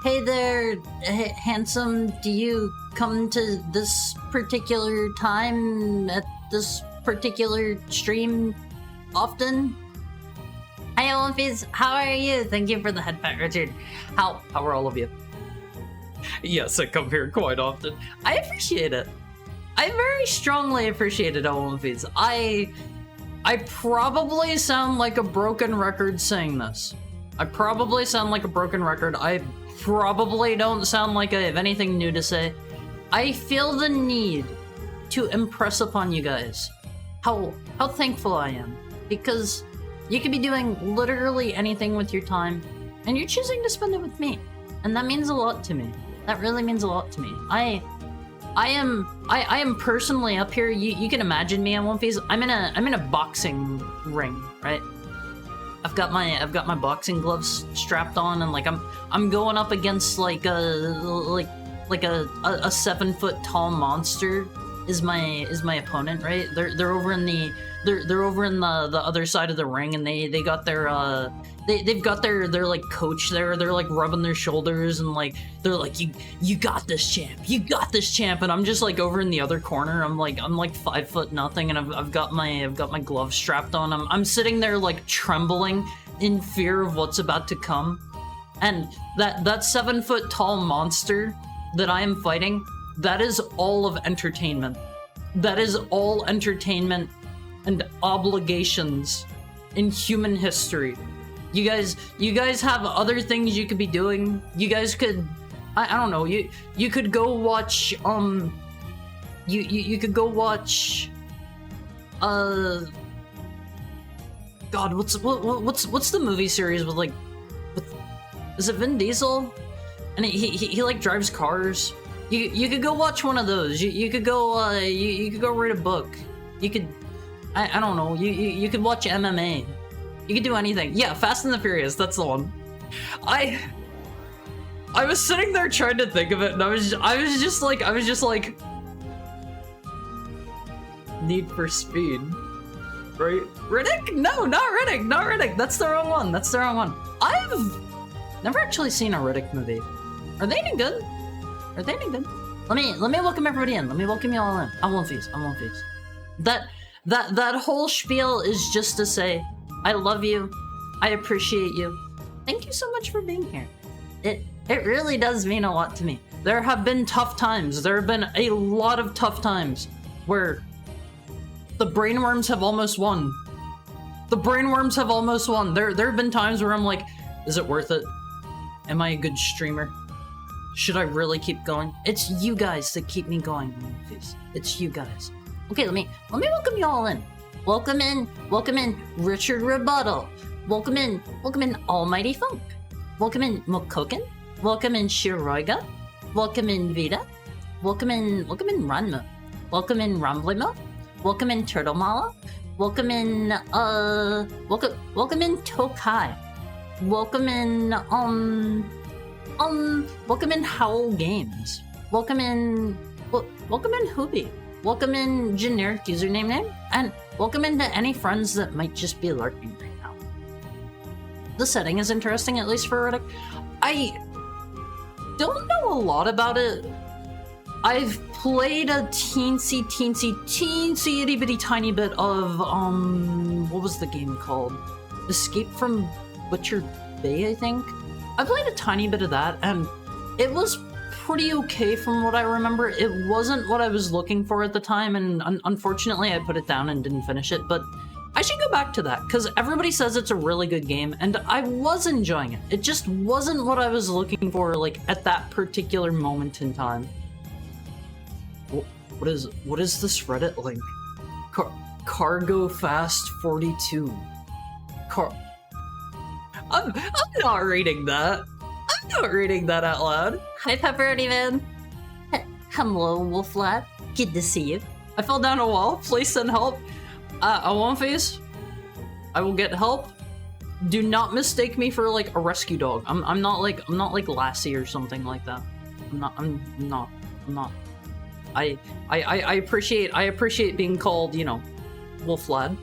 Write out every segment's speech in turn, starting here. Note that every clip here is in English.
Hey there, handsome. Do you come to this particular time at this particular stream often? Hi, Olympies. How are you? Thank you for the head pat, Richard. How are all of you? Yes, I come here quite often. I appreciate it. I very strongly appreciate it, Olympies. I probably sound like a broken record saying this. I probably sound like a broken record. I probably don't sound like I have anything new to say. I feel the need to impress upon you guys how thankful I am, because you could be doing literally anything with your time and you're choosing to spend it with me, and that means a lot to me. That really means a lot to me. I am personally up here. You can imagine me on One Piece. I'm in a boxing ring, right? I've got my boxing gloves strapped on, and like I'm going up against like a 7-foot tall monster is my opponent, right? They're over in the they're over in the other side of the ring, and they got their they've got their like coach there. They're like rubbing their shoulders, and like they're like, you got this, champ, you got this, champ. And I'm just like over in the other corner. I'm like 5'0", and I've got my gloves strapped on. I'm sitting there like trembling in fear of what's about to come. And that 7-foot tall monster that I am fighting, that is all of entertainment. That is all entertainment and obligations in human history. You guys have other things you could be doing. You guys could, I don't know, you could go watch you could go watch God, what's the movie series with like is it Vin Diesel? And he like drives cars. You could go watch one of those. You could go you could go read a book. You could I don't know. You could watch MMA. You could do anything. Yeah, Fast and the Furious. That's the one. I was sitting there trying to think of it, and I was just like Need for Speed, right? Riddick? No, not Riddick. Not Riddick. That's the wrong one. That's the wrong one. I've never actually seen a Riddick movie. Are they any good? Are they any good? Let me welcome everybody in. Let me welcome you all in. I'm One Piece. That whole spiel is just to say, I love you. I appreciate you. Thank you so much for being here. It really does mean a lot to me. There have been tough times. There have been a lot of tough times where the brainworms have almost won. The brainworms have almost won. There have been times where I'm like, is it worth it? Am I a good streamer? Should I really keep going? It's you guys that keep me going. It's you guys. Okay, let me welcome you all in. Welcome in Richard Rebuttal. Welcome in Almighty Funk. Welcome in Mokoken. Welcome in Shiroiga. Welcome in Vita. Welcome in Ranmu. Welcome in Rumblimo. Welcome in Turtle Mala. Welcome in welcome in Tokai. Welcome in welcome in Howl Games. Welcome in Hoobie. Welcome in generic username name, and welcome into any friends that might just be lurking right now. The setting is interesting, at least for Riddick. I don't know a lot about it. I've played a teensy itty bitty tiny bit of what was the game called? Escape from Butcher Bay, I think. I played a tiny bit of that, and it was pretty okay from what I remember. It wasn't what I was looking for at the time, and unfortunately I put it down and didn't finish it, but I should go back to that, because everybody says it's a really good game, and I was enjoying it. It just wasn't what I was looking for, like, at that particular moment in time. What is this Reddit link? Cargo Fast 42. I'm not reading that. I'm not reading that out loud. Hi, Pepperoni Man. Hello, Wolf Lad. Good to see you. I fell down a wall. Please send help. I want face. I will get help. Do not mistake me for like a rescue dog. I'm not like Lassie or something like that. I'm not. I appreciate being called, you know, Wolf Lad.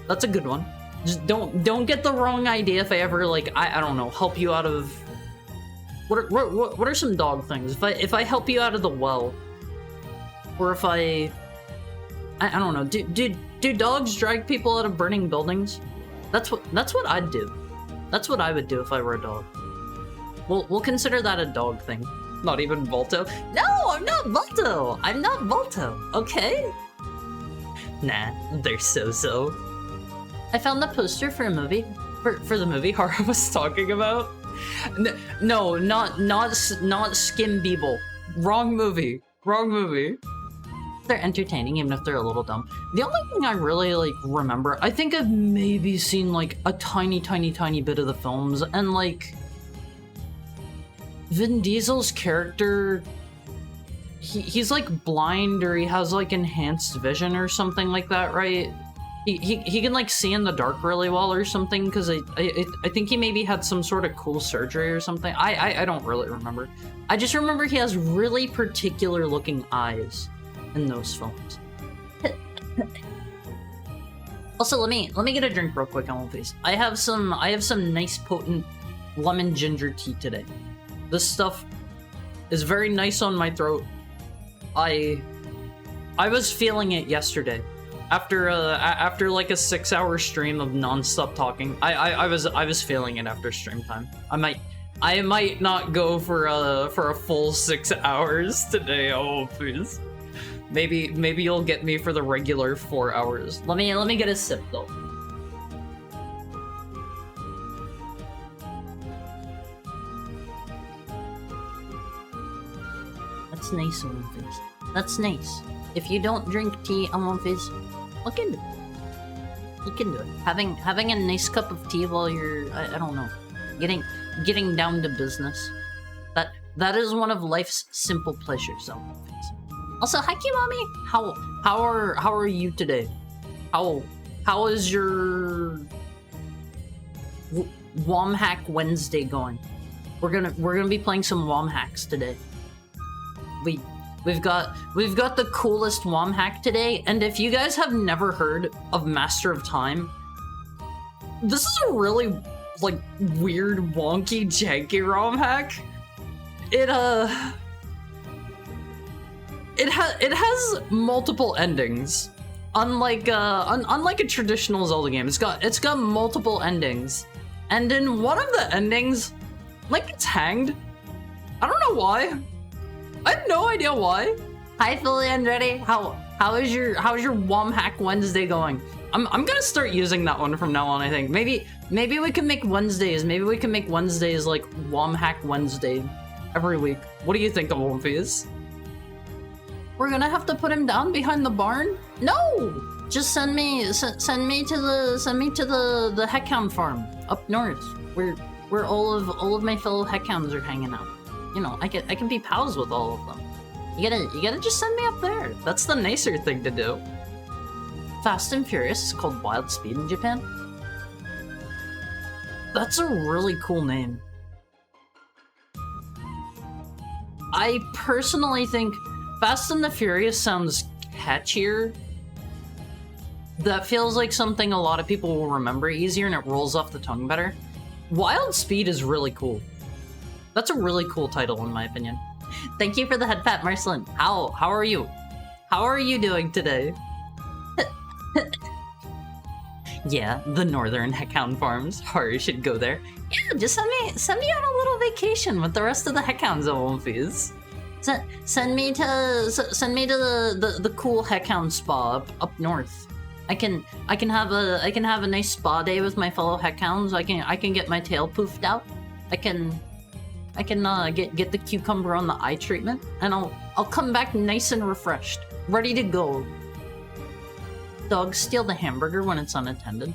That's a good one. Just don't get the wrong idea if I ever like I don't know, help you out of what are some dog things? If I help you out of the well, or if I don't know, do dogs drag people out of burning buildings? That's what I'd do. That's what I would do if I were a dog. We'll consider that a dog thing. Not even Volto. No, I'm not Volto. I'm not Volto. Okay. Nah, they're so. I found the poster for a movie for the movie Hara was talking about. No, not Skim Beeble. Wrong movie. They're entertaining, even if they're a little dumb. The only thing I really like remember, I think I've maybe seen like a tiny bit of the films, and like Vin Diesel's character, he's like blind, or he has like enhanced vision or something like that, right? He can like see in the dark really well or something, because I think he maybe had some sort of cool surgery or something. I don't really remember. I just remember he has really particular looking eyes in those films. Also, let me get a drink real quick on one face. I have some nice potent lemon ginger tea today. This stuff is very nice on my throat. I was feeling it yesterday. After like a 6-hour stream of non-stop talking, I was feeling it after stream time. I might not go for a full 6 hours today. Oh please. Maybe you'll get me for the regular 4 hours. Let me get a sip though. That's nice on one face. That's nice. If you don't drink tea on one face, look into it. Look into it. Having a nice cup of tea while you're I don't know, getting down to business. That is one of life's simple pleasures on one face. Also, hi Kimami! How are you today? How is your WOM Hack Wednesday going? We're gonna be playing some WOM hacks today. We've got the coolest WOM hack today, and if you guys have never heard of Master of Time, this is a really like weird, wonky, janky ROM hack. It has multiple endings, unlike a traditional Zelda game. It's got multiple endings, and in one of the endings, like, it's hanged. I don't know why. I have no idea why. Hi Philly Andretti. How is your WOM Hack Wednesday going? I'm gonna start using that one from now on. I think maybe we can make Wednesdays. Maybe we can make Wednesdays like WOM Hack Wednesday every week. What do you think of Wolfies? We're gonna have to put him down behind the barn? No! Just send me to the Heckhound farm up north, where all of my fellow Heckhounds are hanging out. You know, I can be pals with all of them. You gotta just send me up there. That's the nicer thing to do. Fast and Furious is called Wild Speed in Japan. That's a really cool name. I personally think Fast and the Furious sounds catchier. That feels like something a lot of people will remember easier, and it rolls off the tongue better. Wild Speed is really cool. That's a really cool title, in my opinion. Thank you for the head pat, Marceline. How are you? How are you doing today? Yeah, the Northern Heckhound Farms. Haru should go there. Yeah, just send me on a little vacation with the rest of the Heckhounds at Wolfies. Send me to the cool Heckhound spa up north. I can have a nice spa day with my fellow Heckhounds. I can get my tail poofed out. I can get the cucumber on the eye treatment, and I'll come back nice and refreshed, ready to go. Dogs steal the hamburger when it's unattended.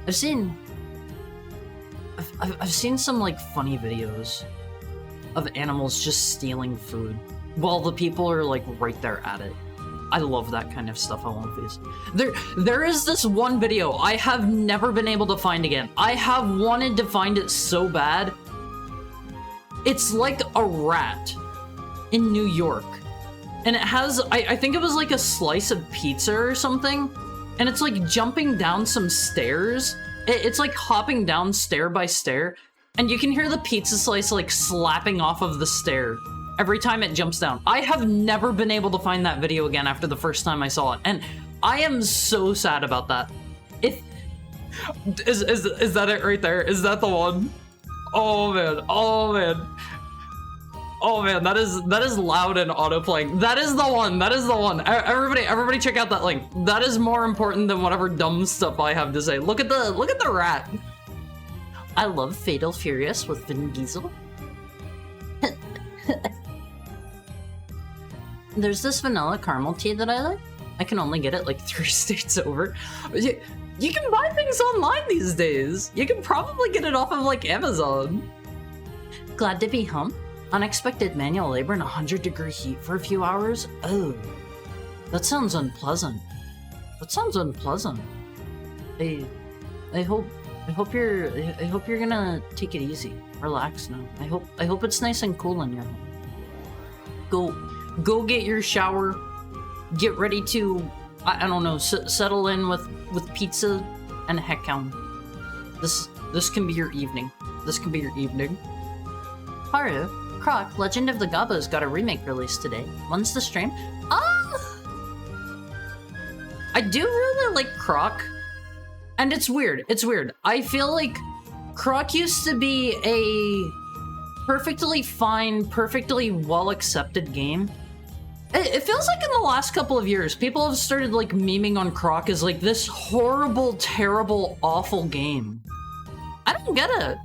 I've seen some like funny videos of animals just stealing food while the people are like right there at it. I love that kind of stuff on One Piece. There is this one video I have never been able to find again. I have wanted to find it so bad. It's like a rat in New York, and it has, I think it was like a slice of pizza or something, and it's like jumping down some stairs. It's like hopping down stair by stair, and you can hear the pizza slice like slapping off of the stair every time it jumps down. I have never been able to find that video again after the first time I saw it, and I am so sad about that. Is that it right there? Is that the one? Oh man, oh man. Oh man, that is loud and auto-playing. That is the one, that is the one. Everybody check out that link. That is more important than whatever dumb stuff I have to say. Look at the rat. I love Fatal Furious with Vin Diesel. There's this vanilla caramel tea that I like. I can only get it like 3 states over. You can buy things online these days. You can probably get it off of like Amazon. Glad to be home. Unexpected manual labor in 100-degree heat for a few hours? Oh, that sounds unpleasant. That sounds unpleasant. I hope you're gonna take it easy. Relax now. I hope it's nice and cool in your home. Go get your shower. Get ready to, I don't know, settle in with pizza and a heckhound. This can be your evening. This can be your evening. Haru, Croc, Legend of the Gabas got a remake released today. When's the stream? I do really like Croc. And it's weird. It's weird. I feel like Croc used to be a perfectly fine, perfectly well-accepted game. It feels like in the last couple of years, people have started like memeing on Croc as like this horrible, terrible, awful game. I don't get it.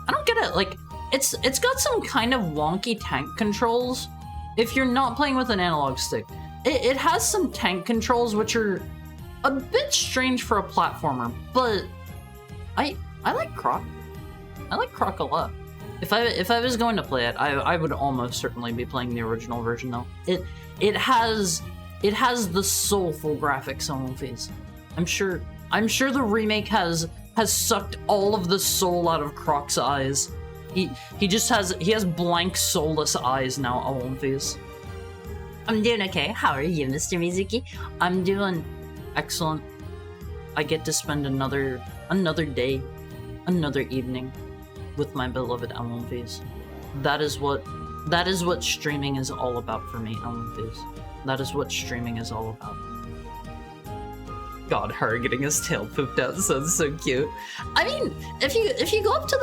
I don't get it. Like, it's got some kind of wonky tank controls if you're not playing with an analog stick. It has some tank controls which are a bit strange for a platformer, but I like Croc. I like Croc a lot. If I was going to play it, I would almost certainly be playing the original version though. It has the soulful graphics on Wolfies. I'm sure the remake has sucked all of the soul out of Croc's eyes. He has blank soulless eyes now on Wolfies. I'm doing okay. How are you, Mr. Mizuki? I'm doing excellent. I get to spend another day, another evening with my beloved Elmo Face. That is what streaming is all about for me, Elmo Face. That is what streaming is all about. God, her getting his tail pooped out sounds so cute. I mean, if you go up to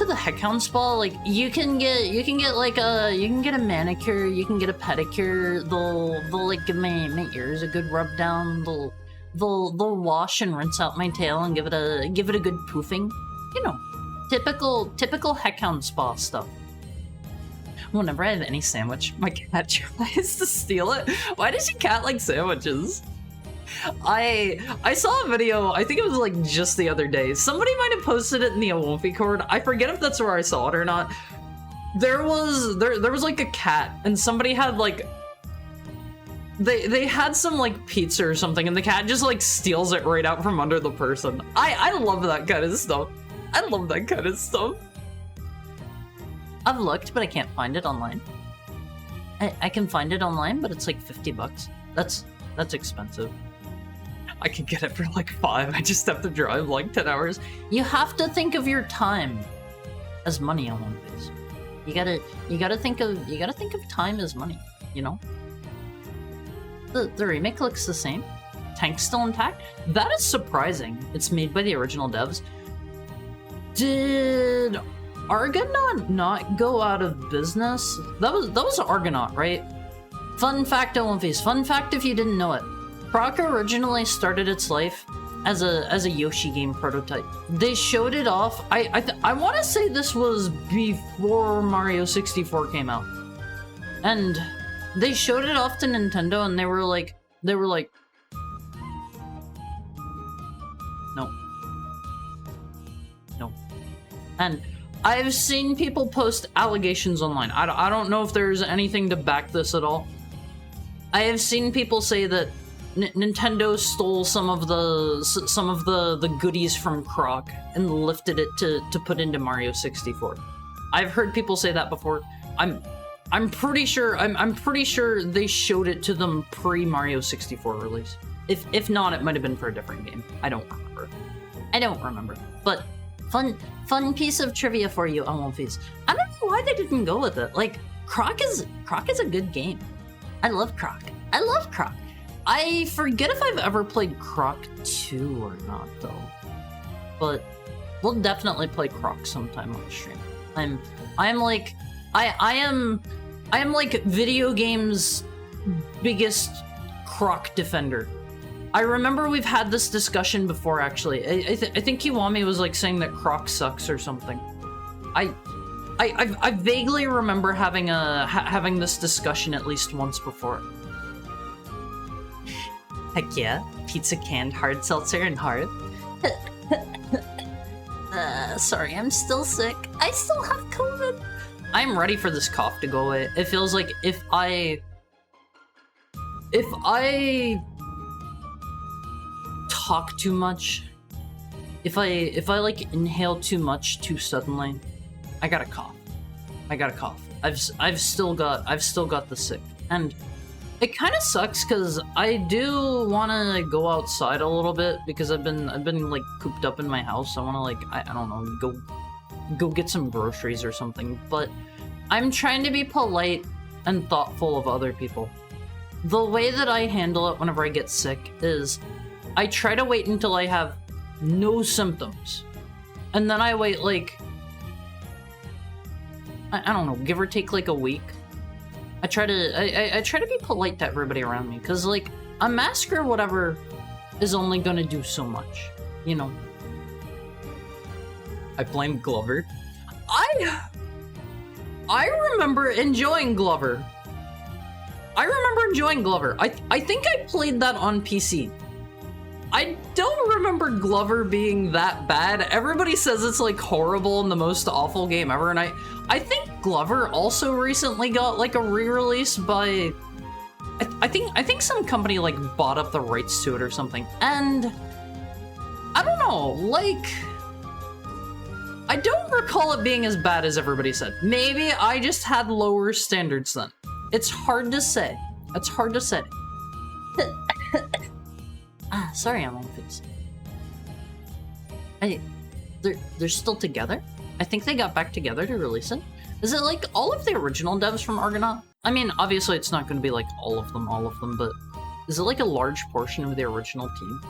the Heckhound spa, like you can get a manicure, you can get a pedicure. They'll like give my ears a good rub down. They'll wash and rinse out my tail and give it a good poofing. You know, typical Heckhound spa stuff. Whenever I have any sandwich, my cat tries to steal it. Why does your cat like sandwiches? I saw a video, I think it was like just the other day. Somebody might have posted it in the Awolfi Cord. I forget if that's where I saw it or not. There was like a cat, and somebody had like they had some like pizza or something, and the cat just like steals it right out from under the person. I love that kind of stuff. I love that kind of stuff. I've looked, but I can't find it online. I can find it online, but it's like $50. That's expensive. I can get it for like $5. I just have to drive like 10 hours. You have to think of your time as money on one base. You gotta think of time as money, you know? The remake looks the same. Tank's still intact. That is surprising. It's made by the original devs. Did Argonaut not go out of business? That was Argonaut, right? Fun fact, Olympies. Fun fact if you didn't know it. Croc originally started its life as a Yoshi game prototype. They showed it off. I want to say this was before Mario 64 came out, and they showed it off to Nintendo, and they were like, no. And I've seen people post allegations online. I don't know if there's anything to back this at all. I have seen people say that Nintendo stole some of the goodies from Croc and lifted it to put into Mario 64. I've heard people say that before. I'm pretty sure they showed it to them pre Mario 64 release. If not, it might have been for a different game. I don't remember. But fun piece of trivia for you, Elmolfies. I don't know why they didn't go with it. Like, Croc is a good game. I love Croc. I forget if I've ever played Croc 2 or not, though. But we'll definitely play Croc sometime on stream. I am like video games' biggest Croc defender. I remember we've had this discussion before, actually. I think Kiwami was like saying that Croc sucks or something. I vaguely remember having this discussion at least once before. Heck yeah, pizza, canned hard seltzer, and hard. Sorry, I'm still sick. I still have COVID. I'm ready for this cough to go away. It feels like if I talk too much if I like inhale too much too suddenly, I gotta cough. I've still got the sick, and it kind of sucks because I do want to go outside a little bit because I've been like cooped up in my house. I want to like I don't know, go get some groceries or something, but I'm trying to be polite and thoughtful of other people. The way that I handle it whenever I get sick is I try to wait until I have no symptoms, and then I wait like I don't know, give or take like a week. I try to be polite to everybody around me, because like a mask or whatever is only gonna do so much, you know. I blame Glover. I remember enjoying Glover. I think I played that on PC. I don't remember Glover being that bad. Everybody says it's like horrible and the most awful game ever, and I think Glover also recently got like a re-release by I think some company like bought up the rights to it or something. And I don't know, like I don't recall it being as bad as everybody said. Maybe I just had lower standards then. It's hard to say. Sorry, I'm on face. They're still together? I think they got back together to release it. Is it like all of the original devs from Argonaut? I mean, obviously it's not going to be like all of them, but is it like a large portion of the original team?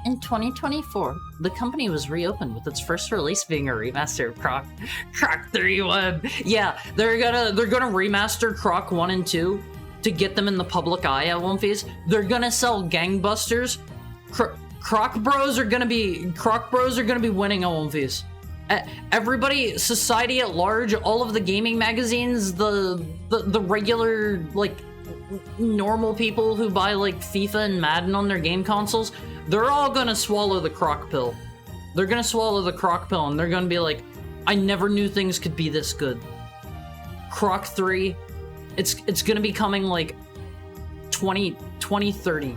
In 2024, the company was reopened with its first release being a remaster of Croc 3.1. Yeah, they're gonna remaster Croc 1 and 2 to get them in the public eye at One Phase. They're gonna sell gangbusters. Croc Bros are gonna be winning at One Phase. Everybody, society at large, all of the gaming magazines, the regular like normal people who buy like FIFA and Madden on their game consoles, they're all gonna swallow the Croc pill. They're gonna swallow the Croc pill and they're gonna be like, I never knew things could be this good. Croc 3, it's gonna be coming like 2030.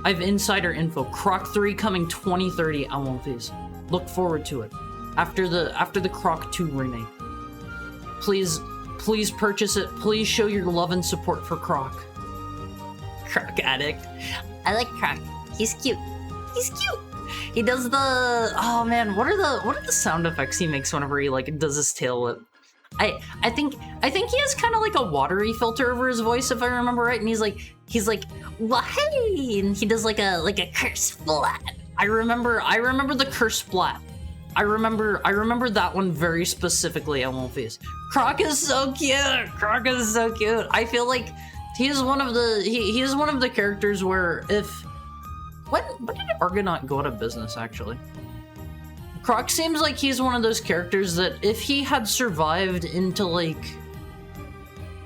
I have insider info. Croc 3 coming 2030 on One Phase. Look forward to it. After the Croc 2 remake. Please purchase it. Please show your love and support for Croc. Croc addict. I like Croc. He's cute. He does the, oh man, what are the sound effects he makes whenever he like does his tail whip? I think he has kind of like a watery filter over his voice, if I remember right, and he's like, well, hey, and he does like a curse splat. I remember the curse splat. I remember that one very specifically on One Phase. Croc is so cute. I feel like he is one of the characters where when did Argonaut go out of business actually? Croc seems like he's one of those characters that if he had survived into like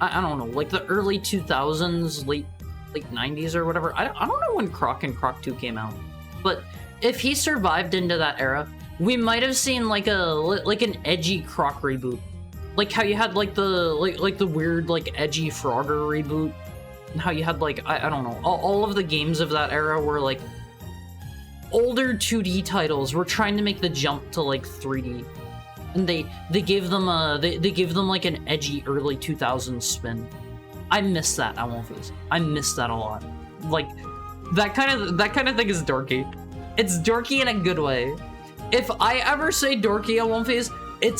I don't know, like the early 2000s, late 90s or whatever. I don't know when Croc and Croc 2 came out, but if he survived into that era, we might have seen like an edgy Croc reboot, like how you had like the weird like edgy Frogger reboot, and how you had like I don't know, all of the games of that era were like older 2D titles were trying to make the jump to like 3D, and they gave them like an edgy early 2000s spin. I miss that at One Phase. I miss that a lot. Like that kind of thing is dorky. It's dorky in a good way. If I ever say dorky at One Phase, it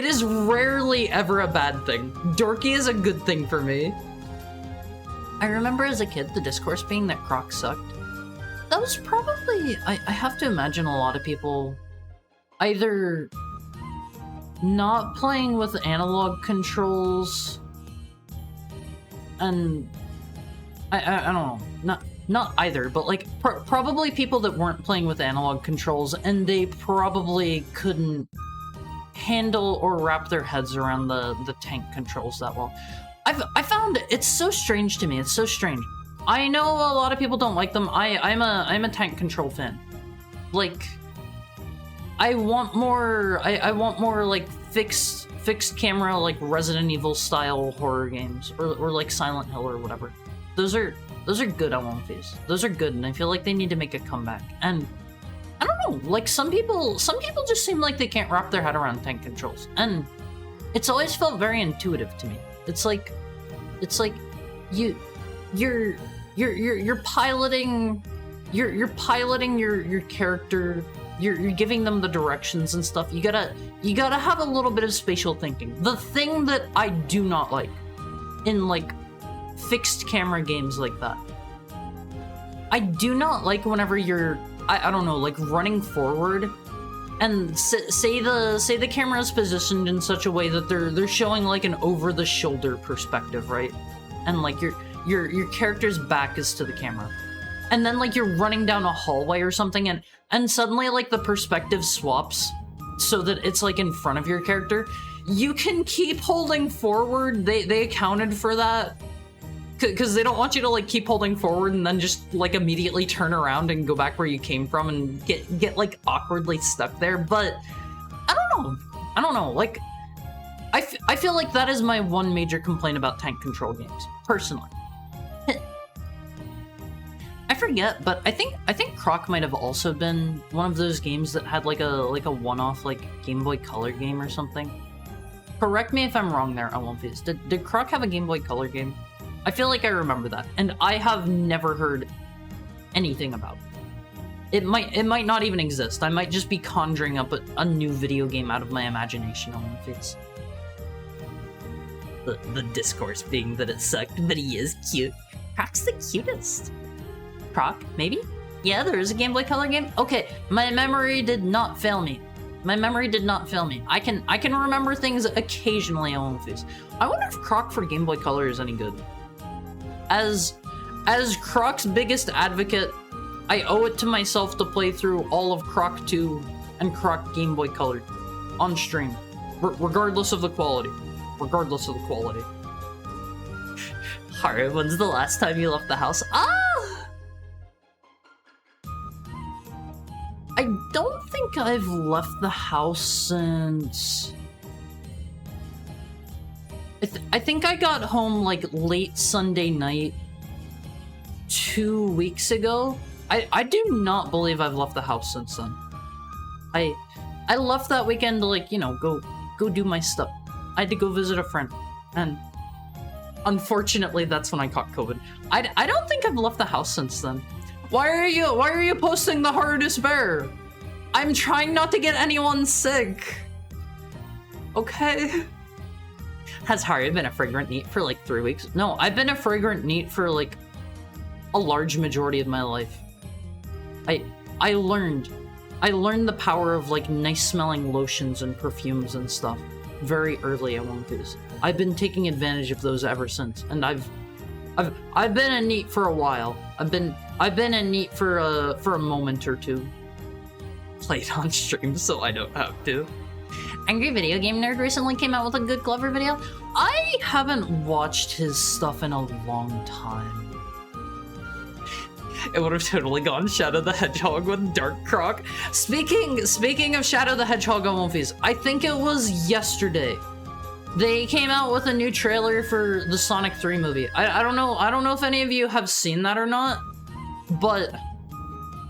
is rarely ever a bad thing. Dorky is a good thing for me. I remember as a kid the discourse being that Croc sucked. That was probably, I have to imagine a lot of people either not playing with analog controls, and I don't know, not either, but like probably people that weren't playing with analog controls and they probably couldn't handle or wrap their heads around the tank controls that well. I found it's so strange to me. It's so strange. I know a lot of people don't like them. I'm a tank control fan. Like, I want more like fixed camera, like Resident Evil style horror games, or like Silent Hill or whatever. Those are good on One Phase. Those are good, and I feel like they need to make a comeback. And I don't don't know, like some people just seem like they can't wrap their head around tank controls, and it's always felt very intuitive to me. It's like you're piloting your character, you're giving them the directions and stuff. You gotta have a little bit of spatial thinking. The thing that I do not like in like fixed camera games like that, I do not like whenever you're I don't know, like running forward and say the camera is positioned in such a way that they're showing like an over the shoulder perspective, right? And like your character's back is to the camera, and then like you're running down a hallway or something, and suddenly like the perspective swaps so that it's like in front of your character. You can keep holding forward. They accounted for that because they don't want you to like keep holding forward and then just like immediately turn around and go back where you came from and get like awkwardly stuck there. But I don't know, like I feel like that is my one major complaint about tank control games, personally. I forget, but I think Croc might have also been one of those games that had like a one-off like Game Boy Color game or something. Correct me if I'm wrong there, Olympias. Did Croc have a Game Boy Color game? I feel like I remember that, and I have never heard anything about it. It might not even exist. I might just be conjuring up a new video game out of my imagination, Olympias. The discourse being that it sucked, but he is cute. Croc's the cutest. Croc, maybe? Yeah, there is a Game Boy Color game? Okay, my memory did not fail me. I can remember things occasionally, Olympias. I wonder if Croc for Game Boy Color is any good. As Croc's biggest advocate, I owe it to myself to play through all of Croc 2 and Croc Game Boy Color on stream, regardless of the quality. Haru, when's the last time you left the house? I don't think I've left the house since... I think I got home like late Sunday night 2 weeks ago. I do not believe I've left the house since then. I left that weekend to like, you know, go do my stuff. I had to go visit a friend, and unfortunately that's when I caught COVID. I don't think I've left the house since then. Why are you posting the Haru Despair? I'm trying not to get anyone sick. Okay. Has Haru been a fragrant neat for like 3 weeks? No, I've been a fragrant neat for like a large majority of my life. I learned the power of like nice smelling lotions and perfumes and stuff very early at One Piece. I've been taking advantage of those ever since, and I've been a neat for a while. I've been a neat for a moment or two. Played on stream so I don't have to. Angry Video Game Nerd recently came out with a good Glover video. I haven't watched his stuff in a long time. It would have totally gone Shadow the Hedgehog with Dark Croc. Speaking of Shadow the Hedgehog on One Piece, I think it was yesterday. They came out with a new trailer for the Sonic 3 movie. I don't know if any of you have seen that or not, but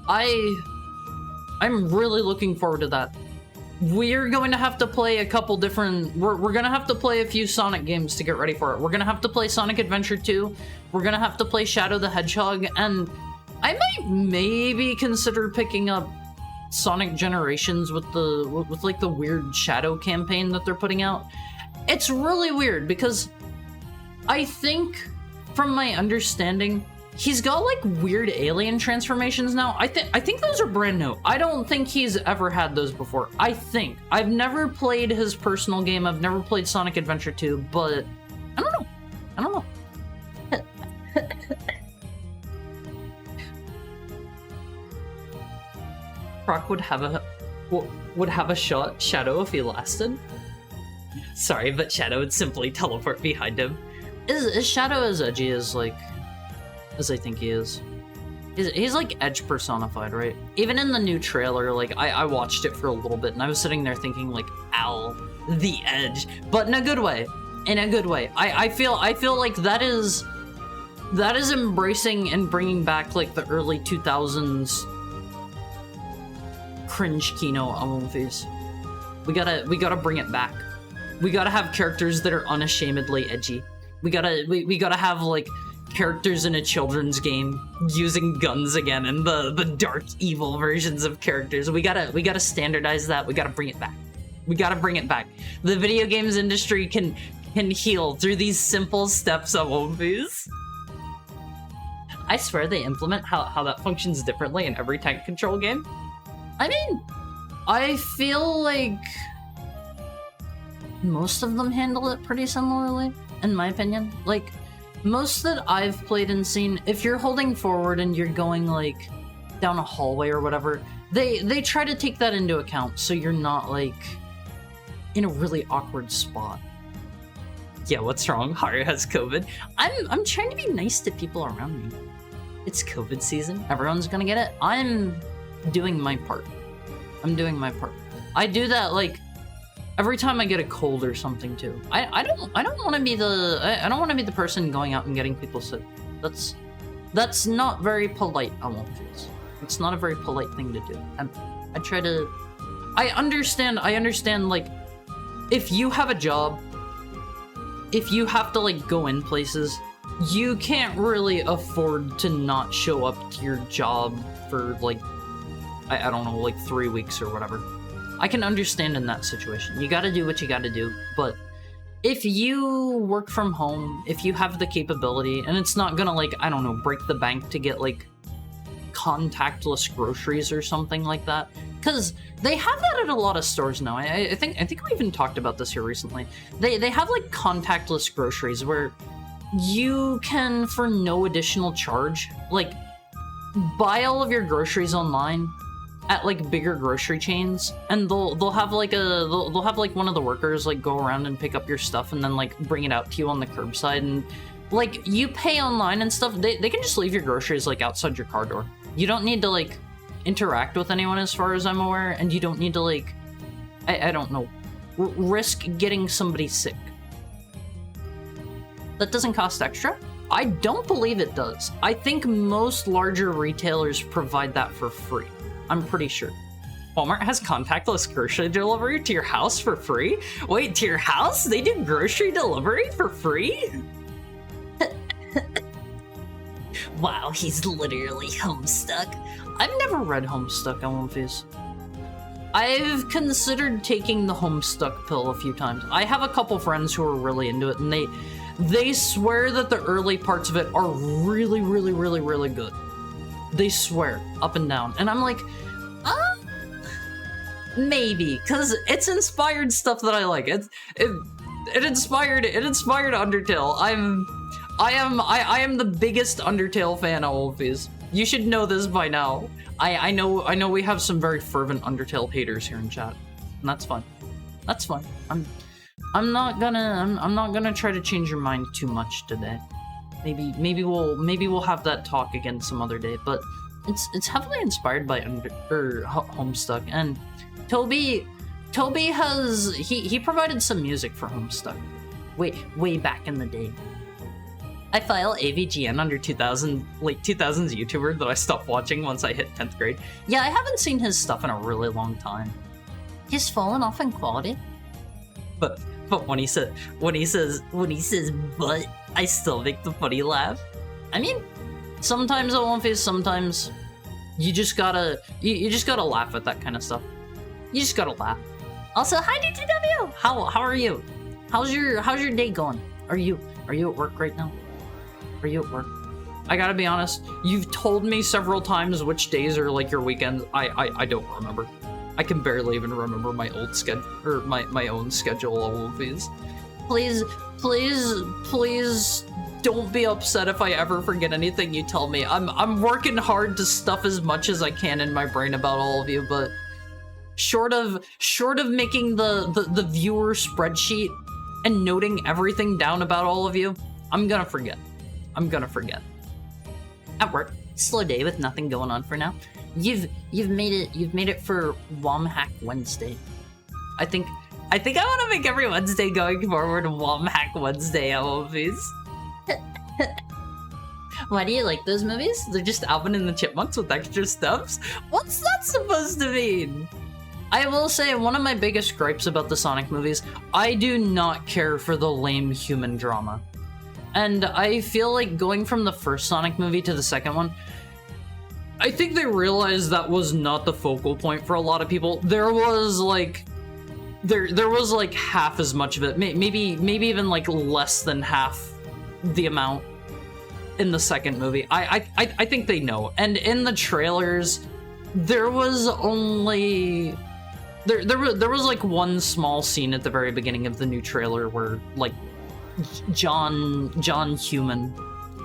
I'm really looking forward to that. We're going to have to play a couple different... We're going to have to play a few Sonic games to get ready for it. We're going to have to play Sonic Adventure 2. We're going to have to play Shadow the Hedgehog, and I might maybe consider picking up Sonic Generations with like the weird Shadow campaign that they're putting out. It's really weird because I think, from my understanding, he's got like weird alien transformations now. I think those are brand new. I don't think he's ever had those before. I've never played his personal game. I've never played Sonic Adventure 2, but I don't know. Croc would have a shot Shadow if he lasted. Sorry, but Shadow would simply teleport behind him. Is Shadow as edgy as like as I think he is? He's like Edge personified, right? Even in the new trailer, like I watched it for a little bit and I was sitting there thinking like, ow, the Edge, but in a good way. I feel like that is embracing and bringing back like the early 2000s cringe Kino Amon face. We gotta bring it back. We gotta have characters that are unashamedly edgy. We gotta have like characters in a children's game using guns again and the dark evil versions of characters. We gotta standardize that. We gotta bring it back. We gotta bring it back. The video games industry can heal through these simple steps of One Piece. I swear they implement how that functions differently in every tank control game. I mean, I feel like most of them handle it pretty similarly, in my opinion. Like, most that I've played and seen, if you're holding forward and you're going, like, down a hallway or whatever, they try to take that into account so you're not, like, in a really awkward spot. Yeah, what's wrong? Haru has COVID. I'm trying to be nice to people around me. It's COVID season. Everyone's gonna get it. I'm doing my part. I'm doing my part. I do that, like, every time I get a cold or something too. I don't want to be the person going out and getting people sick. That's not very polite. I won't feel. It's not a very polite thing to do. I try to. I understand. Like, if you have a job, if you have to like go in places, you can't really afford to not show up to your job for like I don't know, like 3 weeks or whatever. I can understand in that situation. You gotta do what you gotta do, but if you work from home, if you have the capability, and it's not gonna, like, I don't know, break the bank to get, like, contactless groceries or something like that, because they have that at a lot of stores now. I think we even talked about this here recently. They have, like, contactless groceries where you can, for no additional charge, like, buy all of your groceries online at like bigger grocery chains, and they'll have like they'll have like one of the workers like go around and pick up your stuff and then like bring it out to you on the curbside, and like you pay online and stuff. They can just leave your groceries like outside your car door. You don't need to like interact with anyone as far as I'm aware, and you don't need to like I don't know, risk getting somebody sick. That doesn't cost extra? I don't believe it does. I think most larger retailers provide that for free. I'm pretty sure. Walmart has contactless grocery delivery to your house for free? Wait, to your house? They do grocery delivery for free? Wow, he's literally Homestuck. I've never read Homestuck on One Piece. I've considered taking the Homestuck pill a few times. I have a couple friends who are really into it, and they swear that the early parts of it are really, really, really, really good. They swear up and down, and I'm like, maybe, because it's inspired stuff that I like. It inspired Undertale. I am the biggest Undertale fan of One Piece. You should know this by now. I know we have some very fervent Undertale haters here in chat, and that's fine. That's fine. I'm not gonna try to change your mind too much today. Maybe we'll have that talk again some other day, but it's heavily inspired by Homestuck, and Toby has he provided some music for Homestuck way back in the day. I file AVGN under 2000s YouTuber that I stopped watching once I hit 10th grade. Yeah, I haven't seen his stuff in a really long time. He's fallen off in quality. But when he says but, I still make the funny laugh. I mean, sometimes at One Piece, sometimes you just gotta laugh at that kind of stuff. You just gotta laugh. Also, hi DTW! How are you? How's your day going? Are you at work right now? Are you at work? I gotta be honest, you've told me several times which days are like your weekends. I don't remember. I can barely even remember my old schedule, or my own schedule of One Piece. Please don't be upset if I ever forget anything you tell me. I'm working hard to stuff as much as I can in my brain about all of you, but short of making the viewer spreadsheet and noting everything down about all of you, I'm gonna forget. At work, slow day with nothing going on for now. You've made it for Womhack Wednesday. I think I want to make every Wednesday going forward Womhack Wednesday at One Piece. Why do you like those movies? They're just Alvin and the Chipmunks with extra steps? What's that supposed to mean? I will say, one of my biggest gripes about the Sonic movies, I do not care for the lame human drama. And I feel like going from the first Sonic movie to the second one, I think they realized that was not the focal point for a lot of people. There was like half as much of it, maybe even like less than half the amount in the second movie. I think they know. And in the trailers, there was only there was like one small scene at the very beginning of the new trailer where like John Human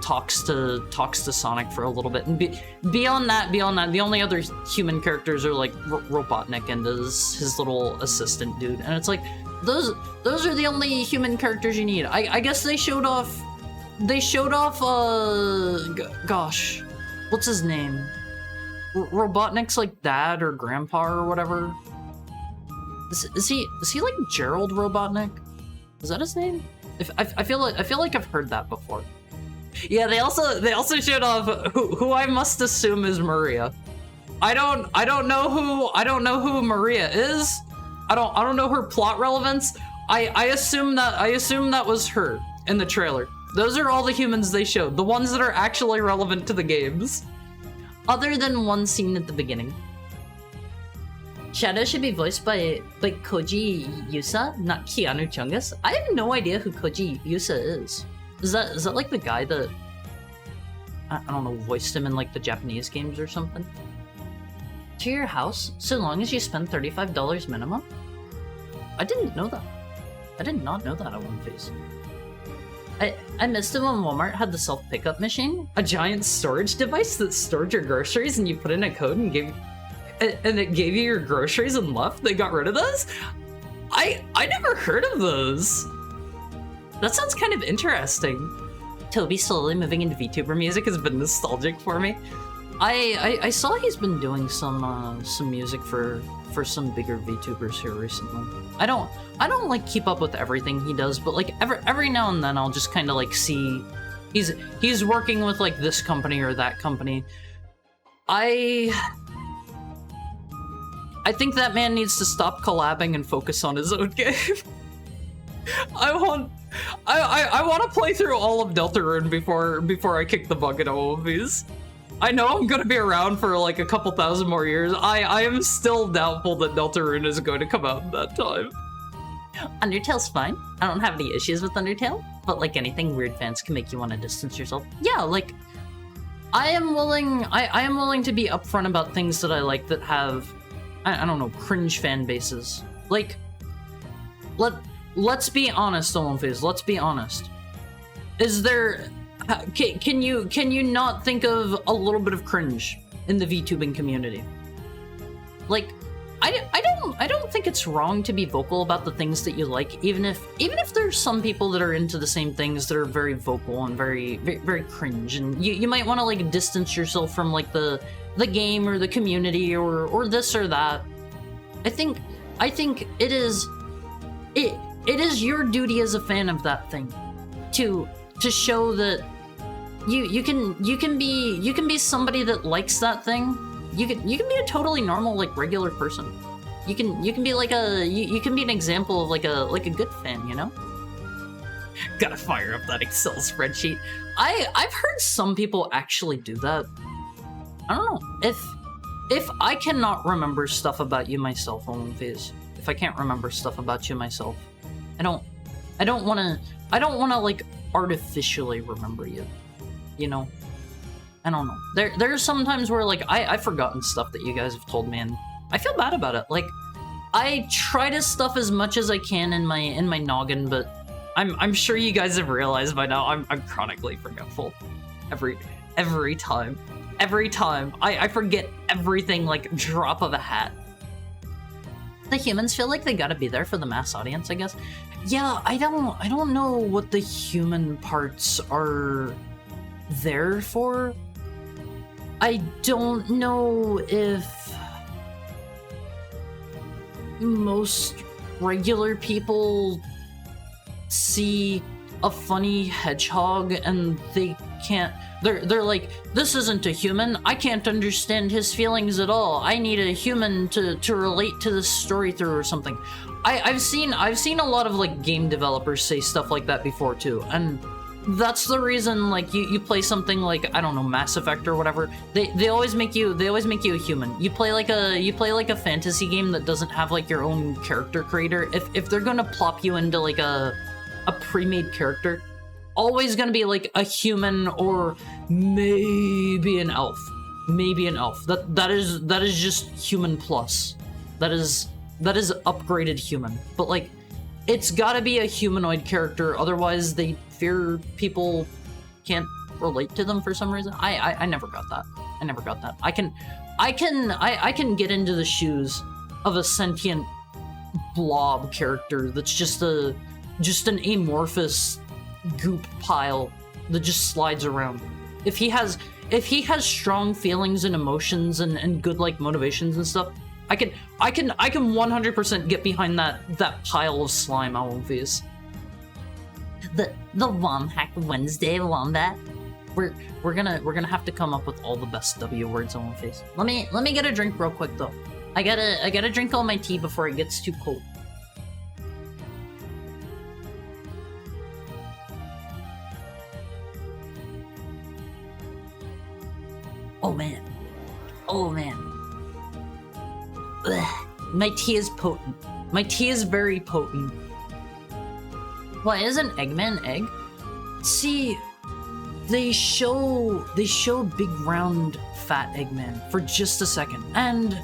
talks to Sonic for a little bit, and beyond that, the only other human characters are like Robotnik and his little assistant dude, and it's like those are the only human characters you need. I guess they showed off gosh, what's his name? Robotnik's like dad or grandpa or whatever. Is he like Gerald Robotnik? Is that his name? I feel like I've heard that before. Yeah, they also showed off who I must assume is Maria. I don't know who Maria is. I don't know her plot relevance. I assume that was her in the trailer. Those are all the humans they showed, the ones that are actually relevant to the games. Other than one scene at the beginning. Shadow should be voiced by Koji Yusa, not Keanu Chungus. I have no idea who Koji Yusa is. Is that like the guy that I don't know, voiced him in like the Japanese games or something? To your house, so long as you spend $35 minimum? I didn't know that. I did not know that on One Piece. I missed it when Walmart had the self-pickup machine, a giant storage device that stored your groceries and you put in a code and it gave you your groceries and left. They got rid of those? I never heard of those. That sounds kind of interesting. Toby slowly moving into VTuber music has been nostalgic for me. I saw he's been doing some music for some bigger VTubers here recently. I don't like keep up with everything he does, but like every now and then I'll just kind of like see he's working with like this company or that company. I think that man needs to stop collabing and focus on his own game. I want to play through all of Deltarune before I kick the bucket on all of these. I know I'm gonna be around for like a couple thousand more years. I am still doubtful that Deltarune is going to come out in that time. Undertale's fine. I don't have any issues with Undertale, but like anything, weird fans can make you want to distance yourself. Yeah, like I am willing to be upfront about things that I like that have I don't know, cringe fan bases. Like let's be honest, Olenphase, let's be honest. Is there can you not think of a little bit of cringe in the VTubing community? Like I don't think it's wrong to be vocal about the things that you like, even if there's some people that are into the same things that are very vocal and very cringe, and you might want to like distance yourself from like the game or the community or this or that. I think it is your duty as a fan of that thing to show that you can be somebody that likes that thing. You can be a totally normal, like, regular person. You can be like you can be an example of like a good fan, you know? Gotta fire up that Excel spreadsheet. I've heard some people actually do that. I don't know. If I cannot remember stuff about you myself, Olenphase, if I can't remember stuff about you myself, I don't wanna like artificially remember you. You know? I don't know. There's some times where like I've forgotten stuff that you guys have told me and I feel bad about it. Like I try to stuff as much as I can in my noggin, but I'm sure you guys have realized by now I'm chronically forgetful. Every time. I forget everything like drop of a hat. The humans feel like they gotta be there for the mass audience, I guess. Yeah, I don't know what the human parts are there for. I don't know if most regular people see a funny hedgehog and they can't, they're like, this isn't a human, I can't understand his feelings at all, I need a human to relate to this story through or something. I've seen a lot of like game developers say stuff like that before too, and that's the reason like you play something like, I don't know, Mass Effect or whatever, they always make you a human. You play like a fantasy game that doesn't have like your own character creator. If they're gonna plop you into like a pre-made character, always gonna be like a human or maybe an elf. That is just human plus. That is upgraded human. But like, it's gotta be a humanoid character, otherwise they fear people can't relate to them for some reason. I never got that. I can get into the shoes of a sentient blob character that's just an amorphous goop pile that just slides around. If he has strong feelings and emotions and good like motivations and stuff, I can 100% get behind that pile of slime Owl Face. The Womhack Wednesday Wombat. We're gonna have to come up with all the best W words Owl Face. Let me get a drink real quick though. I gotta drink all my tea before it gets too cold. Oh man. Ugh. My tea is potent. My tea is very potent. Why isn't Eggman egg? See, they show big round fat Eggman for just a second, and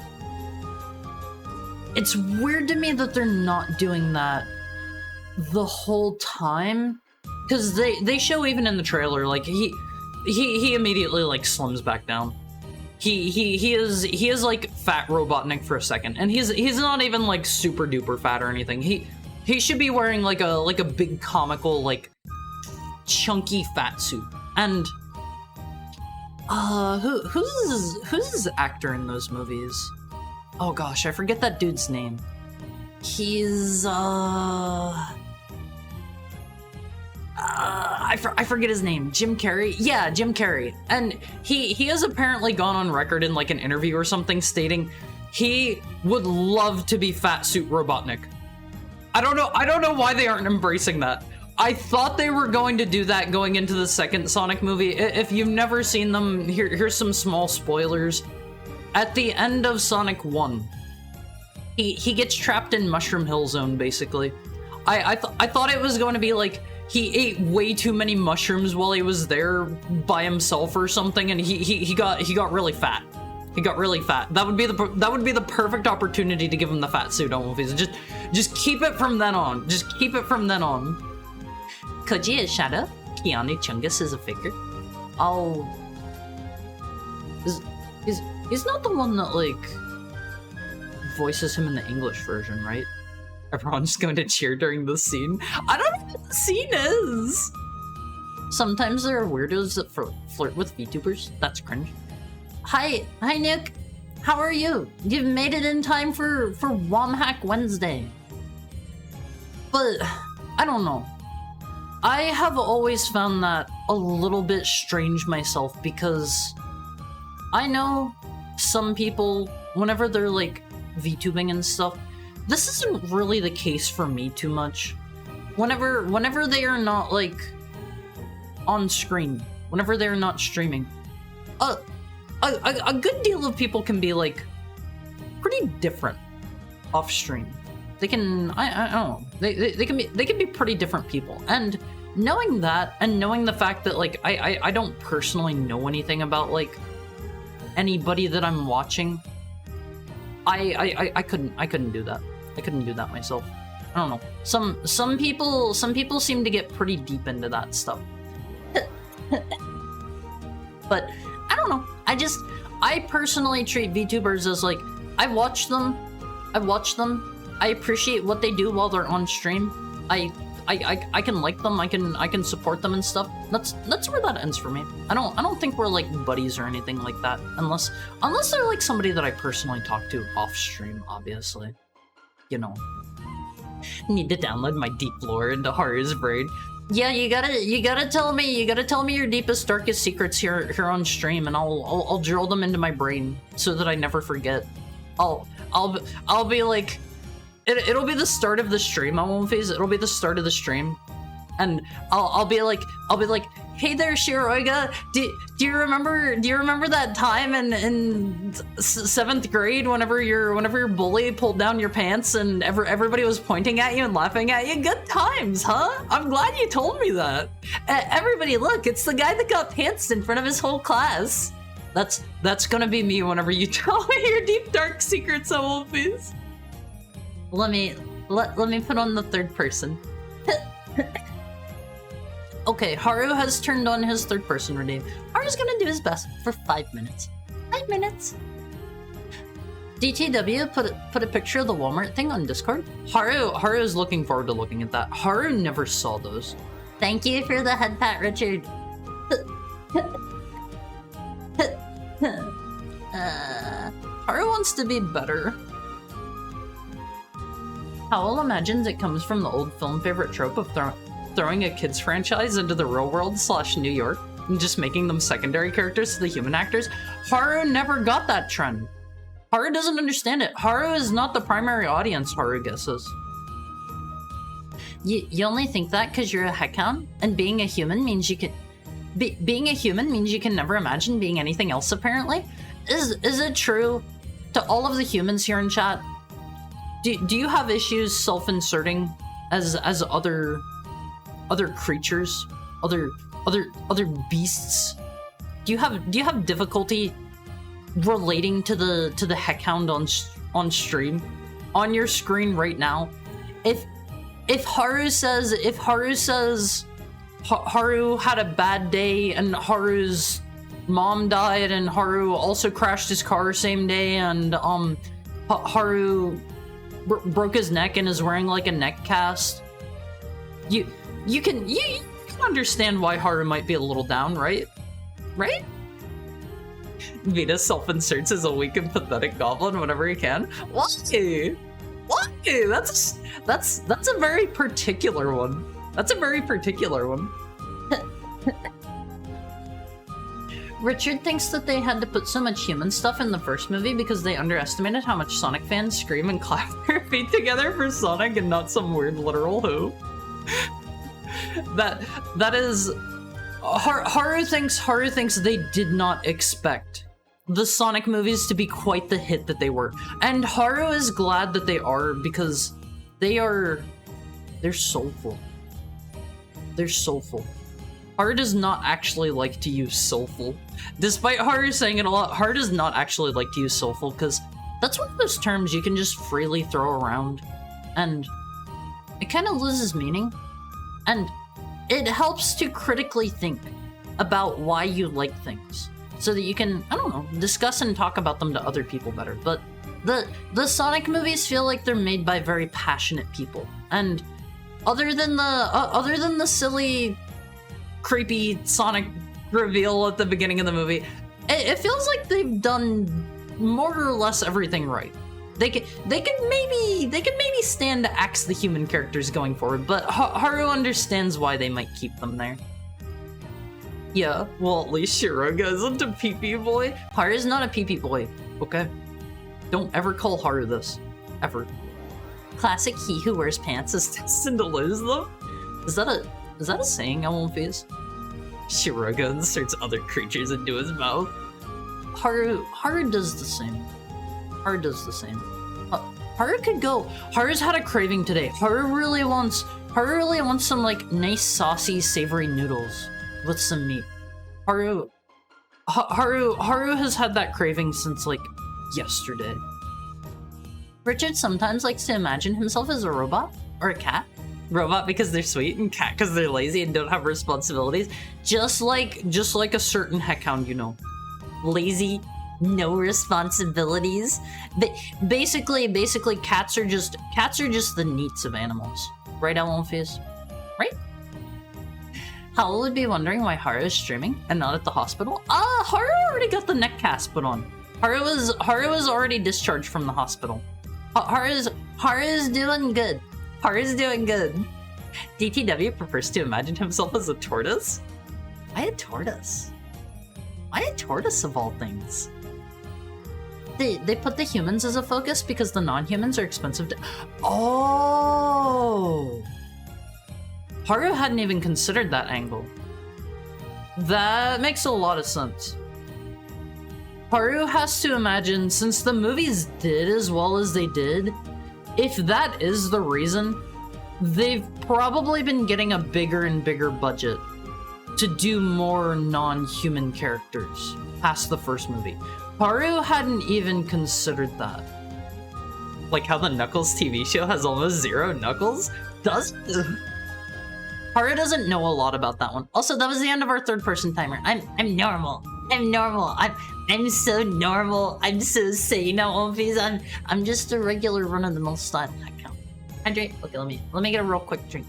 it's weird to me that they're not doing that the whole time, because they show even in the trailer like he immediately like slims back down. He is like fat Robotnik for a second, and he's not even like super duper fat or anything. He should be wearing like a big comical like chunky fat suit. And who's his actor in those movies? Oh gosh, I forget that dude's name. He's I forget his name. Jim Carrey? Yeah, Jim Carrey. And he has apparently gone on record in like an interview or something stating he would love to be Fat Suit Robotnik. I don't know why they aren't embracing that. I thought they were going to do that going into the second Sonic movie. If you've never seen them, here's some small spoilers. At the end of Sonic 1, he gets trapped in Mushroom Hill Zone, basically. I thought it was going to be like he ate way too many mushrooms while he was there by himself or something, and he got really fat. He got really fat. That would be the perfect opportunity to give him the fat suit on movies. Just keep it from then on. Just keep it from then on. Koji Ishida, Keanu Chungus is a figure. Oh, he's not the one that like voices him in the English version, right? Everyone's going to cheer during the scene. I don't know what the scene is. Sometimes there are weirdos that flirt with VTubers. That's cringe. Hi Nick. How are you? You've made it in time for Womhack Wednesday. But I don't know. I have always found that a little bit strange myself, because I know some people, whenever they're like VTubing and stuff, this isn't really the case for me too much. Whenever they are not like on screen, whenever they're not streaming, a good deal of people can be like pretty different off stream. They can, I don't know, they can be pretty different people. And knowing that, and knowing the fact that like I don't personally know anything about like anybody that I'm watching, I couldn't do that. I couldn't do that myself. I don't know. Some people seem to get pretty deep into that stuff. But I don't know. I personally treat VTubers as like, I watch them. I appreciate what they do while they're on stream. I can like them. I can support them and stuff. That's where that ends for me. I don't think we're like buddies or anything like that, unless they're like somebody that I personally talk to off stream, obviously. You know. Need to download my deep lore into Haru's brain. Yeah, you gotta tell me your deepest, darkest secrets here on stream, and I'll drill them into my brain so that I never forget. I'll be like, it'll be the start of the stream. I won't phase. It'll be the start of the stream, and I'll be like, hey there, Shiroiga. Do you remember that time in 7th grade whenever your bully pulled down your pants and everybody was pointing at you and laughing at you? Good times, huh? I'm glad you told me that. Everybody, look, it's the guy that got pantsed in front of his whole class. That's gonna be me whenever you tell me your deep dark secrets, Wolfies. Let me put on the third person. Okay, Haru has turned on his third person redeem. Haru's gonna do his best for 5 minutes. 5 minutes. DTW put a picture of the Walmart thing on Discord. Haru is looking forward to looking at that. Haru never saw those. Thank you for the head pat, Richard. Haru wants to be better. Howell imagines it comes from the old film favorite trope of throwing a kids franchise into the real world / New York and just making them secondary characters to the human actors. Haru never got that trend. Haru doesn't understand it. Haru is not the primary audience, Haru guesses. You only think that because you're a heckhound, and being a human means you can... being a human means you can never imagine being anything else, apparently? Is it true to all of the humans here in chat? Do you have issues self-inserting as other creatures, other beasts? Do you have difficulty relating to the heckhound on stream, on your screen right now? If Haru says Haru had a bad day and Haru's mom died and Haru also crashed his car same day and Haru broke his neck and is wearing like a neck cast, you can understand why Haru might be a little down, right? Right? Vita self-inserts as a weak and pathetic goblin whenever he can. Why? Why? That's a very particular one. That's a very particular one. Richard thinks that they had to put so much human stuff in the first movie because they underestimated how much Sonic fans scream and clap their feet together for Sonic and not some weird literal who. That is... Haru thinks they did not expect the Sonic movies to be quite the hit that they were. And Haru is glad that they are because they're soulful. They're soulful. Haru does not actually like to use soulful. Despite Haru saying it a lot, Haru does not actually like to use soulful because that's one of those terms you can just freely throw around and it kind of loses meaning. And it helps to critically think about why you like things so that you can, I don't know, discuss and talk about them to other people better. But the Sonic movies feel like they're made by very passionate people. And other than the silly, creepy Sonic reveal at the beginning of the movie, it feels like they've done more or less everything right. They can maybe stand to axe the human characters going forward, but Haru understands why they might keep them there. Yeah, well, at least Shiroga isn't a pee-pee boy. Haru's not a pee-pee boy, okay? Don't ever call Haru this. Ever. Classic he who wears pants is destined to lose them? Is that a saying, Elmfies? Shiroga inserts other creatures into his mouth. Haru does the same. Haru does the same. Haru could go. Haru's had a craving today. Haru really wants some like nice saucy savory noodles with some meat. Haru has had that craving since like yesterday. Richard sometimes likes to imagine himself as a robot or a cat. Robot because they're sweet and cat because they're lazy and don't have responsibilities. Just like a certain heckhound, you know. Lazy, no responsibilities. Basically cats are just the neats of animals. Right, Elmfies? Right? Howell would be wondering why Haru is streaming and not at the hospital. Haru already got the neck cast put on. Haru was already discharged from the hospital. Haru's doing good. Haru's doing good. DTW prefers to imagine himself as a tortoise? Why a tortoise? Why a tortoise of all things? They put the humans as a focus because the non-humans are expensive to... Oh! Haru hadn't even considered that angle. That makes a lot of sense. Haru has to imagine, since the movies did as well as they did, if that is the reason, they've probably been getting a bigger and bigger budget to do more non-human characters past the first movie. Haru hadn't even considered that. Like how the Knuckles TV show has almost zero Knuckles? Does Haru doesn't know a lot about that one. Also, that was the end of our third-person timer. I'm normal. I'm normal. I'm so normal. I'm so sane now, One Piece. I'm just a regular run-of-the-mill style. Hydrate. Okay, let me get a real quick drink.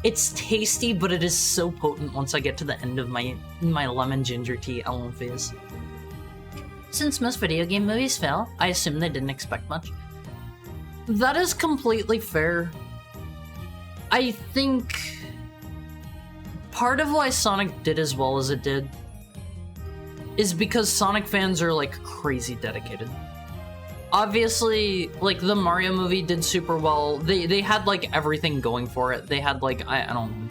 It's tasty, but it is so potent once I get to the end of my lemon ginger tea One Piece. Since most video game movies fail, I assume they didn't expect much. That is completely fair. I think part of why Sonic did as well as it did is because Sonic fans are like crazy dedicated. Obviously, like the Mario movie did super well. They had like everything going for it. They had like I don't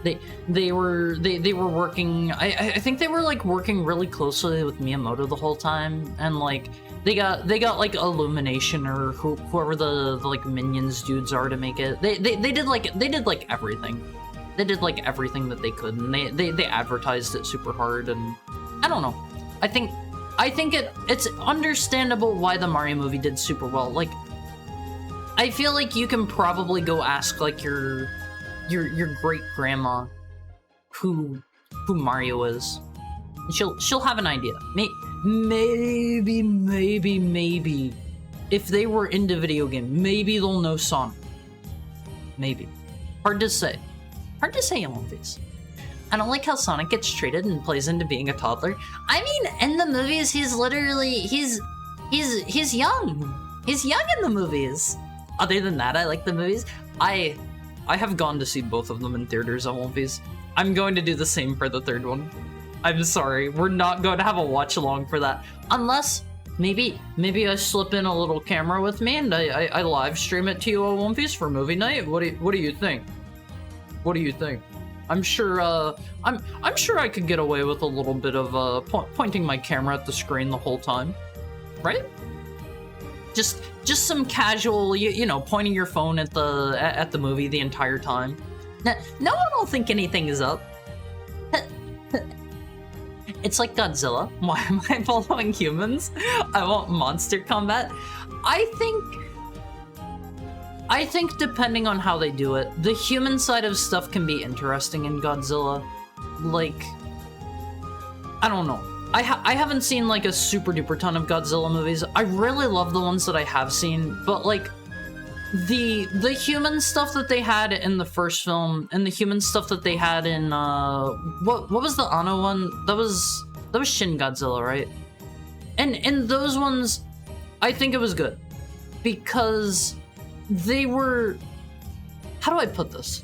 know. They were working. I think they were like working really closely with Miyamoto the whole time, and like they got like Illumination or whoever the like Minions dudes are to make it. They did like everything. They did like everything that they could, and they advertised it super hard. And I don't know. I think it's understandable why the Mario movie did super well. Like, I feel like you can probably go ask like your great grandma who Mario is. She'll have an idea. Maybe if they were into video game, maybe they'll know Sonic. Maybe. Hard to say in One Piece. I don't like how Sonic gets treated and plays into being a toddler. I mean, in the movies, he's literally he's young. He's young in the movies. Other than that, I like the movies. I have gone to see both of them in theaters on One Piece. I'm going to do the same for the third one. I'm sorry, we're not going to have a watch along for that. Unless, maybe I slip in a little camera with me and I live stream it to you on One Piece for movie night. What do you think? What do you think? I'm sure I'm sure I could get away with a little bit of pointing my camera at the screen the whole time, right? Just some casual, you know, pointing your phone at the movie the entire time. No one will think anything is up. It's like Godzilla. Why am I following humans? I want monster combat. I think depending on how they do it, the human side of stuff can be interesting in Godzilla. Like, I don't know. I haven't seen like a super duper ton of Godzilla movies. I really love the ones that I have seen, but like the human stuff that they had in the first film and the human stuff that they had in what was the Anno one? That was Shin Godzilla, right? And in those ones, I think it was good because they were, how do I put this?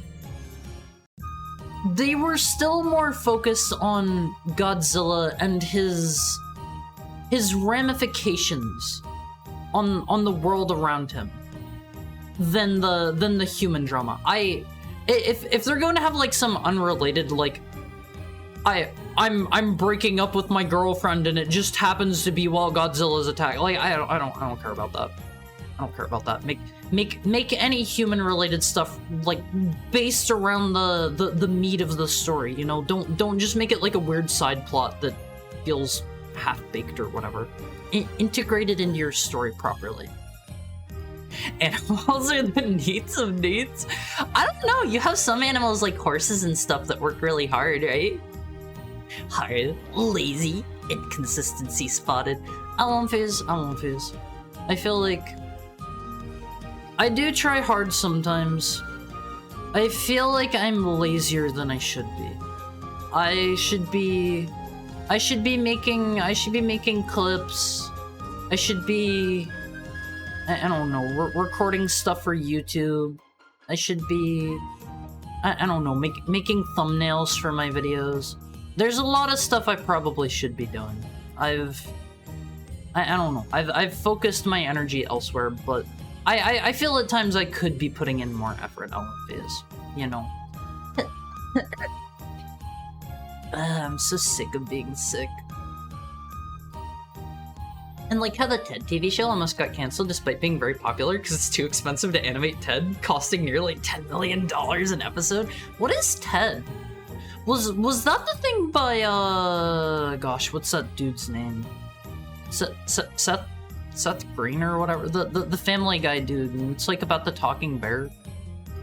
They were still more focused on Godzilla and his ramifications on the world around him than the human drama. If they're going to have like some unrelated like I'm breaking up with my girlfriend and it just happens to be while Godzilla's attack, like I don't care about that. I don't care about that. Make any human related stuff like based around the meat of the story, you know? Don't just make it like a weird side plot that feels half-baked or whatever. Integrate it into your story properly. Animals are the needs of needs? I don't know, you have some animals like horses and stuff that work really hard, right? Hard, lazy, inconsistency spotted. I won't fizz. I feel like I do try hard sometimes. I feel like I'm lazier than I should be. I should be making clips. I should be, I don't know, recording stuff for YouTube. I should be, I don't know, making thumbnails for my videos. There's a lot of stuff I probably should be doing. I don't know. I've focused my energy elsewhere, but I feel at times I could be putting in more effort on this, you know. I'm so sick of being sick. And like how the Ted TV show almost got canceled despite being very popular because it's too expensive to animate Ted, costing nearly $10 million an episode. What is Ted? Was that the thing by gosh, what's that dude's name? Seth Green or whatever, the Family Guy dude, and it's like about the talking bear.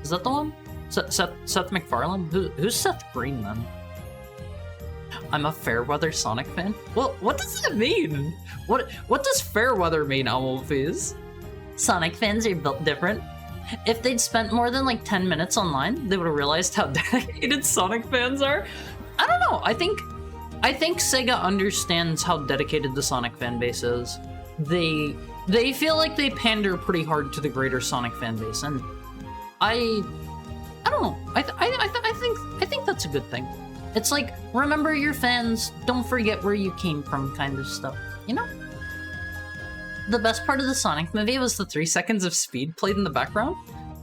Is that the one? Seth MacFarlane? Who's Seth Green then? I'm a Fairweather Sonic fan. Well, what does that mean? What does Fairweather mean, Almofees? Sonic fans are built different. If they'd spent more than like 10 minutes online, they would have realized how dedicated Sonic fans are. I don't know. I think Sega understands how dedicated the Sonic fan base is. They feel like they pander pretty hard to the greater Sonic fan base, and I don't know. I think that's a good thing. It's like, remember your fans, don't forget where you came from kind of stuff, you know? The best part of the Sonic movie was the 3 seconds of Speed played in the background.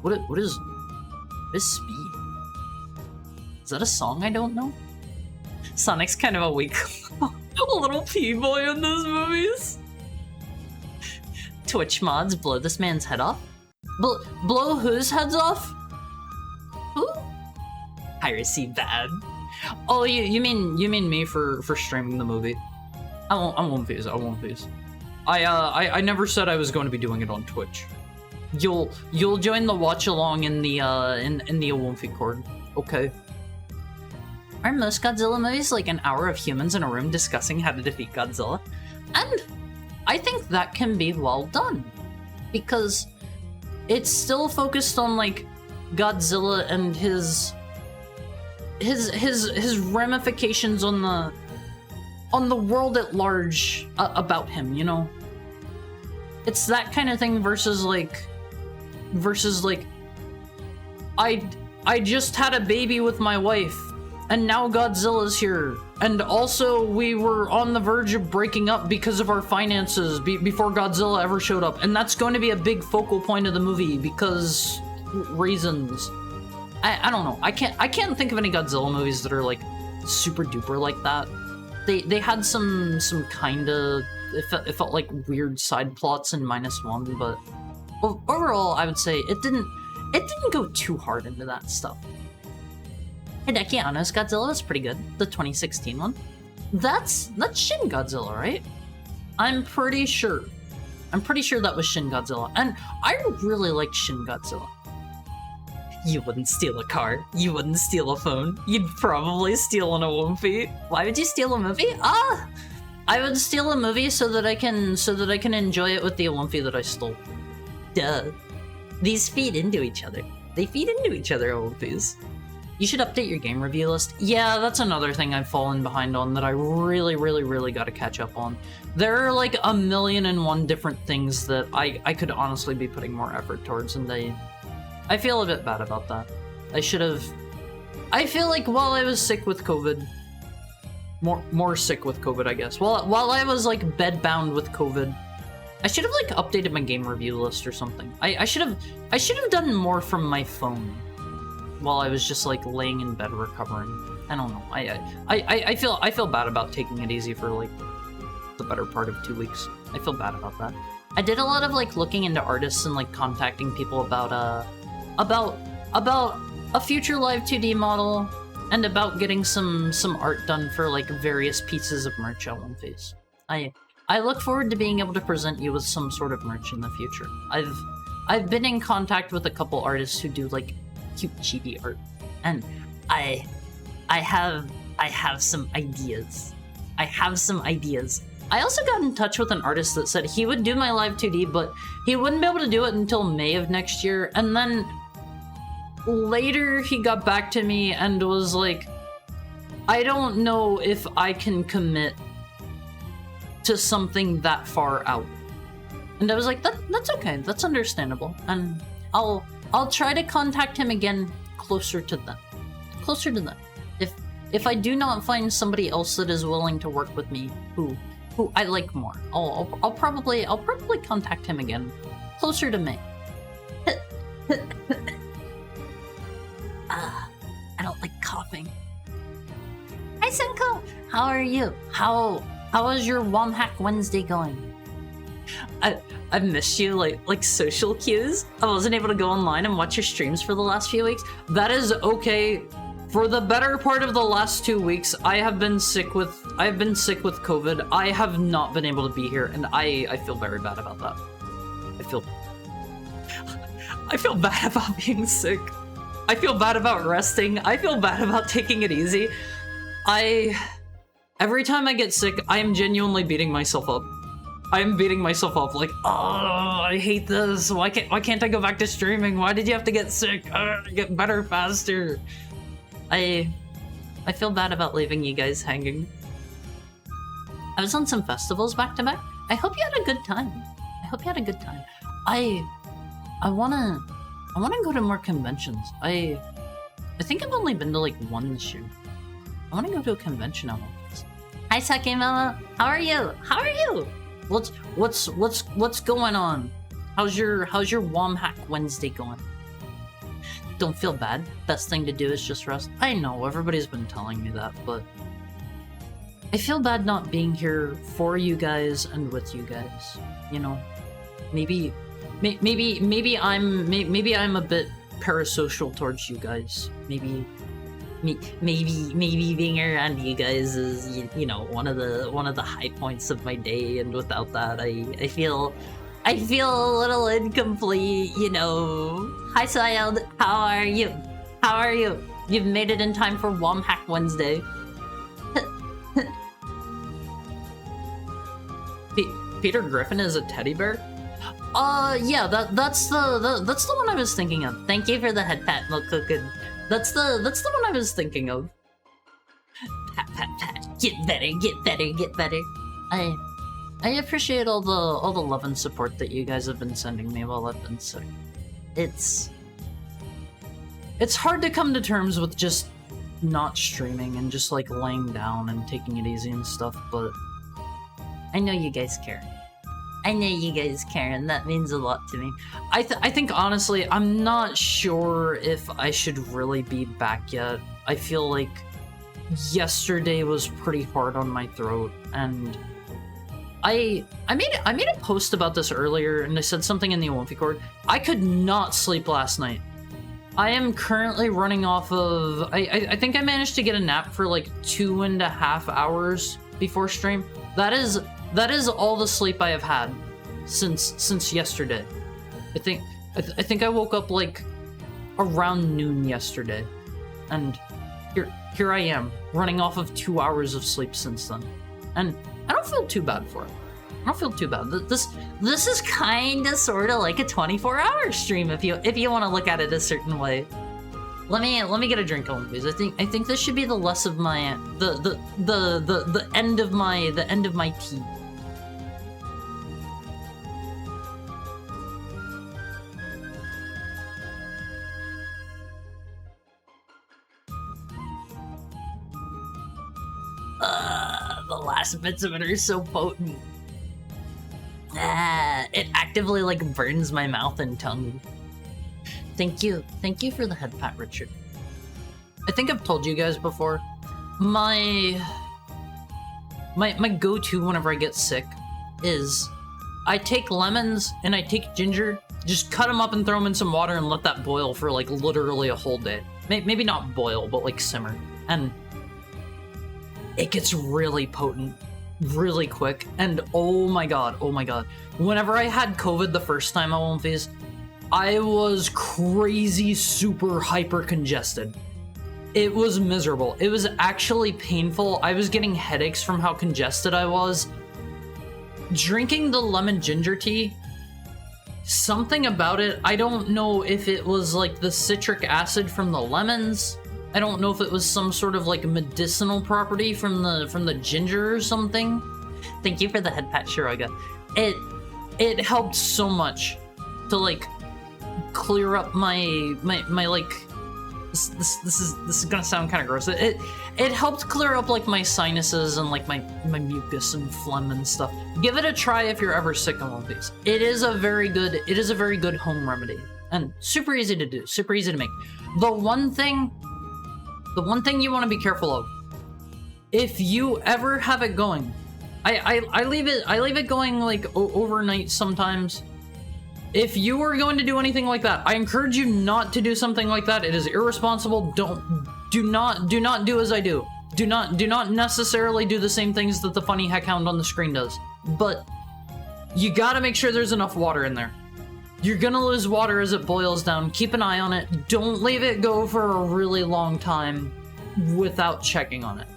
What is Speed? Is that a song I don't know? Sonic's kind of a weak little P-boy in those movies. Twitch mods blow this man's head off? Blow whose heads off? Who? Piracy bad. Oh, you mean me for streaming the movie? I won't phase. I never said I was going to be doing it on Twitch. You'll join the watch along in the Awomfi Cord, okay? Are most Godzilla movies like an hour of humans in a room discussing how to defeat Godzilla? And I think that can be well done, because it's still focused on like Godzilla and his ramifications on the world at large about him, you know? It's that kind of thing versus like I just had a baby with my wife and now Godzilla's here, and also we were on the verge of breaking up because of our finances before Godzilla ever showed up, and that's going to be a big focal point of the movie because reasons. I don't know. I can't think of any Godzilla movies that are like super duper like that. They had some kinda, it felt like weird side plots in -1, but overall I would say it didn't go too hard into that stuff. Hideki Anno's Godzilla was pretty good, the 2016 one. That's Shin Godzilla, right? I'm pretty sure that was Shin Godzilla, and I really liked Shin Godzilla. You wouldn't steal a car. You wouldn't steal a phone. You'd probably steal an Awomfi. Why would you steal a movie? I would steal a movie so that I can enjoy it with the Awomfi that I stole. Duh. These feed into each other. They feed into each other, Awomfis. You should update your game review list. Yeah, that's another thing I've fallen behind on that I really gotta catch up on. There are like 1,000,001 different things that I could honestly be putting more effort towards, and I feel a bit bad about that. I feel like while I was sick with COVID, more sick with COVID, I guess. While I was like bedbound with COVID, I should have like updated my game review list or something. I should have done more from my phone while I was just like laying in bed recovering. I don't know. I feel bad about taking it easy for like the better part of 2 weeks. I feel bad about that. I did a lot of like looking into artists and like contacting people about a future live 2D model and about getting some art done for like various pieces of merch on One Face. I look forward to being able to present you with some sort of merch in the future. I've been in contact with a couple artists who do like cute chibi art, and I have some ideas. I also got in touch with an artist that said he would do my live 2D, but he wouldn't be able to do it until May of next year, and then later he got back to me and was like, I don't know if I can commit to something that far out. And I was like, that's okay, that's understandable. And I'll try to contact him again closer to then. Closer to then. If I do not find somebody else that is willing to work with me who I like more, I'll probably contact him again closer to May. I don't like coughing. Hi Senko, how are you? How is your Womhack Wednesday going? I've missed you, like social cues. I wasn't able to go online and watch your streams for the last few weeks. That is okay. For the better part of the last 2 weeks, I have been sick with COVID. I have not been able to be here, and I feel very bad about that. I feel bad about being sick. I feel bad about resting. I feel bad about taking it easy. Every time I get sick, I am genuinely beating myself up. I am beating myself up like, oh, I hate this. Why can't I go back to streaming? Why did you have to get sick? Get better faster. I feel bad about leaving you guys hanging. I was on some festivals back to back. I hope you had a good time. I wanna go to more conventions. I think I've only been to like one this year. I wanna go to a convention on this. Hi Sakemama, how are you? What's going on? How's your Womhack Wednesday going? Don't feel bad. Best thing to do is just rest. I know, everybody's been telling me that, but I feel bad not being here for you guys and with you guys. You know, maybe I'm a bit parasocial towards you guys. Maybe being around you guys is, you know, one of the high points of my day, and without that, I feel a little incomplete, you know. Hi Syld, how are you? You've made it in time for Womhack Wednesday. Peter Griffin is a teddy bear? Yeah, that's the one I was thinking of. Thank you for the head pat, Mokoku. That's the one I was thinking of. Pat. Get better. I appreciate all the love and support that you guys have been sending me while I've been sick. It's hard to come to terms with just not streaming and just like laying down and taking it easy and stuff, but I know you guys care. And that means a lot to me. I think honestly, I'm not sure if I should really be back yet. I feel like yesterday was pretty hard on my throat, and I made a post about this earlier, and I said something in the Olympic Court. I could not sleep last night. I am currently running off of... I think I managed to get a nap for like 2.5 hours before stream. That is all the sleep I have had since yesterday. I think I woke up like around noon yesterday, and here I am running off of 2 hours of sleep since then, and I don't feel too bad for it. I don't feel too bad. This is kind of sort of like a 24-hour stream if you want to look at it a certain way. Let me get a drink on, please. I think this should be the less of my the end of my tea. The last bits of it are so potent. It actively like burns my mouth and tongue. Thank you for the head pat, Richard. I think I've told you guys before, my go-to whenever I get sick is I take lemons and I take ginger, just cut them up and throw them in some water and let that boil for like literally a whole day. Maybe not boil, but like simmer. And it gets really potent really quick, and oh my god, whenever I had COVID the first time at Wolfies, I was crazy super hyper congested. It was miserable. It was actually painful. I was getting headaches from how congested I was. Drinking the lemon ginger tea something about it, I don't know if it was like the citric acid from the lemons. I don't know if it was some sort of like medicinal property from the ginger or something. Thank you for the head pat, Shiraga. It helped so much to like clear up my like this is gonna sound kind of gross. It helped clear up like my sinuses and like my mucus and phlegm and stuff. Give it a try if you're ever sick of one of these. It is a very good home remedy and super easy to do, super easy to make. The one thing you want to be careful of, if you ever have it going, I leave it going like overnight sometimes. If you are going to do anything like that, I encourage you not to do something like that. It is irresponsible. Do not do as I do. Do not necessarily do the same things that the funny heckhound on the screen does. But you gotta make sure there's enough water in there. You're gonna lose water as it boils down. Keep an eye on it. Don't leave it go for a really long time without checking on it.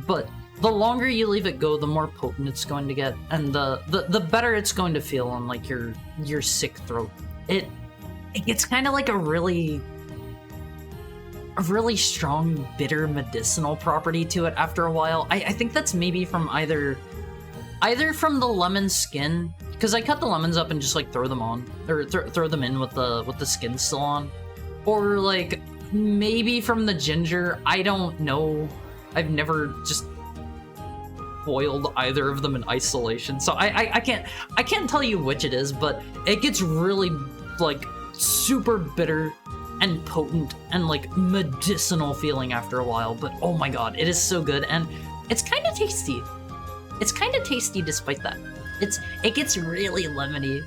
But the longer you leave it go, the more potent it's going to get, and the better it's going to feel on like your sick throat. It gets kind of like a really strong bitter medicinal property to it after a while. I think that's maybe from either from the lemon skin, because I cut the lemons up and just like throw them on, or throw them in with the skin still on, or like maybe from the ginger. I don't know. I've never just boiled either of them in isolation, so I can't tell you which it is, but it gets really like super bitter and potent and like medicinal feeling after a while. But oh my god, it is so good, and it's kind of tasty. It's kind of tasty despite that. It gets really lemony.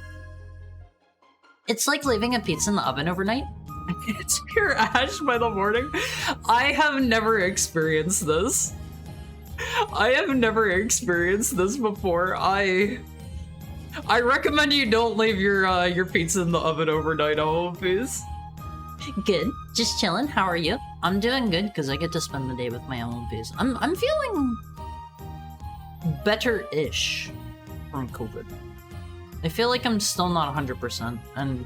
It's like leaving a pizza in the oven overnight. It's pure ash by the morning. I have never experienced this. I have never experienced this before. I recommend you don't leave your pizza in the oven overnight, please. Good. Just chilling. How are you? I'm doing good because I get to spend the day with my own piece. I'm feeling better-ish from COVID. I feel like I'm still not 100%, and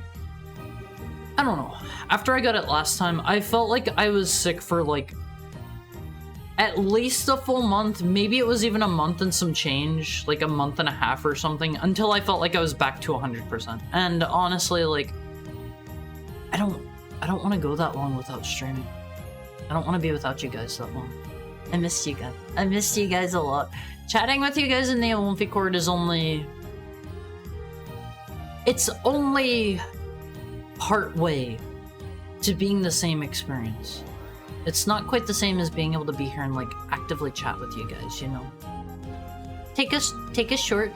I don't know. After I got it last time, I felt like I was sick for like at least a full month. Maybe it was even a month and some change, like a month and a half or something, until I felt like I was back to 100%. And honestly, like, I don't want to go that long without streaming. I don't want to be without you guys that long. I missed you guys. I missed you guys a lot. Chatting with you guys in the Olympic Court is only... It's only part way to being the same experience. It's not quite the same as being able to be here and like actively chat with you guys, you know. Take a short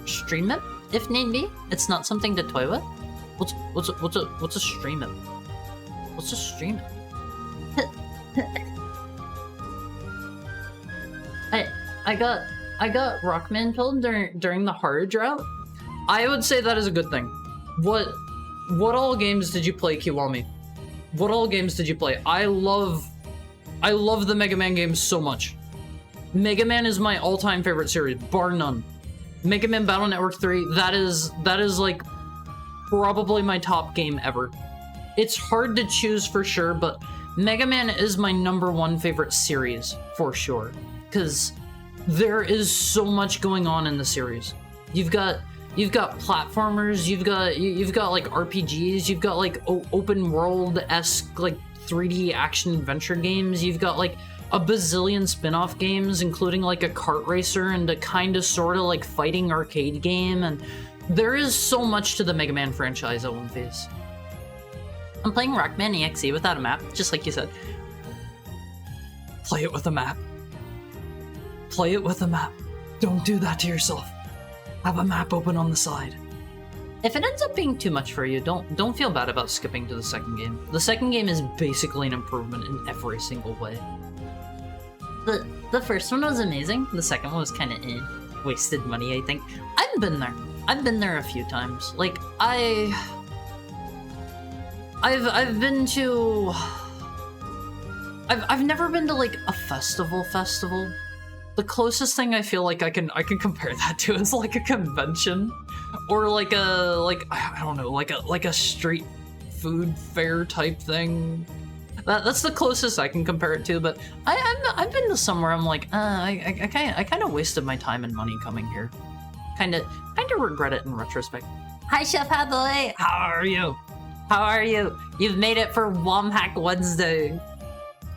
stream it if need be. It's not something to toy with. What's a stream it? What's a stream it? I got Rockman killed during the horror drought. I would say that is a good thing. What all games did you play, Kiwami? What all games did you play? I love the Mega Man games so much. Mega Man is my all-time favorite series, bar none. Mega Man Battle Network 3, that is like probably my top game ever. It's hard to choose for sure, but Mega Man is my #1 favorite series for sure, because there is so much going on in the series. You've got platformers, you've got like RPGs, you've got like open world-esque like 3D action adventure games, you've got like a bazillion spin-off games, including like a kart racer and a kind of sort of like fighting arcade game, and there is so much to the Mega Man franchise at one face. I'm playing Rockman EXE without a map, just like you said. Play it with a map. Play it with a map. Don't do that to yourself. Have a map open on the side. If it ends up being too much for you, don't feel bad about skipping to the second game. The second game is basically an improvement in every single way. The first one was amazing. The second one was kind of wasted money, I think. I've been there. I've been there a few times. Like I've been to. I've never been to like a festival. The closest thing I feel like I can compare that to is like a convention. or like I don't know, like a street food fair type thing. That's the closest I can compare it to. But I've been to somewhere I'm like, I kind of wasted my time and money coming here. Kind of regret it in retrospect. Hi, Chef Hathaway. How are you? How are you? You've made it for Womhack Wednesday.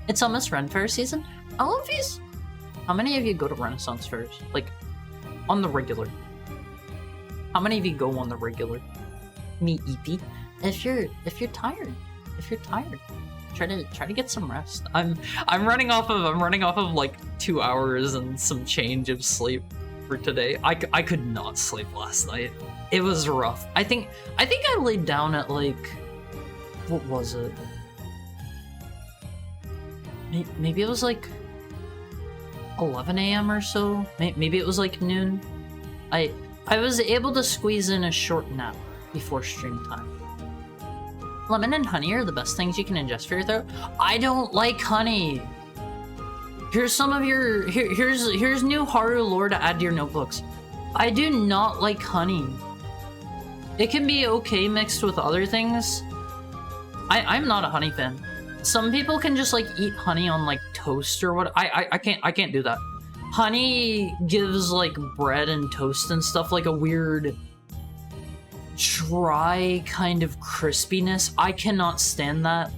It's almost Ren Fair season. All of these. How many of you go to Renaissance fairs? Like, on the regular? How many of you go on the regular? Me, EP. If you're tired, try to get some rest. I'm running off of like 2 hours and some change of sleep for today. I could not sleep last night. It was rough. I think I laid down at like, what was it? Maybe it was like 11 a.m. or so. Maybe it was like noon. I was able to squeeze in a short nap before stream time. Lemon and honey are the best things you can ingest for your throat. I don't like honey. Here's some of your here's new Haru lore to add to your notebooks. I do not like honey. It can be okay mixed with other things. I'm not a honey fan. Some people can just like eat honey on like toast or what. I can't do that. Honey gives like bread and toast and stuff like a weird dry kind of crispiness. I cannot stand that.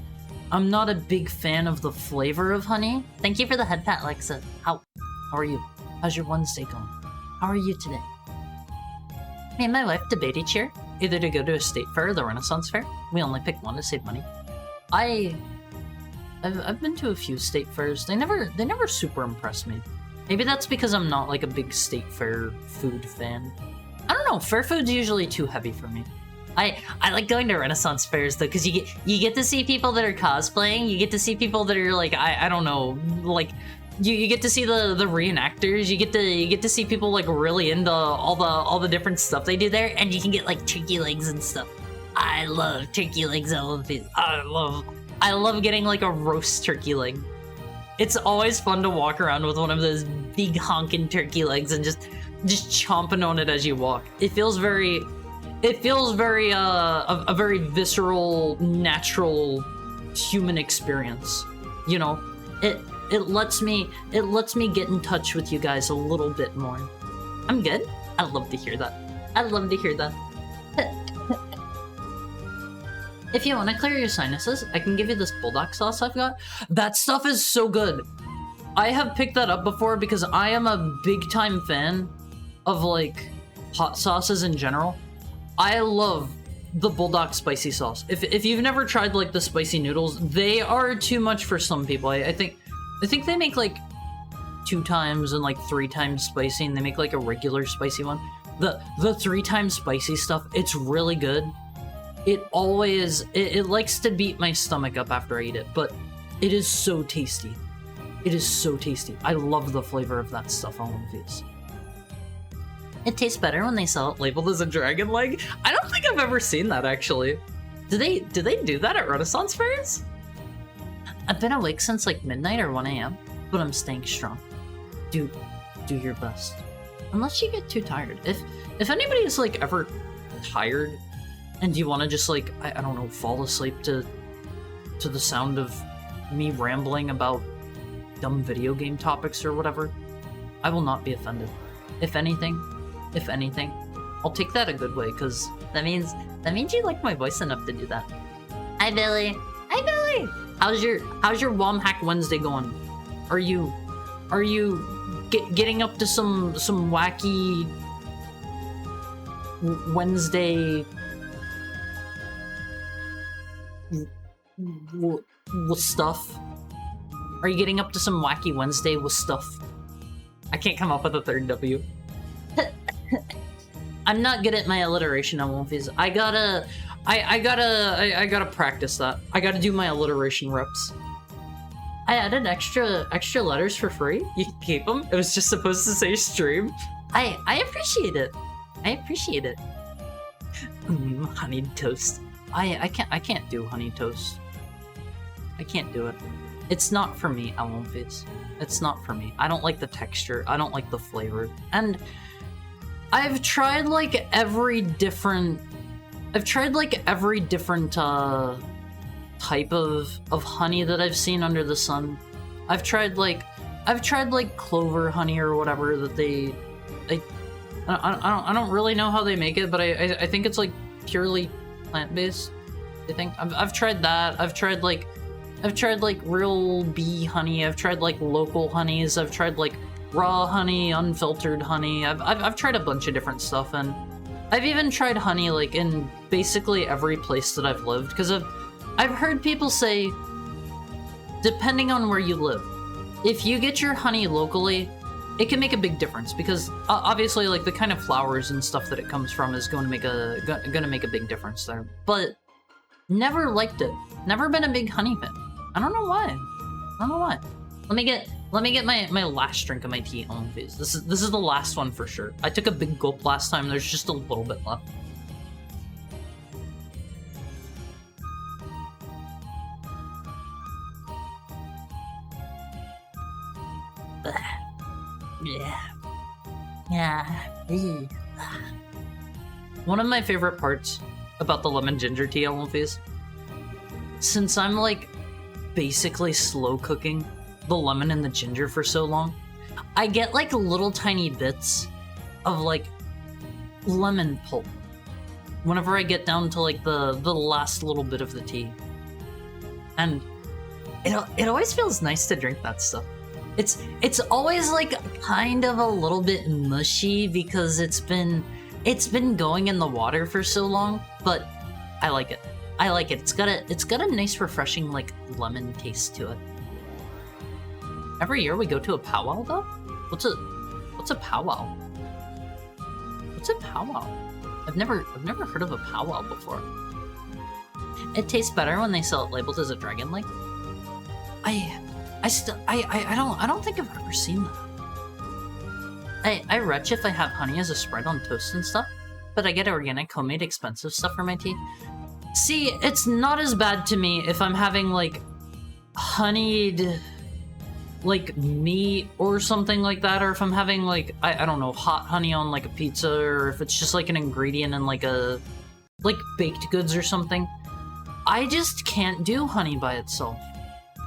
I'm not a big fan of the flavor of honey. Thank you for the head pat, Lexa. How are you? How's your Wednesday going? How are you today? Me and my wife debate each year, either to go to a state fair or the Renaissance fair. We only pick one to save money. I've been to a few state fairs. They never super impress me. Maybe that's because I'm not like a big state fair food fan. I don't know, fair food's usually too heavy for me. I like going to Renaissance fairs though, because you get to see people that are cosplaying, you get to see people that are like, I don't know, like you get to see the reenactors, you get to see people like really into all the different stuff they do there, and you can get like turkey legs and stuff. I love turkey legs. I love getting like a roast turkey leg. It's always fun to walk around with one of those big honking turkey legs and just chomping on it as you walk. It feels very a very visceral, natural human experience. You know, it lets me get in touch with you guys a little bit more. I'm good. I'd love to hear that. If you want to clear your sinuses, I can give you this bulldog sauce I've got. That stuff is so good. I have picked that up before because I am a big time fan of like hot sauces in general. I love the bulldog spicy sauce. If you've never tried like the spicy noodles, they are too much for some people. I think they make like 2 times and like 3 times spicy, and they make like a regular spicy one. The 3 times spicy stuff, it's really good. It likes to beat my stomach up after I eat it, but it is so tasty. It is so tasty. I love the flavor of that stuff on One Piece. It tastes better when they sell it labeled as a dragon leg. I don't think I've ever seen that actually. Do they do that at Renaissance fairs? I've been awake since like midnight or 1 a.m., but I'm staying strong. Do your best. Unless you get too tired. If anybody is like ever tired and you want to just like, I don't know, fall asleep to the sound of me rambling about dumb video game topics or whatever, I will not be offended. If anything, I'll take that a good way, because that means you like my voice enough to do that. Hi Billy. How's your Womhack Wednesday going? Are you getting up to some wacky Wednesday with stuff? Are you getting up to some wacky Wednesday with stuff? I can't come up with a third W. I'm not good at my alliteration on Wolfies. I gotta practice that. I gotta do my alliteration reps. I added extra letters for free. You can keep them. It was just supposed to say stream. I appreciate it. Honeyed toast. I can't do honey toast. I can't do it. It's not for me, Wolfies. It's not for me. I don't like the texture. I don't like the flavor. And I've tried like every different type of honey that I've seen under the sun. I've tried like clover honey or whatever that I don't really know how they make it, but I think it's like purely plant-based. I think I've tried that. I've tried like real bee honey. I've tried like local honeys. I've tried like raw honey, unfiltered honey. I've tried a bunch of different stuff, and I've even tried honey like in basically every place that I've lived, because I've heard people say, depending on where you live, if you get your honey locally, it can make a big difference, because obviously like the kind of flowers and stuff that it comes from is going to make a big difference there. But never liked it. Never been a big honey fan. I don't know why. Let me get my last drink of my tea on, please. This is the last one for sure. I took a big gulp last time. There's just a little bit left. Yeah. One of my favorite parts about the lemon ginger tea Elmfies, since I'm like basically slow cooking the lemon and the ginger for so long, I get like little tiny bits of like lemon pulp whenever I get down to like the last little bit of the tea, and it always feels nice to drink that stuff. It's always like kind of a little bit mushy because it's been going in the water for so long, but I like it. It's got a nice refreshing like lemon taste to it. Every year we go to a powwow though? What's a powwow? What's a powwow? I've never heard of a powwow before. It tastes better when they sell it labeled as a dragon lake. I don't think I've ever seen that. I retch if I have honey as a spread on toast and stuff, but I get organic, homemade, expensive stuff for my tea. See, it's not as bad to me if I'm having like honeyed like meat or something like that, or if I'm having like I don't know, hot honey on like a pizza, or if it's just like an ingredient in like baked goods or something. I just can't do honey by itself.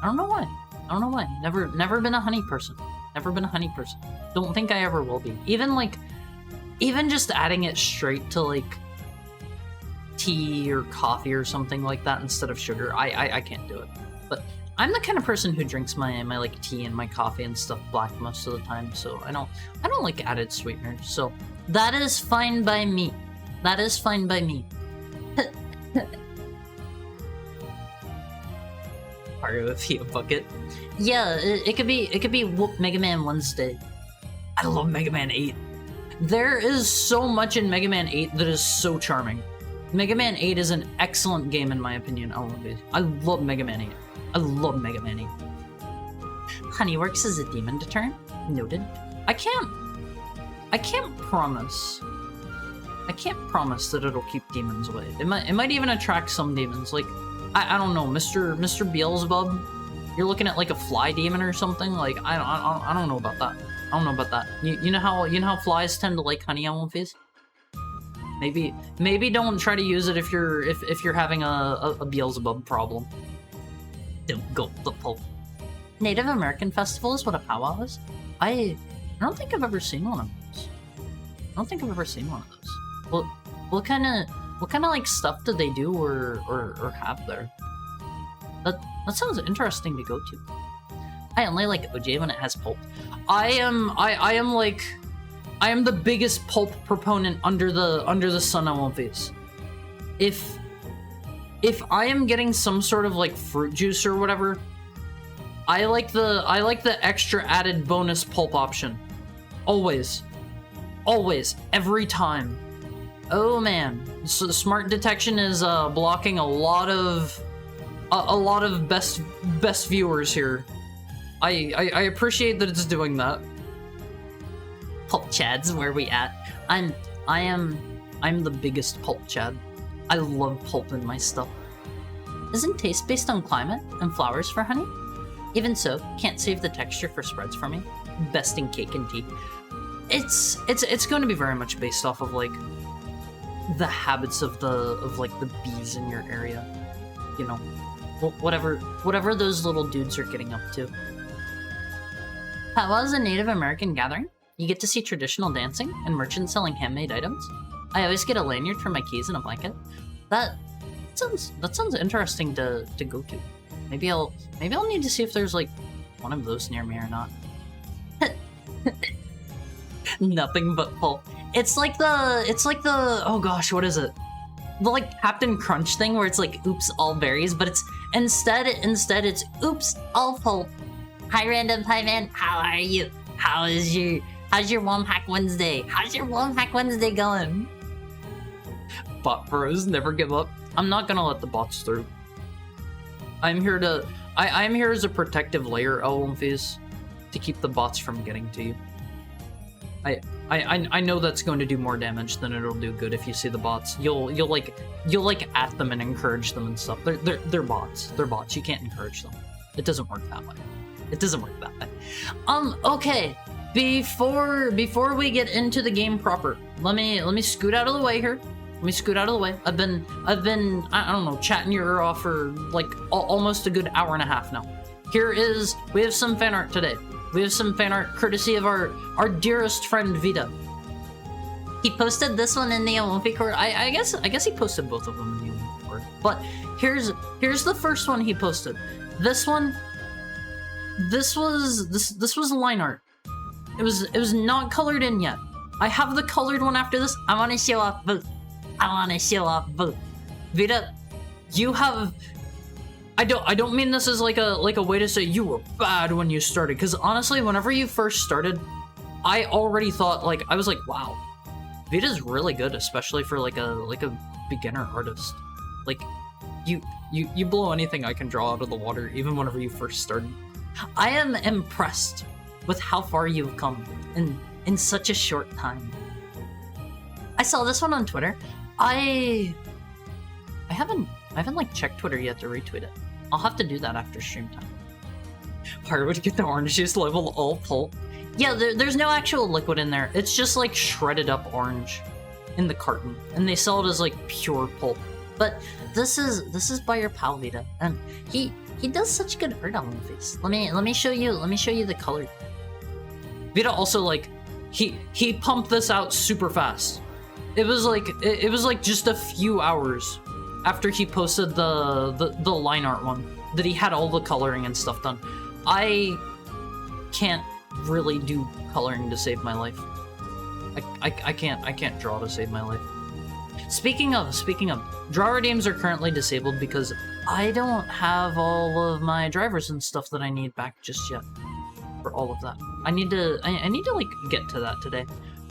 I don't know why. Never been a honey person. Don't think I ever will be. Even just adding it straight to like tea or coffee or something like that instead of sugar, I can't do it. But I'm the kind of person who drinks my like tea and my coffee and stuff black most of the time, so I don't like added sweeteners. So that is fine by me. Mario bucket. Yeah, it could be Whoop Mega Man Wednesday. I love Mega Man 8. There is so much in Mega Man 8 that is so charming. Mega Man 8 is an excellent game in my opinion. I love Mega Man 8. Honey works as a demon deterrent. Noted. I can't promise. I can't promise that it'll keep demons away. It might even attract some demons. Like I don't know, Mr. Beelzebub. You're looking at like a fly demon or something. Like I don't know about that. You know how flies tend to like honey on face. Maybe don't try to use it if you're having a Beelzebub problem. Don't go the pulp. Native American Festival is what a powwow is. I don't think I've ever seen one of those. Well, what kind of like stuff do they do or have there? That sounds interesting to go to. I only like OJ when it has pulp. I am the biggest pulp proponent under the sun on One Piece. If I am getting some sort of like fruit juice or whatever, I like the extra added bonus pulp option. Always, every time. Oh man, so Smart Detection is blocking a lot of best viewers here. I appreciate that it's doing that. Pulp Chads, where we at? I'm the biggest pulp Chad. I love pulp in my stuff. Isn't taste based on climate and flowers for honey? Even so, can't save the texture for spreads for me. Best in cake and tea. it's going to be very much based off of like the habits of like the bees in your area, you know, whatever those little dudes are getting up to. That was a Native American gathering. You get to see traditional dancing and merchants selling handmade items. I always get a lanyard for my keys and a blanket. That sounds interesting to go to. Maybe I'll need to see if there's like one of those near me or not. Nothing but pulp. It's like the oh gosh, what is it? The like Captain Crunch thing where it's like oops all berries, but it's instead it's oops all pulp. Hi Random Pie Man, how are you? How's your Womhack Wednesday? How's your Womhack Wednesday going? Bot bros never give up. I'm not gonna let the bots through. I'm here as a protective layer, Elwynfies, to keep the bots from getting to you. I know that's going to do more damage than it'll do good if you see the bots. You'll like at them and encourage them and stuff. They're bots. They're bots. You can't encourage them. It doesn't work that way. It doesn't work that way. Okay. Before we get into the game proper, let me scoot out of the way here. Let me scoot out of the way. I've been I don't know, chatting your ear off for like almost a good hour and a half now. We have some fan art today. We have some fan art courtesy of our dearest friend Vita. He posted this one in the Olympic court. I guess he posted both of them in the Olympic court. But here's the first one he posted. This one, this was line art. It was not colored in yet. I have the colored one after this. I want to show off both. Vita, you have. I don't mean this as like a way to say you were bad when you started, because honestly, whenever you first started, I already thought I was like, wow, Vita's really good, especially for like a beginner artist. Like, you blow anything I can draw out of the water, even whenever you first started. I am impressed with how far you've come in such a short time. I saw this one on Twitter. I haven't like checked Twitter yet to retweet it. I'll have to do that after stream time. Hard to get the orange juice level all pulp. Yeah, there's no actual liquid in there. It's just like shredded up orange in the carton, and they sell it as like pure pulp. But this is by your pal Vita, and he does such good art on the face. Let me show you the color. Vita also like he pumped this out super fast. It was like just a few hours after he posted the line art one that he had all the coloring and stuff done. I can't really do coloring to save my life. I can't draw to save my life. Speaking of, draw redeems are currently disabled because I don't have all of my drivers and stuff that I need back just yet for all of that. I need to like get to that today.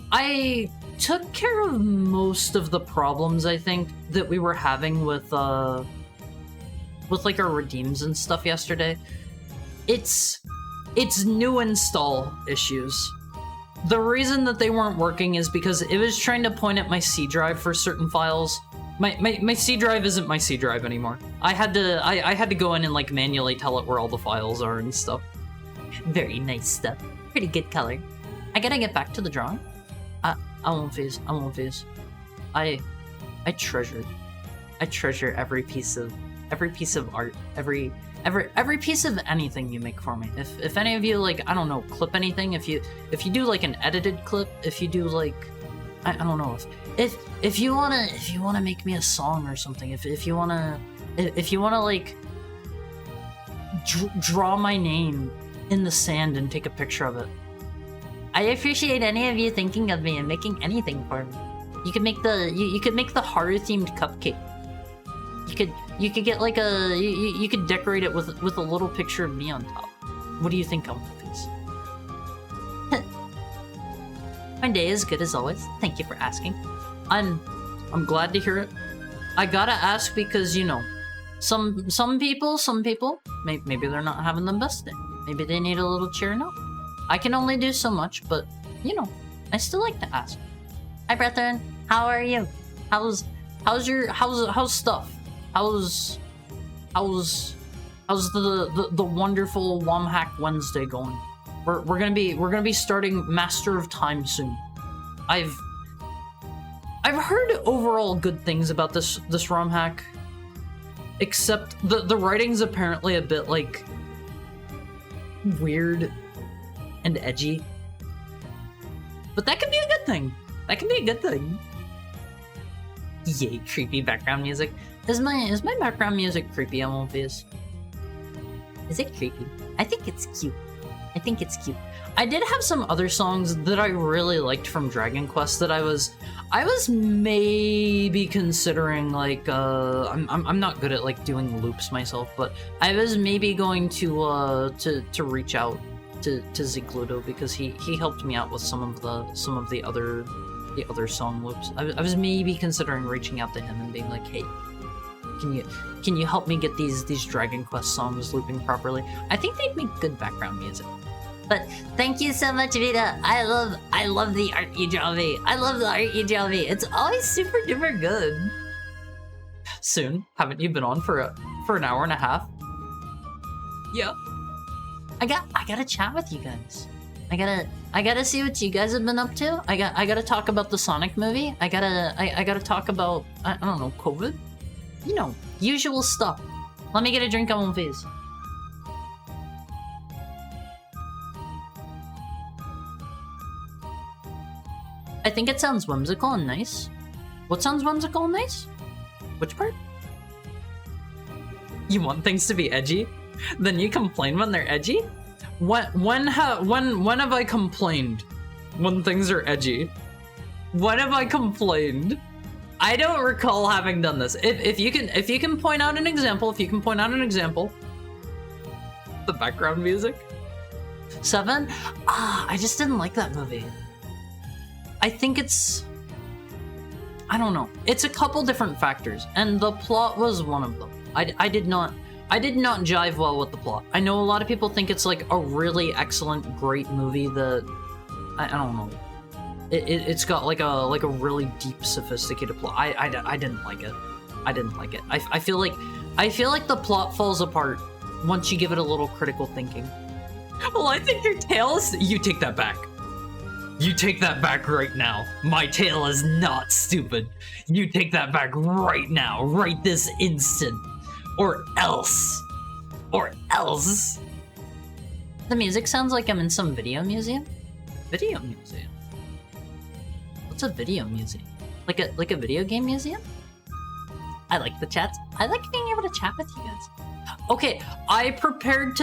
I took care of most of the problems I think that we were having with like our redeems and stuff yesterday. It's new install issues. The reason that they weren't working is because it was trying to point at my C drive for certain files. My C drive isn't my C drive anymore. I had to go in and like manually tell it where all the files are and stuff. Very nice stuff. Pretty good color. I gotta get back to the drawing. I won't phase. I treasure every piece of art, every piece of anything you make for me. If any of you like, I don't know, clip anything, if you do like an edited clip, if you do like, I don't know, if you wanna make me a song or something, if you wanna like draw my name in the sand and take a picture of it. I appreciate any of you thinking of me and making anything for me. You could make the horror themed cupcake. You could get like you could decorate it with a little picture of me on top. What do you think of these? My day is good as always. Thank you for asking. I'm glad to hear it. I gotta ask because you know, some people maybe they're not having the best day. Maybe they need a little cheering up. I can only do so much, but you know, I still like to ask. Hi, brethren. How are you? How's stuff? How's the wonderful Womhack Wednesday going? We're gonna be starting Master of Time soon. I've heard overall good things about this ROM hack, except the writing's apparently a bit like weird and edgy. But that can be a good thing. That can be a good thing. Yay, creepy background music. Is my background music creepy, Amorphous? Is it creepy? I think it's cute. I think it's cute. I did have some other songs that I really liked from Dragon Quest that I was maybe considering, like, I'm not good at like doing loops myself, but I was maybe going to reach out to Zigludo, because he helped me out with some of the other song loops. I was maybe considering reaching out to him and being like, hey, can you help me get these Dragon Quest songs looping properly? I think they'd make good background music. But thank you so much, Vita. I love the art you draw me. I love the art you draw me. It's always super duper good. Soon, haven't you been on for an hour and a half? Yeah. I gotta chat with you guys. I gotta see what you guys have been up to. I gotta talk about the Sonic movie. I gotta talk about, I don't know, COVID. You know, usual stuff. Let me get a drink on Fizz. I think it sounds whimsical and nice. What sounds whimsical and nice? Which part? You want things to be edgy? Then you complain when they're edgy? When have I complained when things are edgy? When have I complained? I don't recall having done this. If you can point out an example, the background music. 7? I just didn't like that movie. I think I don't know. It's a couple different factors, and the plot was one of them. I did not jive well with the plot. I know a lot of people think it's like a really excellent, great movie that I don't know. It's got like a really deep, sophisticated plot. I didn't like it. I didn't like it. I feel like the plot falls apart once you give it a little critical thinking. Well, I think your tail is. You take that back. You take that back right now. My tail is not stupid. You take that back right now, right this instant. Or else. Or else. The music sounds like I'm in some video museum. Video museum? What's a video museum? Like a video game museum? I like the chats. I like being able to chat with you guys. Okay, I prepared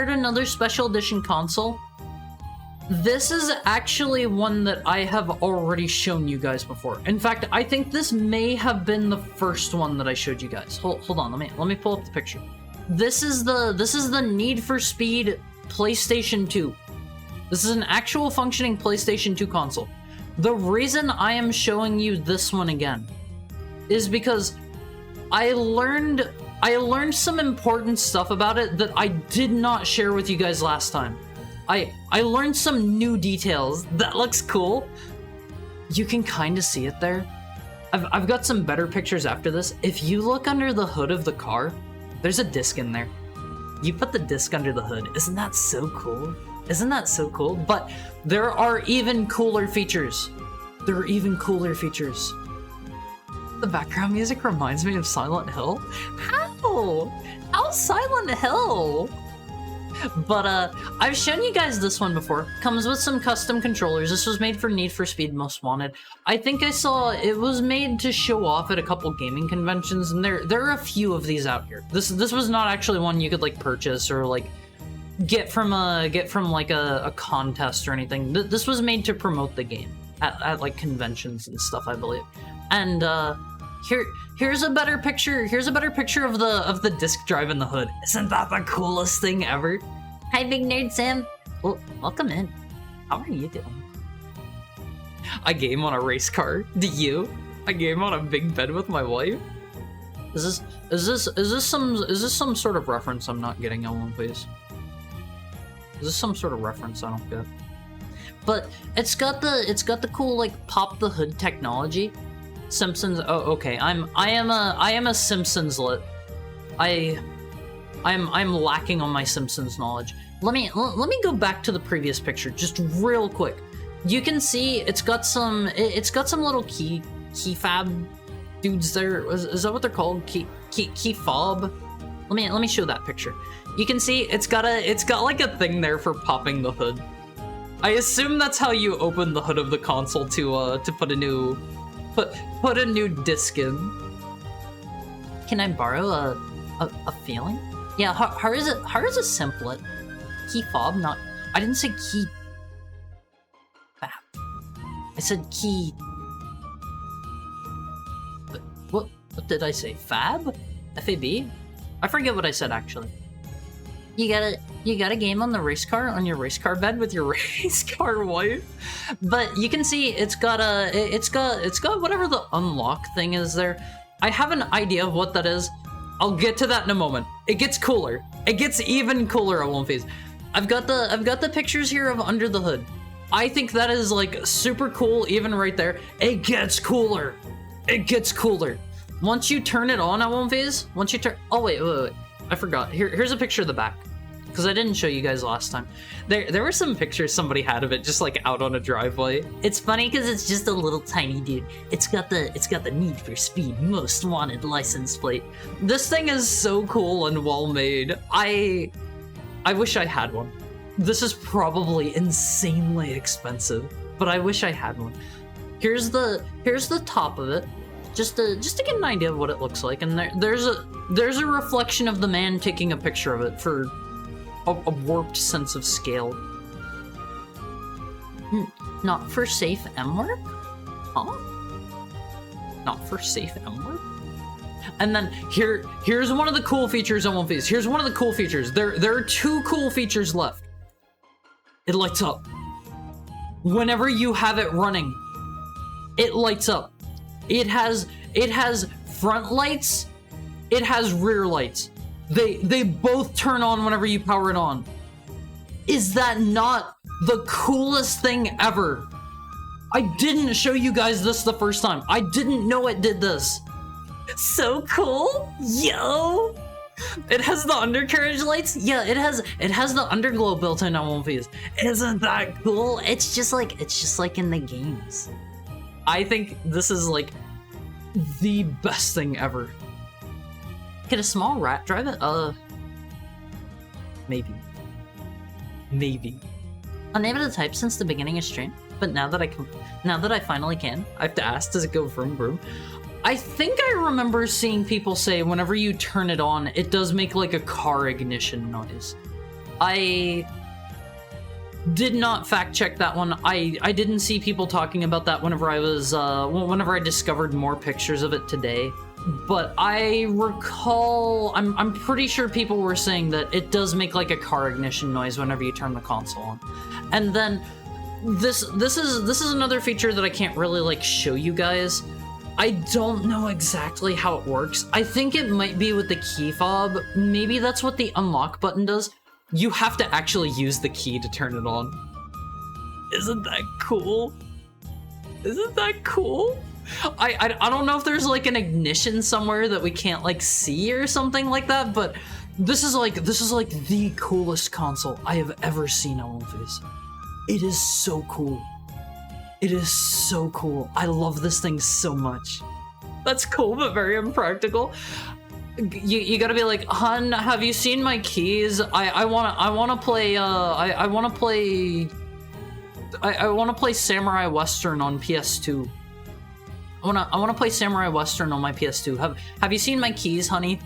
another special edition console. This is actually one that I have already shown you guys before. In fact, I think this may have been the first one that I showed you guys. Hold on, let me pull up the picture. This is the Need for Speed PlayStation 2. This is an actual functioning PlayStation 2 console. The reason I am showing you this one again is because I learned some important stuff about it that I did not share with you guys last time. I learned some new details. That looks cool. You can kind of see it there. I've got some better pictures after this. If you look under the hood of the car, there's a disc in there. You put the disc under the hood. Isn't that so cool? Isn't that so cool? But there are even cooler features. There are even cooler features. The background music reminds me of Silent Hill. How? How's Silent Hill? But I've shown you guys this one before. Comes with some custom controllers. This was made for Need for Speed Most Wanted. I think I saw it was made to show off at a couple gaming conventions, and there are a few of these out here. This was not actually one you could like purchase or like get from like a contest or anything. This was made to promote the game at like conventions and stuff, I believe. And here's a better picture. Here's a better picture of the disc drive in the hood. Isn't that the coolest thing ever? Hi, Big Nerd Sam. Well, welcome in. How are you doing? I game on a race car. Do you? I game on a big bed with my wife. Is this some sort of reference I'm not getting, Ellen, please? Is this some sort of reference I don't get? But it's got the cool like pop the hood technology. Simpsons. Oh, okay. I am a Simpsons lit. I'm lacking on my Simpsons knowledge. let me go back to the previous picture just real quick. You can see it's got some little key fab dudes there. Is that what they're called? Key fob? Let me show that picture. You can see it's got like a thing there for popping the hood. I assume that's how you open the hood of the console to put a new disc in. Can I borrow a feeling? Yeah, how is a simplet? Key fob, not. I didn't say key fab. I said key. What did I say? Fab? FAB? I forget what I said actually. You got a game on the race car on your race car bed with your race car wife, but you can see it's got whatever the unlock thing is there. I have an idea of what that is. I'll get to that in a moment. It gets cooler. It gets even cooler at One Phase. I've got the pictures here of under the hood. I think that is like super cool, even right there. It gets cooler. It gets cooler. Once you turn it on at One Phase, oh wait. I forgot. Here's a picture of the back, because I didn't show you guys last time. There were some pictures somebody had of it just like out on a driveway. It's funny because it's just a little tiny dude. It's got the Need for Speed Most Wanted license plate. This thing is so cool and well made. I wish I had one. This is probably insanely expensive, but I wish I had one. Here's the top of it. Just to get an idea of what it looks like, and there's a reflection of the man taking a picture of it for a warped sense of scale. Not for safe M work? Huh? Not for safe M work? And then here's one of the cool features on One Phase. Here's one of the cool features. There are two cool features left. It lights up. Whenever you have it running, it lights up. It has front lights, it has rear lights. They both turn on whenever you power it on. Is that not the coolest thing ever? I didn't show you guys this the first time. I didn't know it did this. So cool, yo! It has the undercarriage lights. Yeah, it has the underglow built in on One Phase. Isn't that cool? It's just like in the games. I think this is like the best thing ever. Could a small rat drive it? Maybe. Unable to type since the beginning of stream, but now that I finally can, I have to ask, does it go vroom vroom? I think I remember seeing people say whenever you turn it on, it does make like a car ignition noise. I did not fact check that one. I didn't see people talking about that whenever I discovered more pictures of it today. But I recall, I'm pretty sure people were saying that it does make like a car ignition noise whenever you turn the console on. And then this is another feature that I can't really like show you guys. I don't know exactly how it works. I think it might be with the key fob. Maybe that's what the unlock button does. You have to actually use the key to turn it on. Isn't that cool? Isn't that cool? I don't know if there's like an ignition somewhere that we can't like see or something like that, but this is like the coolest console I have ever seen on One Phase. It is so cool. It is so cool. I love this thing so much. That's cool, but very impractical. You gotta be like, hun, have you seen my keys? I wanna play Samurai Western on PS2. I wanna play Samurai Western on my PS2. Have you seen my keys, honey?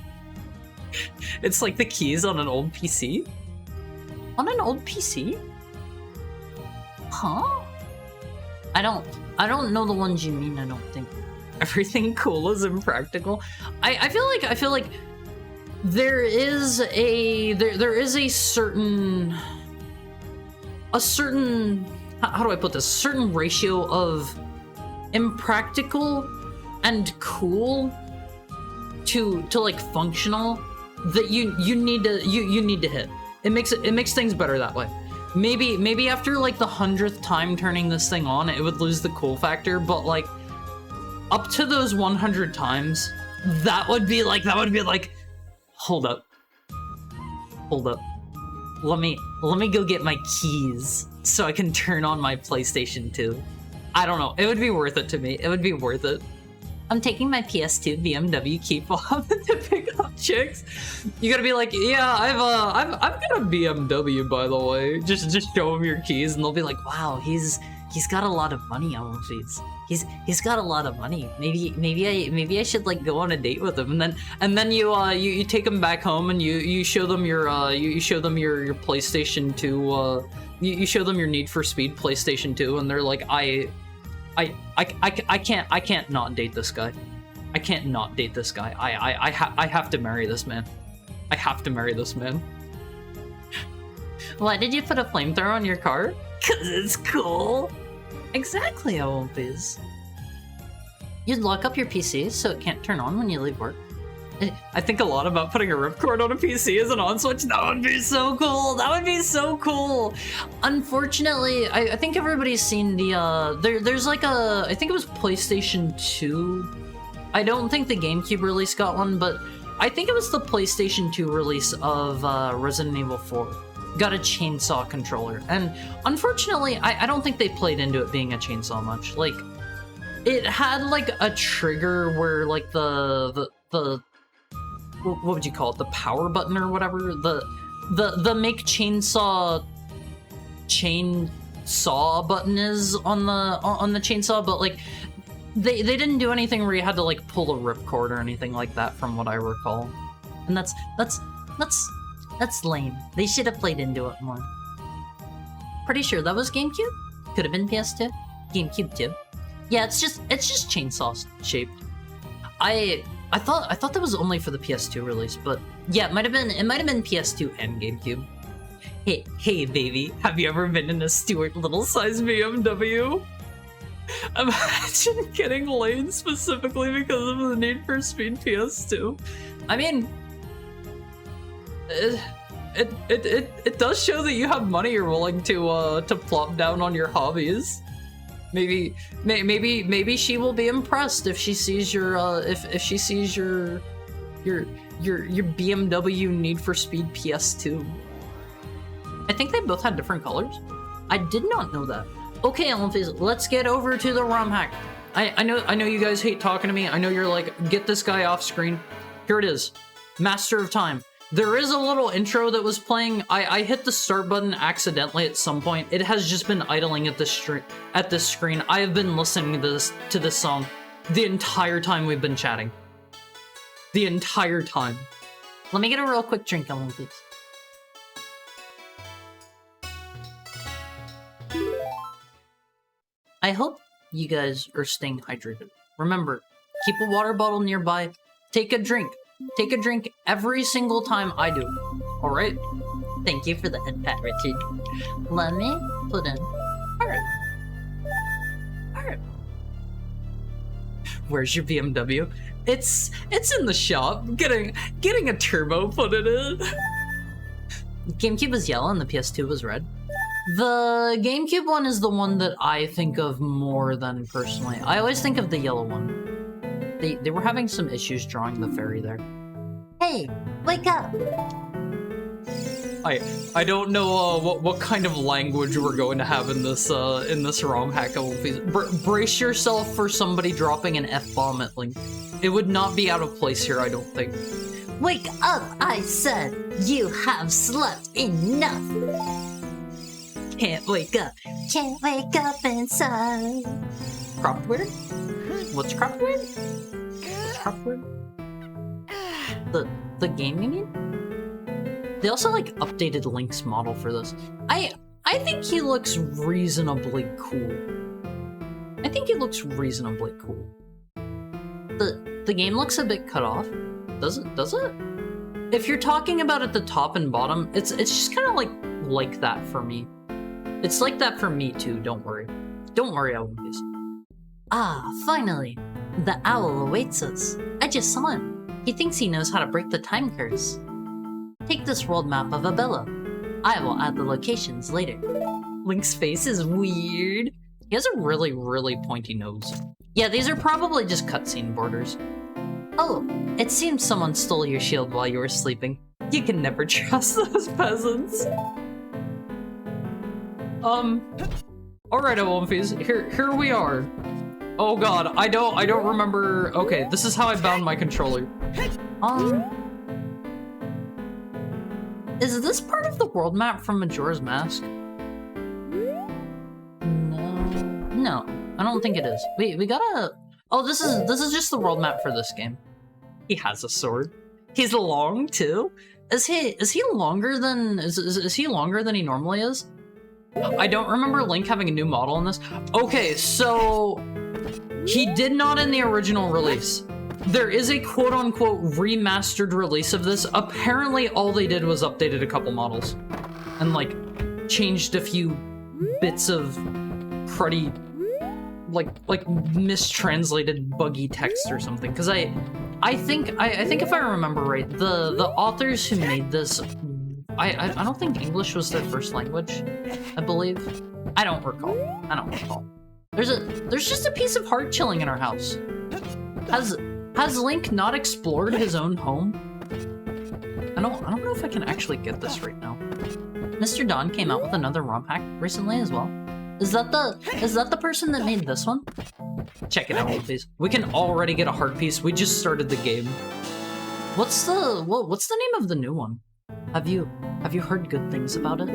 It's like the keys on an old PC. On an old PC? Huh? I don't know the ones you mean, I don't think. Everything cool is impractical. I feel like there is a certain how do I put this? A certain ratio of impractical and cool to like functional that you need to hit. It makes things better that way. Maybe after like the 100th time turning this thing on, it would lose the cool factor, but like up to those 100 times, that would be like, hold up. Let me let me go get my keys so I can turn on my PlayStation 2. I don't know. It would be worth it to me. It would be worth it. I'm taking my PS2 BMW key fob to pick up chicks. You gotta be like, yeah, I've got a BMW, by the way. Just show them your keys, and they'll be like, wow, he's got a lot of money on his face. He's got a lot of money. Maybe I should like go on a date with him, and then you take him back home and you show them your you show them your PlayStation 2 you show them your Need for Speed PlayStation 2, and they're like, I can't not date this guy. I can't not date this guy. I have to marry this man. I have to marry this man. Why did you put a flamethrower on your car? 'Cause it's cool. Exactly, Owlbees. You'd lock up your PC so it can't turn on when you leave work. I think a lot about putting a ripcord on a PC as an on switch. That would be so cool. That would be so cool. Unfortunately, I think everybody's seen the there's like a, I think it was PlayStation 2. I don't think the GameCube release got one, but I think it was the PlayStation 2 release of Resident Evil 4. Got a chainsaw controller, and unfortunately, I don't think they played into it being a chainsaw much. Like, it had like a trigger where like the what would you call it? The power button or whatever. The make chainsaw button is on the chainsaw, but like they didn't do anything where you had to like pull a ripcord or anything like that, from what I recall. And that's lame. They should have played into it more. Pretty sure that was GameCube. Could have been PS2. GameCube too. Yeah, it's just chainsaw shaped. I thought that was only for the PS2 release, but yeah, it might have been PS2 and GameCube. Hey baby, have you ever been in a Stuart Little size BMW? Imagine getting laid specifically because of the Need for Speed PS2. I mean, it does show that you have money you're willing to plop down on your hobbies. Maybe she will be impressed if she sees your if she sees your BMW Need for Speed PS2. I think they both had different colors. I did not know that. Okay, Olympians, let's get over to the ROM hack. I know you guys hate talking to me. I know you're like, get this guy off screen. Here it is. Master of Time. There is a little intro that was playing. I hit the start button accidentally at some point. It has just been idling at this screen. I have been listening to this song the entire time we've been chatting. The entire time. Let me get a real quick drink, Olympians. I hope you guys are staying hydrated. Remember, keep a water bottle nearby. Take a drink. Take a drink every single time I do. Alright? Thank you for the head pat, Richard. Let me put in heart. Heart. Where's your BMW? It's in the shop. Getting a turbo put in it. GameCube was yellow and the PS2 was red. The GameCube one is the one that I think of more than personally. I always think of the yellow one. They were having some issues drawing the fairy there. Hey, wake up! I don't know what kind of language we're going to have in this ROM hack. Brace yourself for somebody dropping an F-bomb at Link. It would not be out of place here, I don't think. Wake up, I said! You have slept enough! Can't wake up. Can't wake up inside. Cropped weird? What's cropped weird? Cropped weird? The game, you mean? They also like updated Link's model for this. I think he looks reasonably cool. I think he looks reasonably cool. The game looks a bit cut off. Does it? If you're talking about at the top and bottom, it's just kind of like that for me. It's like that for me too, don't worry. Don't worry, Owlbees. Ah, finally! The owl awaits us. I just saw him. He thinks he knows how to break the time curse. Take this world map of Abella. I will add the locations later. Link's face is weird. He has a really, really pointy nose. Yeah, these are probably just cutscene borders. Oh, it seems someone stole your shield while you were sleeping. You can never trust those peasants. Alright, Omphys, here we are. Oh god, I don't remember. Okay, this is how I bound my controller. Is this part of the world map from Majora's Mask? No, I don't think it is. We gotta. Oh, this is just the world map for this game. He has a sword. He's long too. Is he longer than is he longer than he normally is? I don't remember Link having a new model in this. Okay, so he did not in the original release. There is a quote-unquote remastered release of this. Apparently all they did was updated a couple models and like changed a few bits of pretty like mistranslated buggy text or something. Because I think if I remember right, the authors who made this, I don't think English was their first language, I believe. I don't recall. There's just a piece of heart chilling in our house. Has Link not explored his own home? I don't know if I can actually get this right now. Mr. Don came out with another ROM hack recently as well. Is that the person that made this one? Check it out, please. We can already get a heart piece. We just started the game. What's the name of the new one? Have you heard good things about it?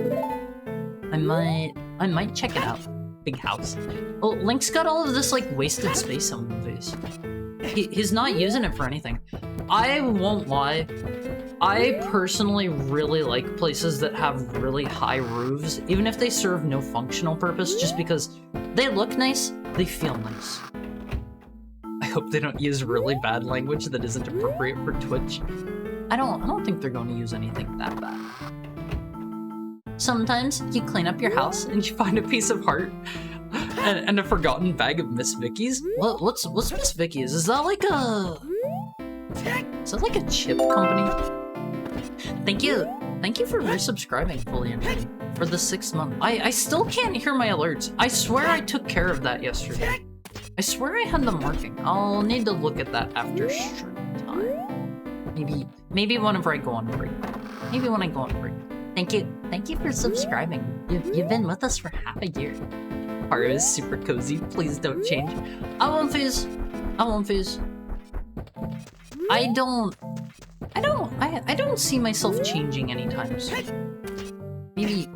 I might check it out. Big house. Well, Link's got all of this like wasted space on movies. He's not using it for anything. I won't lie. I personally really like places that have really high roofs, even if they serve no functional purpose, just because they look nice, they feel nice. I hope they don't use really bad language that isn't appropriate for Twitch. I don't think they're going to use anything that bad. Sometimes you clean up your house and you find a piece of heart and a forgotten bag of Miss Vicky's. What's Miss Vicky's? Is that like a chip company? Thank you for resubscribing, Fully Energy, for the 6th month. I still can't hear my alerts. I swear I took care of that yesterday. I swear I had them working. I'll need to look at that after stream time. Maybe whenever I go on break. Maybe when I go on break. Thank you for subscribing. You've been with us for half a year. Haru is super cozy. Please don't change. I won't phase. I don't see myself changing anytime soon. Maybe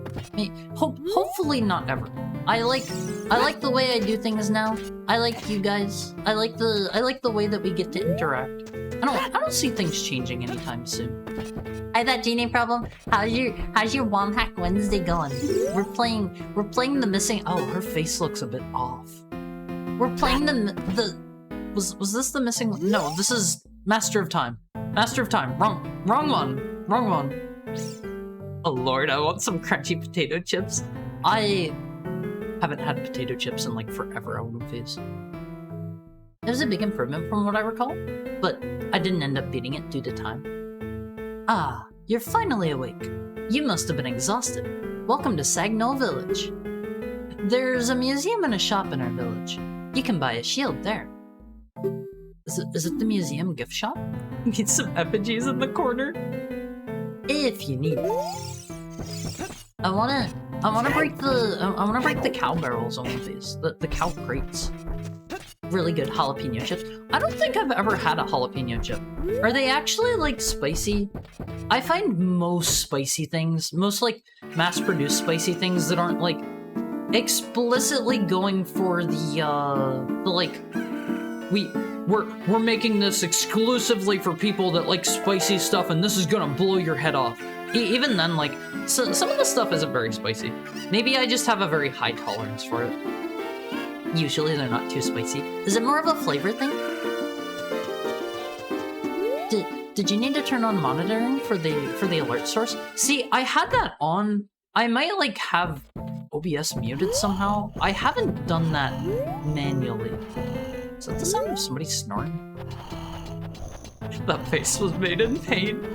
hopefully not ever. I like the way I do things now. I like you guys. I like the way that we get to interact. I don't see things changing anytime soon. Hi, that Genie problem. How's your Wom Hack Wednesday going? We're playing the missing. Oh, her face looks a bit off. We're playing the. Was this the missing one? No, this is Master of Time. Master of Time. Wrong one. Oh lord, I want some crunchy potato chips. I haven't had potato chips in like forever. I won't phase. It was a big improvement from what I recall, but I didn't end up beating it due to time. Ah, you're finally awake. You must have been exhausted. Welcome to Sagnol Village. There's a museum and a shop in our village. You can buy a shield there. Is it the museum gift shop? Need some effigies in the corner? If you need. I wanna break the cow barrels on these. The cow crates. Really good jalapeno chips. I don't think I've ever had a jalapeno chip. Are they actually like spicy? I find most spicy things, most like mass-produced spicy things that aren't like explicitly going for the like we're making this exclusively for people that like spicy stuff and this is gonna blow your head off. Even then, like, some of the stuff isn't very spicy. Maybe I just have a very high tolerance for it. Usually they're not too spicy. Is it more of a flavor thing? Did you need to turn on monitoring for the alert source? See, I had that on. I might like have OBS muted somehow. I haven't done that manually. Is that the sound of somebody snoring? That face was made in pain.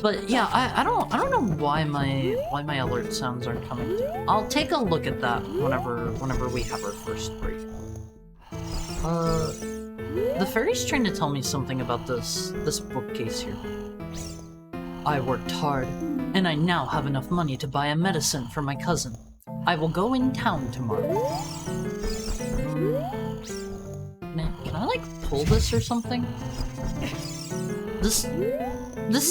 But yeah, I don't know why my alert sounds aren't coming through. I'll take a look at that whenever we have our first break. The fairy's trying to tell me something about this bookcase here. I worked hard, and I now have enough money to buy a medicine for my cousin. I will go in town tomorrow. Can I like pull this or something? This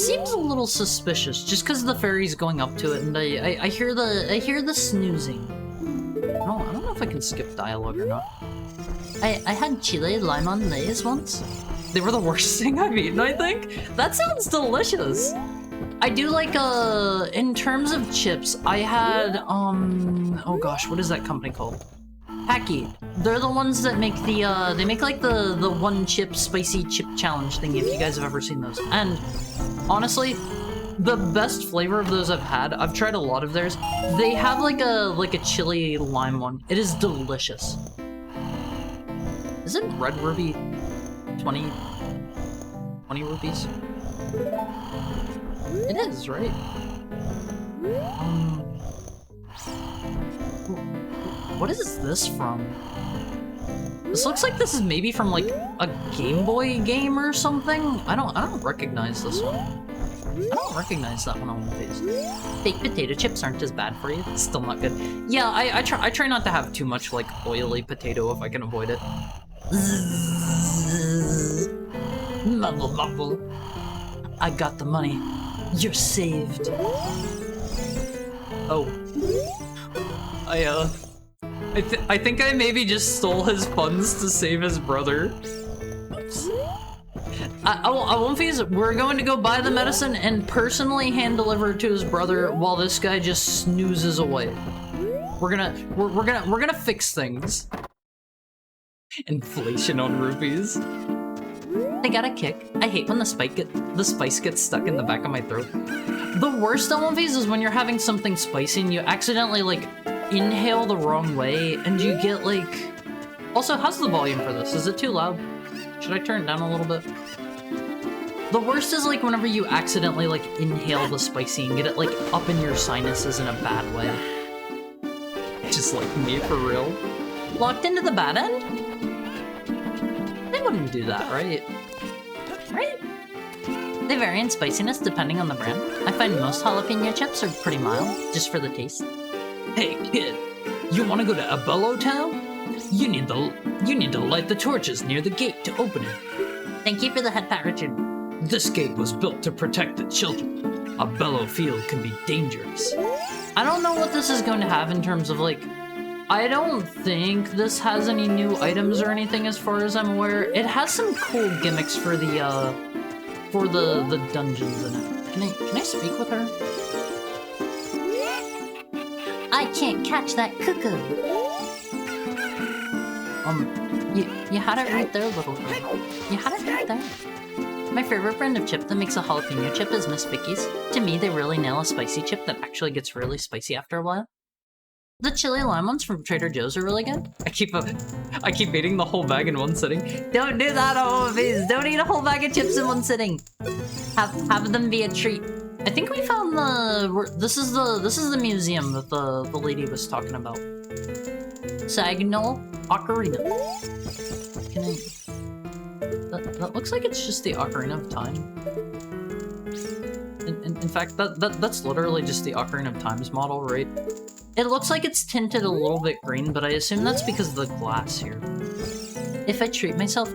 seems a little suspicious, just because the fairy's going up to it, and I hear the snoozing. I don't know if I can skip dialogue or not. I had chile limon lays once. They were the worst thing I've eaten, I think. That sounds delicious. I do like, in terms of chips, I had, oh gosh, what is that company called? Hacky. They're the ones that make the, they make like the one chip spicy chip challenge thing, if you guys have ever seen those. And honestly, the best flavor of those I've had, I've tried a lot of theirs. They have like a chili lime one. It is delicious. Isn't Red Ruby 20 rupees? It is, right? What is this from? This looks like this is maybe from like a Game Boy game or something. I don't recognize this one. I don't recognize that one on the face. Baked potato chips aren't as bad for you. It's still not good. Yeah, I try not to have too much like oily potato if I can avoid it. Mumble mumble. I got the money. You're saved. Oh. I think I maybe just stole his funds to save his brother. Oops. I won't face it. We're going to go buy the medicine and personally hand deliver it to his brother while this guy just snoozes away. We're gonna fix things. Inflation on rupees. I got a kick. I hate when the spice gets stuck in the back of my throat. The worst on One Piece is when you're having something spicy and you accidentally like inhale the wrong way and you get like... Also, how's the volume for this? Is it too loud? Should I turn it down a little bit? The worst is like whenever you accidentally like inhale the spicy and get it like up in your sinuses in a bad way. Just like me, for real. Locked into the bad end? They wouldn't do that, right? Right? They vary in spiciness depending on the brand. I find most jalapeno chips are pretty mild, just for the taste. Hey kid, you want to go to Abello Town? You need to light the torches near the gate to open it. Thank you for the head pat, Richard. This gate was built to protect the children. Abello Field can be dangerous. I don't know what this is going to have in terms of like... I don't think this has any new items or anything as far as I'm aware. It has some cool gimmicks for the dungeons in it. Can I speak with her? I can't catch that cuckoo. You had it right there, little girl. You had it right there. My favorite brand of chip that makes a jalapeno chip is Miss Vicky's. To me, they really nail a spicy chip that actually gets really spicy after a while. The chili lime ones from Trader Joe's are really good. I keep eating the whole bag in one sitting. Don't do that, Always. Don't eat a whole bag of chips in one sitting. Have them be a treat. I think we found the... This is the museum that the lady was talking about. Sagnol Ocarina. Can I... That looks like it's just the Ocarina of Time. In fact, that's literally just the Ocarina of Time's model, right? It looks like it's tinted a little bit green, but I assume that's because of the glass here. If I treat myself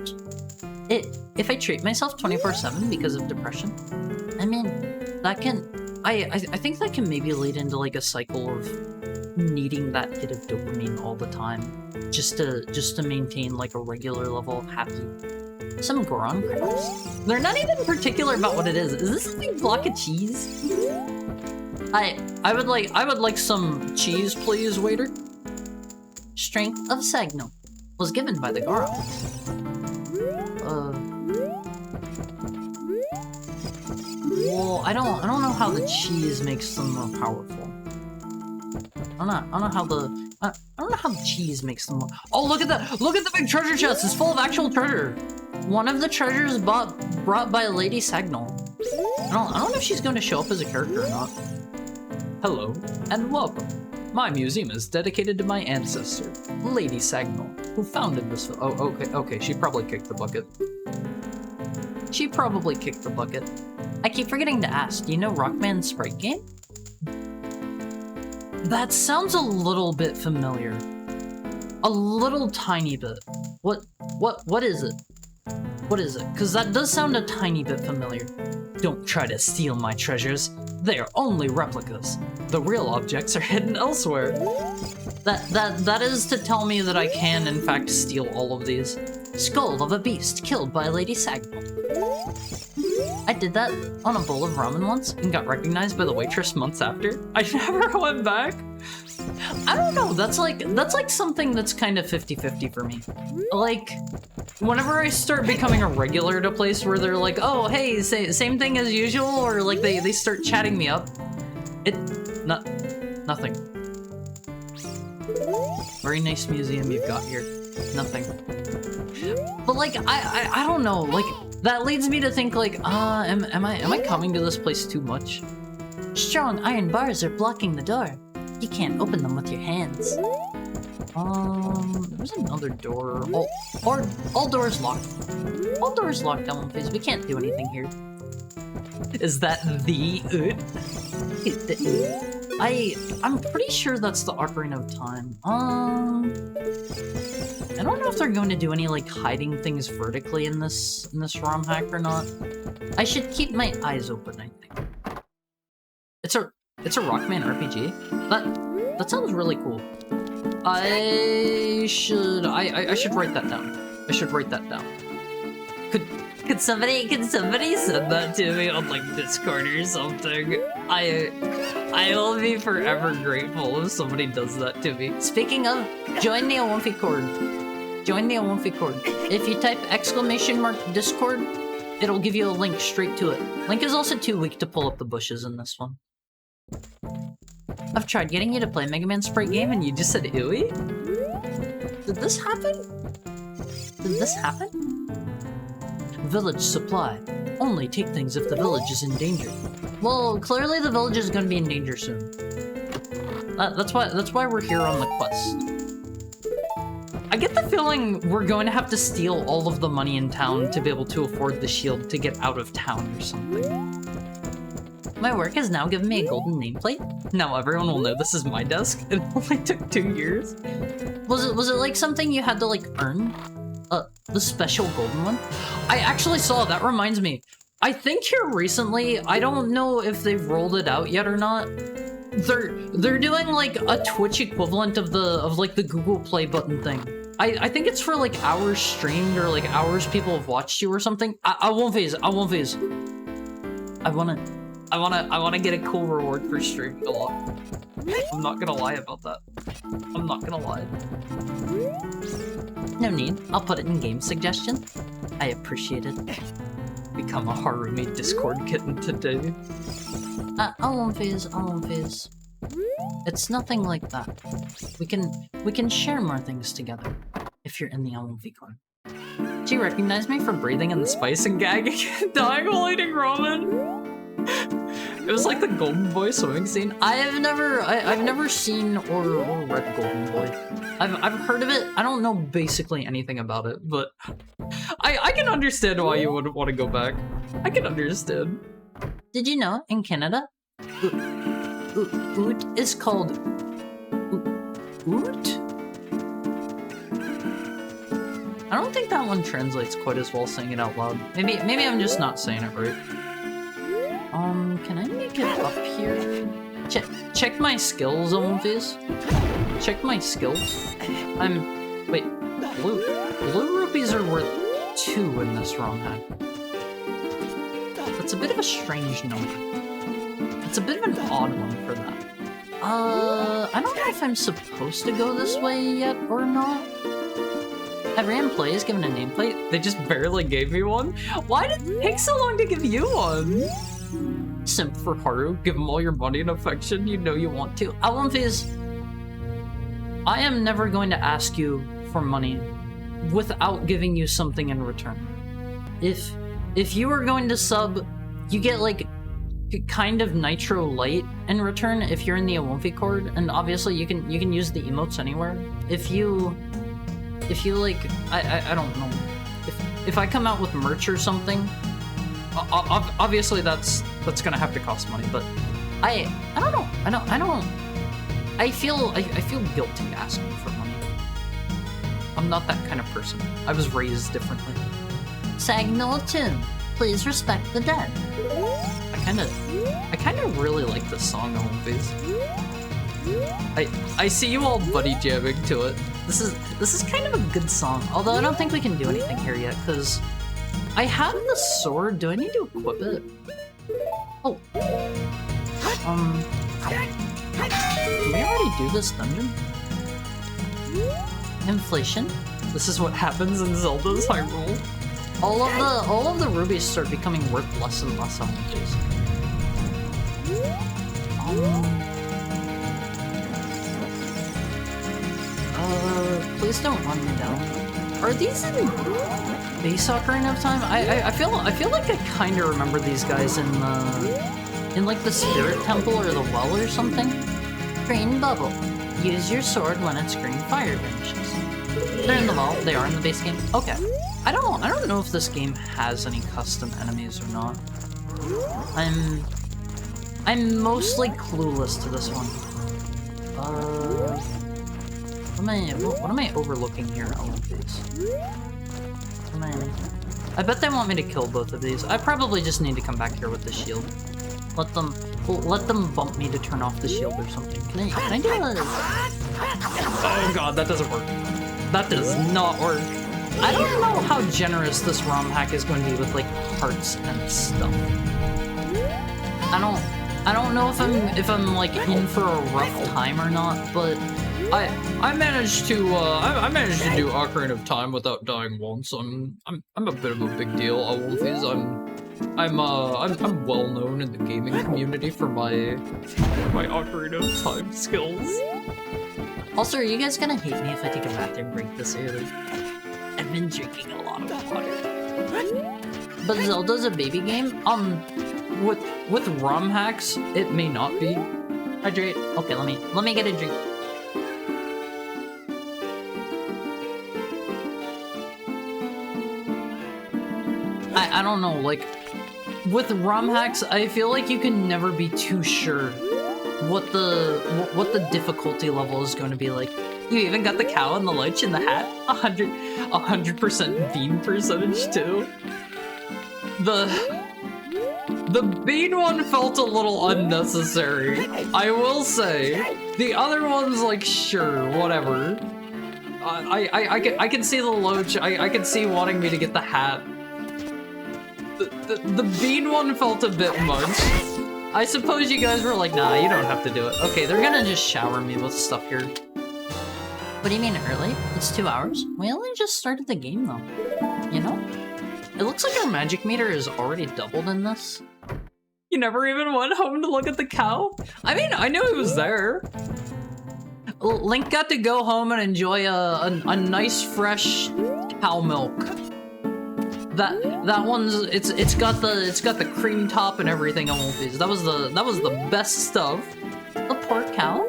24/7 because of depression, I mean, that can... I think that can maybe lead into like a cycle of needing that hit of dopamine all the time, just to maintain like a regular level of happy. Some Goron crabs. They're not even particular about what it is. Is this a big block of cheese? I would like some cheese, please, waiter. Strength of Sagnol was given by the Gorons. Well, I don't know how the cheese makes them more powerful. I don't know how the cheese makes them more... Oh, look at that! Look at the big treasure chest! It's full of actual treasure! One of the treasures brought by Lady Sagnol. I don't know if she's going to show up as a character or not. Hello, and welcome. My museum is dedicated to my ancestor, Lady Sagnol, who founded this... Oh, okay, she probably kicked the bucket. I keep forgetting to ask, do you know Rockman's sprite game? That sounds a little bit familiar. A little tiny bit. What is it? What is it? Because that does sound a tiny bit familiar. Don't try to steal my treasures. They are only replicas. The real objects are hidden elsewhere. That is to tell me that I can, in fact, steal all of these. Skull of a beast killed by Lady Sagbon. I did that on a bowl of ramen once and got recognized by the waitress months after. I never went back. I don't know, that's like something that's kind of 50-50 for me. Like, whenever I start becoming a regular at a place where they're like, oh, hey, same thing as usual, or like they start chatting me up, nothing. Very nice museum you've got here. Nothing. But like, I don't know, like, that leads me to think like, am I coming to this place too much? Strong iron bars are blocking the door. You can't open them with your hands. There's another door. All doors locked. All doors locked down, please. We can't do anything here. Is that the I'm pretty sure that's the Ocarina of Time. I don't know if they're going to do any like hiding things vertically in this ROM hack or not. I should keep my eyes open, I think. It's a Rockman RPG? That sounds really cool. I should write that down. I should write that down. Could somebody send that to me on like Discord or something? I will be forever grateful if somebody does that to me. Speaking of, join the Awumfi Cord. Join the Awumfi Cord. If you type !Discord, it'll give you a link straight to it. Link is also too weak to pull up the bushes in this one. I've tried getting you to play Mega Man Sprite game and you just said ooey? Did this happen? Did this happen? Village supply. Only take things if the village is in danger. Well, clearly the village is going to be in danger soon. That's why we're here on the quest. I get the feeling we're going to have to steal all of the money in town to be able to afford the shield to get out of town or something. My work has now given me a golden nameplate. Now everyone will know this is my desk. It only took 2 years. Was it like something you had to like earn? The special golden one? I actually saw, that reminds me. I think here recently, I don't know if they've rolled it out yet or not. They're doing like a Twitch equivalent of like the Google Play button thing. I think it's for like hours streamed or like hours people have watched you or something. I won't phase. I wanna get a cool reward for streaming a lot. I'm not gonna lie about that. I'm not gonna lie. No need. I'll put it in game suggestion. I appreciate it. Become a Harumi Discord kitten today. I won't phase. It's nothing like that. We can share more things together if you're in the Awumfi Cord. She recognized me for breathing in the spice and gagging and dying while eating ramen. It was like the Golden Boy swimming scene. I've never seen or read Golden Boy. I've heard of it. I don't know basically anything about it, but I can understand why you wouldn't want to go back. I can understand. Did you know in Canada, oot is called oot? I don't think that one translates quite as well saying it out loud. Maybe I'm just not saying it right. Can I make it up here? Check my skills, Awumfis. Check my skills. Wait, blue rupees are worth 2 in this ROM hack. That's a bit of a strange number. It's a bit of an odd one for that. I don't know if I'm supposed to go this way yet or not. Every employee is given a nameplate. They just barely gave me one? Why did it take so long to give you one? Simp for Haru, give him all your money and affection, you know you want to. Awumfis, I am never going to ask you for money without giving you something in return. If you are going to sub, you get like kind of Nitro Light in return if you're in the Awumfi Cord, and obviously you can use the emotes anywhere. If you like, I don't know. If I come out with merch or something, obviously that's gonna have to cost money, but I don't know. I I feel guilty asking for money. I'm not that kind of person. I was raised differently. Sagnol Tomb, please respect the dead. I kind of really like this song, Home Phase. I see you all buddy jamming to it. This is kind of a good song, although I don't think we can do anything here yet, because I have the sword. Do I need to equip it? Oh. Can we already do this dungeon? Inflation. This is what happens in Zelda's Hyrule. All of the rubies start becoming worth less and less on these. Please don't run me down. Are these in base Ocarina of Time? I feel like I kind of remember these guys in like the Spirit Temple or the well or something. Green bubble. Use your sword when its green fire vanishes. They're in the vault. They are in the base game. Okay. I don't know if this game has any custom enemies or not. I'm mostly clueless to this one. What am I overlooking here? I bet they want me to kill both of these. I probably just need to come back here with the shield. Let them bump me to turn off the shield or something. Can I do a... Oh god, that doesn't work. That does not work. I don't know how generous this ROM hack is going to be with like hearts and stuff. I don't know if I'm like in for a rough time or not, but I managed to do Ocarina of Time without dying once. I'm a bit of a big deal. Wolfies. I'm well known in the gaming community for my Ocarina of Time skills. Also, are you guys gonna hate me if I take a bathroom break this early? I've been drinking a lot of water. But Zelda's a baby game? With ROM hacks, it may not be. Hydrate. Okay, let me get a drink. I don't know, like, with ROM hacks, I feel like you can never be too sure what the difficulty level is going to be like. You even got the cow and the lich and the hat. 100% bean percentage too. The bean one felt a little unnecessary, I will say. The other one's like, sure, whatever. I can see the loach. I can see wanting me to get the hat. The bean one felt a bit much. I suppose you guys were like, nah, you don't have to do it. Okay, they're gonna just shower me with stuff here. What do you mean early? It's 2 hours? We only just started the game though. You know? It looks like our magic meter is already doubled in this. You never even went home to look at the cow? I mean, I knew he was there. Link got to go home and enjoy a nice fresh cow milk. That one's it's got the cream top and everything on Wolfies. That was the best stuff. The poor cow.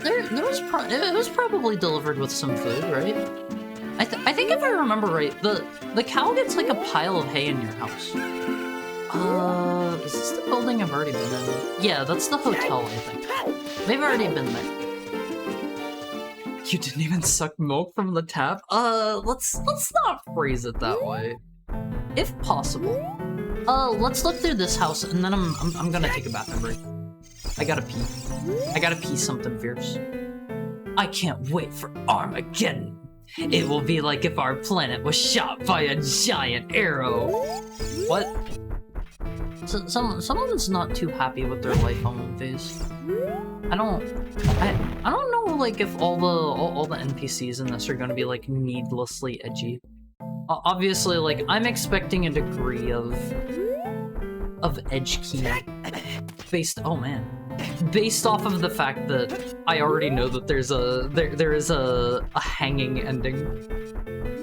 It was probably delivered with some food, right? I think if I remember right, the cow gets like a pile of hay in your house. Is this the building I've already been in? Yeah, that's the hotel, I think. We've already been there. You didn't even suck milk from the tap? Let's not phrase it that way. If possible. Let's look through this house, and then I'm gonna take a bathroom break. I gotta pee. I gotta pee something fierce. I can't wait for Armageddon. It will be like if our planet was shot by a giant arrow. What? So, someone's not too happy with their life on One Phase. I don't know, like, if all the NPCs in this are gonna be like needlessly edgy. Obviously, like, I'm expecting a degree of edge key based off of the fact that I already know that there is a hanging ending.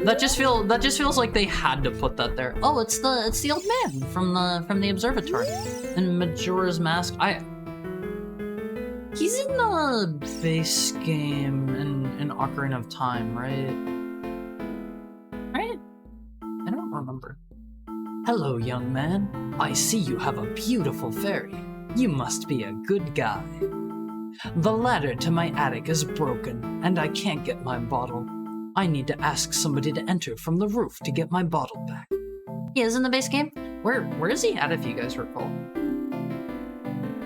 That just feels like they had to put that there. Oh, it's the old man from the observatory in Majora's Mask. He's in the base game in Ocarina of Time, right? Right? I don't remember. Hello, young man. I see you have a beautiful fairy. You must be a good guy. The ladder to my attic is broken, and I can't get my bottle. I need to ask somebody to enter from the roof to get my bottle back. He is in the base game? Where is he at, if you guys recall?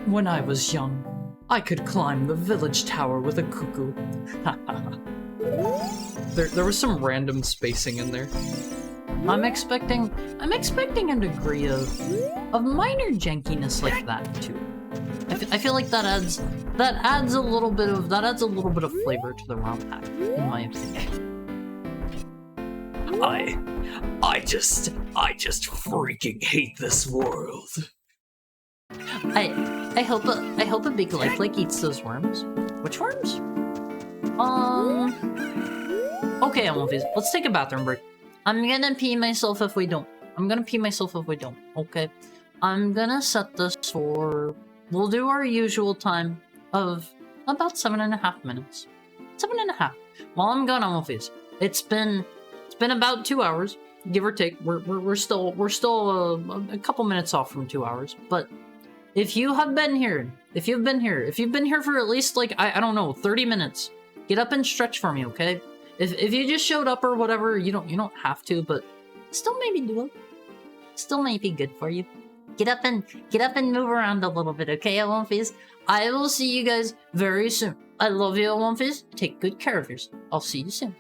When I was young, I could climb the village tower with a cuckoo. there was some random spacing in there. I'm expecting a degree of minor jankiness like that too. I feel like that adds a little bit of flavor to the ROM pack, in my opinion. I just freaking hate this world. I hope a big lifelike eats those worms. Which worms? Okay, Elmofies, let's take a bathroom break. I'm gonna pee myself if we don't. Okay. I'm gonna set this for. We'll do our usual time of about 7.5 minutes. 7.5. While I'm gone, Elmofies. It's been about 2 hours, give or take. We're still a couple minutes off from 2 hours. But if you've been here for at least like I don't know 30 minutes, get up and stretch for me, okay? If you just showed up or whatever, you don't have to, but still maybe do it. Still may be good for you. Get up and move around a little bit, okay, Elmofies? I will see you guys very soon. I love you, Elmofies. Take good care of yourself. I'll see you soon.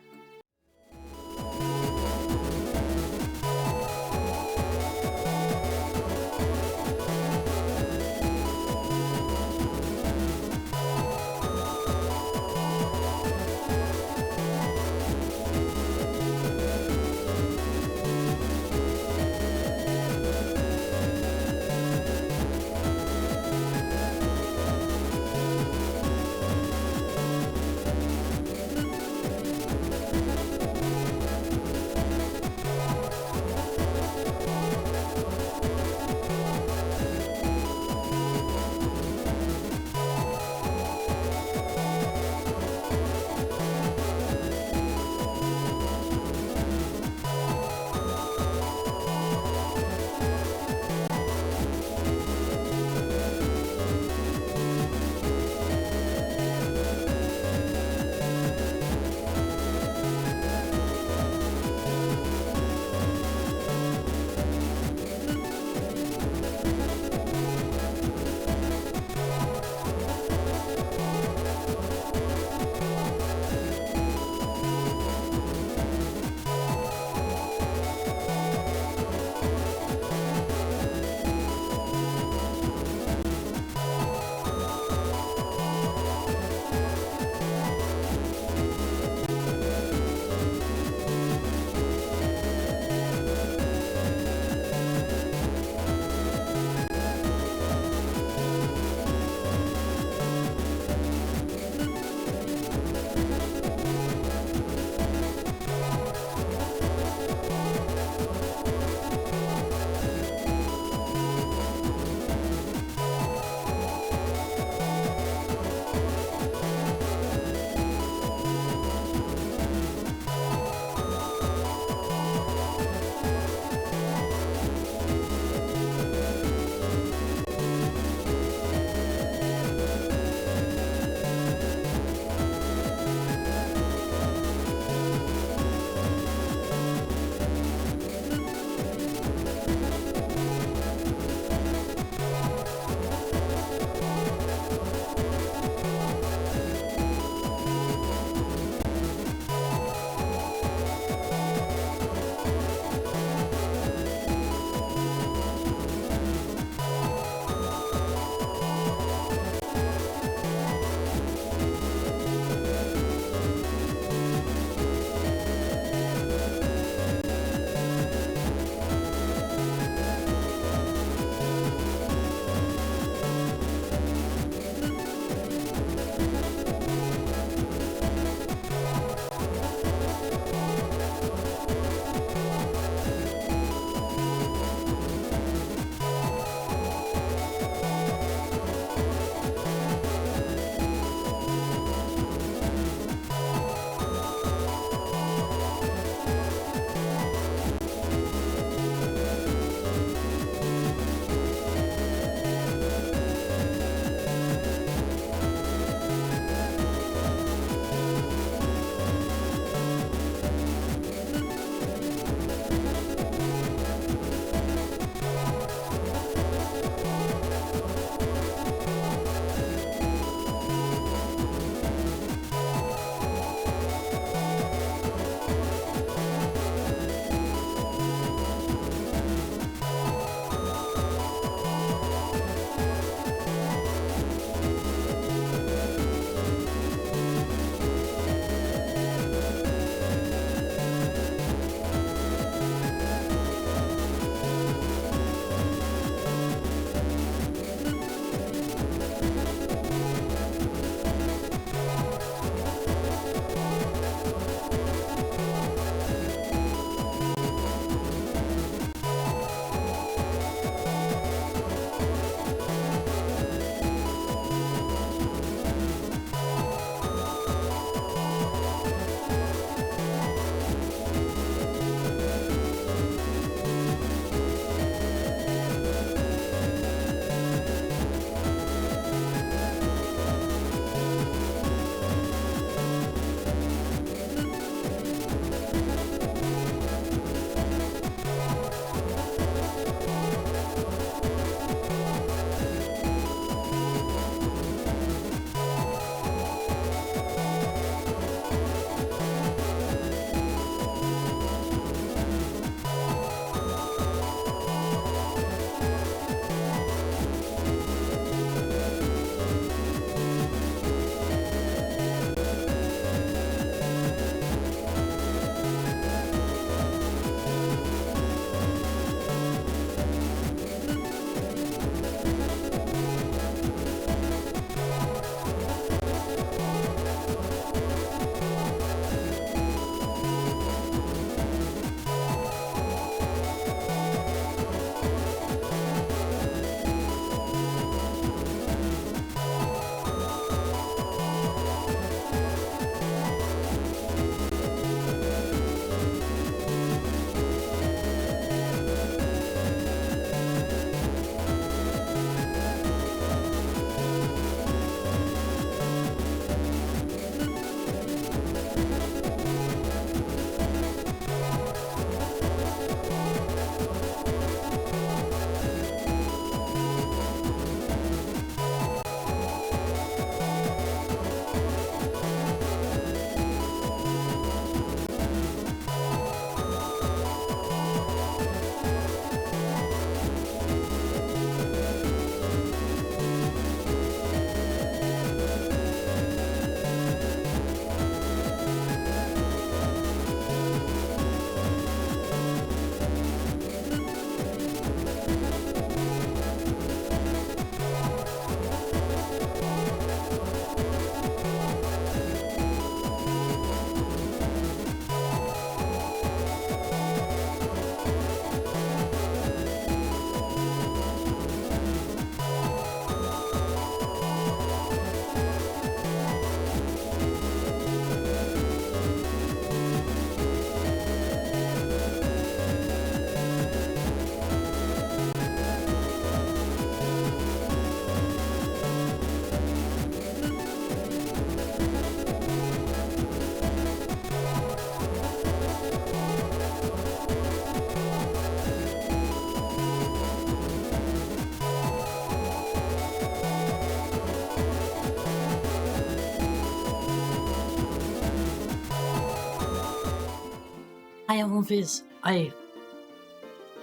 Hi, Wolfies. I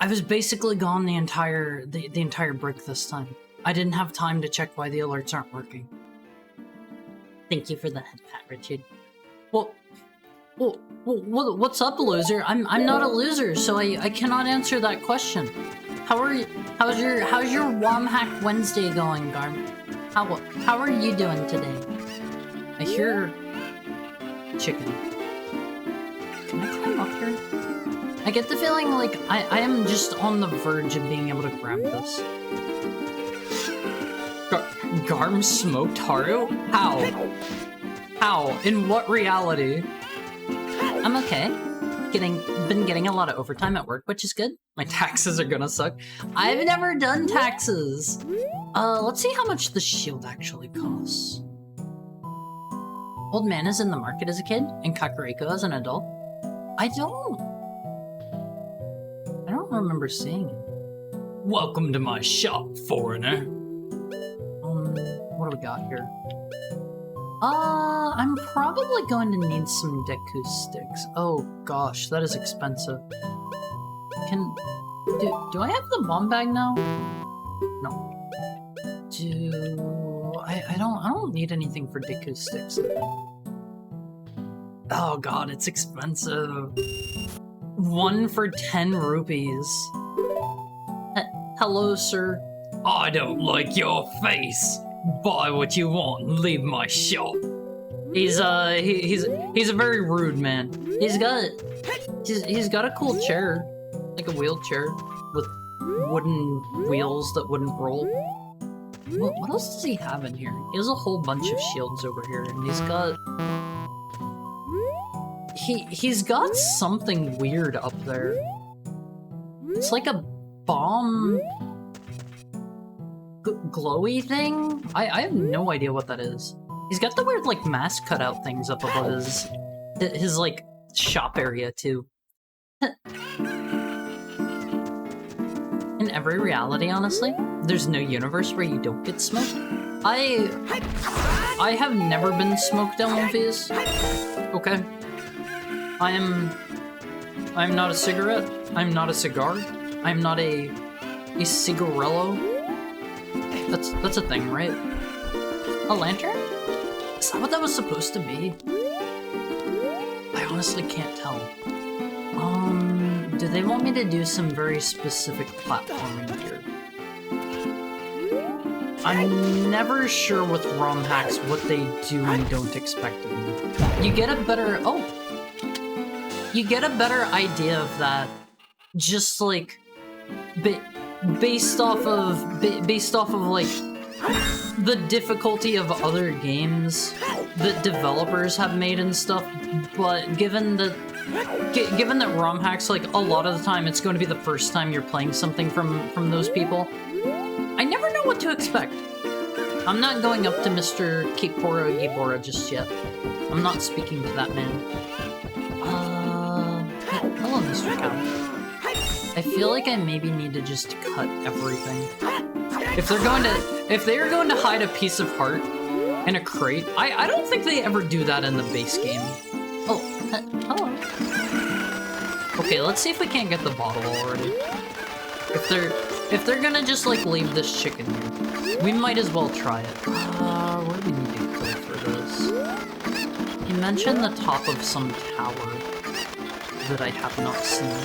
was basically gone the entire break this time. I didn't have time to check why the alerts aren't working. Thank you for the head pat, Richard. Well, what's up, loser? I'm not a loser, so I cannot answer that question. How's your Womhack Wednesday going, Garm? How are you doing today? I hear chicken. Can I climb up here? I get the feeling like I am just on the verge of being able to grab this. Garm smoked Haru? How? In what reality? I'm okay. Been getting a lot of overtime at work, which is good. My taxes are gonna suck. I've never done taxes. Let's see how much the shield actually costs. Old man is in the market as a kid, and Kakariko as an adult. I don't remember seeing it. Welcome to my shop, foreigner. What do we got here? I'm probably going to need some Deku sticks. Oh gosh, that is expensive. Do I have the bomb bag now? No. I don't need anything for Deku sticks. Oh god, it's expensive. 1 for 10 rupees. Hello, sir. I don't like your face. Buy what you want and leave my shop. He's a very rude man. He's got a cool chair, like a wheelchair with wooden wheels that wouldn't roll. What else does he have in here? He has a whole bunch of shields over here, and he's got something weird up there. It's like a bomb glowy thing? I have no idea what that is. He's got the weird like mask cutout things up above his like shop area too. In every reality, honestly, there's no universe where you don't get smoked. I have never been smoked on Wolfies. Okay. I'm not a cigarette. I'm not a cigar. I'm not a cigarello. That's a thing, right? A lantern? Is that what that was supposed to be? I honestly can't tell. Do they want me to do some very specific platforming here? I'm never sure with ROM hacks what they do and don't expect of me. You get a better idea of that just like based off of like the difficulty of other games that developers have made and stuff, but given that ROM hacks, like a lot of the time it's going to be the first time you're playing something from those people, I never know what to expect. I'm not going up to Mr. Kiporo Gibora just yet. I'm not speaking to that man. Hello, Mr. Cow. I feel like I maybe need to just cut everything. If they're going to hide a piece of heart in a crate, I don't think they ever do that in the base game. Oh, hello. Okay, let's see if we can't get the bottle already. If they're gonna just like leave this chicken here, we might as well try it. Where do we need to go for this? You mentioned the top of some tower that I have not seen.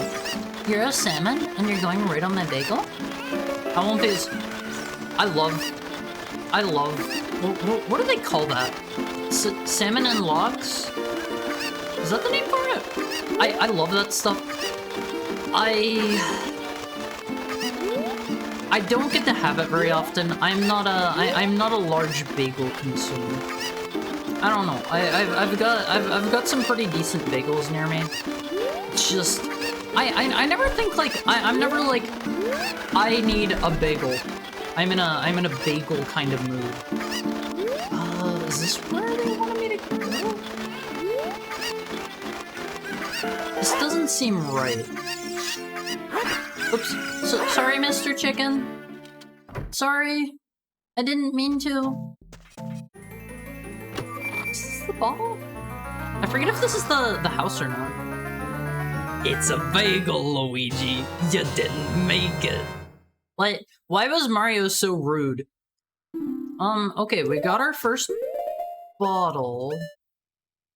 You're a salmon, and you're going right on my bagel? I want these. I love. What do they call that? Salmon and logs? Is that the name for it? I love that stuff. I don't get to have it very often. I'm not a large bagel consumer. I don't know. I've got some pretty decent bagels near me. It's just I never think like I'm never like I need a bagel. I'm in a bagel kind of mood. Is this where they wanted me to go? This doesn't seem right. Oops. Sorry, Mr. Chicken. Sorry. I didn't mean to. Is this the ball? I forget if this is the house or not. It's a bagel, Luigi. You didn't make it. What? Why was Mario so rude? Okay, we got our first bottle.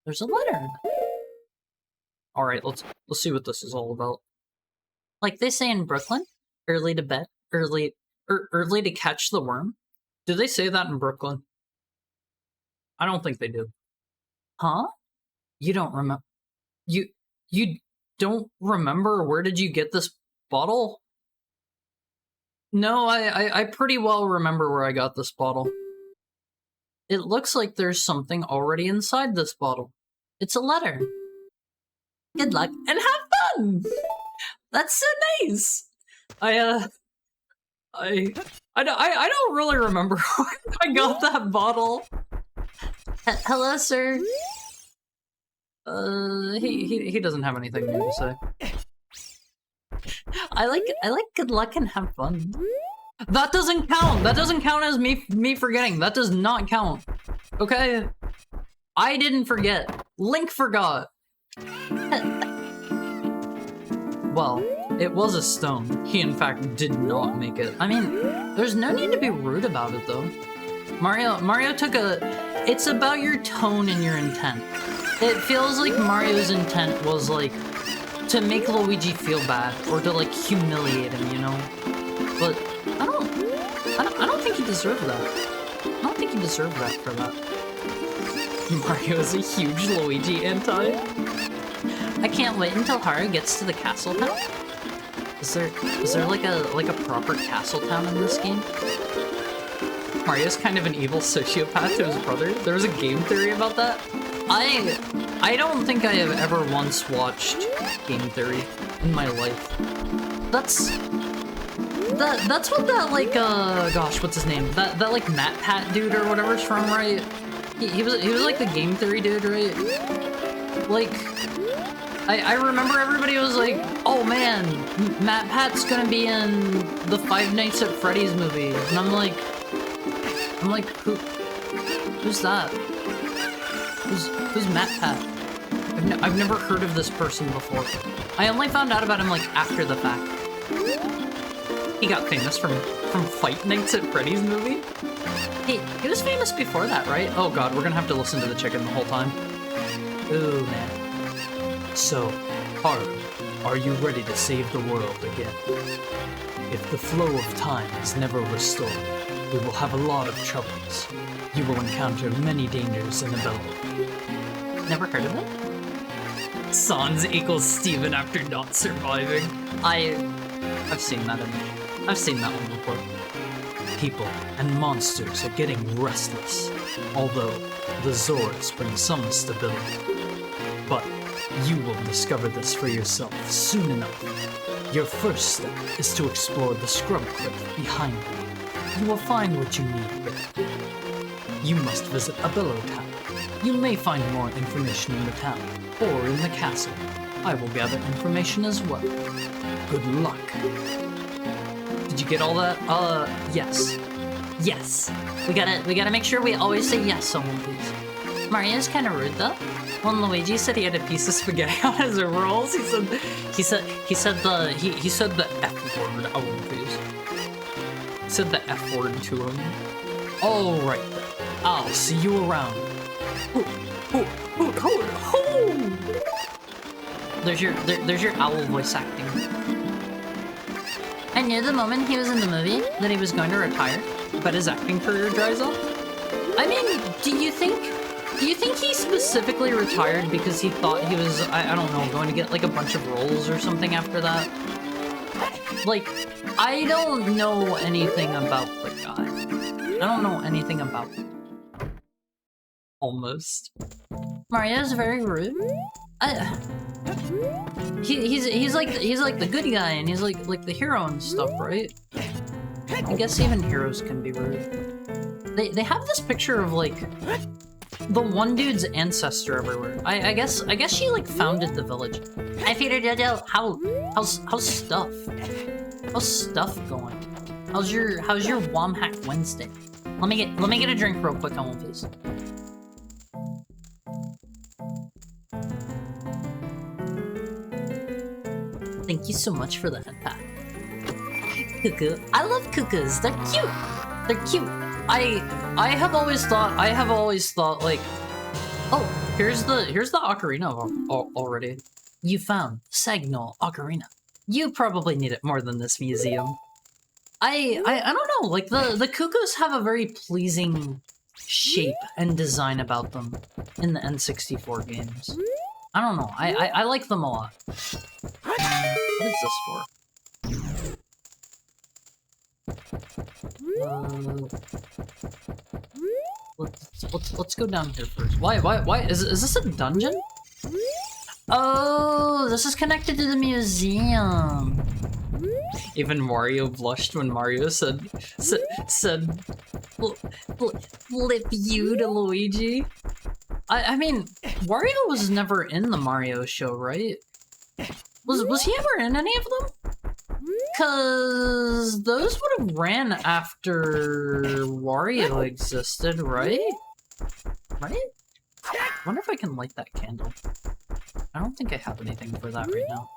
There's a letter. Alright, let's see what this is all about. Like they say in Brooklyn, early to bed, early to catch the worm. Do they say that in Brooklyn? I don't think they do. Huh? You don't remember? You don't remember? Where did you get this bottle? No, I pretty well remember where I got this bottle. It looks like there's something already inside this bottle. It's a letter. Good luck and have fun! That's so nice! I don't really remember where I got that bottle. Hello, sir. He doesn't have anything new to say. I like good luck and have fun. That doesn't count. That doesn't count as me forgetting. That does not count. Okay? I didn't forget. Link forgot. Well, it was a stone. He in fact did not make it. I mean, there's no need to be rude about it though. Mario took a... It's about your tone and your intent. It feels like Mario's intent was like to make Luigi feel bad or to like humiliate him, you know? But I don't think he deserved that. I don't think he deserved that for that. Mario is a huge Luigi anti. I can't wait until Haru gets to the castle town. Is there like a proper castle town in this game? Mario's kind of an evil sociopath to his brother. There was a game theory about that. I don't think I have ever once watched game theory in my life. That's what that like gosh, what's his name? That like MatPat dude or whatever's from, right? He was like the game theory dude, right? Like I remember everybody was like, oh man, MatPat's gonna be in the Five Nights at Freddy's movie, and I'm like, who's that? Who's MatPat? I've never heard of this person before. I only found out about him like after the fact. He got famous from Five Nights at Freddy's movie? He was famous before that, right? Oh god, we're gonna have to listen to the chicken the whole time. Ooh, man. So, Haru, are you ready to save the world again? If the flow of time is never restored, we will have a lot of troubles. You will encounter many dangers in Abello. Never heard of it? Sans equals Steven after not surviving. I've seen that image. I've seen that one before. People and monsters are getting restless, although the Zords bring some stability. But you will discover this for yourself soon enough. Your first step is to explore the scrub cliff behind you. You will find what you need there. You must visit Abello Town. You may find more information in the town, or in the castle. I will gather information as well. Good luck. Did you get all that? Yes. Yes. We gotta make sure we always say yes on one of these. Mario's kind of rude though. When Luigi said he had a piece of spaghetti on his overalls, he said the F word on one of these. He said the F word to him. All right then. I'll see you around. There's your owl voice acting. I knew the moment he was in the movie that he was going to retire, but his acting career dries up. I mean, do you think he specifically retired because he thought he was, I don't know, going to get like a bunch of roles or something after that? Like, I don't know anything about the guy. I don't know anything about him. Almost. Mario's very rude. He's like the good guy and he's like the hero and stuff, right? I guess even heroes can be rude. They have this picture of like the one dude's ancestor everywhere. I guess she like founded the village. Hi Peter Jojo, how's stuff? How's stuff going? How's your Womhack Wednesday? Let me get a drink real quick on one please. Thank you so much for the head pat. Cuckoo. I love cuckoos. They're cute. They're cute. I have always thought like, oh, here's the ocarina already. You found Sagnol Ocarina. You probably need it more than this museum. I don't know, like the cuckoos have a very pleasing shape and design about them in the N64 games. I don't know, I like them a lot. What is this for? Let's go down here first. Why is this a dungeon? Oh, this is connected to the museum. Even Mario blushed when Mario said flip you to Luigi. I mean, Wario was never in the Mario show, right? Was he ever in any of them? Cause those would have ran after Wario existed, right? Right? I wonder if I can light that candle. I don't think I have anything for that right now.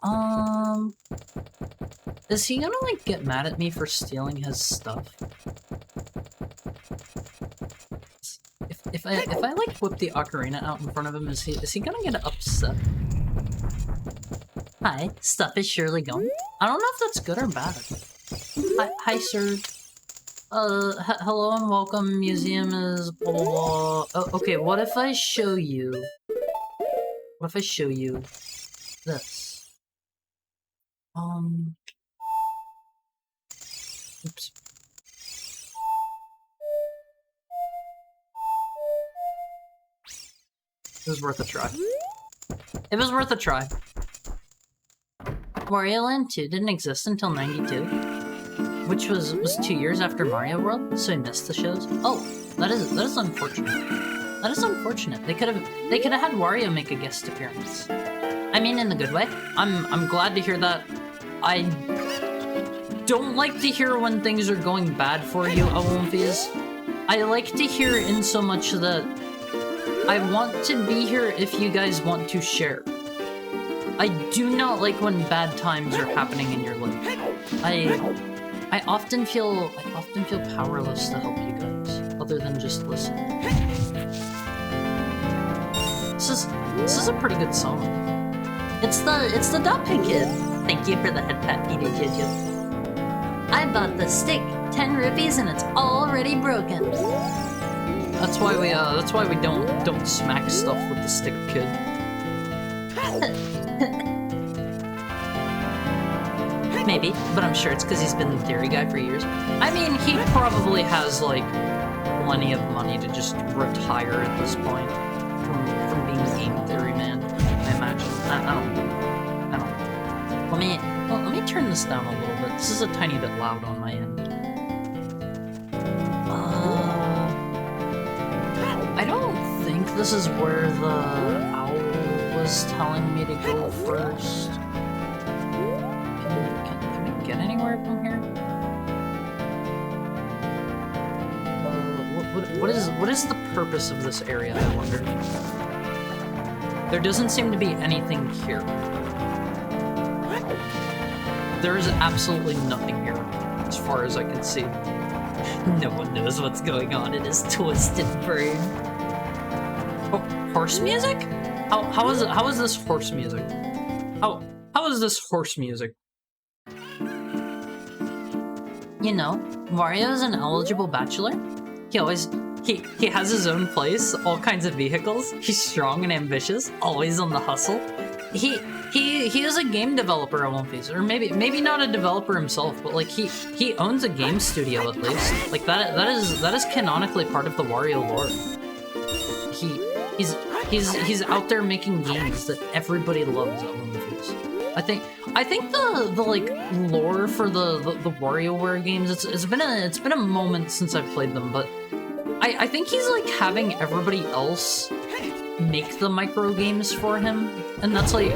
Is he gonna, like, get mad at me for stealing his stuff? If I like whip the ocarina out in front of him, is he gonna get upset? Hi, stuff is surely gone. I don't know if that's good or bad. Hi, sir. Hello and welcome. Museum is blah blah blah. Oh, okay, what if I show you? What if I show you this? Oops. It was worth a try. It was worth a try. Wario Land 2 didn't exist until '92, which was 2 years after Mario World, so I missed the shows. Oh, that is unfortunate. That is unfortunate. They could have had Wario make a guest appearance. I mean, in the good way. I'm glad to hear that. I don't like to hear when things are going bad for you, Awomfies. I like to hear in so much that I want to be here if you guys want to share. I do not like when bad times are happening in your life. I often feel powerless to help you guys, other than just listen. This is a pretty good song. It's the Dotpig Kid. Thank you for the head pat, Peter Jojo. I bought the stick, 10 rupees, and it's already broken. That's why we don't smack stuff with the stick, kid. Maybe, but I'm sure it's because he's been the theory guy for years. I mean, he probably has, like, plenty of money to just retire at this point from being game theory man, I imagine. I don't know. Let me turn this down a little bit. This is a tiny bit loud on my end. I don't think this is where the owl was telling me to go first. Can we get anywhere from here? What is the purpose of this area, I wonder? There doesn't seem to be anything here. There is absolutely nothing here, as far as I can see. No one knows what's going on in his twisted brain. Oh, horse music? How is this horse music? How is this horse music? You know, Wario is an eligible bachelor. He has his own place, all kinds of vehicles. He's strong and ambitious, always on the hustle. He is a game developer at One Piece, or maybe not a developer himself, but like he owns a game studio at least. Like that is canonically part of the Wario lore. He's out there making games that everybody loves at One Piece. I think the like lore for the WarioWare games, it's been a moment since I've played them, but I think he's like having everybody else make the micro games for him, and that's like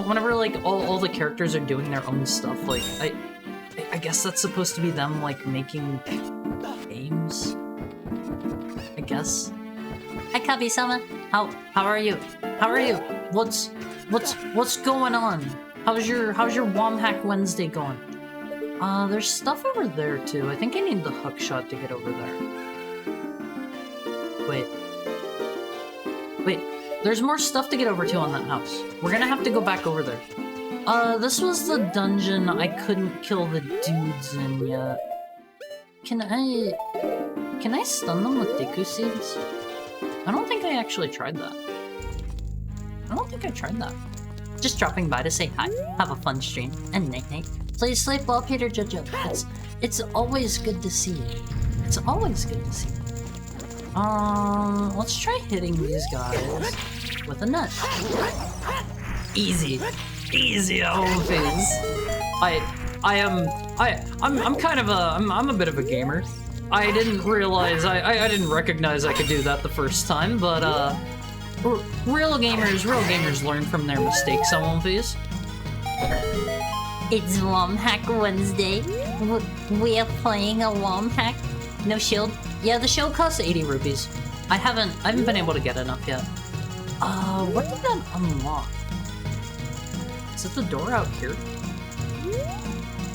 whenever like all the characters are doing their own stuff, like I guess that's supposed to be them like making games, I guess. Hi Kabi-sama, how are you? How are you? What's going on? How's your Womhack Wednesday going? There's stuff over there too. I think I need the hook shot to get over there. Wait, there's more stuff to get over to on that house. We're gonna have to go back over there. This was the dungeon I couldn't kill the dudes in yet. Can I stun them with Deku Seeds? I don't think I actually tried that. I don't think I tried that. Just dropping by to say hi, have a fun stream, and night-night. Please sleep well, Peter Jojo. It's always good to see you. It's always good to see you. Let's try hitting these guys with a nut. Easy. Easy, Phase. I'm kind of I'm a bit of a gamer. I didn't realize, I didn't recognize I could do that the first time, but, real gamers learn from their mistakes on Phase. It's Womhack Wednesday. We are playing a Womhack. No shield. Yeah, the shield costs 80 rupees. I haven't been able to get enough yet. What did that unlock? Is it the door out here?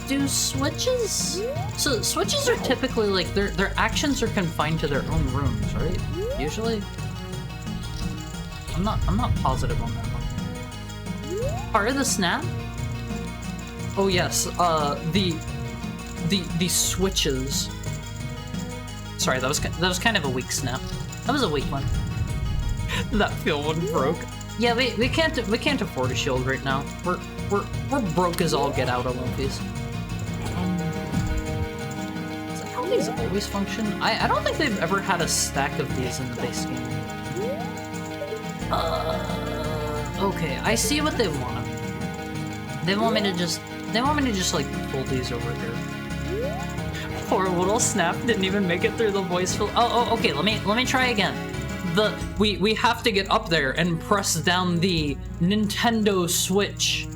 Do switches? So switches are typically like their actions are confined to their own rooms, right? Usually. I'm not positive on that one. Part of the snap? Oh yes, the switches. Sorry, that was kind of a weak snap. That was a weak one. That field one broke. Yeah, we can't afford a shield right now. We're broke as all get out on One Piece. Is that how these always function? I don't think they've ever had a stack of these in the base game. Okay, I see what they want. They want me to just like pull these over here. Poor little Snap didn't even make it through the voice filter. Oh, okay. Let me try again. We have to get up there and press down the Nintendo Switch.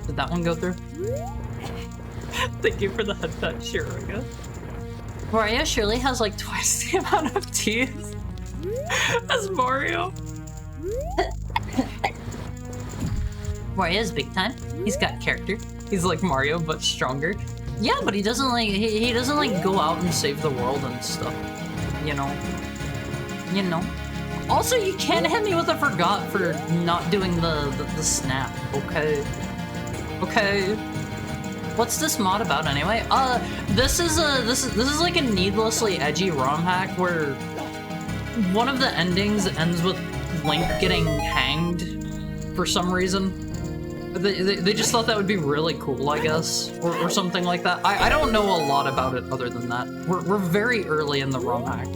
Did that one go through? Thank you for the headset, Shiraga. Mario surely has like twice the amount of teeth as Mario. Mario's big time. He's got character. He's like Mario, but stronger. Yeah, but he doesn't like he doesn't like go out and save the world and stuff. You know. Also, you can't hit me with a forgot for not doing the snap. Okay. What's this mod about anyway? This is like a needlessly edgy ROM hack where one of the endings ends with Link getting hanged for some reason. They just thought that would be really cool, I guess, or something like that. I don't know a lot about it other than that. We're very early in the ROM hack.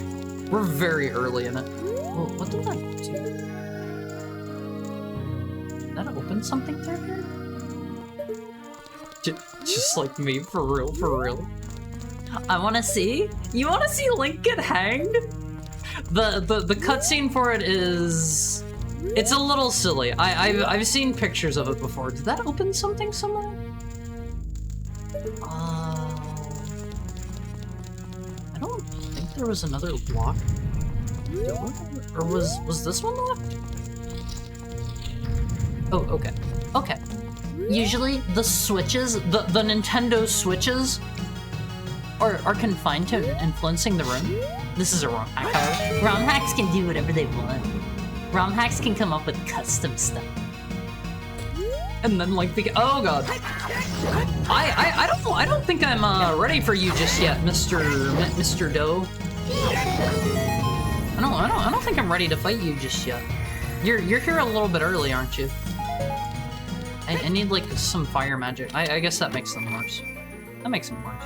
We're very early in it. Oh, what did that do? Did that open something through here? Just like me, for real. I wanna see? You wanna see Link get hanged? The cutscene for it is... It's a little silly. I've seen pictures of it before. Did that open something somewhere? I don't think there was another locked door? Or was this one locked? Oh, okay. Usually the switches, the Nintendo switches are confined to influencing the room. This is a ROM hack. ROM hacks can do whatever they want. ROM hacks can come up with custom stuff. And then like oh god. I don't think I'm ready for you just yet, Mr. Doe. I don't think I'm ready to fight you just yet. You're here a little bit early, aren't you? I need like some fire magic. I guess that makes them worse. That makes them worse.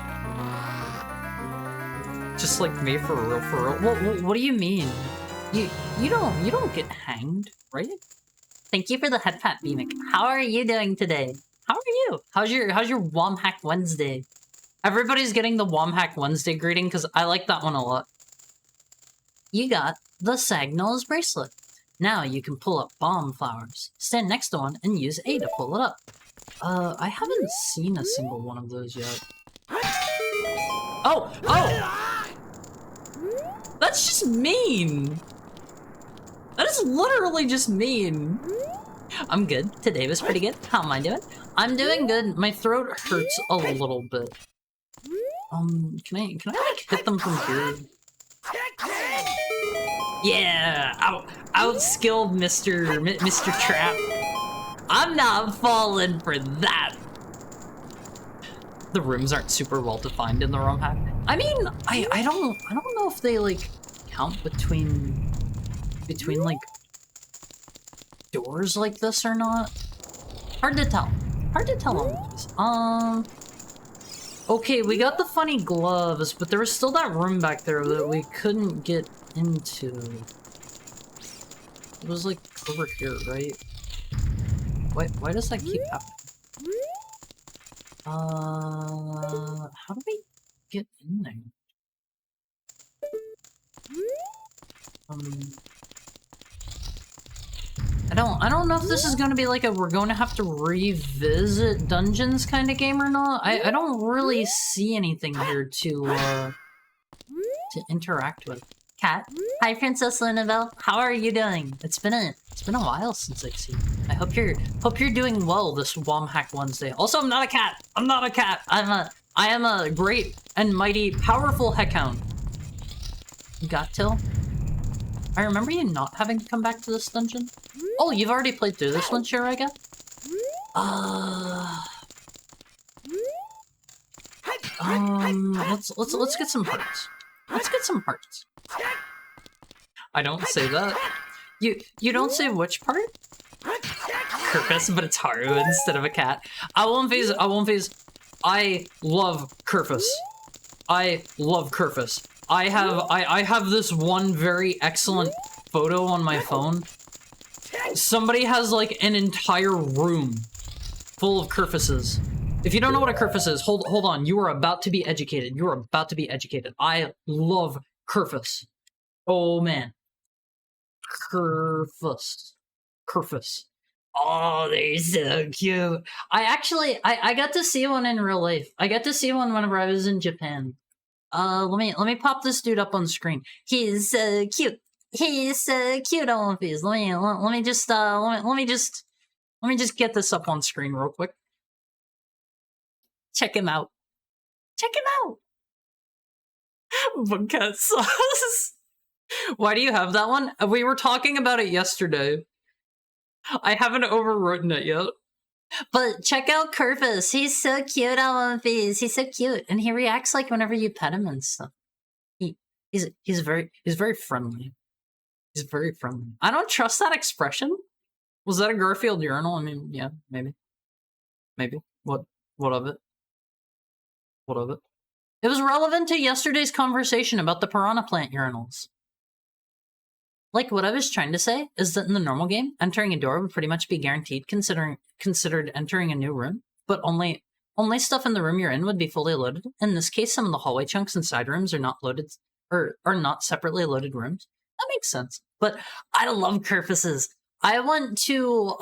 Just like me, for real. What do you mean? You don't get hanged, right? Thank you for the head pat, Beamic. How are you doing today? How are you? How's your Womhack Wednesday? Everybody's getting the Womhack Wednesday greeting because I like that one a lot. You got the Sagnol's bracelet. Now you can pull up bomb flowers. Stand next to one and use A to pull it up. I haven't seen a single one of those yet. Oh! That's just mean! That is literally just mean! I'm good. Today was pretty good. How am I doing? I'm doing good. My throat hurts a little bit. Can I like hit them from here? Yeah, outskilled Mr. Trap. I'm not falling for that. The rooms aren't super well defined in the ROM hack. I mean, I don't know if they like count between like doors like this or not. Hard to tell. Hard to tell on these. Okay, we got the funny gloves, but there was still that room back there that we couldn't get into. It was like over here, right? Why does that keep happening? How do we get in there? I don't know if this is gonna be like a we're going to have to revisit dungeons kind of game or not. I don't really see anything here to interact with. Cat, hi Princess Lunabelle. How are you doing? It's been a while since I've seen you. I hope you're doing well this Womhack Wednesday. Also, I'm not a cat. I'm not a cat. I am a great and mighty powerful heckhound. Got till? I remember you not having to come back to this dungeon. Oh, you've already played through this one, Shiraiga? Let's get some parts. Let's get some parts. I don't say that. You don't say which part? Kerfus, but it's Haru instead of a cat. I won't phase. I love Kerfus. I love Kerfus. I have this one very excellent photo on my phone. Somebody has like an entire room full of Kerfuses. If you don't know what a Kerfus is, hold on. You are about to be educated. You are about to be educated. I love Kerfus. Oh man. Kerfus. Oh, they're so cute. I got to see one in real life. I got to see one whenever I was in Japan. Let me pop this dude up on screen. He's so cute. He's so cute on One Piece. Let me just get this up on screen real quick. Check him out. Check him out. Bunkat sauce. Why do you have that one? We were talking about it yesterday. I haven't overwritten it yet. But check out Kerfus. He's so cute on One Piece. He's so cute, and he reacts like whenever you pet him and stuff. He's very friendly. He's very friendly. I don't trust that expression. Was that a Garfield urinal? I mean, yeah, maybe. What of it? What of it? It was relevant to yesterday's conversation about the piranha plant urinals. Like, what I was trying to say is that in the normal game, entering a door would pretty much be guaranteed considered entering a new room, but only stuff in the room you're in would be fully loaded. In this case, some of the hallway chunks and side rooms are not loaded, or are not separately loaded rooms. That makes sense. But I love Kerfuses. I went to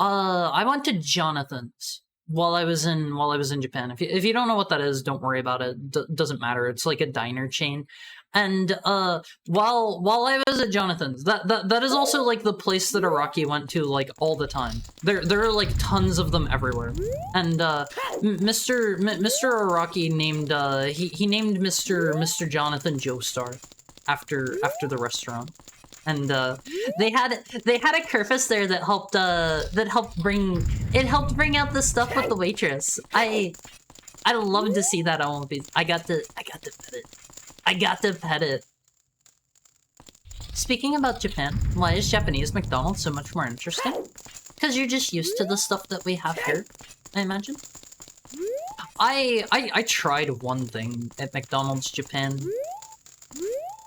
Jonathan's while I was in Japan. If you don't know what that is, don't worry about it. Doesn't matter. It's like a diner chain. And while I was at Jonathan's, that is also like the place that Araki went to like all the time. There are like tons of them everywhere. And Mr. Araki named he named Mr. Jonathan Joestar after the restaurant. And they had a Kerfus there that helped bring out the stuff with the waitress. I love to see that on One Piece. I got to pet it. Speaking about Japan, why is Japanese McDonald's so much more interesting? Because you're just used to the stuff that we have here, I imagine. I tried one thing at McDonald's Japan.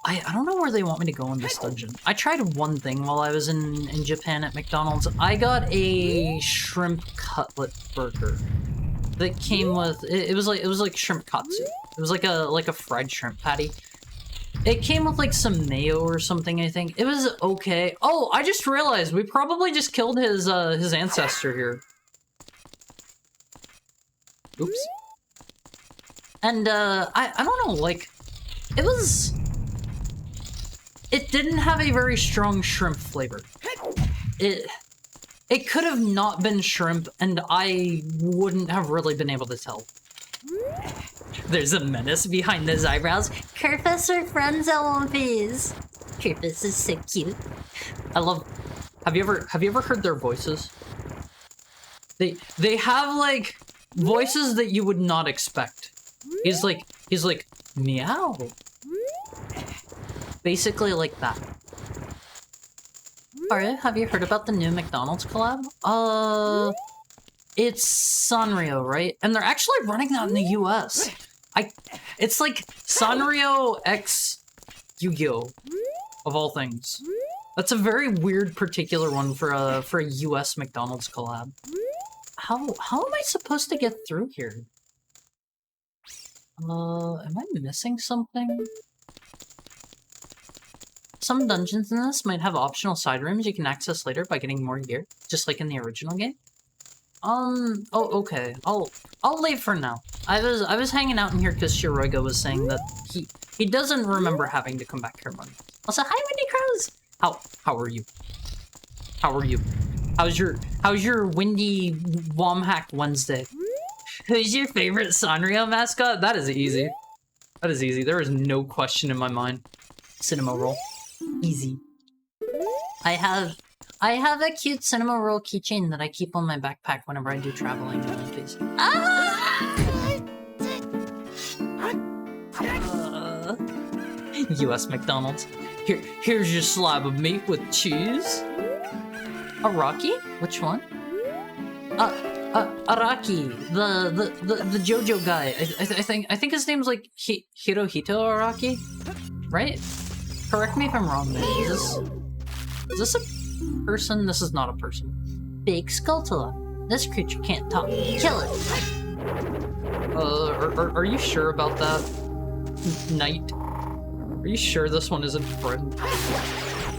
I don't know where they want me to go in this dungeon. I tried one thing while I was in Japan at McDonald's. I got a shrimp cutlet burger that came with it was like shrimp katsu. It was like a fried shrimp patty. It came with like some mayo or something, I think. It was okay. Oh, I just realized we probably just killed his ancestor here. Oops. And I don't know, like it didn't have a very strong shrimp flavor. It could have not been shrimp, and I wouldn't have really been able to tell. There's a menace behind those eyebrows. Kerfus are friends at One Piece. Kerfus is so cute. I love. Have you ever heard their voices? They have like voices that you would not expect. He's like meow. Basically like that. Alright, have you heard about the new McDonald's collab? It's Sanrio, right? And they're actually running that in the US. It's like Sanrio X Yu-Gi-Oh! Of all things. That's a very weird particular one for a US McDonald's collab. How am I supposed to get through here? Am I missing something? Some dungeons in this might have optional side rooms you can access later by getting more gear, just like in the original game. Oh, okay. I'll leave for now. I was hanging out in here because Shiroga was saying that he doesn't remember having to come back here much. Also, hi, Windy Crows. How are you? How are you? How's your windy Womhack Wednesday? Who's your favorite Sanrio mascot? That is easy. That is easy. There is no question in my mind. Cinema Roll. Easy. I have a cute Cinema Roll keychain that I keep on my backpack whenever I do traveling. US McDonald's. Here's your slab of meat with cheese. Araki? Which one? Araki, the JoJo guy. I think his name's like Hirohito Araki, right? Correct me if I'm wrong. Is this a person? This is not a person. Big Skulltula. This creature can't talk. Kill it. Are you sure about that, Knight? Are you sure this one isn't friend?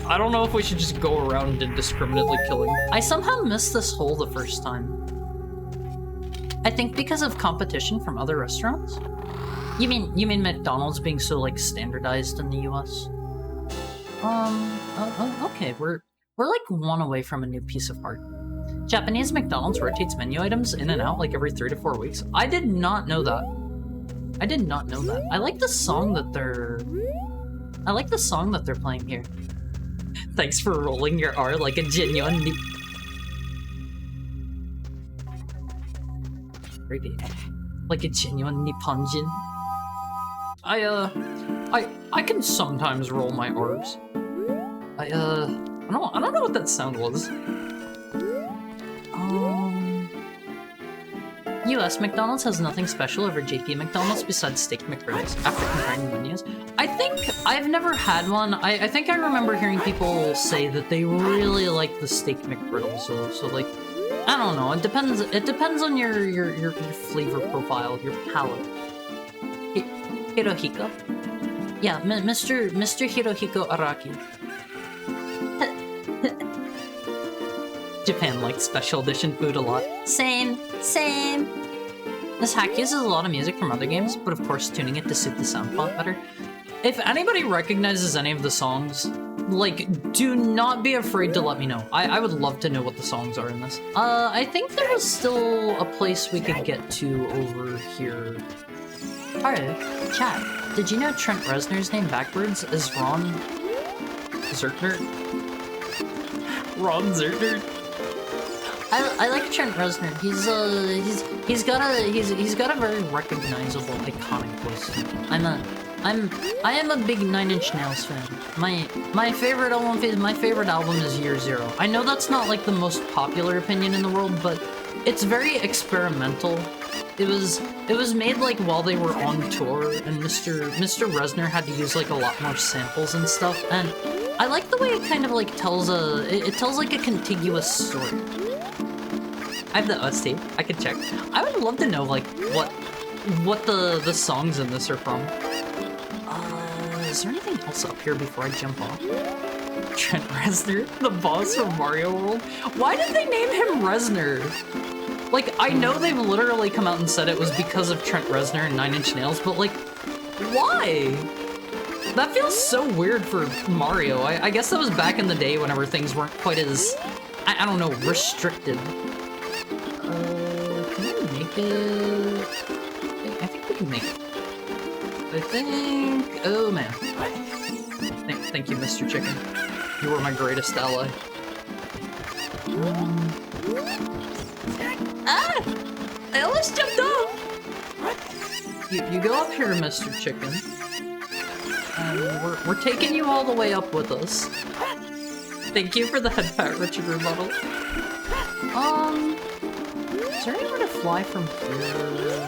I don't know if we should just go around indiscriminately killing. I somehow missed this hole the first time. I think because of competition from other restaurants? You mean McDonald's being so like standardized in the US? Okay, we're like one away from a new piece of art. Japanese McDonald's rotates menu items in and out like every 3 to 4 weeks. I did not know that. I did not know that. I like the song that they're playing here. Thanks for rolling your R like a genuine Creepy. Like a genuine Nipponjin. I can sometimes roll my R's. I don't know what that sound was. US McDonald's has nothing special over JP McDonald's besides steak McGriddles. After comparing the menus, I think I've never had one. I think I remember hearing people say that they really like the steak McGriddle. So like, I don't know. It depends. It depends on your flavor profile, your palate. Hirohiko. Yeah, Mr. Hirohiko Araki. Japan likes special edition food a lot. Same. This hack uses a lot of music from other games, but of course tuning it to suit the sound font better. If anybody recognizes any of the songs, like, do not be afraid to let me know. I would love to know what the songs are in this. I think there was still a place we could get to over here. Alright, chat. Did you know Trent Reznor's name backwards is Ron Zertner? Ron Zertner? I like Trent Reznor. He's got a very recognizable, iconic voice. I am a big Nine Inch Nails fan. My favorite album is Year Zero. I know that's not like the most popular opinion in the world, but it's very experimental. It was made like while they were on tour, and Mr. Reznor had to use like a lot more samples and stuff. And I like the way it kind of like tells like a contiguous story. I have the OST. I could check. I would love to know like what the songs in this are from. Is there anything else up here before I jump off? Trent Reznor, the boss from Mario World. Why did they name him Reznor? Like, I know they've literally come out and said it was because of Trent Reznor and Nine Inch Nails, but like, why? That feels so weird for Mario. I guess that was back in the day whenever things weren't quite as I don't know, restricted. Can I make it? I think we can make it. I think... Oh, man. Thank you, Mr. Chicken. You were my greatest ally. Ah! I almost jumped off! You go up here, Mr. Chicken. And we're taking you all the way up with us. Thank you for the head pat, Richard rebuttal. Is there anywhere to fly from here?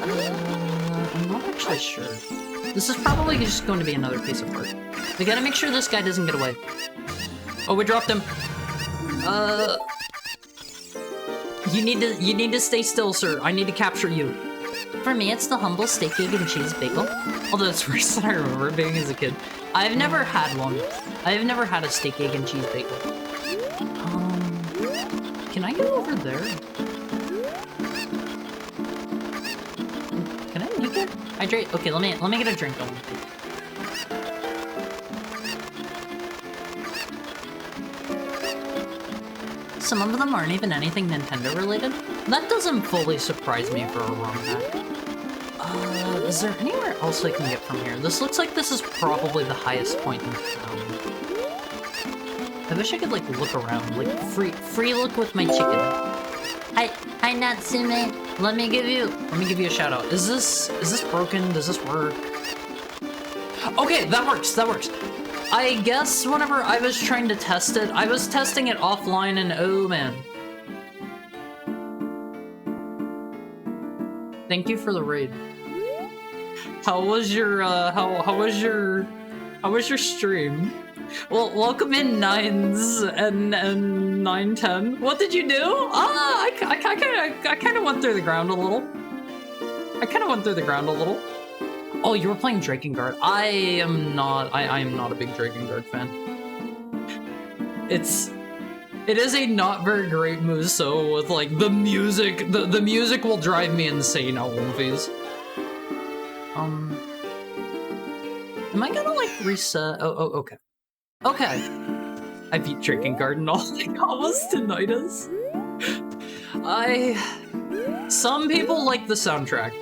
I'm not actually sure. This is probably just going to be another piece of art. We gotta make sure this guy doesn't get away. Oh, we dropped him. You need to stay still, sir. I need to capture you. For me, it's the humble steak, egg, and cheese bagel. Although it's worse than I remember being as a kid. I've never had one. I've never had a steak, egg, and cheese bagel. Can I go over there? Can I make it? Hydrate? Okay, let me get a drink on. Some of them aren't even anything Nintendo related. That doesn't fully surprise me for a ROM hack. Is there anywhere else I can get from here? This looks like this is probably the highest point in town. I wish I could, like, look around. Like, free look with my chicken. Hi, Natsume. Let me give you a shout out. Is this broken? Does this work? Okay, that works. I guess whenever I was trying to test it, I was testing it offline and oh man. Thank you for the raid. How was your stream? Well, welcome in Nines and 910. What did you do? I kind of went through the ground a little. Oh, you were playing Drakengard. I am not a big Drakengard fan. It is a not very great Musou with like the music. The music will drive me insane on movies. Am I gonna like reset? Oh, okay. Okay. I beat Drakengard and all I got was tinnitus. Some people like the soundtrack.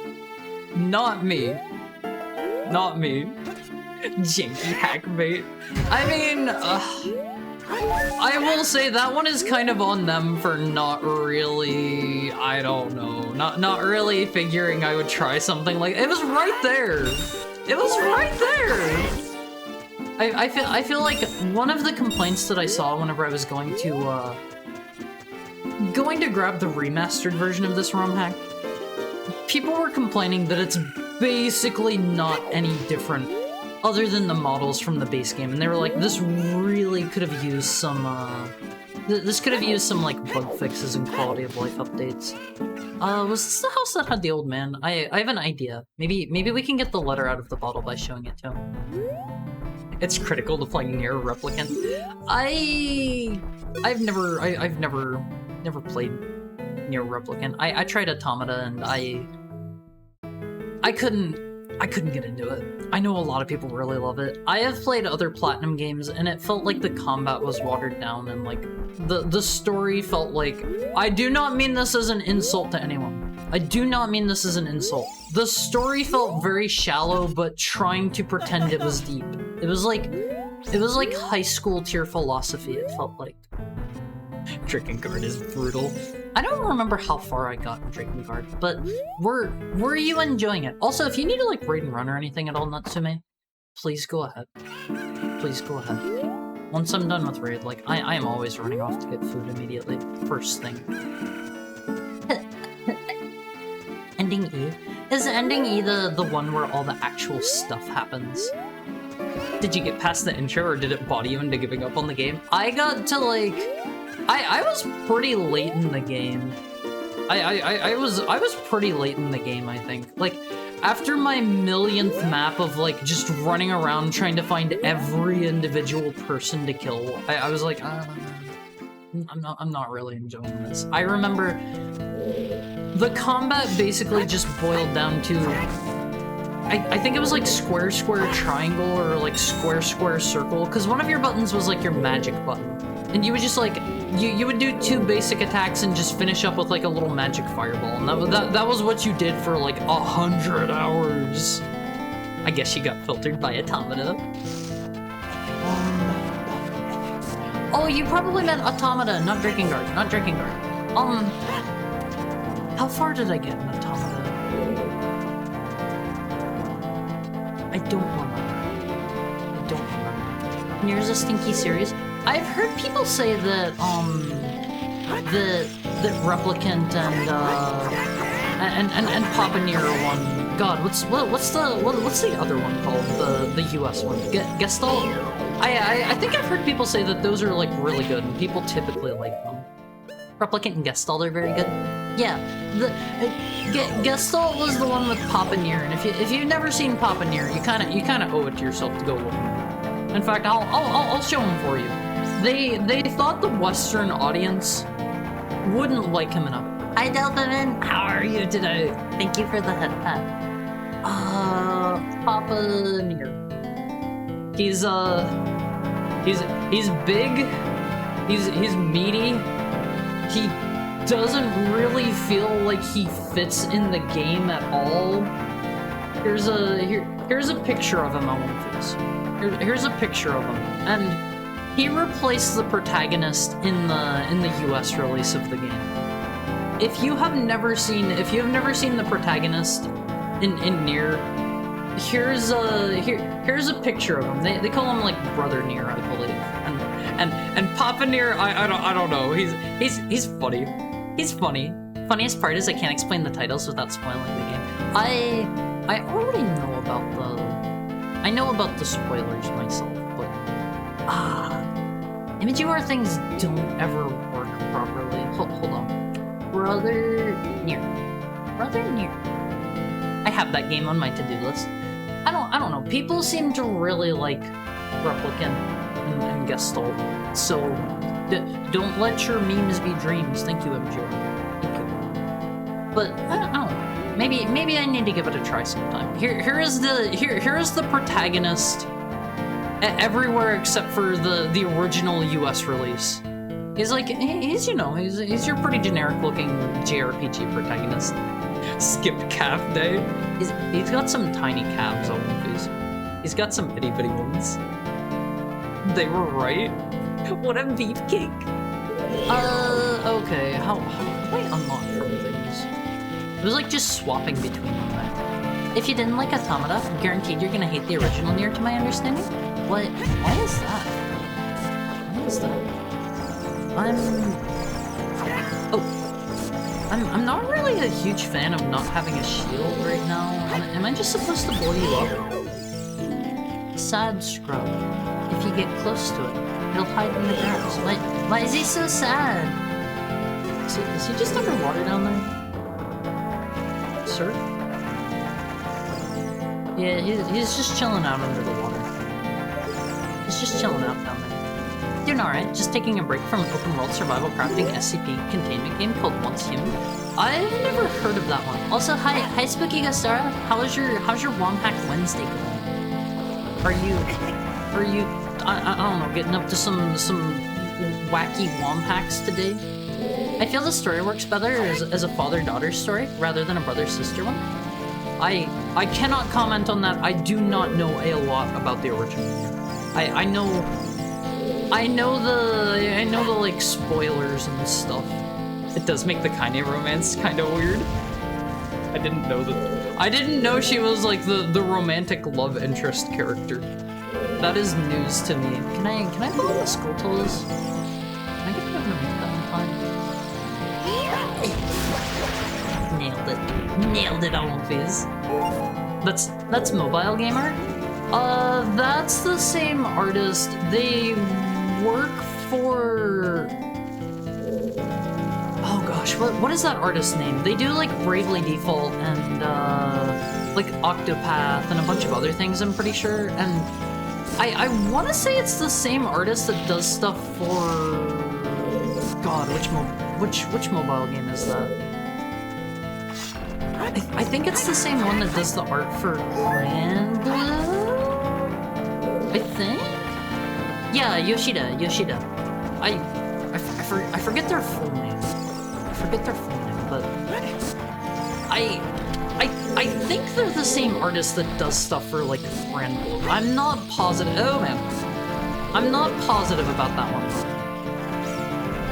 Not me. Janky hackbait. I mean, I will say that one is kind of on them for not really, I don't know, not really figuring I would try something like, it was right there. I feel like one of the complaints that I saw whenever I was going to grab the remastered version of this ROM hack, people were complaining that it's basically not any different other than the models from the base game, and they were like, this really could have used some like bug fixes and quality of life updates. Was this the house that had the old man? I have an idea. Maybe we can get the letter out of the bottle by showing it to him. It's critical to playing Nier Replicant. I've never played Nier Replicant. I tried Automata and I couldn't get into it. I know a lot of people really love it. I have played other Platinum games and it felt like the combat was watered down and like the story felt like, I do not mean this as an insult to anyone. I do not mean this as an insult. The story felt very shallow but trying to pretend it was deep. It was like high school tier philosophy, it felt like. Drakengard is brutal. I don't remember how far I got in Drakengard, but were you enjoying it? Also, if you need to like raid and run or anything at all, Natsume, please go ahead. Please go ahead. Once I'm done with raid, like I am always running off to get food immediately. First thing. Ending E? Is Ending E the one where all the actual stuff happens? Did you get past the intro or did it body you into giving up on the game? I got to like... I was pretty late in the game. I was pretty late in the game, I think. Like, after my millionth map of like just running around trying to find every individual person to kill, I was like, I'm not really enjoying this. I remember the combat basically just boiled down to, I think it was like square, square, triangle, or like square, square, circle, because one of your buttons was like your magic button. and you would just like you would do 2 basic attacks and just finish up with like a little magic fireball, and that was what you did for like 100 hours. I guess you got filtered by Automata. Oh, you probably meant Automata, not Drakengard, not Drakengard. How far did I get in Automata? I don't remember. Here's a stinky series. I've heard people say that that Replicant and Papanir are one. God, what's the other one called? The US one, Gestalt. I think I've heard people say that those are like really good, and people typically like them. Replicant and Gestalt are very good. Yeah, Gestalt was the one with Papanir, and if you've never seen Papanir, you kind of owe it to yourself to go look him up. In fact, I'll show him for you. They thought the Western audience wouldn't like him enough. Hi, Delphin. How are you today? Thank you for the head pat. Papanir. He's big. He's meaty. He doesn't really feel like he fits in the game at all. Here's a picture of him, Owenface. Here's a picture of him, and he replaced the protagonist in the US release of the game. If you have never seen the protagonist in Nier, here's a picture of him. They call him like Brother Nier, I believe. And Papanir, I don't know. He's funny. He's funny. Funniest part is I can't explain the titles without spoiling the game. I already know about the spoilers myself, but Imageware things don't ever work properly. Hold on. Brother Nier. I have that game on my to-do list. I don't know. People seem to really like Replicant and Gestalt. So don't let your memes be dreams. Thank you, MGR. Thank you. But I don't know. Maybe I need to give it a try sometime. Here is the protagonist everywhere except for the original US release. He's your pretty generic looking JRPG protagonist. Skipped calf day. He's got some tiny calves on his face. He's got some itty bitty ones. They were right. What a beefcake. Okay. How do I unlock from things? It was like just swapping between them. If you didn't like Automata, I'm guaranteed you're gonna hate the original Nier, to my understanding. Why is that? I'm not really a huge fan of not having a shield right now. Am I just supposed to blow you up? Sad scrub. If you get close to it, it'll hide in the grass. Why is he so sad? Is he just underwater down there? Sir? Yeah, he's just chilling out under the water. He's just chilling out down there. Doing alright, just taking a break from an open world survival crafting SCP containment game called Once Human. I've never heard of that one. Also, hi Spooky Gastara. How's your Womhack Wednesday going? Are you I don't know, getting up to some wacky Womhacks today? I feel the story works better as a father-daughter story rather than a brother-sister one. I cannot comment on that. I do not know a lot about the original. I know the like spoilers and stuff. It does make the Kaine romance kind of weird. I didn't know she was like the romantic love interest character. That is news to me. Can I follow the Skulltulas? Can I get them to make that in time? Nailed it, Owenface. That's Mobile Gamer. That's the same artist. They work for... Oh gosh, what is that artist's name? They do like Bravely Default and like Octopath and a bunch of other things, I'm pretty sure. And I want to say it's the same artist that does stuff for... God, which mobile game is that? I think it's the same one that does the art for Grand Blue? I think? Yeah, Yoshida. I forget their full name. But I think they're the same artist that does stuff for like Grand Blue. I'm not positive. Oh man, I'm not positive about that one.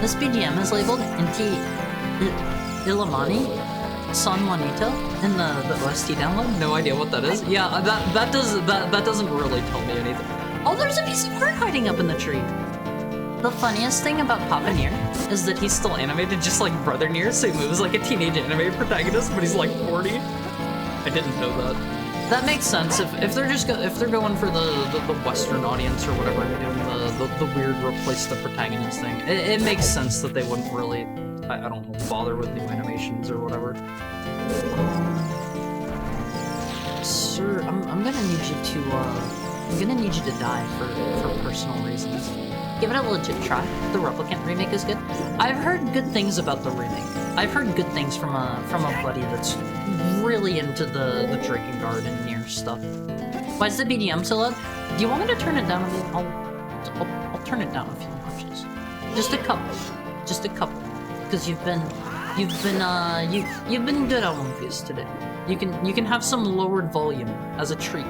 This BGM is labeled Inti Illimani San Juanito in the OST download. No idea what that is. Yeah, that doesn't really tell me anything. Oh, there's a piece of art hiding up in the tree. The funniest thing about Papa Nier is that he's still animated just like Brother Nier, so he moves like a teenage anime protagonist, but he's like 40. I didn't know that. That makes sense if they're just if they're going for the Western audience or whatever, they're doing the weird replace the protagonist thing. It makes sense that they wouldn't really, I don't know, bother with new animations or whatever. Sir, I'm gonna need you to die for personal reasons. Give it a legit try. The Replicant remake is good. I've heard good things about the remake. I've heard good things from a buddy that's really into the Drakengard and Nier stuff. Why is the BDM so loud? Do you want me to turn it down a bit? I'll turn it down a few notches. Just a couple. Because you've been good on One Piece today. You can have some lowered volume as a treat.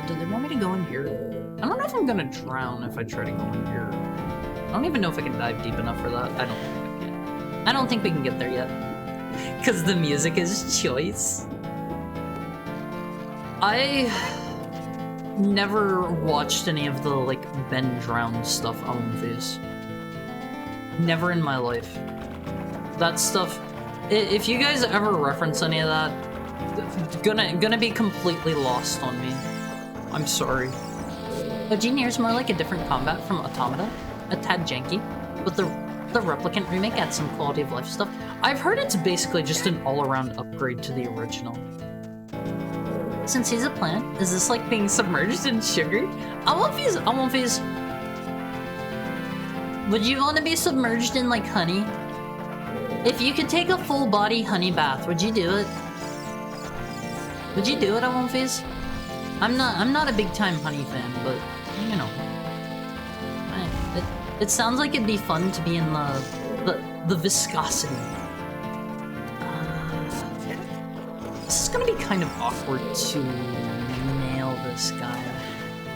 Do they want me to go in here? I don't know if I'm gonna drown if I try to go in here. I don't even know if I can dive deep enough for that. I don't think I can. I don't think we can get there yet. Because the music is choice. I never watched any of the, like, Ben drowned stuff on One Piece. Never in my life. That stuff... If you guys ever reference any of that, gonna be completely lost on me. I'm sorry. OG Nier's more like a different combat from Automata, a tad janky, but the Replicant remake adds some quality of life stuff. I've heard it's basically just an all-around upgrade to the original. Since he's a plant, is this like being submerged in sugar? I want these. Would you want to be submerged in like honey? If you could take a full body honey bath, would you do it? Would you do it, I want these? I'm not a big time honey fan, but you know, it sounds like it'd be fun to be in the viscosity. This is gonna be kind of awkward to nail this guy.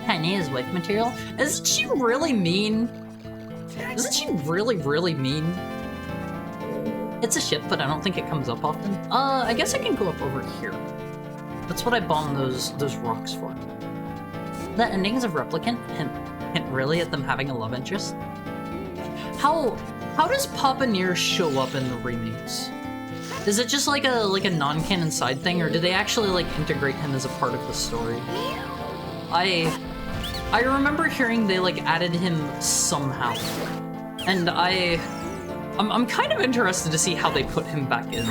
Kaine is wife material. Isn't she really mean? Isn't she really mean? It's a ship, but I don't think it comes up often. I guess I can go up over here. That's what I bombed those rocks for. The endings of Replicant hint really at them having a love interest. How does Papa Nier show up in the remakes? Is it just like a non-canon side thing, or do they actually like integrate him as a part of the story? I remember hearing they like added him somehow, and I'm kind of interested to see how they put him back in.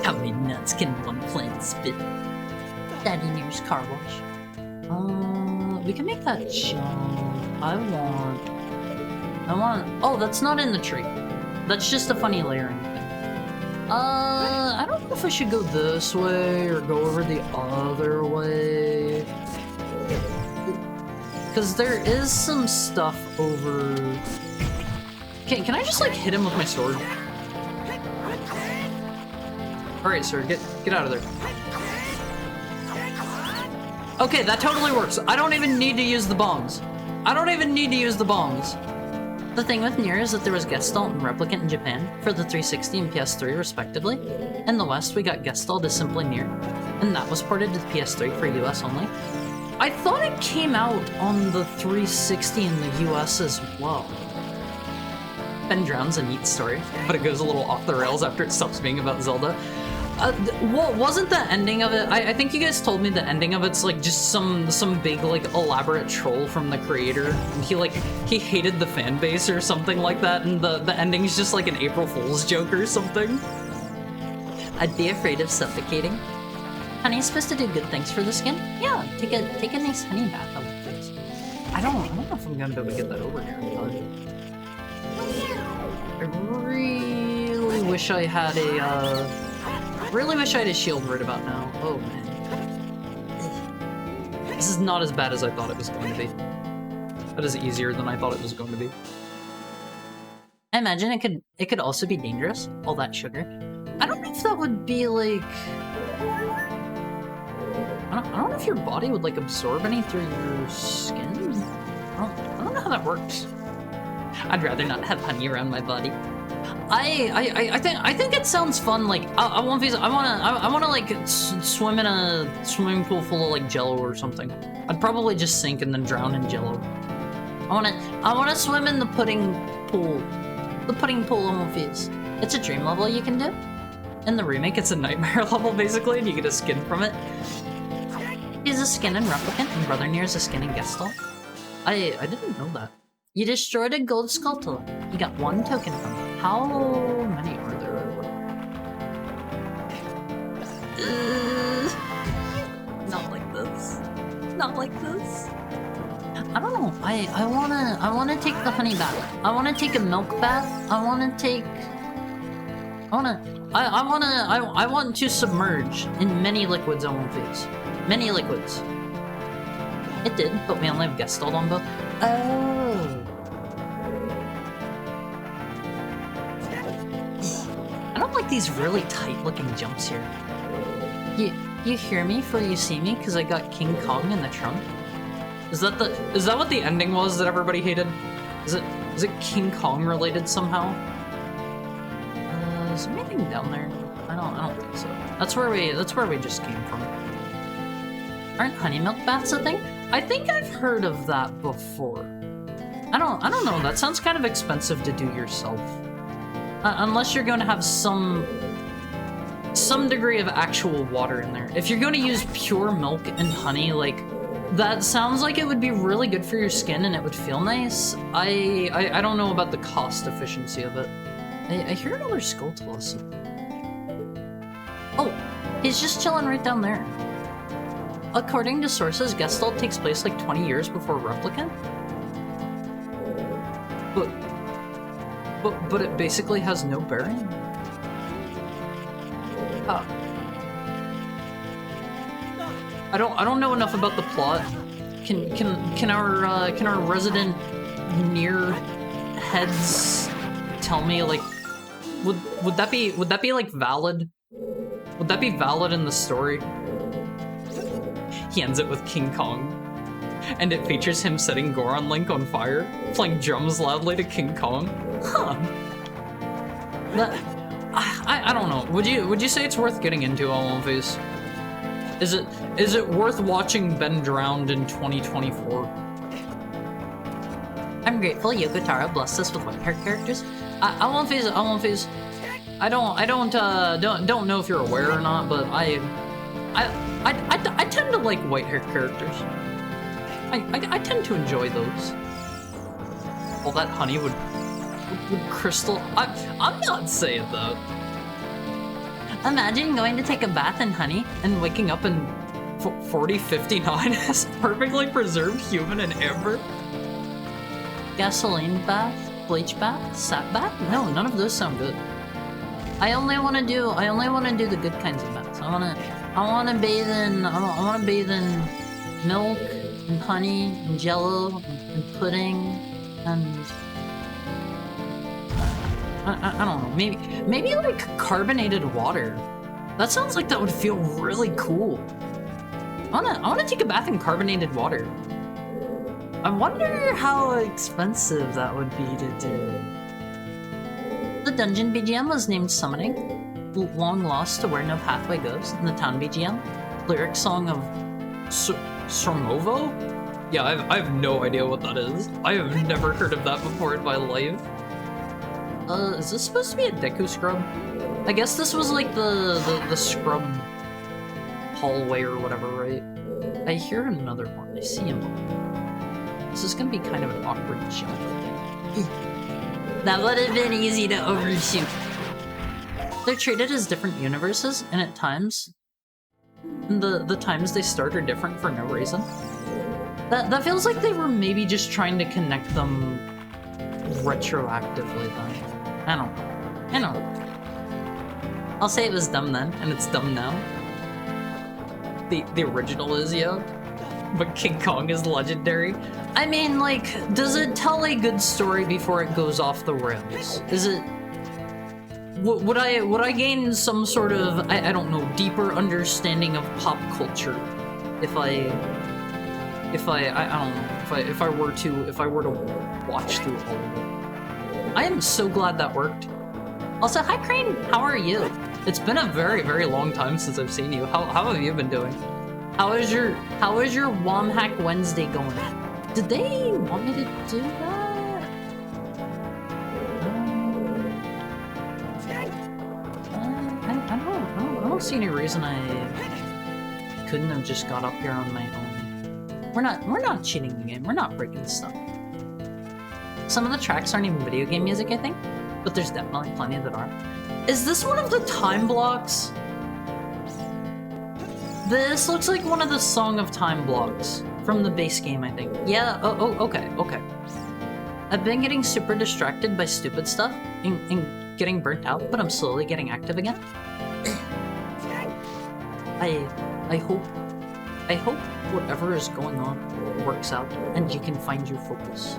How many nuts can one plant spit? Daddy Nier's car wash. We can make that jump. I want. Oh, that's not in the tree. That's just a funny layering thing. I don't know if I should go this way or go over the other way. Because there is some stuff over... Can I just, like, hit him with my sword? Alright, sir, get out of there. Okay, that totally works. I don't even need to use the bombs. The thing with Nier is that there was Gestalt and Replicant in Japan for the 360 and PS3 respectively. In the West, we got Gestalt as simply Nier, and that was ported to the PS3 for US only. I thought it came out on the 360 in the US as well. Ben Drown's a neat story, but it goes a little off the rails after it stops being about Zelda. What wasn't the ending of it? I think you guys told me the ending of it's like just some big like elaborate troll from the creator. And he hated the fan base or something like that, and the ending's just like an April Fool's joke or something. I'd be afraid of suffocating. Honey's supposed to do good things for the skin. Yeah, take a nice honey bath of things. I don't know if I'm gonna be able to get that over here. I really wish I had a shield right about now. Oh man. This is not as bad as I thought it was going to be. That is easier than I thought it was going to be. I imagine it could also be dangerous, all that sugar. I don't know if that would be like... I don't know if your body would like absorb any through your skin. I don't know how that works. I'd rather not have honey around my body. I think it sounds fun. Like I wanna like swim in a swimming pool full of like Jello or something. I'd probably just sink and then drown in Jello. I wanna swim in the pudding pool. The pudding pool of Morpheus. It's a dream level you can do. In the remake, it's a nightmare level basically, and you get a skin from it. He's a skin in Replicant, and Brother Nier's a skin in Gestalt. I didn't know that. You destroyed a gold Skulltula. You got 1 token from it. How many are there? Not like this. Not like this. I don't know. I wanna take the honey bath. I wanna take a milk bath. I want to submerge in many liquids on one face. Many liquids. It did, but we only have Gestalt on both. Oh. I don't like these really tight looking jumps here. You hear me before you see me because I got King Kong in the trunk? Is that what the ending was that everybody hated? Is it King Kong related somehow? Is there anything down there? I don't think so. That's where we just came from. Aren't honey milk baths a thing? I think I've heard of that before. I don't know. That sounds kind of expensive to do yourself. Unless you're going to have some degree of actual water in there. If you're going to use pure milk and honey, like, that sounds like it would be really good for your skin and it would feel nice. I don't know about the cost efficiency of it. I hear another Skulltula. Oh, he's just chilling right down there. According to sources, Gestalt takes place like 20 years before Replicant. But it basically has no bearing. I don't know enough about the plot. Can our resident Nier heads tell me, like, would that be like valid? Would that be valid in the story? He ends it with King Kong, and it features him setting Goron Link on fire, playing drums loudly to King Kong. Huh. I don't know. Would you say it's worth getting into on One Face? Is it worth watching Ben drowned in 2024? I'm grateful Yoko Taro blessed us with white-haired characters. I won't phase. I don't know if you're aware or not, but I tend to like white-haired characters. I tend to enjoy those. All that honey would crystal. I'm not saying that. Imagine going to take a bath in honey and waking up in 4059 as perfectly preserved human in amber. Gasoline bath, bleach bath, sap bath? No, none of those sound good. I only want to do the good kinds of baths. I want to bathe in milk and honey and Jello and pudding and I don't know. Maybe like carbonated water. That sounds like that would feel really cool. I wanna take a bath in carbonated water. I wonder how expensive that would be to do. The dungeon BGM was named Summoning, long lost to where no pathway goes, in the town BGM. Lyric song of Sormovo? Yeah, I have no idea what that is. I have never heard of that before in my life. Is this supposed to be a Deku scrub? I guess this was like the scrub hallway or whatever, right? I hear another one. I see him. This is gonna be kind of an awkward jump, I think. That would have been easy to overshoot. They're treated as different universes, and at times, the times they start are different for no reason. That feels like they were maybe just trying to connect them retroactively then. I don't know. I'll say it was dumb then, and it's dumb now. The original is, yeah. but King Kong is legendary. I mean, like, does it tell a good story before it goes off the rails? Is it... Would I gain some sort of, I don't know, deeper understanding of pop culture if I don't know, if I were to watch through all of it? I am so glad that worked. Also, hi Crane, how are you? It's been a very, very long time since I've seen you. How have you been doing? How is your Womhack Wednesday going? Did they want me to do that? I don't see any reason I couldn't have just got up here on my own. We're not cheating the game. We're not breaking stuff. Some of the tracks aren't even video game music, I think, but there's definitely plenty that are. Is this one of the time blocks? This looks like one of the Song of Time blocks from the base game, I think. Yeah, okay. I've been getting super distracted by stupid stuff and getting burnt out, but I'm slowly getting active again. I hope whatever is going on works out and you can find your focus.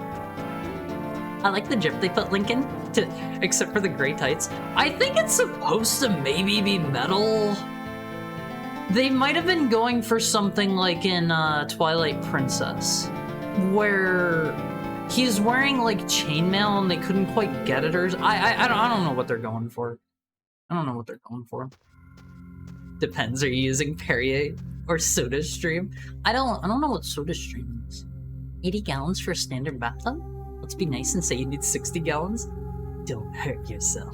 I like the drip they put Lincoln, except for the gray tights. I think it's supposed to maybe be metal. They might have been going for something like in Twilight Princess, where he's wearing like chainmail and they couldn't quite get it, or I don't know what they're going for. I don't know what they're going for. Depends. Are you using Perrier or SodaStream? I don't know what SodaStream is. 80 gallons for a standard bathtub? Let's be nice and say you need 60 gallons. Don't hurt yourself.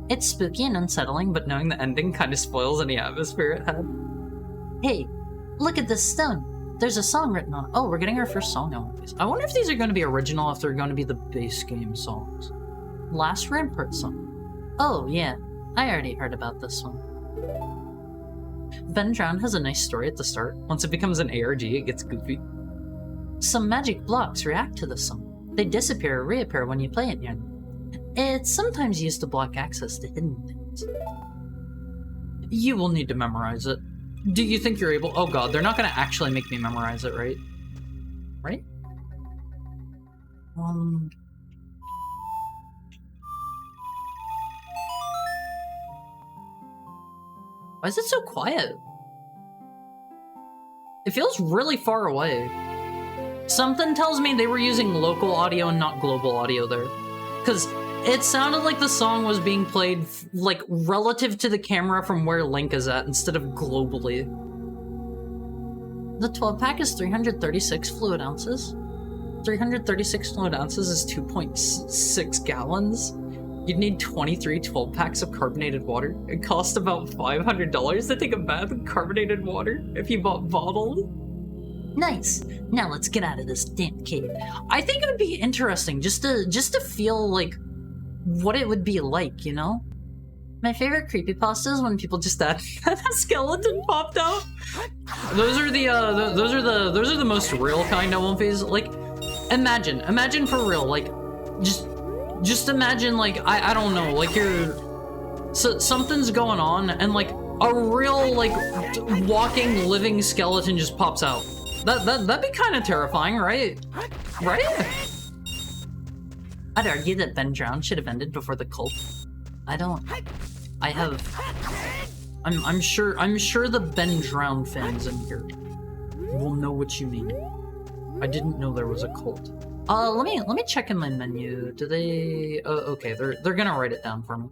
It's spooky and unsettling, but knowing the ending kind of spoils any atmosphere it had. Hey, look at this stone. There's a song written on it. Oh, we're getting our first song on these. I wonder if these are going to be original, if they're going to be the base game songs. Last Rampart song. Oh, yeah. I already heard about this one. Ben Drown has a nice story at the start. Once it becomes an ARG, it gets goofy. Some magic blocks react to the song. They disappear or reappear when you play it near them. It's sometimes used to block access to hidden things. You will need to memorize it. Do you think you're able? Oh god, they're not going to actually make me memorize it, right? Right? Why is it so quiet? It feels really far away. Something tells me they were using local audio and not global audio there. Because it sounded like the song was being played, like, relative to the camera from where Link is at, instead of globally. The 12-pack is 336 fluid ounces. 336 fluid ounces is 2.6 gallons. You'd need 23 12-packs of carbonated water. It costs about $500 to take a bath in carbonated water if you bought bottled. Nice. Now let's get out of this damn cave. I think it would be interesting just to feel like what it would be like, you know? My favorite creepypasta is when people just add a skeleton popped out. Those are the most real kind of Wumpies. Like, imagine for real, like, just imagine, like, I don't know, like something's going on and like a real, like, walking, living skeleton just pops out. That'd be kind of terrifying, right? Right? I'd argue that Ben Drown should have ended before the cult. I'm sure the Ben Drown fans in here will know what you mean. I didn't know there was a cult. Let me check in my menu. Do they? Okay, they're gonna write it down for me.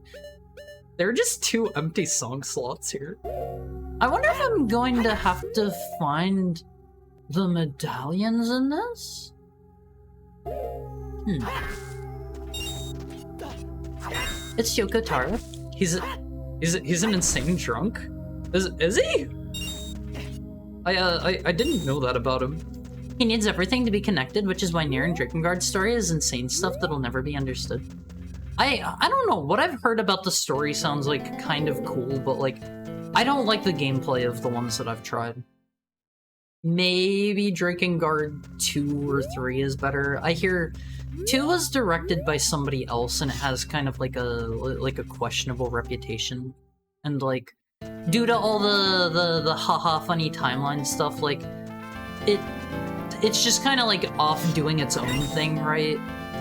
There are just 2 empty song slots here. I wonder if I'm going to have to find the medallions in this? It's Yoko Taro. He's an insane drunk. Is he? I didn't know that about him. He needs everything to be connected, which is why Nier and Drakengard's story is insane stuff that'll never be understood. I don't know, what I've heard about the story sounds like kind of cool, but like, I don't like the gameplay of the ones that I've tried. Maybe Drakengard 2 or 3 is better. I hear 2 was directed by somebody else and it has kind of like a questionable reputation. And like, due to all the haha funny timeline stuff, like it's just kind of like off doing its own thing, right?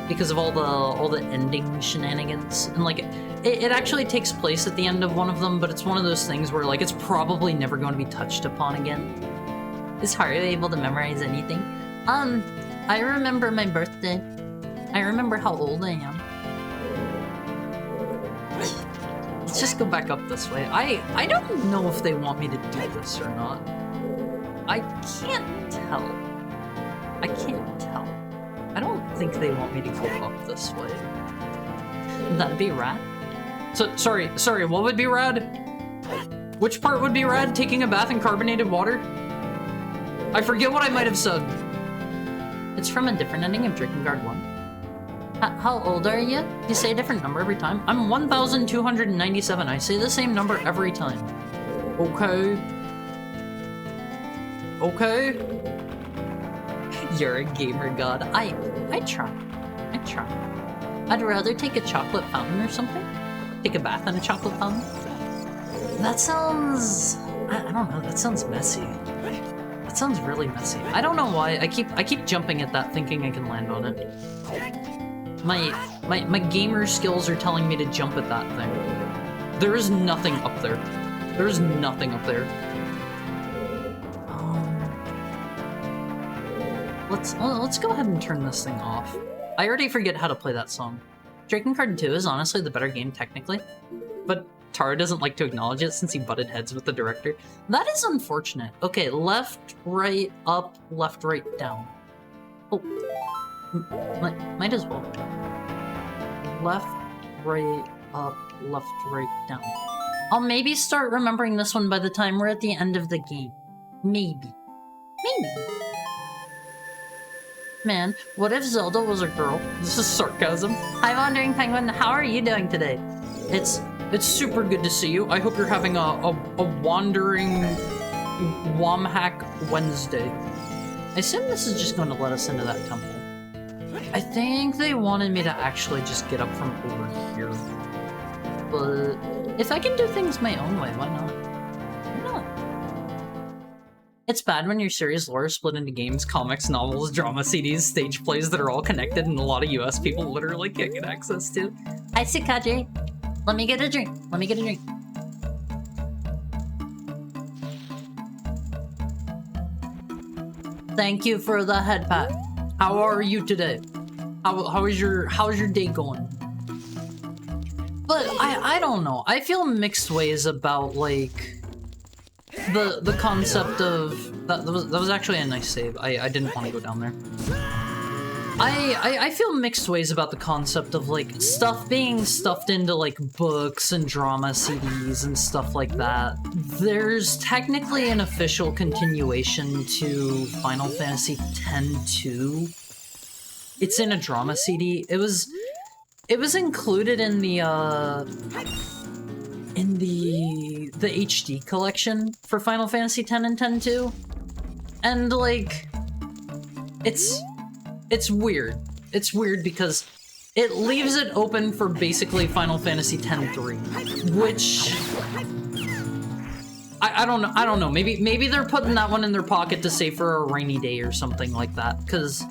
Because of all the ending shenanigans, and like it actually takes place at the end of one of them, but it's one of those things where like it's probably never going to be touched upon again. Is Haru able to memorize anything? I remember my birthday. I remember how old I am. Let's just go back up this way. I don't know if they want me to do this or not. I can't tell. I can't tell. I don't think they want me to go up this way. That'd be rad. So, sorry, what would be rad? Which part would be rad? Taking a bath in carbonated water? I forget what I might have said. It's from a different ending of Drakengard 1. How old are you? You say a different number every time. I'm 1,297. I say the same number every time. Okay. Okay. You're a gamer god. I try. I try. I'd rather take a chocolate fountain or something. Take a bath in a chocolate fountain. That sounds... I don't know. That sounds messy. That sounds really messy. I don't know why. I keep jumping at that thinking I can land on it. My gamer skills are telling me to jump at that thing. There is nothing up there. There is nothing up there. Let's go ahead and turn this thing off. I already forget how to play that song. Drakengard 2 is honestly the better game technically, but Taro doesn't like to acknowledge it since he butted heads with the director. That is unfortunate. Okay, left, right, up, left, right, down. Oh, might as well. Left, right, up, left, right, down. I'll maybe start remembering this one by the time we're at the end of the game. Maybe. Man, what if Zelda was a girl? This is sarcasm. Hi, Wandering Penguin. How are you doing today? It's super good to see you. I hope you're having a wandering Womhack Wednesday. I assume this is just going to let us into that temple. I think they wanted me to actually just get up from over here. But if I can do things my own way, why not? It's bad when your series lore is split into games, comics, novels, drama CDs, stage plays that are all connected and a lot of US people literally can't get access to. Hi, Sukaji. Let me get a drink. Let me get a drink. Thank you for the head pat. How are you today? How's your day going? But I don't know. I feel mixed ways about like the concept of that was actually a nice save. I didn't want to go down there. I feel mixed ways about the concept of like stuff being stuffed into like books and drama CDs and stuff like that. There's technically an official continuation to Final Fantasy X-2. It's in a drama CD. It was included in the HD collection for Final Fantasy X and X-2. And like it's weird. It's weird because it leaves it open for basically Final Fantasy X-3, which I don't know. Maybe they're putting that one in their pocket to save for a rainy day or something like that. Because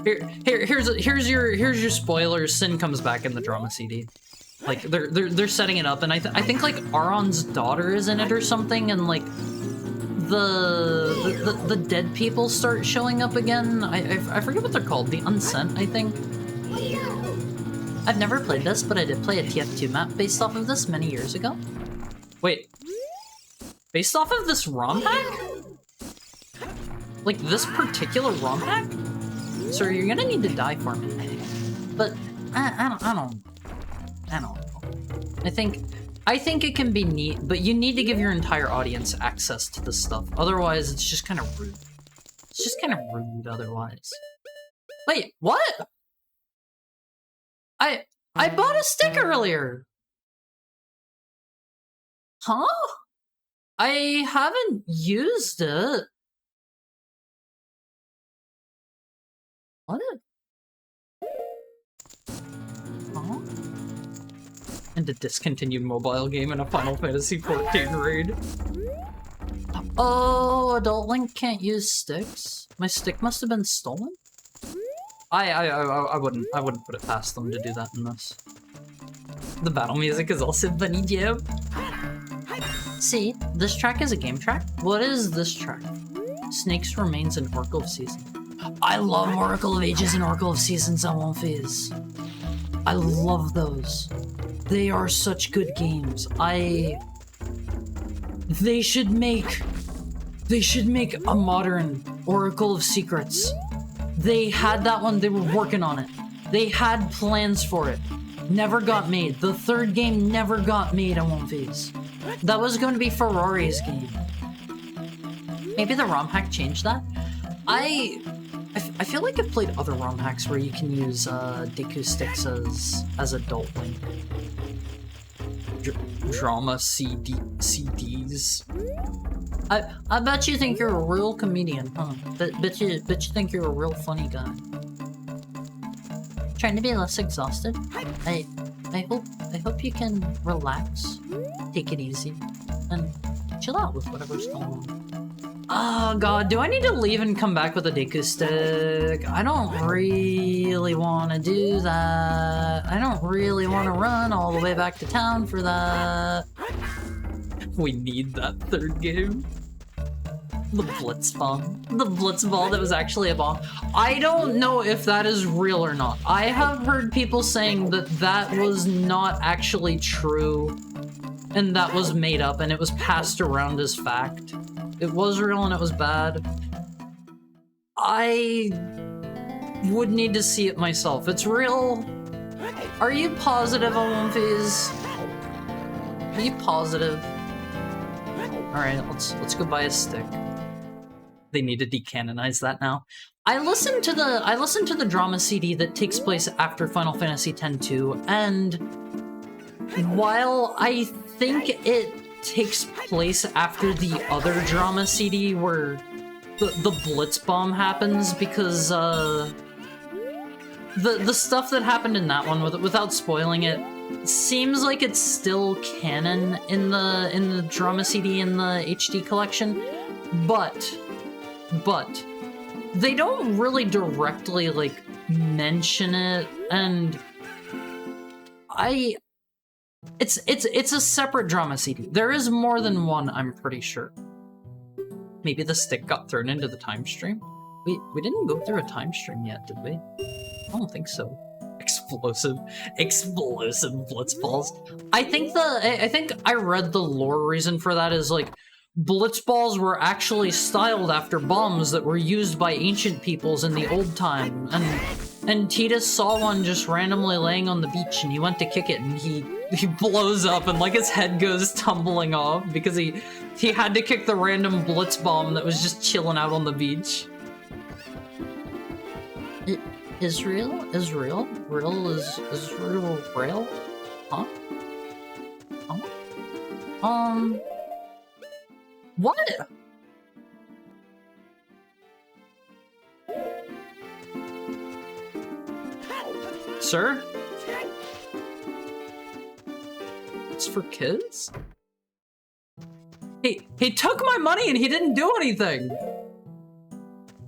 here's your spoilers. Sin comes back in the drama CD. Like they're setting it up, and I think like Aron's daughter is in it or something, and like the dead people start showing up again. I forget what they're called. The Unsent, I think. I've never played this, but I did play a TF2 map based off of this many years ago. Wait, based off of this ROM hack? Like this particular ROM hack? Sir, you're gonna need to die for me. But I don't know. I think it can be neat, but you need to give your entire audience access to this stuff. Otherwise, it's just kind of rude. It's just kind of rude otherwise. Wait, what? I bought a stick earlier. Huh? I haven't used it. What? Huh? And a discontinued mobile game in a Final Fantasy XIV raid. Oh, Adult Link can't use sticks? My stick must have been stolen? I wouldn't put it past them to do that in this. The battle music is also Bunny Jam. See, this track is a game track? What is this track? Snakes remains in Oracle of Seasons. I love Oracle of Ages and Oracle of Seasons on One Phase. I love those. They are such good games. They should make a modern Oracle of Secrets. They had that one, they were working on it. They had plans for it. Never got made. The third game never got made on One Phase. That was going to be Ferrari's game. Maybe the ROM hack changed that? I feel like I've played other ROM hacks where you can use Deku sticks as Adult Link. Drama CDs. I bet you think you're a real comedian, huh? Bet you think you're a real funny guy. Trying to be less exhausted. I hope you can relax, take it easy, and chill out with whatever's going on. Oh god, do I need to leave and come back with a Deku stick? I don't really want to do that. I don't really want to run all the way back to town for that. We need that third game. The Blitz bomb. The Blitz ball that was actually a bomb. I don't know if that is real or not. I have heard people saying that that was not actually true and that was made up and it was passed around as fact. It was real and it was bad. I would need to see it myself. It's real. Are you positive on One Phase? Are you positive? Alright, let's go buy a stick. They need to decanonize that now. I listened to the drama CD that takes place after Final Fantasy X-2, and while I think it takes place after the other drama CD where the Blitz bomb happens, because the stuff that happened in that one, without spoiling it, seems like it's still canon in the drama CD in the HD collection, but they don't really directly like mention it, and it's a separate drama CD. There is more than one, I'm pretty sure. Maybe the stick got thrown into the time stream. We didn't go through a time stream yet, did we? I don't think so. Explosive Blitz balls. I think I read the lore reason for that is like Blitz balls were actually styled after bombs that were used by ancient peoples in the old time, and Tidus saw one just randomly laying on the beach and he went to kick it and he blows up and like his head goes tumbling off because he had to kick the random Blitz bomb that was just chilling out on the beach. Israel? Real is Israel real? Huh? What? Sir? It's for kids? He took my money and he didn't do anything!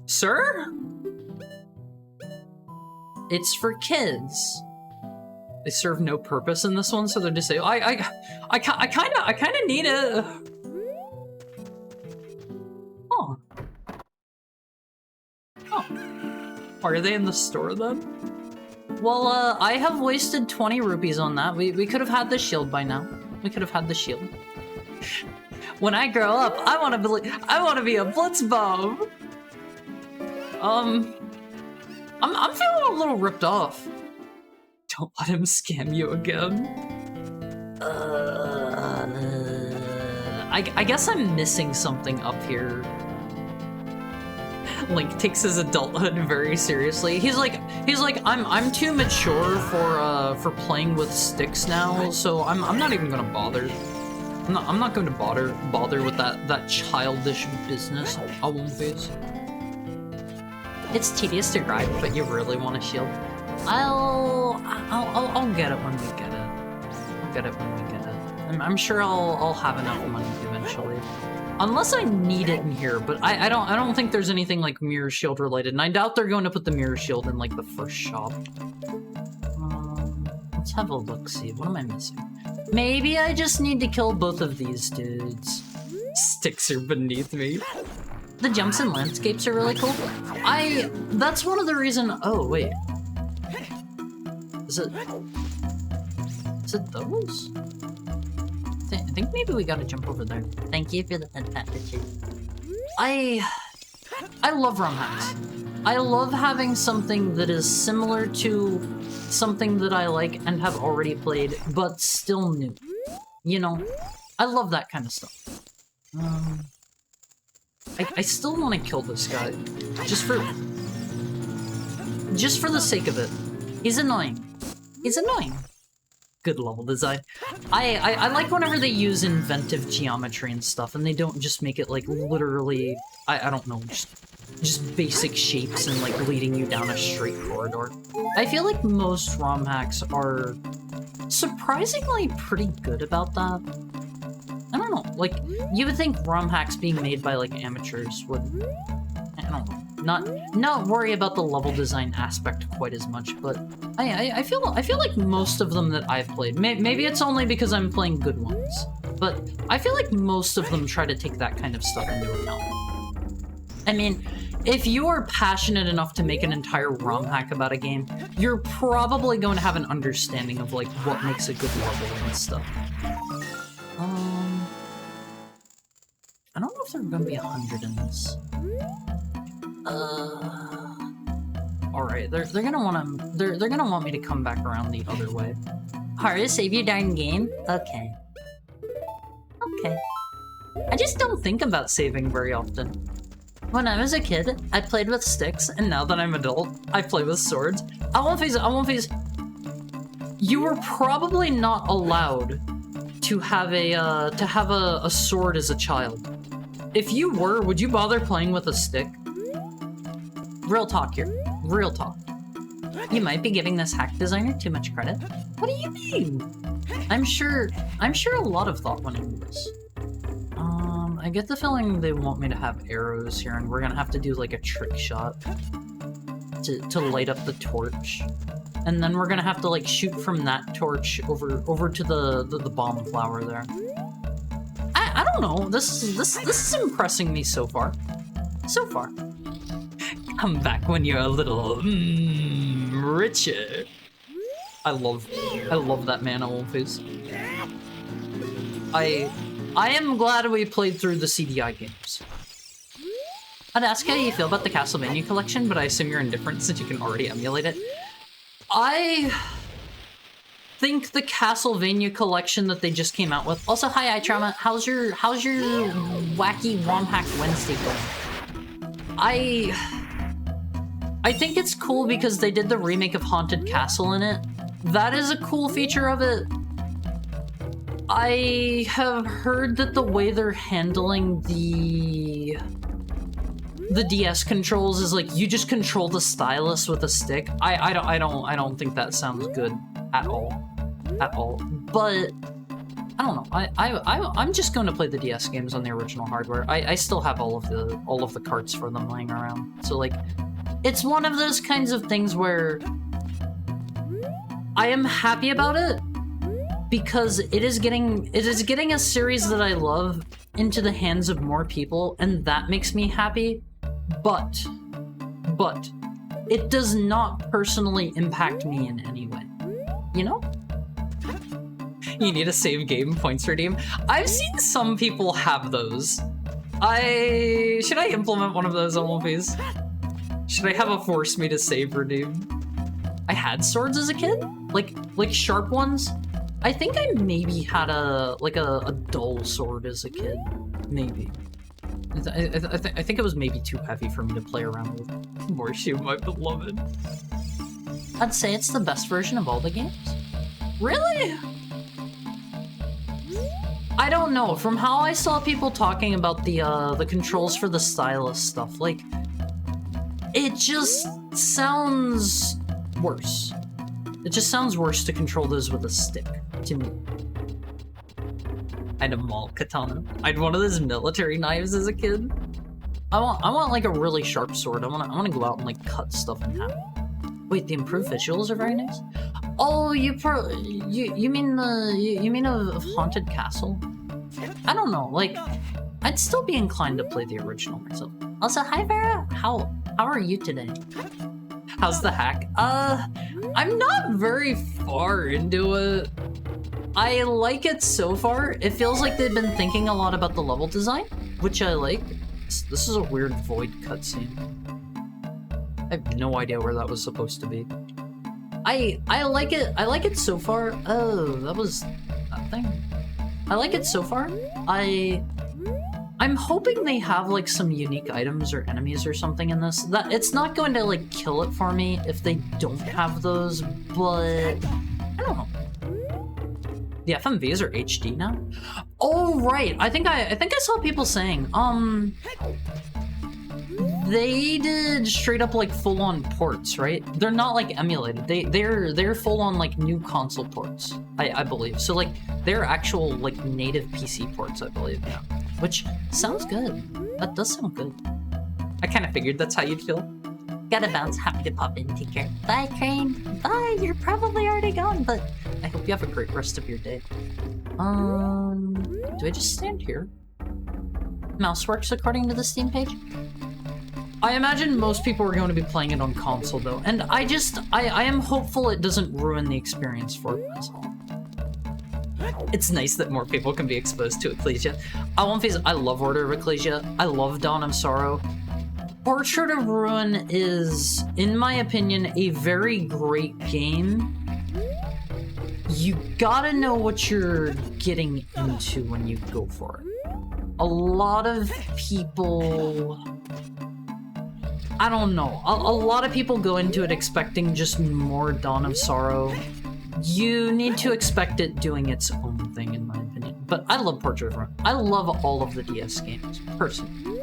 Sir? It's for kids. They serve no purpose in this one, so they're just saying, I kinda need it. Oh. Are they in the store then? Well, I have wasted 20 rupees on that. We could have had the shield by now. We could have had the shield. When I grow up, I want to be a Blitz bomb. I'm feeling a little ripped off. Don't let him scam you again. I guess I'm missing something up here. Link takes his adulthood very seriously. He's like, I'm too mature for playing with sticks now, so I'm not even gonna bother. I'm not going to bother with that childish business. I won't face. It's tedious to grind, but you really want a shield. I'll get it when we get it. we'll get it when we get it. I'm sure I'll have enough money eventually. Unless I need it in here, but I don't think there's anything like Mirror Shield related, and I doubt they're going to put the Mirror Shield in like the first shop. Let's have a look-see. What am I missing? Maybe I just need to kill both of these dudes. Sticks are beneath me. The jumps and landscapes are really cool. That's one of the reasons. Oh wait, is it those? I think maybe we gotta jump over there. Thank you for the package. I love ROM hacks. I love having something that is similar to something that I like and have already played, but still new. You know, I love that kind of stuff. I still want to kill this guy, just for the sake of it. He's annoying. He's annoying. Good level design. I like whenever they use inventive geometry and stuff, and they don't just make it like literally, I don't know, just basic shapes and like leading you down a straight corridor. I feel like most ROM hacks are surprisingly pretty good about that. I don't know, like, you would think ROM hacks being made by like amateurs would, I don't know, not worry about the level design aspect quite as much, but I feel like most of them that I've played, maybe it's only because I'm playing good ones, but I feel like most of them try to take that kind of stuff into account. I mean, if you are passionate enough to make an entire ROM hack about a game, you're probably going to have an understanding of like what makes a good level and stuff. I don't know if there are going to be 100 in this. Alright, they're gonna want me to come back around the other way. Hard to save your darn game? Okay. Okay. I just don't think about saving very often. When I was a kid, I played with sticks, and now that I'm adult, I play with swords. I won't face. You were probably not allowed to have a sword as a child. If you were, would you bother playing with a stick? Real talk here. Real talk. You might be giving this hack designer too much credit. What do you mean? I'm sure a lot of thought went into this. I get the feeling they want me to have arrows here, and we're gonna have to do like a trick shot to light up the torch. And then we're gonna have to like shoot from that torch over to the bomb flower there. I don't know. This is impressing me so far. So far. Come back when you're a little richer. I love that mana Wolfies. I am glad we played through the CDI games. I'd ask how you feel about the Castlevania collection, but I assume you're indifferent since you can already emulate it. I think the Castlevania collection that they just came out with. Also, hi iTrauma, how's your wacky ROM hack Wednesday going? I think it's cool because they did the remake of Haunted Castle in it. That is a cool feature of it. I have heard that the way they're handling the DS controls is like you just control the stylus with a stick. I don't think that sounds good at all. But I don't know. I'm just going to play the DS games on the original hardware. I still have all of the carts for them laying around. So like, it's one of those kinds of things where I am happy about it because it is getting a series that I love into the hands of more people, and that makes me happy. But it does not personally impact me in any way. You know? You need a save game points redeem. I've seen some people have those. Should I implement one of those on Wolfies? Should I have a force me to save redeem? I had swords as a kid? Like sharp ones? I think I maybe had a dull sword as a kid. Maybe. I think it was maybe too heavy for me to play around with. Morshu, my beloved. I'd say it's the best version of all the games. Really? I don't know. From how I saw people talking about the controls for the stylus stuff, like, it just sounds worse. It just sounds worse to control those with a stick, to me. I'd a malt katana. I'd one of those military knives as a kid. I want like a really sharp sword. I want to go out and like cut stuff in half. Wait, the improved visuals are very nice. Oh, you mean of Haunted Castle? I don't know. Like, I'd still be inclined to play the original myself. Also, hi Vera. How are you today? How's the hack? I'm not very far into it. I like it so far. It feels like they've been thinking a lot about the level design, which I like. This is a weird void cutscene. I have no idea where that was supposed to be. I like it. I like it so far. Oh, that was that thing. I like it so far. I'm hoping they have like some unique items or enemies or something in this. That it's not going to like kill it for me if they don't have those, but I don't know. The FMVs are HD now? Oh right, I think I saw people saying, they did straight up like full-on ports, right? They're not like emulated. They're full-on like new console ports, I believe. So like they're actual like native PC ports, I believe, yeah. Which sounds good. That does sound good. I kind of figured that's how you'd feel. Gotta bounce, happy to pop in, take care. Bye, Crane. Bye, you're probably already gone, but I hope you have a great rest of your day. Do I just stand here? Mouse works according to the Steam page? I imagine most people are going to be playing it on console though, and I am hopeful it doesn't ruin the experience for me as well. It's nice that more people can be exposed to Ecclesia. I love Order of Ecclesia. I love Dawn of Sorrow. Portrait of Ruin is, in my opinion, a very great game. You gotta know what you're getting into when you go for it. A lot of people... I don't know. A lot of people go into it expecting just more Dawn of Sorrow. You need to expect it doing its own thing, in my opinion. But I love Portrait of Ruin. I love all of the DS games, personally.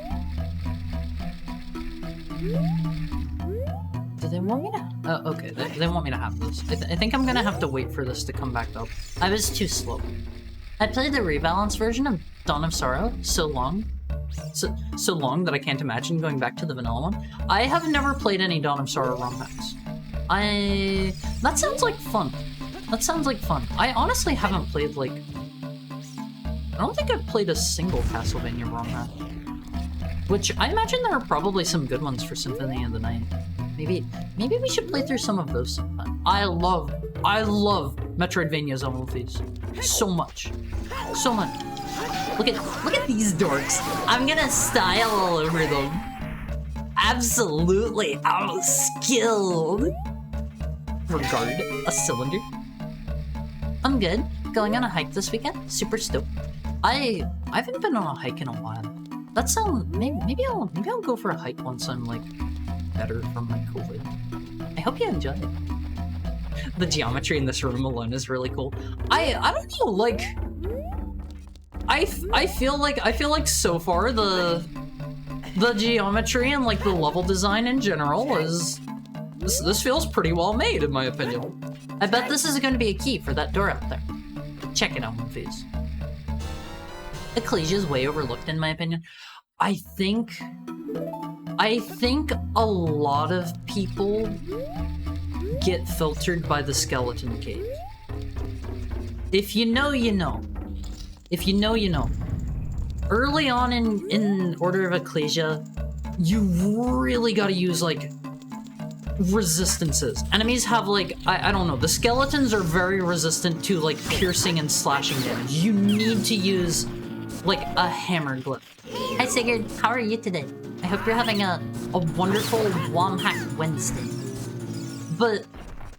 Do they want me to? Oh, okay. They want me to have this. I think I'm gonna have to wait for this to come back up. I was too slow. I played the rebalanced version of Dawn of Sorrow so long that I can't imagine going back to the vanilla one. I have never played any Dawn of Sorrow ROM hacks. That sounds like fun. That sounds like fun. I honestly haven't played like... I don't think I've played a single Castlevania ROM hack. Which I imagine there are probably some good ones for Symphony of the Night. Maybe we should play through some of those sometime. I love Metroidvania Zonalfies. So much. So much. Look at these dorks. I'm gonna style all over them. Absolutely outskilled. Regard a cylinder. I'm good. Going on a hike this weekend. Super stoked. I haven't been on a hike in a while. That sounds maybe I'll go for a hike once I'm like better from my COVID. I hope you enjoy it. The geometry in this room alone is really cool. I don't know, like I feel like so far the geometry and like the level design in general is this feels pretty well made in my opinion. I bet this is going to be a key for that door out there. Check it out, please. Ecclesia is way overlooked in my opinion. I think a lot of people get filtered by the Skeleton Cave. If you know, you know. If you know, you know. Early on in Order of Ecclesia, you really gotta use, like, resistances. Enemies have, like, I don't know, the skeletons are very resistant to, like, piercing and slashing damage. You need to use, like, a hammer glyph. Hi Sigurd, how are you today? I hope you're having a wonderful Womhack Wednesday. But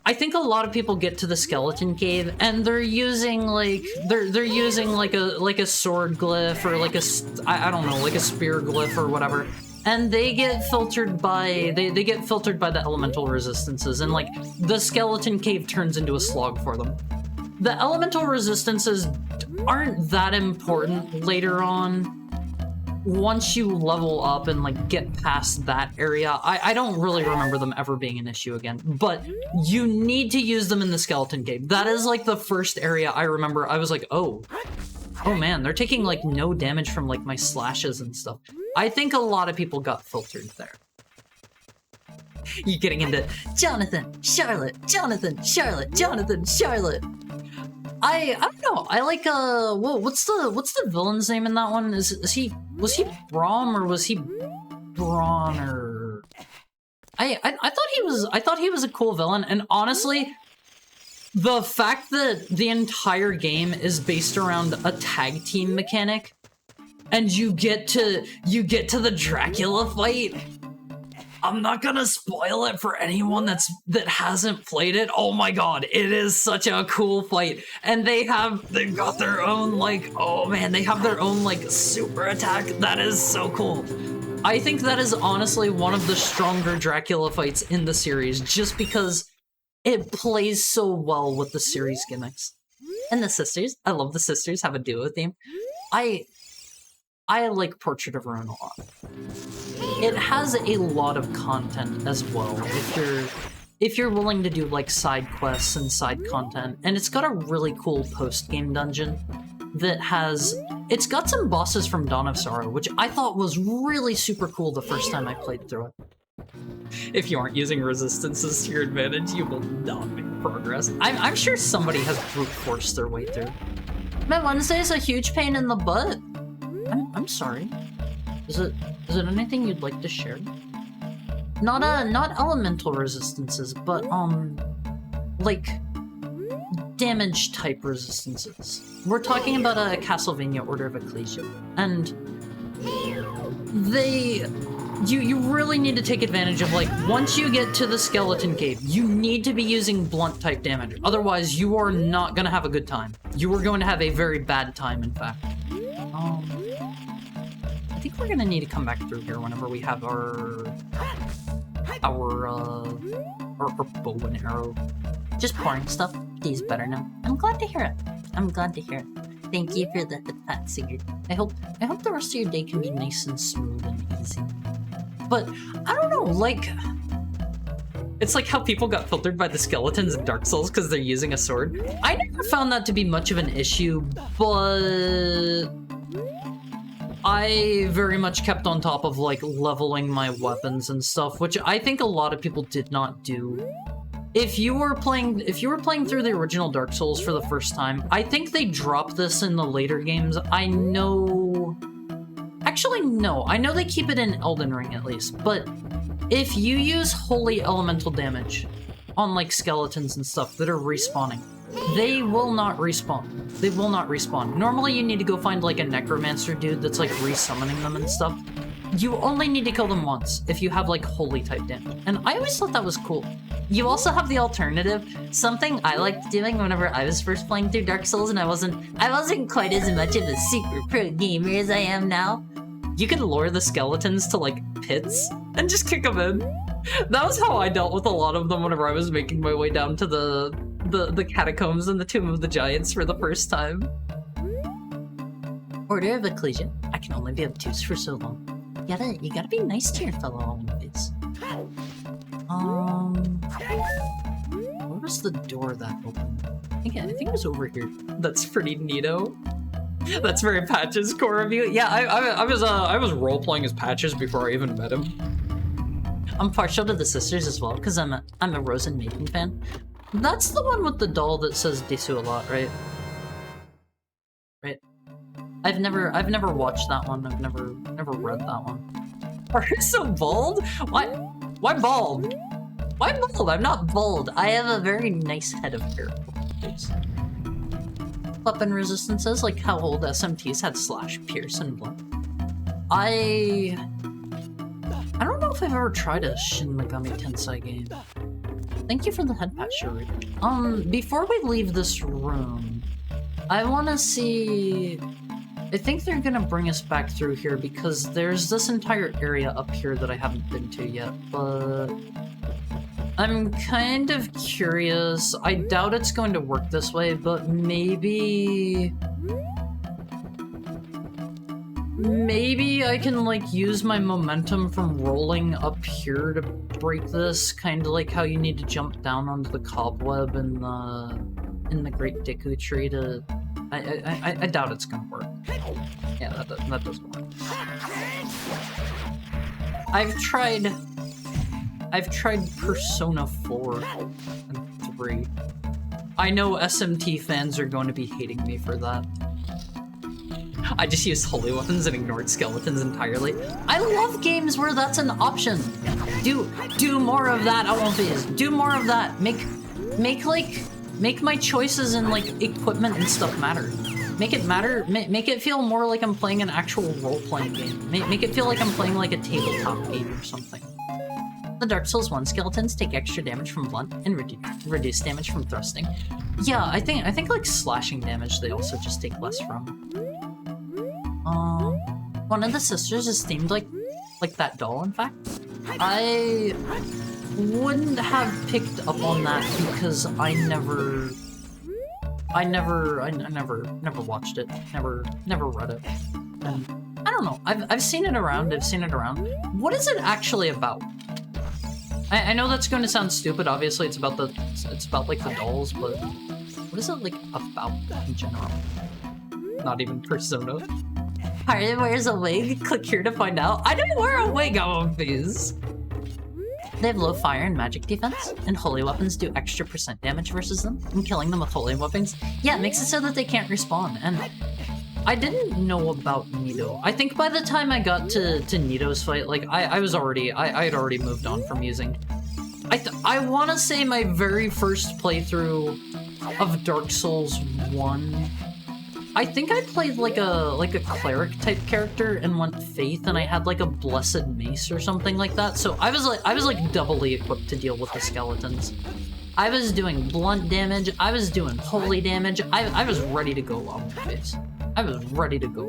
I think a lot of people get to the Skeleton Cave and they're using like they're using like a sword glyph or like I don't know, like a spear glyph or whatever. And they get filtered by they get filtered by the elemental resistances, and like the Skeleton Cave turns into a slog for them. The elemental resistances aren't that important later on. once you level up and like get past that area, I don't really remember them ever being an issue again, but you need to use them in the skeleton cave. That is like the first area I remember. I was like, oh man, they're taking like no damage from like my slashes and stuff. I think a lot of people got filtered there. You getting into Jonathan, Charlotte, Jonathan, Charlotte, Jonathan, Charlotte. I don't know. I like whoa, what's the villain's name in that one? Was he Braum or was he Bronner? I thought he was a cool villain, and honestly, the fact that the entire game is based around a tag team mechanic, and you get to the Dracula fight. I'm not gonna spoil it for anyone that hasn't played it. Oh my god, it is such a cool fight. And they've got their own like, oh man, they have their own like super attack. That is so cool. I think that is honestly one of the stronger Dracula fights in the series, just because it plays so well with the series gimmicks. And the sisters, I love the sisters, have a duo theme. I like Portrait of Ruin a lot. It has a lot of content as well, if you're willing to do like side quests and side content, and it's got a really cool post-game dungeon that it's got some bosses from Dawn of Sorrow, which I thought was really super cool the first time I played through it. If you aren't using resistances to your advantage, you will not make progress. I'm sure somebody has brute forced their way through. Man, Wednesday is a huge pain in the butt. I'm sorry. Is it anything you'd like to share? Not elemental resistances, but like damage type resistances. We're talking about a Castlevania Order of Ecclesia, and you really need to take advantage of, like, once you get to the skeleton cave, you need to be using blunt type damage. Otherwise, you are not gonna have a good time. You are going to have a very bad time, in fact. I think we're gonna need to come back through here whenever we have our bow and arrow. Just pouring stuff. He's better now. I'm glad to hear it. I'm glad to hear it. Thank you for the pat, Sigurd. I hope the rest of your day can be nice and smooth and easy. But I don't know, like, it's like how people got filtered by the skeletons in Dark Souls because they're using a sword. I never found that to be much of an issue, but I very much kept on top of, like, leveling my weapons and stuff, which I think a lot of people did not do. If you were playing through the original Dark Souls for the first time, I think they dropped this in the later games. Actually, no. I know they keep it in Elden Ring, at least, but if you use holy elemental damage on, like, skeletons and stuff that are respawning, they will not respawn. They will not respawn. Normally, you need to go find, like, a necromancer dude that's, like, resummoning them and stuff. You only need to kill them once if you have, like, holy type damage. And I always thought that was cool. You also have the alternative. Something I liked doing whenever I was first playing through Dark Souls and I wasn't quite as much of a super pro gamer as I am now. You can lure the skeletons to, like, pits and just kick them in. That was how I dealt with a lot of them whenever I was making my way down to the catacombs and the Tomb of the Giants for the first time. Order of Ecclesia. I can only be obtuse for so long. You gotta be nice to your fellow enemies. Where was the door that opened? I think it was over here. That's pretty neato. That's very Patches core of you. Yeah, I was role playing as Patches before I even met him. I'm partial to the sisters as well because I'm a Rose and Maiden fan. That's the one with the doll that says Desu a lot, right? Right. I've never watched that one. I've never read that one. Are you so bald? Why bald? Why bald? I'm not bald. I have a very nice head of hair. Weapon resistances, like how old SMTs had slash, pierce, and blunt. I don't know if I've ever tried a Shin Megami Tensei game. Thank you for the head patch, Shuri. Before we leave this room, I want to see... I think they're gonna bring us back through here because there's this entire area up here that I haven't been to yet, but... I'm kind of curious. I doubt it's going to work this way, but maybe Maybe I can, like, use my momentum from rolling up here to break this, kind of like how you need to jump down onto the cobweb in the Great Deku Tree to... I doubt it's gonna work. Yeah, that doesn't work. I've tried Persona 4 and 3. I know SMT fans are going to be hating me for that. I just used holy weapons and ignored skeletons entirely. I love games where that's an option. Do more of that, Alphys. Do more of that. Make my choices in like equipment and stuff matter. Make it matter. Make it feel more like I'm playing an actual role-playing game. Make it feel like I'm playing like a tabletop game or something. The Dark Souls 1 skeletons take extra damage from blunt and reduce damage from thrusting. Yeah, I think like slashing damage they also just take less from. One of the sisters is themed like that doll, in fact. I wouldn't have picked up on that because I never watched it, never read it. And I don't know, I've seen it around, What is it actually about? I know that's going to sound stupid, obviously it's about like the dolls, but what is it like about in general? Not even Persona. Harley wears a wig, click here to find out. I don't wear a wig on these! They have low fire and magic defense, and holy weapons do extra % damage versus them, and killing them with holy weapons, yeah, it makes it so that they can't respawn, and I didn't know about Nito. I think by the time I got to Nito's fight, like, I had already moved on from using... I want to say my very first playthrough of Dark Souls 1... I think I played like a cleric type character and went Faith, and I had like a blessed mace or something like that. So I was like doubly equipped to deal with the skeletons. I was doing blunt damage. I was doing holy damage. I was ready to go on my face. I was ready to go.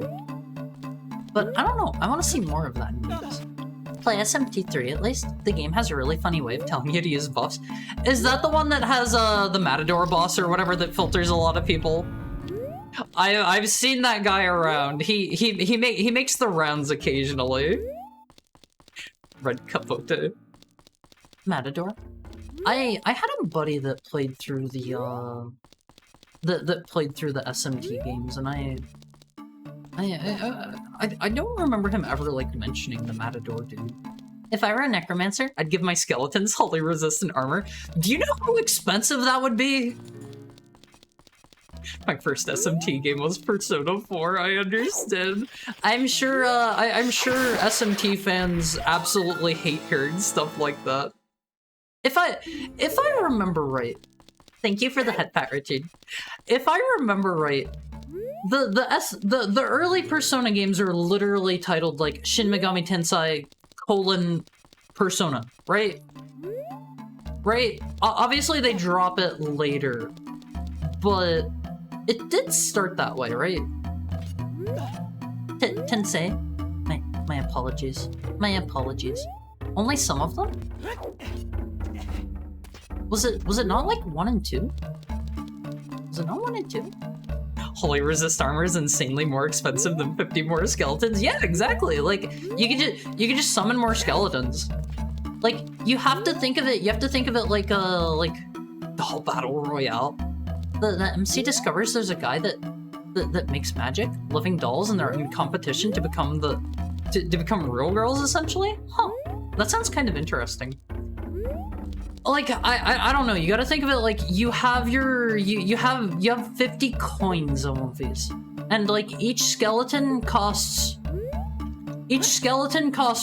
But I don't know. I want to see more of that in games. Play SMT3 at least. The game has a really funny way of telling you to use buffs. Is that the one that has the Matador boss or whatever that filters a lot of people? I've seen that guy around. He makes the rounds occasionally. Red Capote. Matador. I had a buddy that played through the that played through the SMT games, and I don't remember him ever like mentioning the Matador dude. If I were a necromancer, I'd give my skeletons holy resistant armor. Do you know how expensive that would be? My first SMT game was Persona 4, I understand. I'm sure SMT fans absolutely hate hearing stuff like that. If I remember right, thank you for the head pat, Richard. If I remember right, the early Persona games are literally titled like Shin Megami Tensei : Persona, right? Right? Obviously they drop it later, but it did start that way, right? Tensei, my apologies. My apologies. Only some of them? Was it not like 1 and 2? Was it not 1 and 2? Holy resist armor is insanely more expensive than 50 more skeletons. Yeah, exactly. Like you could just summon more skeletons. Like you have to think of it. You have to think of it like doll battle royale. The MC discovers there's a guy that makes magic, living dolls, and they're in competition to become to become real girls, essentially. Huh? That sounds kind of interesting. Like I don't know. You got to think of it like you have you have 50 coins of these, and like each skeleton costs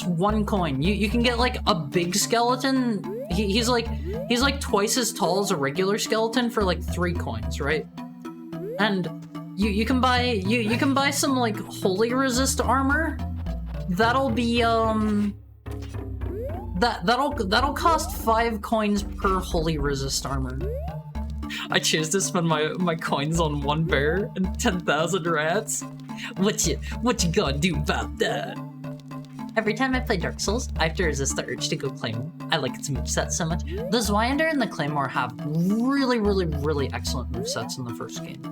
1 coin. You can get like a big skeleton. He's like twice as tall as a regular skeleton for like 3 coins, right? And you can buy some like holy resist armor. That'll be that'll cost 5 coins per holy resist armor. I choose to spend my coins on 1 bear and 10,000 rats. What you gonna do about that? Every time I play Dark Souls, I have to resist the urge to go Claymore. I like its moveset so much. The Zweihander and the Claymore have really excellent movesets in the first game.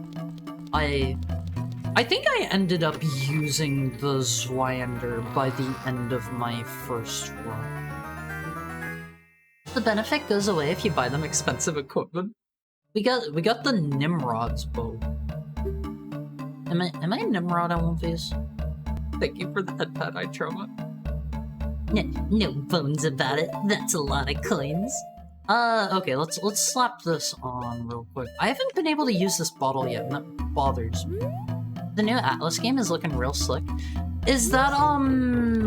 I think I ended up using the Zweihander by the end of my first run. The benefit goes away if you buy them Expensive equipment. We got the Nimrod's bow. Am I a Nimrod on one of these? Thank you for the headpad, I trauma. No bones about it. That's a lot of coins. Okay, let's slap this on real quick. I haven't been able to use this bottle yet, and that bothers me. The new Atlas game is looking real slick. Is that,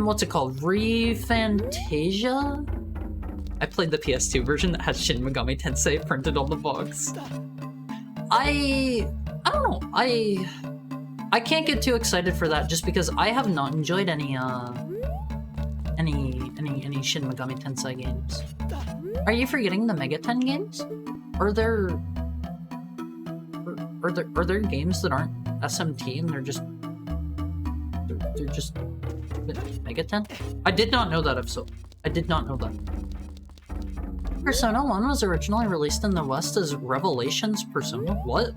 what's it called? Re-Fantasia? I played the PS2 version that has Shin Megami Tensei printed on the box. I don't know. I can't get too excited for that just because I have not enjoyed any Shin Megami Tensei games. Are you forgetting the Megaten games? Are there games that aren't SMT and they're just Megaten? I did not know that episode. I did not know that. Persona 1 was originally released in the West as Revelations Persona. What?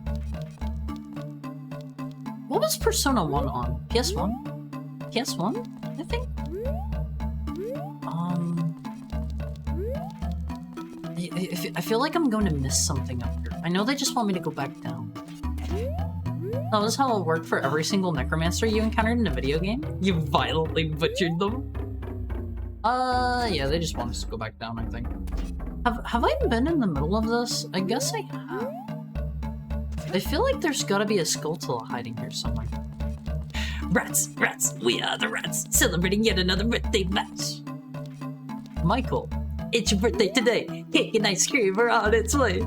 What was Persona 1 on? PS1? PS1? I think? I feel like I'm going to miss something up here. I know they just want me to go back down. That was how it worked for every single necromancer you encountered in a video game? You violently butchered them? Yeah, they just want us to go back down, I think. Have I been in the middle of this? I guess I have. I feel like there's gotta be a Skulltula hiding here somewhere. Rats! We are the rats, celebrating yet another birthday match! Michael, it's your birthday today! Cake and ice cream are on its way!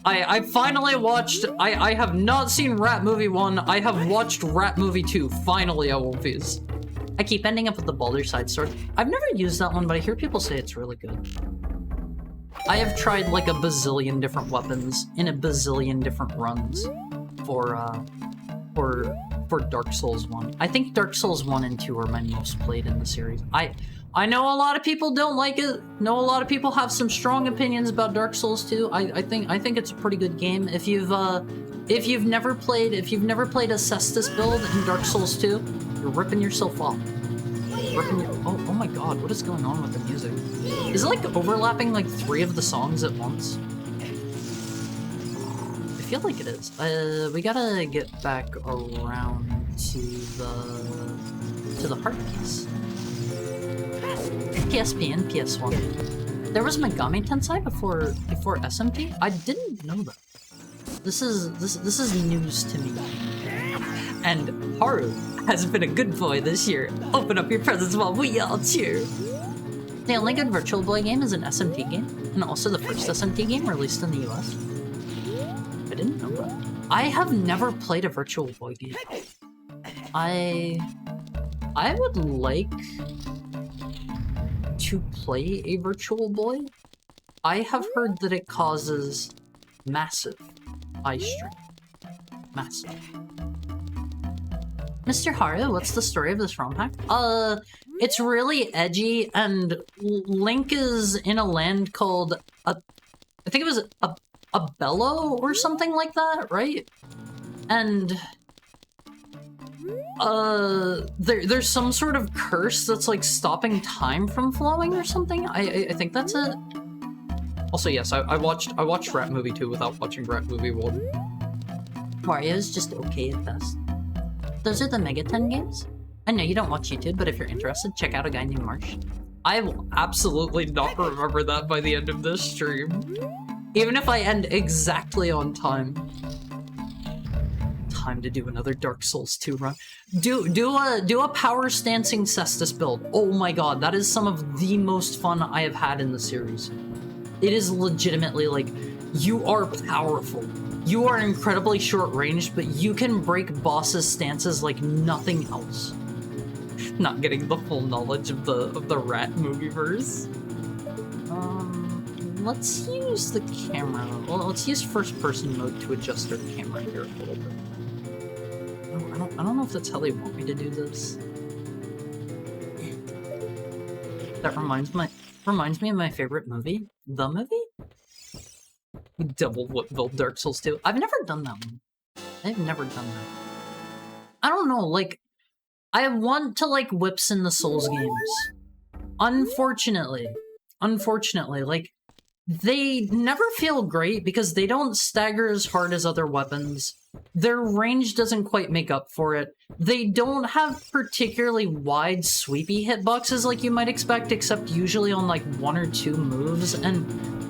I finally watched... I have not seen Rat Movie 1, I have watched Rat Movie 2, finally, Wolfies. I keep ending up with the Baldur's Side sword. I've never used that one, but I hear people say it's really good. I have tried like a bazillion different weapons in a bazillion different runs for Dark Souls 1. I think Dark Souls 1 and 2 are my most played in the series. I know a lot of people don't like it. Know a lot of people have some strong opinions about Dark Souls 2. I think it's a pretty good game. If you've never played a Cestus build in Dark Souls 2, you're ripping yourself off. Oh my god, what is going on with the music? Is it like overlapping like 3 of the songs at once? I feel like it is. We gotta get back around to the heart piece. PSP and PS1. There was Megami Tensei before SMT? I didn't know that. This is news to me. And Haru has been a good boy this year. Open up your presents while we all cheer. The only good Virtual Boy game is an SMT game, and also the first SMT game released in the US. I didn't know that. I have never played a Virtual Boy game. I would like to play a Virtual Boy. I have heard that it causes massive eye strain. Massive. Mr. Haru, what's the story of this ROM hack? It's really edgy, and Link is in a land called I think it was a Bello or something like that, right? And there's some sort of curse that's like stopping time from flowing or something. I think that's it. Also, yes, I watched Rat Movie 2 without watching Rat Movie 1. Mario's just okay at best. Those are the Megaten games? I know you don't watch YouTube, but if you're interested, check out a guy named Marsh. I will absolutely not remember that by the end of this stream. Even if I end exactly on time. Time to do another Dark Souls 2 run. Do a power stancing Cestus build. Oh my god, that is some of the most fun I have had in the series. It is legitimately like, you are powerful. You are incredibly short-ranged, but you can break bosses' stances like nothing else. Not getting the full knowledge of the Rat Movieverse. Let's use the camera. Well, let's use first-person mode to adjust our camera here a little bit. I don't know if that's how they want me to do this. That reminds me of my favorite movie, The Movie? Double Whip build Dark Souls 2. I've never done that one. I've never done that. I don't know, like, I want to like whips in the Souls games. Unfortunately, like, they never feel great because they don't stagger as hard as other weapons. Their range doesn't quite make up for it. They don't have particularly wide, sweepy hitboxes like you might expect, except usually on like 1 or 2 moves, and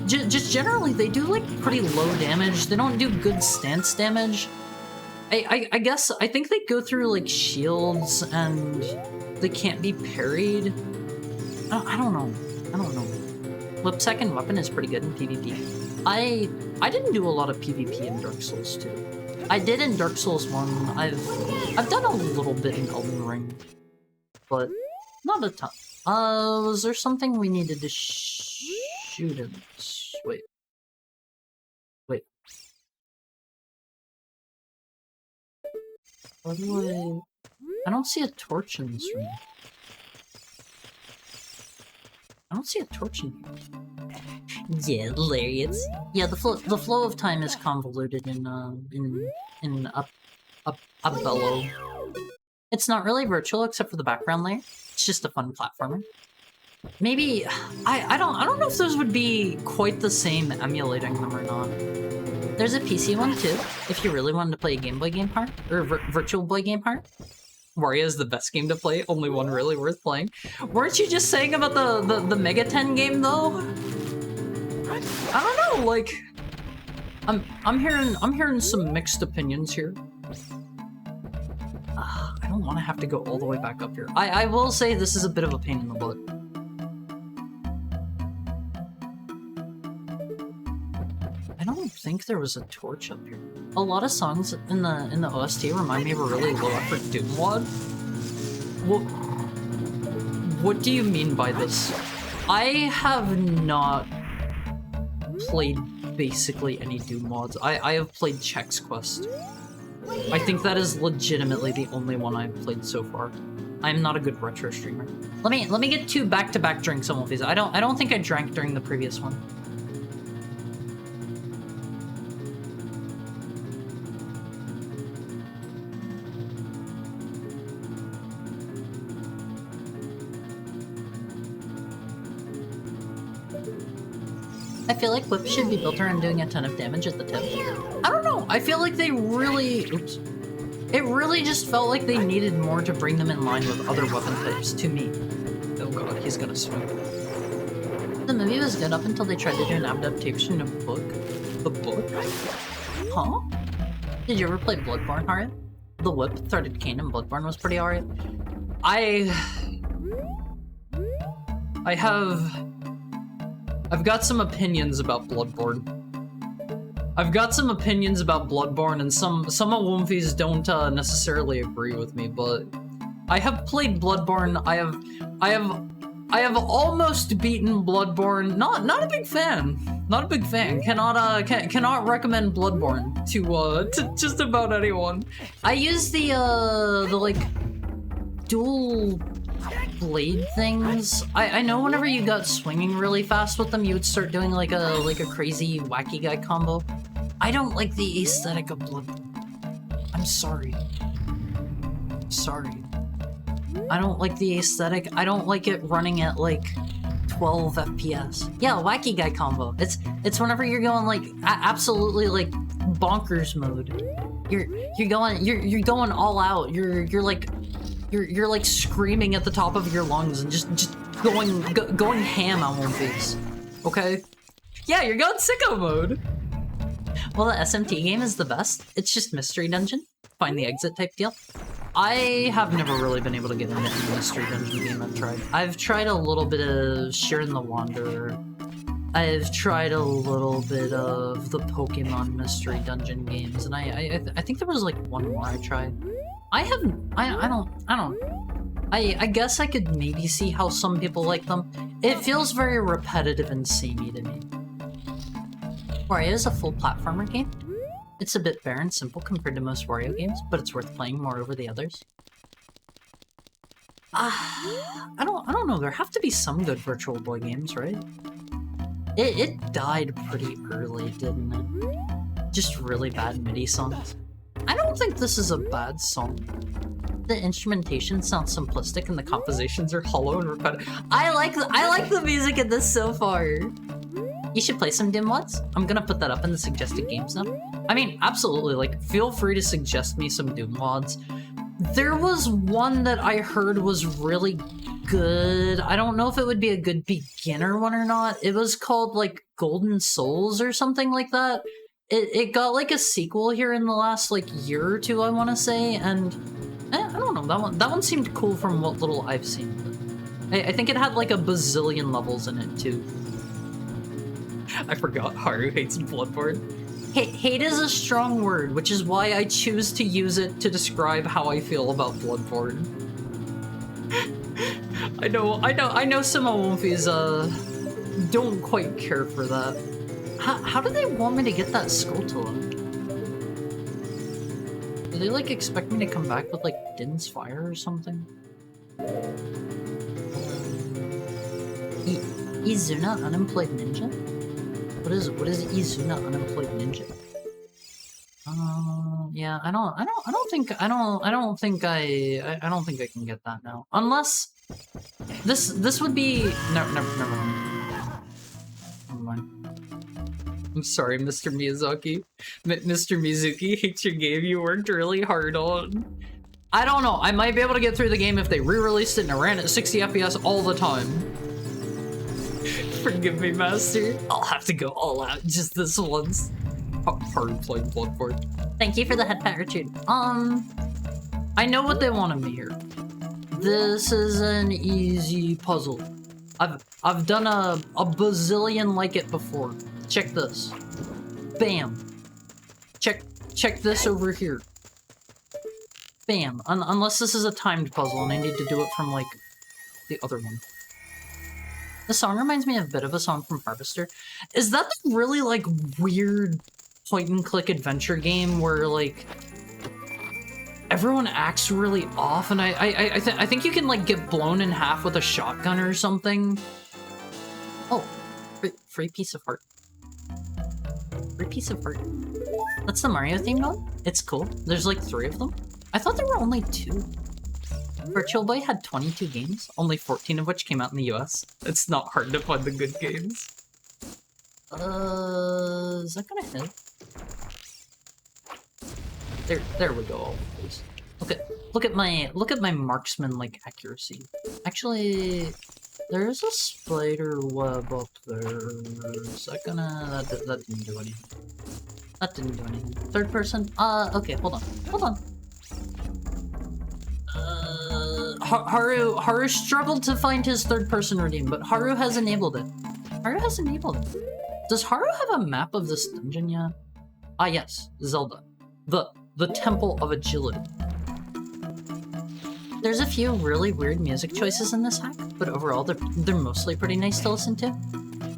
just generally they do like pretty low damage. They don't do good stance damage. I guess, I think they go through like shields and they can't be parried. I don't know. Flip second weapon is pretty good in PvP. I didn't do a lot of PvP in Dark Souls 2. I did in Dark Souls 1. I've done a little bit in Elden Ring, but not a ton. Was there something we needed to shoot in this? Wait. How do I don't see a torch in this room. I don't see a torch in here. Yeah, hilarious. Yeah, the flow of time is convoluted in a bellow. It's not really virtual except for the background layer. It's just a fun platformer. Maybe I don't know if those would be quite the same emulating them or not. There's a PC one too, if you really wanted to play a Game Boy game part or Virtual Boy game part. Wario is the best game to play, only one really worth playing. Weren't you just saying about the Mega 10 game though? I don't know, like I'm hearing some mixed opinions here. I don't want to have to go all the way back up here. I will say this is a bit of a pain in the butt. I don't think there was a torch up here. A lot of songs in the OST remind me of a really low effort Doom mod. What do you mean by this? I have not played basically any Doom mods. I have played Chex Quest. I think that is legitimately the only one I've played so far. I'm not a good retro streamer. Let me get 2 back-to-back drinks on one of these. I don't think I drank during the previous one. I feel like whips should be built around doing a ton of damage at the tip. I don't know. I feel like they really... Oops. It really just felt like they needed more to bring them in line with other weapon types, to me. Oh god, he's gonna swing. The movie was good up until they tried to do an adaptation of book. The book? Huh? Did you ever play Bloodborne, Harriet? The whip threaded cane in Bloodborne was pretty alright. I've got some opinions about Bloodborne. And some of Womfies don't necessarily agree with me, but I have played Bloodborne. I have almost beaten Bloodborne. Not a big fan. Cannot recommend Bloodborne to just about anyone. I use the like dual blade things. I know whenever you got swinging really fast with them, you would start doing like a crazy wacky guy combo. I don't like the aesthetic of Bloodborne. I'm sorry. I don't like the aesthetic. I don't like it running at like 12 FPS. Yeah, wacky guy combo. It's whenever you're going like absolutely like bonkers mode. You're going all out. You're like screaming at the top of your lungs and just going ham on one face. Okay? Yeah, you're going sicko mode. Well, the SMT game is the best. It's just Mystery Dungeon. Find the exit type deal. I have never really been able to get into any Mystery Dungeon game I've tried a little bit of Shiren the Wanderer. I've tried a little bit of the Pokemon Mystery Dungeon games, and I think there was like one more I tried. I guess I could maybe see how some people like them. It feels very repetitive and samey to me. Wario is a full platformer game. It's a bit bare and simple compared to most Wario games, but it's worth playing more over the others. I don't know. There have to be some good Virtual Boy games, right? It died pretty early, didn't it? Just really bad MIDI songs. I don't think this is a bad song. The instrumentation sounds simplistic and the compositions are hollow and repetitive. I like the music in this so far. You should play some Doom mods. I'm gonna put that up in the suggested games now. I mean, absolutely, like, feel free to suggest me some Doom mods. There was one that I heard was really good. I don't know if it would be a good beginner one or not. It was called, like, Golden Souls or something like that. It got, like, a sequel here in the last, like, year or two, I want to say, and I don't know, that one seemed cool from what little I've seen. I think it had, like, a bazillion levels in it, too. I forgot Haru hates Bloodborne. Hate is a strong word, which is why I choose to use it to describe how I feel about Bloodborne. I know some Awomfies, don't quite care for that. How do they want me to get that Skulltula? Do they, like, expect me to come back with, like, Din's Fire or something? Izuna, Unemployed Ninja? What is Izuna, Unemployed Ninja? Yeah, I don't think I can get that now. Unless this would be never mind. I'm sorry, Mr. Miyazaki. Mr. Mizuki hates your game you worked really hard on. I don't know, I might be able to get through the game if they re-released it and it ran at 60 FPS all the time. Forgive me, Master. I'll have to go all out just this once. Hard playing Bloodborne. Thank you for the head pat, Richard. I know what they wanted me here. This is an easy puzzle. I've done a bazillion like it before. Check this. Bam. Check this over here. Bam. Unless this is a timed puzzle and I need to do it from, like, the other one. The song reminds me a bit of a song from Harvester. Is that the really, like, weird point-and-click adventure game where, like, everyone acts really off, and I think you can, like, get blown in half with a shotgun or something? Oh, free piece of heart. Free piece of heart. That's the Mario theme one? It's cool. There's, like, 3 of them. I thought there were only 2. Virtual Boy had 22 games, only 14 of which came out in the US. It's not hard to find the good games. Is that gonna hit? There we go. Look at my marksman like accuracy. Actually, there's a spider web up there. Is that gonna? That didn't do anything. That didn't do anything. Third person. Okay, hold on. Haru struggled to find his third person redeem, but Haru has enabled it. Does Haru have a map of this dungeon yet? Ah yes, Zelda. The Temple of Agility. There's a few really weird music choices in this hack, but overall they're mostly pretty nice to listen to.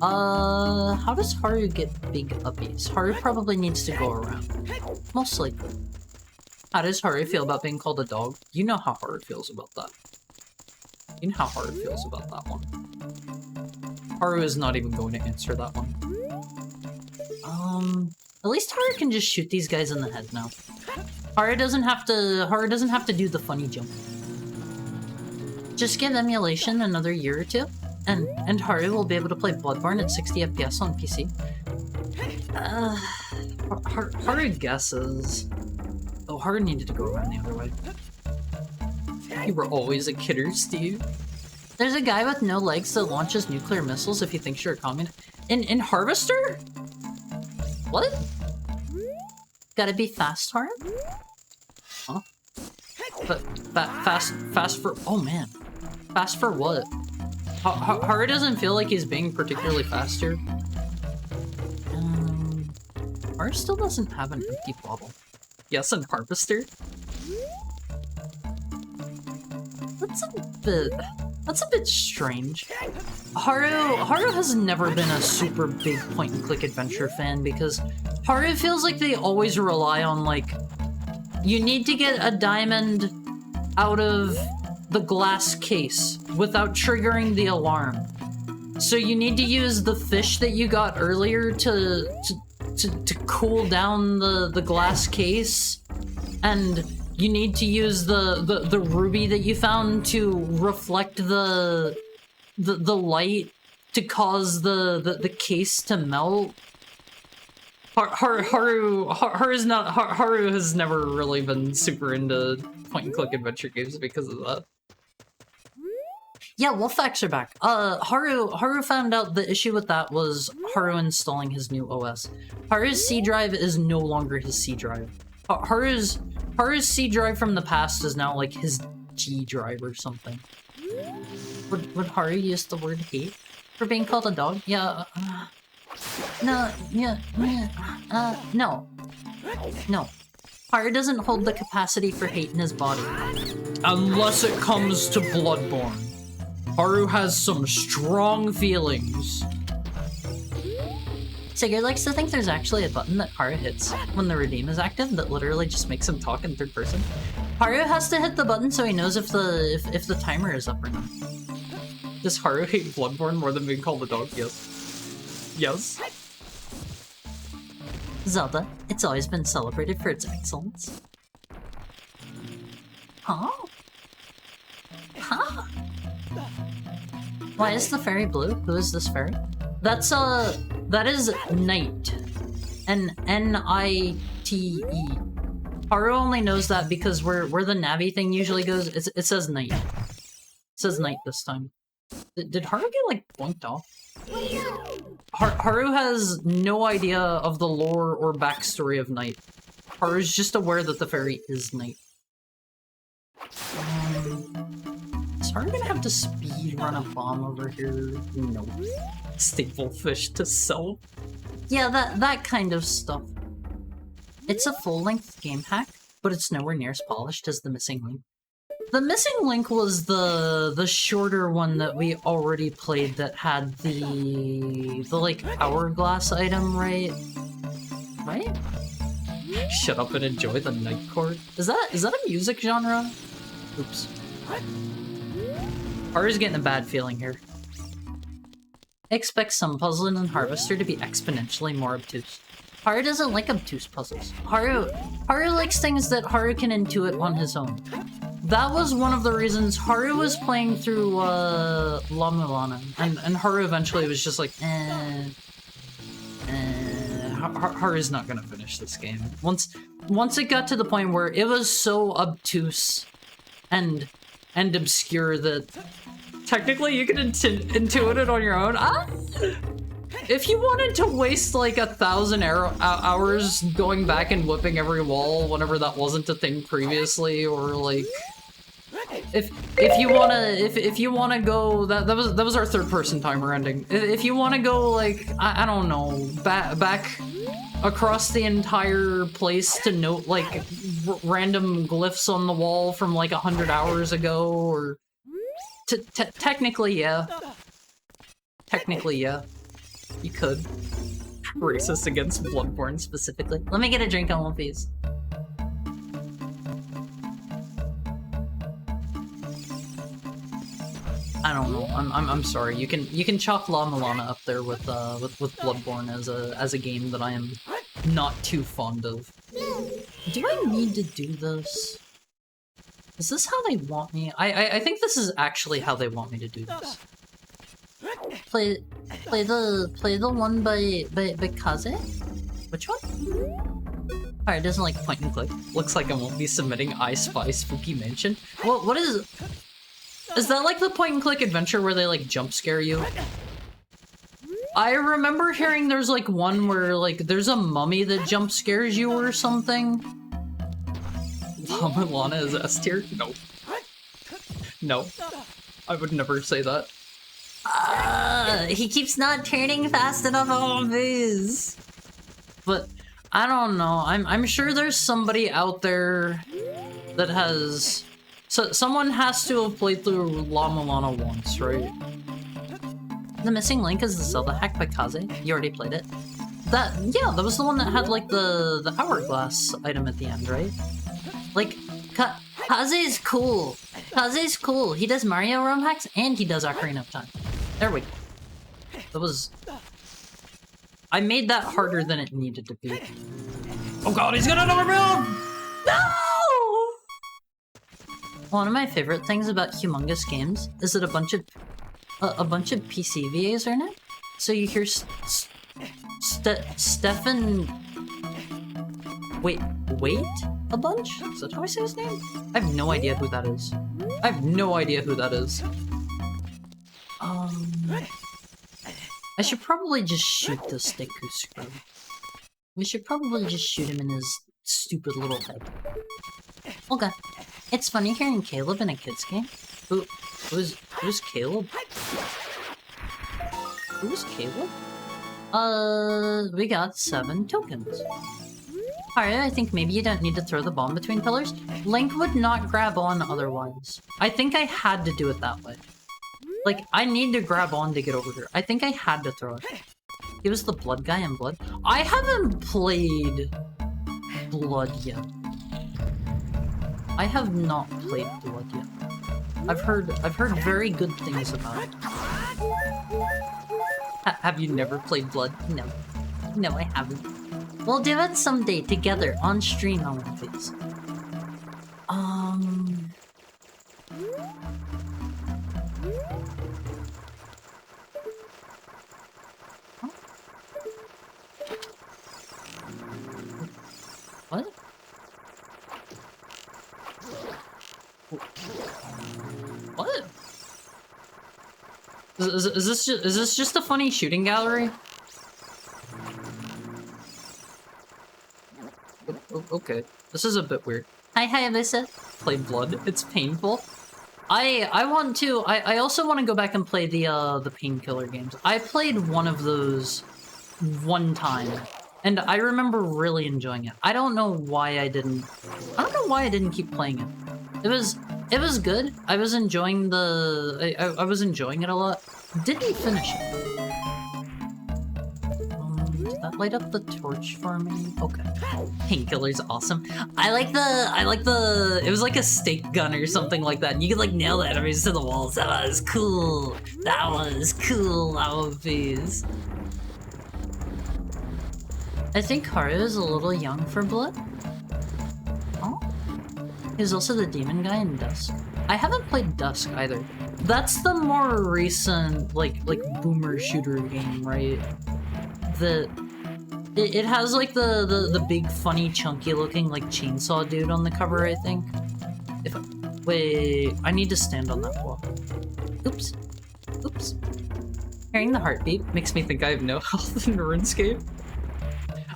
How does Haru get big uppies? Haru probably needs to go around. Most likely. How does Haru feel about being called a dog? You know how Haru feels about that. You know how Haru feels about that one. Haru is not even going to answer that one. At least Haru can just shoot these guys in the head now. Haru doesn't have to do the funny jump. Just give emulation another year or two, and Haru will be able to play Bloodborne at 60 FPS on PC. Haru guesses. Oh, Haru needed to go around the other way. You were always a kidder, Steve. There's a guy with no legs that launches nuclear missiles if he thinks you're a communist. In Harvester? What? Gotta be fast, Haru? Huh? But fast for— oh man. Fast for what? Haru doesn't feel like he's being particularly fast here. Haru still doesn't have an empty bottle. Yes, and Harvester? That's a bit strange. Haru has never been a super big point-and-click adventure fan because Haru feels like they always rely on, like, you need to get a diamond out of the glass case without triggering the alarm. So you need to use the fish that you got earlier to cool down the glass case, and you need to use the ruby that you found to reflect the light to cause the case to melt. Haru has never really been super into point-and-click adventure games because of that. Yeah, Wolfacts are back. Haru found out the issue with that was Haru installing his new OS. Haru's C drive is no longer his C drive. Haru's C drive from the past is now like his G drive or something. Would Haru use the word hate for being called a dog? Yeah. No. Haru doesn't hold the capacity for hate in his body. Unless it comes to Bloodborne. Haru has some strong feelings. Sigurd likes to think there's actually a button that Haru hits when the redeem is active that literally just makes him talk in third person. Haru has to hit the button so he knows if the timer is up or not. Does Haru hate Bloodborne more than being called a dog? Yes. Yes. Zelda, it's always been celebrated for its excellence. Huh? Huh? Why is the fairy blue? Who is this fairy? That is Knight. N-I-T-E. Haru only knows that because where the Navi thing usually goes, it says Knight. It says Knight this time. Did Haru get, like, boinked off? Haru has no idea of the lore or backstory of Knight. Haru's just aware that the fairy is Knight. Is Haru gonna have to speed run a bomb over here? No. Staple fish to sell? Yeah, that kind of stuff. It's a full-length game hack, but it's nowhere near as polished as The Missing Link. The Missing Link was the shorter one that we already played that had the like hourglass item, right? Right? Shut up and enjoy the night court. Is that a music genre? Oops. Haru's getting a bad feeling here. Expect some puzzling and Harvester to be exponentially more obtuse. Haru doesn't like obtuse puzzles. Haru likes things that Haru can intuit on his own. That was one of the reasons Haru was playing through La Mulana, and Haru eventually was just like, Haru's not gonna finish this game. Once it got to the point where it was so obtuse and obscure that technically you could intuit it on your own. If you wanted to waste like 1,000 hours going back and whipping every wall whenever that wasn't a thing previously, or like if you wanna go that was our third person timer ending. If you wanna go like I don't know back across the entire place to note like random glyphs on the wall from like 100 hours ago, or technically yeah. Technically yeah. You could. Racist against Bloodborne specifically. Let me get a drink on One Piece. I don't know. I'm sorry. You can chalk La Mulana up there with Bloodborne as a game that I am not too fond of. Do I need to do this? Is this how they want me? I think this is actually how they want me to do this. Play the one by Kaze? Which one? Alright, it doesn't like point and click. Looks like I won't be submitting I Spy Spooky Mansion. What is that like the point and click adventure where they like jump scare you? I remember hearing there's like one where like there's a mummy that jump scares you or something. La Mulana is S tier? No. No. I would never say that. He keeps not turning fast enough on moves. But I don't know. I'm sure there's somebody out there that has. So someone has to have played through La Mulana once, right? The Missing Link is the Zelda hack by Kaze. You already played it. That was the one that had like the hourglass item at the end, right? Like Kaze's cool. Kaze's cool. He does Mario ROM hacks and he does Ocarina of Time. There we go. That was... I made that harder than it needed to be. Oh god, he's gonna overbuild! No! One of my favorite things about Humongous Games is that a bunch of PC VAs are in it. So you hear Stefan... Wait a bunch? Is that how I say his name? I have no idea who that is. I have no idea who that is. I should probably just shoot this Deku Scrub. We should probably just shoot him in his stupid little head. Okay. It's funny hearing Caleb in a kid's game. Who's Caleb? Who's Caleb? We got 7 tokens. Alright, I think maybe you don't need to throw the bomb between pillars. Link would not grab on otherwise. I think I had to do it that way. Like, I need to grab on to get over here. I think I had to throw it. He was the blood guy in Blood. I haven't played Blood yet. I have not played Blood yet. I've heard very good things about it. Have you never played Blood? No. No, I haven't. We'll do it someday together on stream on one of these. What? What? Is this just a funny shooting gallery? Okay, this is a bit weird. Hi, Alyssa. Play Blood. It's painful. I also want to go back and play the Painkiller games. I played one of those one time, and I remember really enjoying it. I don't know why I didn't keep playing it. It was good. I was enjoying I was enjoying it a lot. Didn't finish it. Did that light up the torch for me? Okay. Painkiller's awesome. I like the it was like a stake gun or something like that. And you could like nail the enemies to the walls. That was cool. That was cool. That was. I think Haru is a little young for Blood. Oh? He's also the demon guy in Dusk. I haven't played Dusk either. That's the more recent, like boomer shooter game, right? It has like the big, funny, chunky looking like chainsaw dude on the cover, I think. Wait, I need to stand on that wall. Oops. Oops. Hearing the heartbeat makes me think I have no health in RuneScape.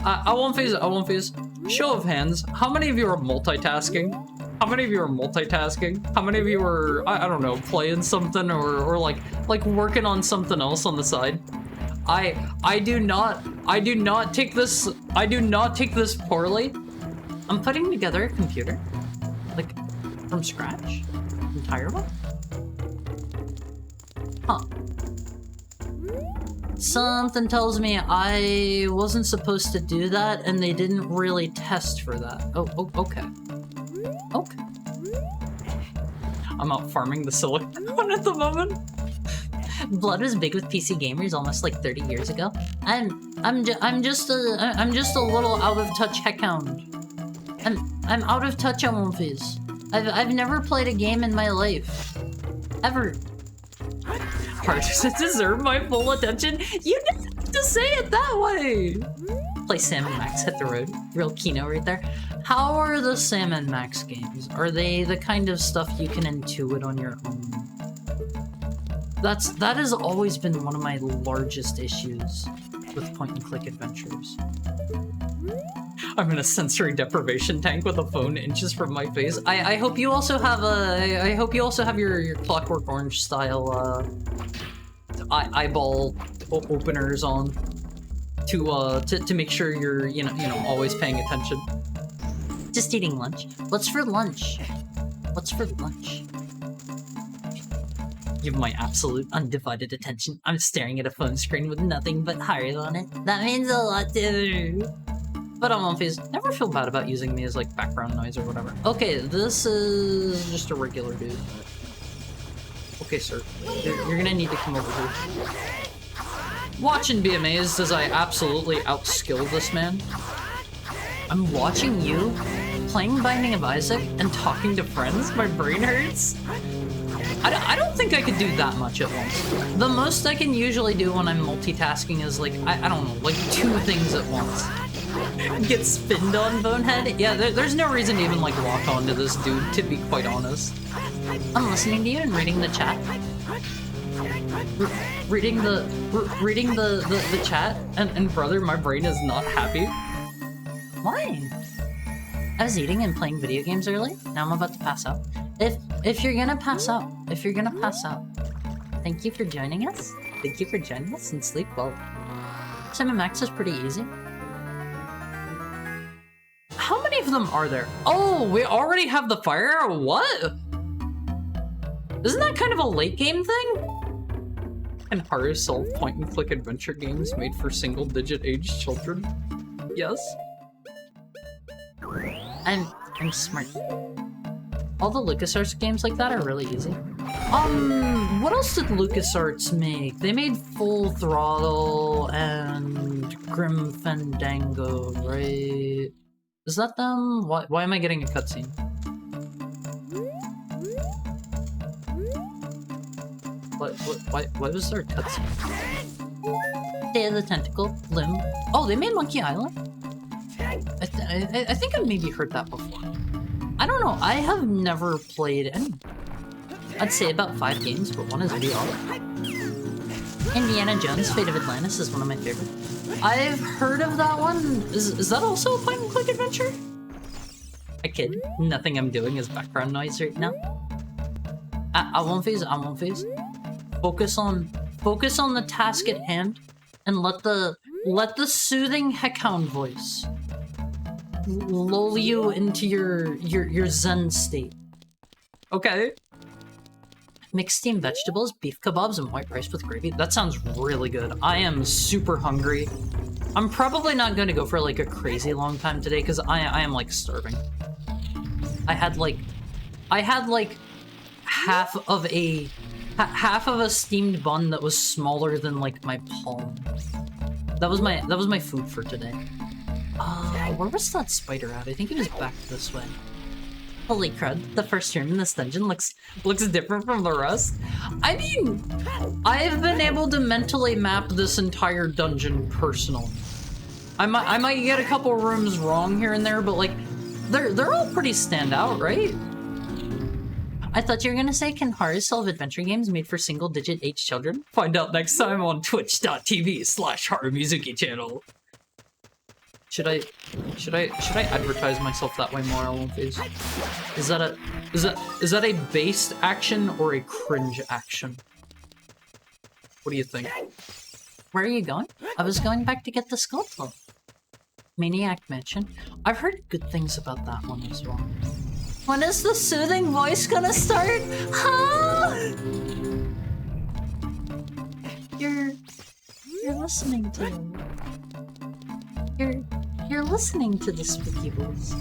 I won't phase. Show of hands, how many of you are multitasking? How many of you are multitasking? How many of you are, I don't know, playing something or like working on something else on the side? I do not take this poorly. I'm putting together a computer. Like, from scratch? Entire one? Huh. Something tells me I wasn't supposed to do that, and they didn't really test for that. Oh, okay. Okay. I'm out farming the silicon at the moment. Blood was big with PC gamers almost like 30 years ago. I'm just a little out of touch heckhound. I'm out of touch on One Piece. I've never played a game in my life. Ever. Hard to deserve my full attention? You didn't have to say it that way! Play Sam and Max Hit the Road. Real Kino right there. How are the Sam and Max games? Are they the kind of stuff you can intuit on your own? That has always been one of my largest issues with point-and-click adventures. I'm in a sensory deprivation tank with a phone inches from my face. I hope you also have your Clockwork Orange style eyeball openers on to make sure you're you know always paying attention. Just eating lunch. What's for lunch? What's for lunch? You have my absolute undivided attention. I'm staring at a phone screen with nothing but heart on it. That means a lot to me. But I'm on phase. Never feel bad about using me as like background noise or whatever. Okay, this is just a regular dude. Okay, sir. You're gonna need to come over here. Watch and be amazed as I absolutely outskill this man. I'm watching you playing Binding of Isaac and talking to friends, my brain hurts. I don't think I could do that much at once. The most I can usually do when I'm multitasking is like, I don't know, like 2 things at once. Get spinned on, Bonehead? Yeah, there's no reason to even like lock onto this dude, to be quite honest. I'm listening to you and reading the chat. Reading the chat, and brother, my brain is not happy. Why? I was eating and playing video games early. Now I'm about to pass out. If you're gonna pass out, thank you for joining us. Thank you for joining us and sleep well. Simon Max is pretty easy. How many of them are there? Oh, we already have the fire arrow? What? Isn't that kind of a late game thing? And horror solve point-and-click adventure games made for single-digit age children? Yes. I'm smart. All the LucasArts games like that are really easy. What else did LucasArts make? They made Full Throttle and Grim Fandango, right? Is that them? Why am I getting a cutscene? Why was there a cutscene? Day of the Tentacle, Limb. Oh, they made Monkey Island? I think I maybe heard that before. I don't know, I have never played any. I'd say about 5 games, but one is VR. Indiana Jones, Fate of Atlantis is one of my favorites. I've heard of that one. Is that also a point-and-click adventure? I kid. Nothing I'm doing is background noise right now. I won't phase. Focus on the task at hand, and let the soothing Heckhound voice lull you into your zen state. Okay. Mixed steamed vegetables, beef kebabs, and white rice with gravy. That sounds really good. I am super hungry. I'm probably not going to go for like a crazy long time today because I am like starving. I had like half of a steamed bun that was smaller than like my palm. That was my food for today. Where was that spider at? I think it was back this way. Holy crud, the first room in this dungeon looks different from the rest. I mean, I've been able to mentally map this entire dungeon personally. I might get a couple rooms wrong here and there, but like, they're all pretty standout, right? I thought you were gonna say, can horror solve adventure games made for single-digit age children? Find out next time on twitch.tv/horrormuzuki channel. Should I advertise myself that way more, Alonphase? Is that a based action or a cringe action? What do you think? Where are you going? I was going back to get the Skulltula. Maniac Mansion. I've heard good things about that one as well. When is the soothing voice gonna start? Huh? You're listening to them. You're listening to the spooky voice.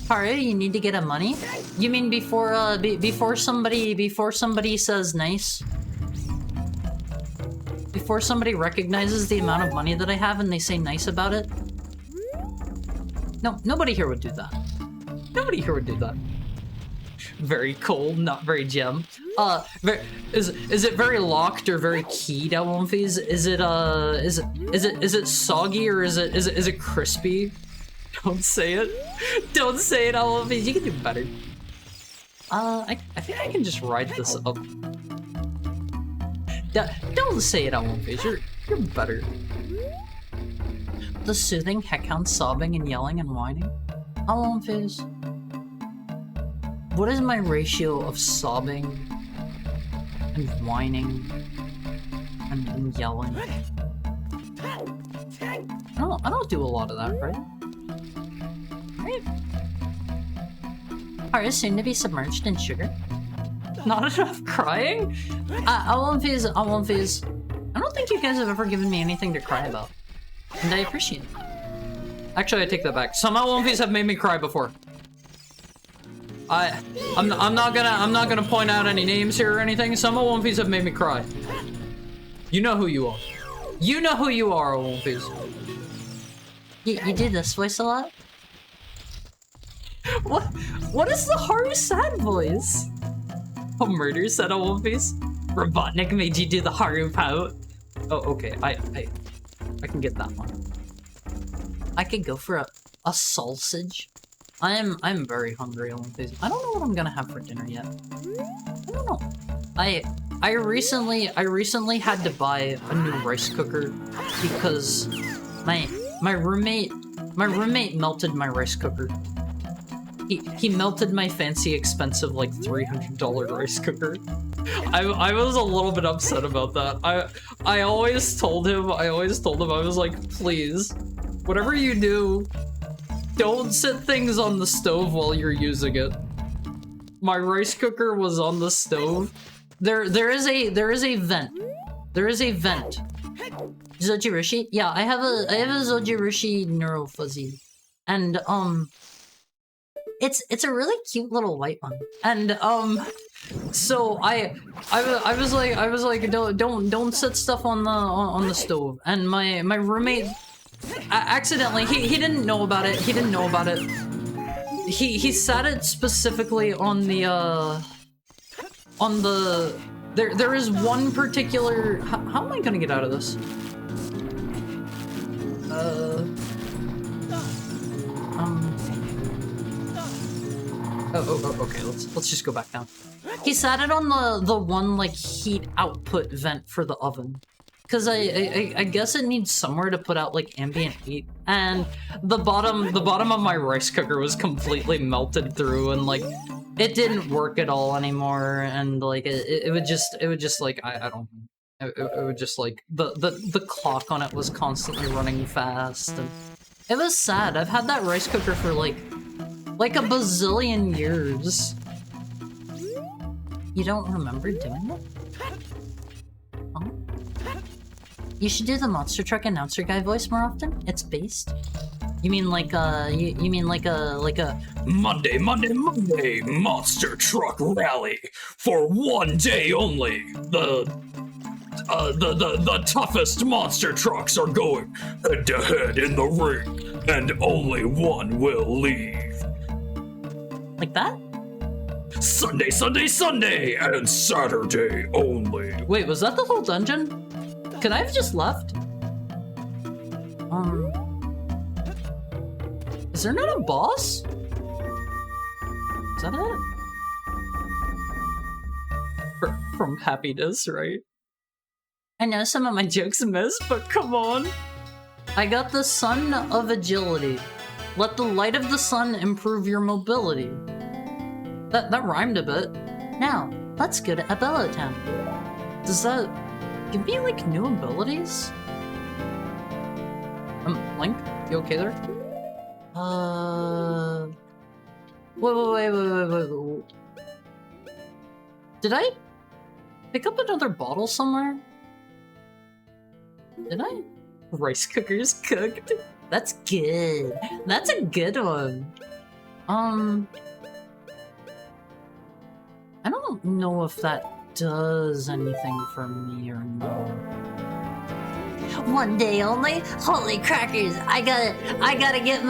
Haru, you need to get a money? You mean before somebody says nice? Before somebody recognizes the amount of money that I have and they say nice about it? No, nobody here would do that. Nobody here would do that. Very cold, not very gem. Is it very locked or very keyed, Alonphase? Is it soggy or is it crispy? Don't say it. Don't say it, Alonphase. You can do better. I think I can just ride this up. Don't say it, Alonphase. You're better. The soothing Heckhound sobbing and yelling and whining. Alonphase. What is my ratio of sobbing and whining and yelling? I don't do a lot of that, right? Are soon to be submerged in sugar? Not enough crying? Alonphase. I don't think you guys have ever given me anything to cry about, and I appreciate it. Actually, I take that back. Some Alonphase have made me cry before. I'm not gonna point out any names here or anything. Some Alonphase have made me cry. You know who you are. You know who you are, Alonphase. You do this voice a lot? What? What is the Haru sad voice? A murder, said a One Piece. Robotnik made you do the Haru pout. Oh, okay. I can get that one. I could go for a sausage. I'm very hungry, One Piece. I don't know what I'm gonna have for dinner yet. I don't know. I recently had to buy a new rice cooker because my roommate melted my rice cooker. He melted my fancy expensive like $300 rice cooker. I was a little bit upset about that. I always told him I was like, please, whatever you do, don't set things on the stove while you're using it. My rice cooker was on the stove. There is a vent. There is a vent. Zojirushi? Yeah, I have a Zojirushi Neuro Fuzzy. And it's a really cute little white one. And so I was like don't set stuff on the stove. And my roommate accidentally he didn't know about it. He sat it specifically on the there is one particular how am I gonna get out of this? Okay, let's just go back down. He sat it on the one like heat output vent for the oven. Cause I guess it needs somewhere to put out like ambient heat. And the bottom of my rice cooker was completely melted through and like it didn't work at all anymore, and like it would just like I don't know. It would just like the clock on it was constantly running fast, and it was sad. I've had that rice cooker for like a bazillion years. You don't remember doing it? Huh? You should do the monster truck announcer guy voice more often. It's based. You mean like you mean like a Monday monster truck rally for one day only. The toughest monster trucks are going head to head in the ring, and only one will leave. Like that? Sunday, and Saturday only. Wait, was that the whole dungeon? Could I have just left? Is there not a boss? Is that it? From happiness, right? I know some of my jokes missed, but come on. I got the Sun of Agility. Let the light of the sun improve your mobility. That rhymed a bit. Now, let's go to Abello Town. Does that give me, like, new abilities? Link? You okay there? Wait. Did I pick up another bottle somewhere? Did I? Rice cooker's cooked. That's good. That's a good one. I don't know if that does anything for me or not. One day only? Holy crackers! I gotta get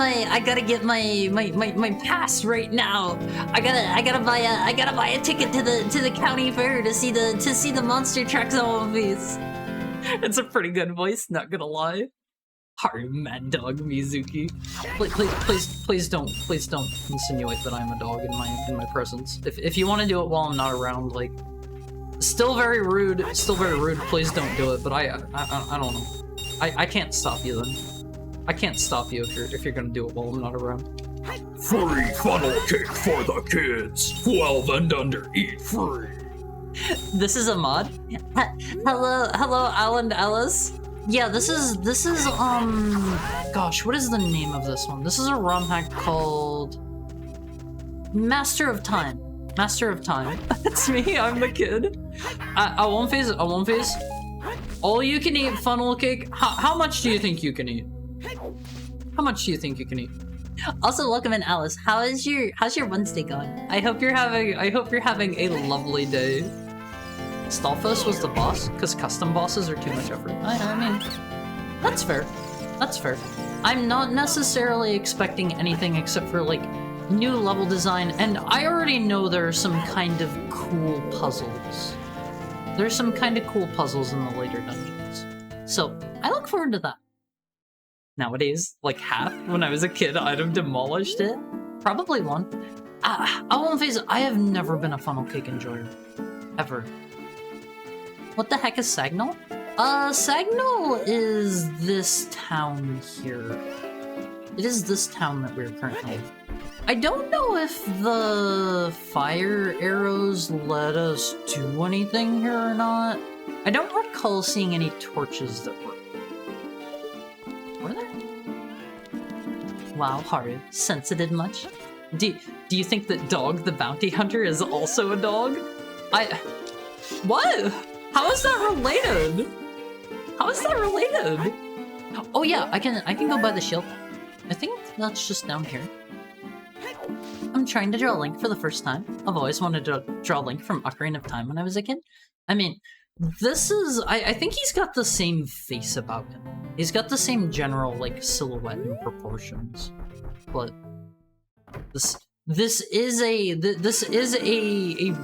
my pass right now. I gotta buy a ticket to the county fair to see the monster trucks on One Piece. It's a pretty good voice, not gonna lie. Haru Mad Dog Mizuki. Please don't insinuate that I'm a dog in my presence. If you want to do it while I'm not around, like, still very rude. Please don't do it. But I don't know. I can't stop you then. I can't stop you if you're gonna do it while I'm not around. Free funnel cake for the kids. 12 and under, eat free. This is a mod. Hello, Alan Ellis. Yeah, this is gosh, what is the name of this one? This is a ROM hack called Master of Time. That's me, I'm the kid. I won't phase. All you can eat funnel cake. How much do you think you can eat? How much do you think you can eat? Also, welcome in, Alice. How's your Wednesday going? I hope you're having a lovely day. Stalfos was the boss, because custom bosses are too much effort. I mean, that's fair. I'm not necessarily expecting anything except for, like, new level design, and I already know there are some kind of cool puzzles. There's some kind of cool puzzles in the later dungeons. So, I look forward to that. Nowadays, like half, when I was a kid, I'd have demolished it. Probably one. I won't face it, I have never been a funnel cake enjoyer. Ever. What the heck is Sagnol? Sagnol is this town here. It is this town that we're currently in. I don't know if the fire arrows let us do anything here or not. I don't recall seeing any torches that were... Were there? Wow, Haru, sensitive much? Do you think that Dog the Bounty Hunter is also a dog? What? How is that related? How is that related? Oh yeah, I can go by the shield. I think that's just down here. I'm trying to draw Link for the first time. I've always wanted to draw Link from Ocarina of Time when I was a kid. I mean, this is... I think he's got the same face about him. He's got the same general, like, silhouette and proportions. But... This is a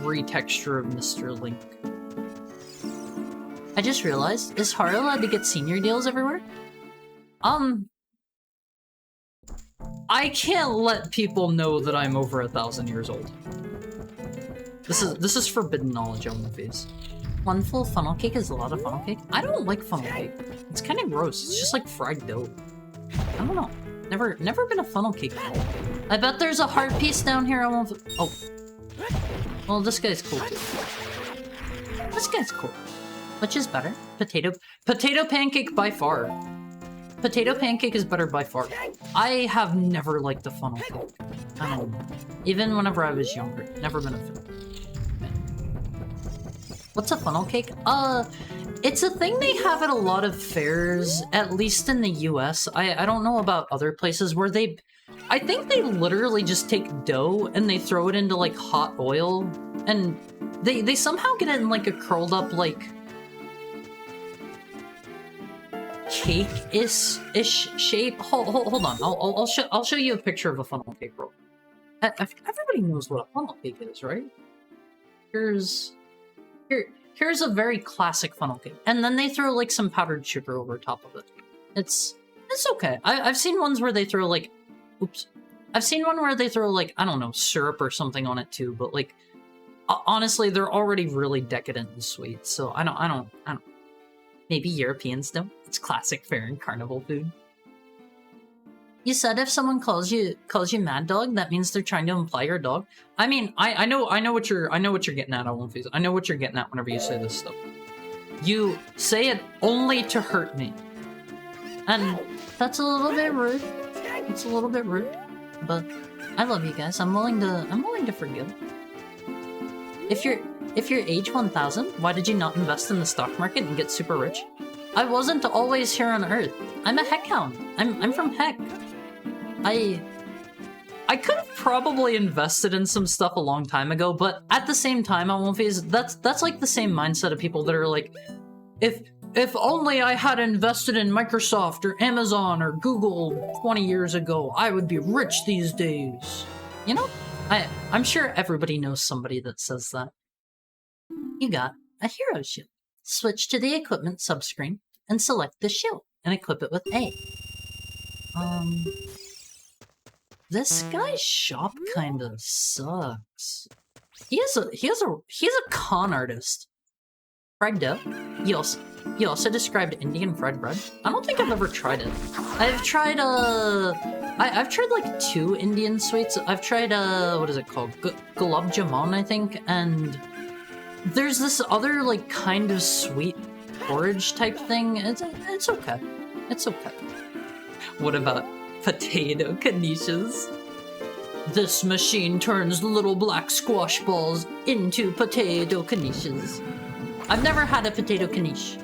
retexture of Mr. Link. I just realized, is Haru allowed to get senior deals everywhere? I can't let people know that I'm over 1,000 years old. This is forbidden knowledge on movies. One full funnel cake is a lot of funnel cake. I don't like funnel cake. It's kind of gross. It's just like fried dough. I don't know. Never been a funnel cake fan. I bet there's a heart piece down here. I won't. Oh. Well, this guy's cool too. This guy's cool. Which is better? Potato pancake by far. Potato pancake is better by far. I have never liked the funnel cake. I don't know. Even whenever I was younger. Never been a fan. What's a funnel cake? It's a thing they have at a lot of fairs, at least in the US. I don't know about other places where they... I think they literally just take dough and they throw it into, like, hot oil. And they somehow get it in, like, a curled up, like... cake-ish shape. Hold on. I'll show you a picture of a funnel cake roll. Everybody knows what a funnel cake is, right? Here's a very classic funnel cake, and then they throw like some powdered sugar over top of it. It's okay. I've seen ones where they throw like, I've seen one where they throw like, I don't know, syrup or something on it too. But like, honestly, they're already really decadent and sweet. So I don't. Maybe Europeans don't. It's classic fair and carnival food. You said if someone calls you Mad Dog, that means they're trying to imply you're a dog. I mean, I know what you're getting at. I won't face it. I know what you're getting at whenever you say this stuff. You say it only to hurt me, and that's a little bit rude. It's a little bit rude, but I love you guys. I'm willing to forgive. If you're age 1000, why did you not invest in the stock market and get super rich? I wasn't always here on Earth. I'm a Heck Hound. I'm from Heck. I could have probably invested in some stuff a long time ago, but at the same time, I won't face that's like the same mindset of people that are like, if only I had invested in Microsoft or Amazon or Google 20 years ago, I would be rich these days. You know, I'm sure everybody knows somebody that says that. You got a hero shield. Switch to the equipment subscreen and select the shield and equip it with A. This guy's shop kinda sucks. He's a con artist. Fried dough? You also described Indian fried bread? I don't think I've ever tried it. I've tried like 2 Indian sweets. I've tried what is it called? Gulab Jamun, I think, and there's this other like kind of sweet porridge type thing. It's okay. It's okay. What about potato knishes? This machine turns little black squash balls into potato knishes. I've never had a potato knish.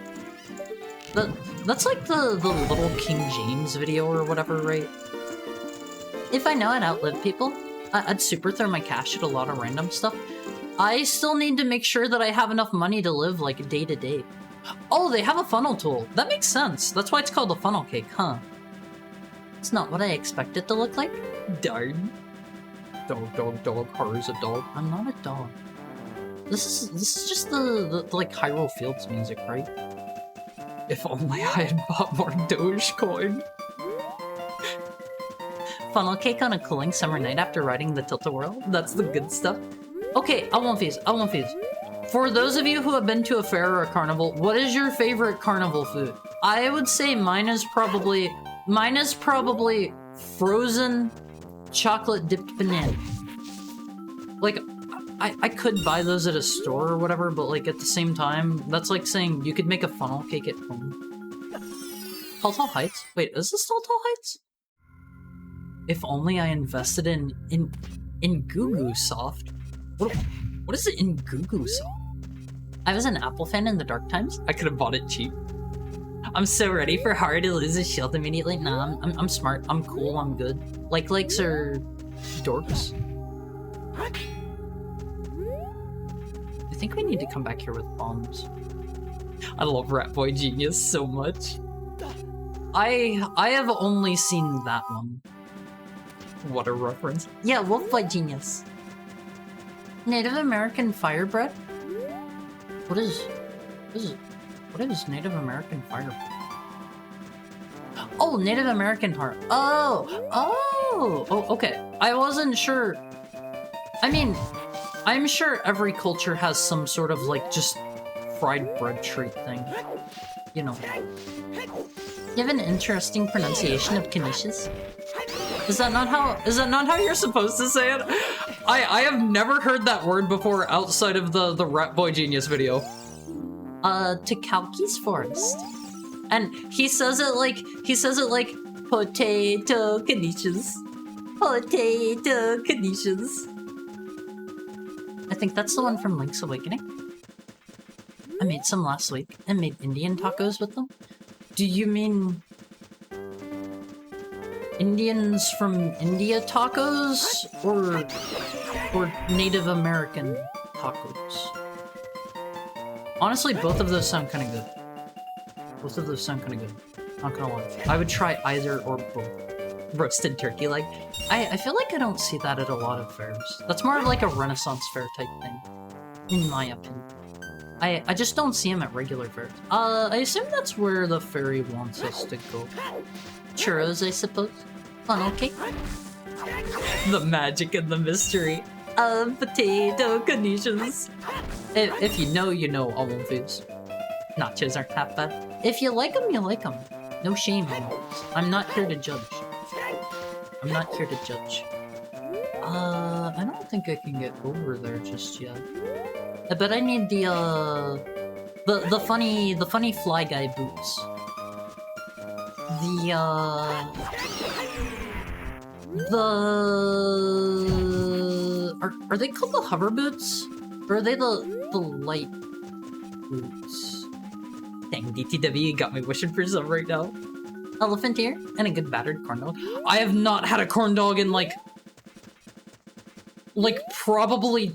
That's like the little King James video or whatever, right? If I know I'd outlive people, I'd super throw my cash at a lot of random stuff. I still need to make sure that I have enough money to live like day to day. Oh, they have a funnel tool. That makes sense. That's why it's called a funnel cake, huh? It's not what I expected it to look like. Darn. Dog. Haru's a dog. I'm not a dog. This is just the like Hyrule Fields music, right? If only I had bought more Dogecoin. Funnel cake on a cooling summer night after riding the Tilt-A-Whirl. That's the good stuff. Okay, I won't feast. For those of you who have been to a fair or a carnival, what is your favorite carnival food? I would say mine is probably frozen chocolate dipped banana. Like, I could buy those at a store or whatever, but like at the same time, that's like saying you could make a funnel cake at home. Tall Heights? Wait, is this Tall Heights? If only I invested in Goo Goo Soft. What is it in Goo Goo Soft? I was an Apple fan in the dark times. I could have bought it cheap. I'm so ready for Haru to lose his shield immediately. Nah, I'm smart. I'm cool. I'm good. Likes are dorks. I think we need to come back here with bombs. I love Rat Boy Genius so much. I have only seen that one. What a reference. Yeah, Wolf Boy Genius. Native American fire bread? What is Native American fire bread? Oh, Native American heart. Oh, okay. I wasn't sure. I mean, I'm sure every culture has some sort of like just fried bread treat thing. You know. You have an interesting pronunciation of Canisius. Is that not how you're supposed to say it? I have never heard that word before outside of the Rat Boy Genius video. Tecalquis Forest. And he says it like potato Canisius. Potato Canisius. I think that's the one from Link's Awakening. I made some last week and made Indian tacos with them. Do you mean Indians from India tacos or Native American tacos? Honestly, both of those sound kind of good. Not gonna lie. I would try either or both. Roasted turkey leg. I feel like I don't see that at a lot of fairs. That's more of like a Renaissance fair type thing, in my opinion. I just don't see them at regular fairs. I assume that's where the fairy wants us to go. Churros, I suppose. Funnel cake. The magic and the mystery of potato Canisius. If you know, you know, all of these. Nachos aren't half bad. If you like them, you like them. No shame. I'm not here to judge. I don't think I can get over there just yet. I bet I need the funny fly guy boots. Are they called the hover boots? Or are they the light boots? Dang, DTW got me wishing for some right now. Elephant ear and a good battered corn dog. I have not had a corn dog in like probably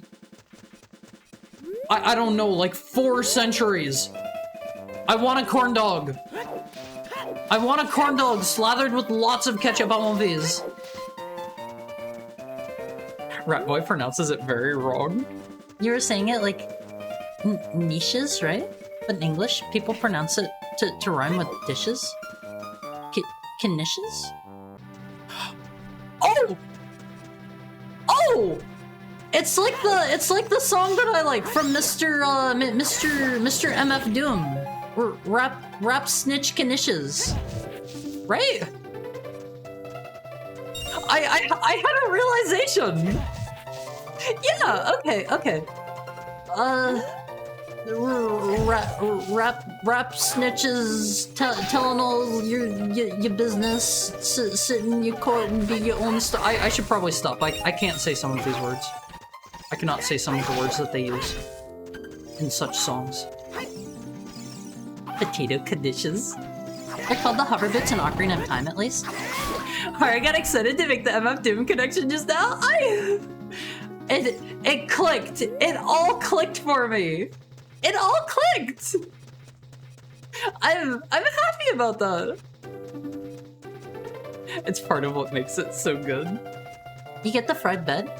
I don't know, like 4 centuries. I want a corn dog. I want a corn dog slathered with lots of ketchup on these. Rat Boy pronounces it very wrong. You were saying it like niches, right? But in English, people pronounce it to rhyme with dishes. Knishes? Oh! It's like the song that I like from Mr. MF Doom. Or rap snitch Knishes. Right? I had a realization. Yeah, okay. Rap snitches telling all your business, sit in your court and do your own stuff. I should probably stop. I can't say some of these words. I cannot say some of the words that they use in such songs. Potato conditions. They're called the Hoverbits in Ocarina of Time, at least. I got excited to make the MF Doom connection just now. It clicked. It all clicked for me. It all clicked. I'm happy about that. It's part of what makes it so good. You get the fried bread,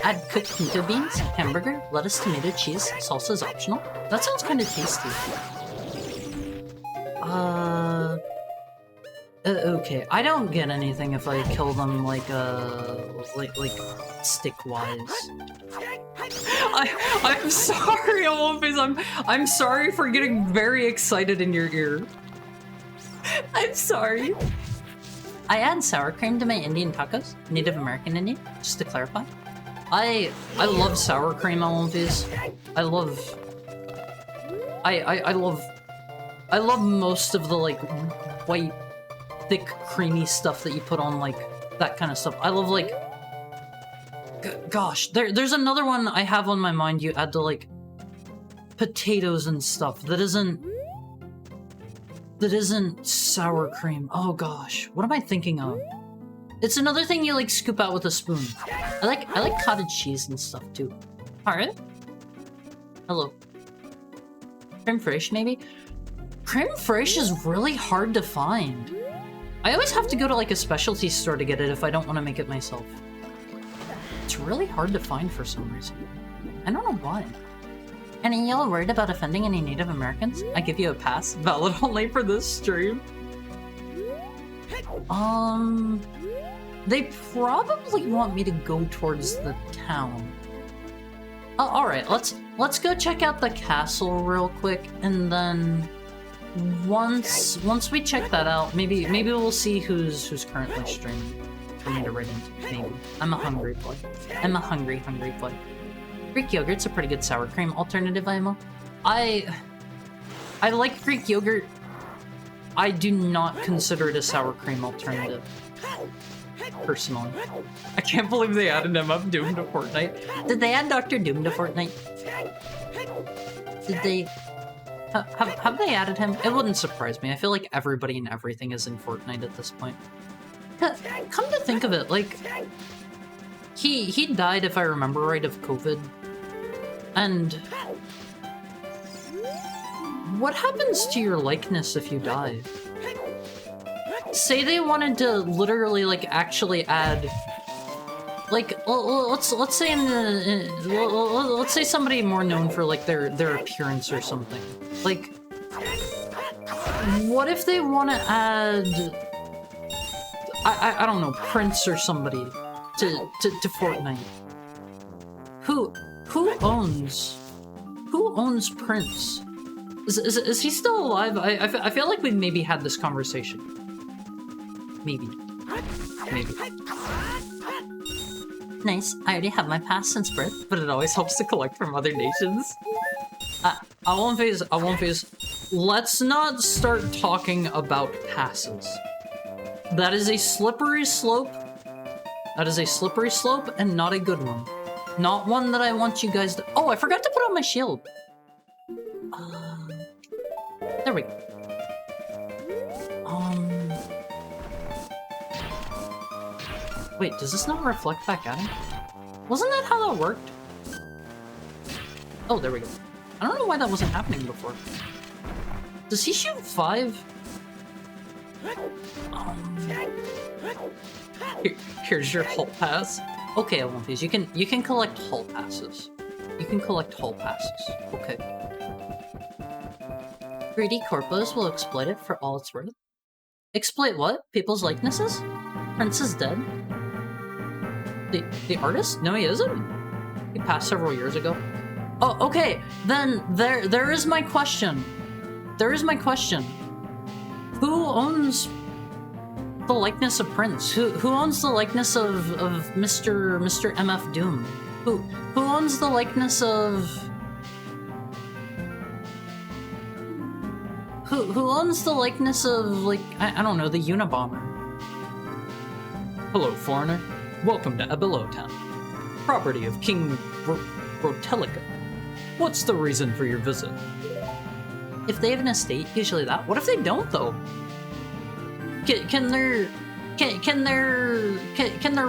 add cooked pinto beans, hamburger, lettuce, tomato, cheese, salsa is optional. That sounds kind of tasty. Okay, I don't get anything if I kill them like stick-wise. I'm sorry, Olympus. I'm sorry for getting very excited in your ear. I'm sorry. I add sour cream to my Indian tacos, Native American Indian, just to clarify. I love sour cream, Olympus. I love most of the like white, thick, creamy stuff that you put on like that kind of stuff. I love like, gosh, there's another one I have on my mind. You add to like potatoes and stuff that isn't sour cream. Oh gosh, what am I thinking of? It's another thing you like scoop out with a spoon. I like cottage cheese and stuff too. All right. Hello. Creme fraiche maybe? Creme fraiche is really hard to find. I always have to go to like a specialty store to get it if I don't want to make it myself. It's really hard to find for some reason. I don't know why. And are y'all worried about offending any Native Americans? I give you a pass. Valid only for this stream. They probably want me to go towards the town. Alright, let's go check out the castle real quick, and then once we check that out, maybe we'll see who's currently streaming for me to raid into. Maybe. I'm a hungry boy. I'm a hungry boy. Greek yogurt's a pretty good sour cream alternative, IMO. I like Greek yogurt. I do not consider it a sour cream alternative, personally. I can't believe they added him up Doom to Fortnite. Did they add Dr. Doom to Fortnite? Did they... Have they added him? It wouldn't surprise me. I feel like everybody and everything is in Fortnite at this point. Come to think of it, like... He died, if I remember right, of COVID. And... what happens to your likeness if you die? Say they wanted to literally, like, actually add... Like, let's say let's say somebody more known for, like, their appearance or something. Like, what if they want to add... I don't know, Prince or somebody to Fortnite? Who owns Prince? Is he still alive? I feel like we maybe had this conversation. Maybe. Nice. I already have my pass since birth, but it always helps to collect from other nations. I won't phase. Let's not start talking about passes. That is a slippery slope. That is a slippery slope and not a good one. Not one that I want you guys to... Oh, I forgot to put on my shield. There we go. Wait, does this not reflect back at him? Wasn't that how that worked? Oh, there we go. I don't know why that wasn't happening before. Does he shoot 5? Here's your hall pass. Okay, Olympias, you can collect hall passes. You can collect hall passes. Okay. Greedy corpos will exploit it for all it's worth. Exploit what? People's likenesses? Prince is dead. The artist? No, he isn't. He passed several years ago. Oh, okay. Then there is my question. There is my question. Who owns the likeness of Prince? Who owns the likeness of Mr. MF Doom? Who owns the likeness of... Who owns the likeness of, like, I don't know, the Unabomber? Hello, foreigner. Welcome to Abilo Town, property of King Rotelica. What's the reason for your visit? If they have an estate, usually that. What if they don't, though? Can their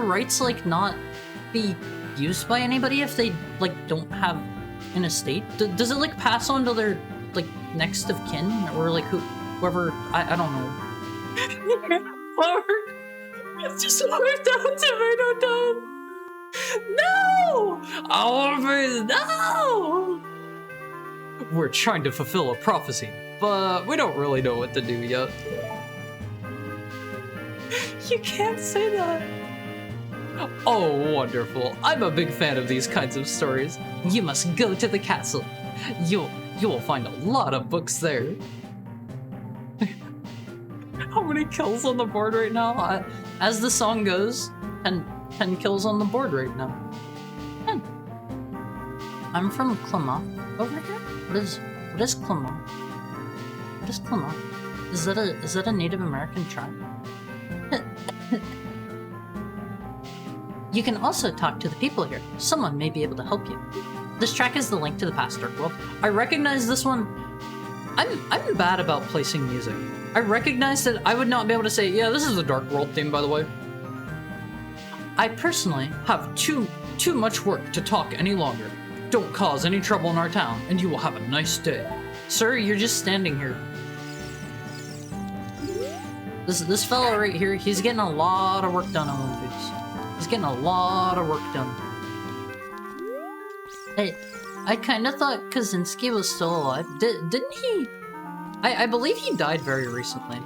rights, like, not be used by anybody if they, like, don't have an estate? Does it, like, pass on to their, like, next of kin, or like whoever? I don't know. It's just worked out tomato time. No! Oliver, no! We're trying to fulfill a prophecy, but we don't really know what to do yet. You can't say that. Oh, wonderful. I'm a big fan of these kinds of stories. You must go to the castle. You will find a lot of books there. How many kills on the board right now? As the song goes, 10 kills on the board right now. 10. I'm from Clement over here. What is Clement? What is Clement? Is that a Native American tribe? You can also talk to the people here. Someone may be able to help you. This track is the link to the past Dark World. I recognize this one. I'm bad about placing music. I recognize that I would not be able to say, yeah, this is the Dark World theme, by the way. I personally have too much work to talk any longer. Don't cause any trouble in our town, and you will have a nice day. Sir, you're just standing here. This fellow right here, he's getting a lot of work done on One Piece. He's getting a lot of work done. Hey, I kind of thought Kaczynski was still alive. Didn't he? I believe he died very recently.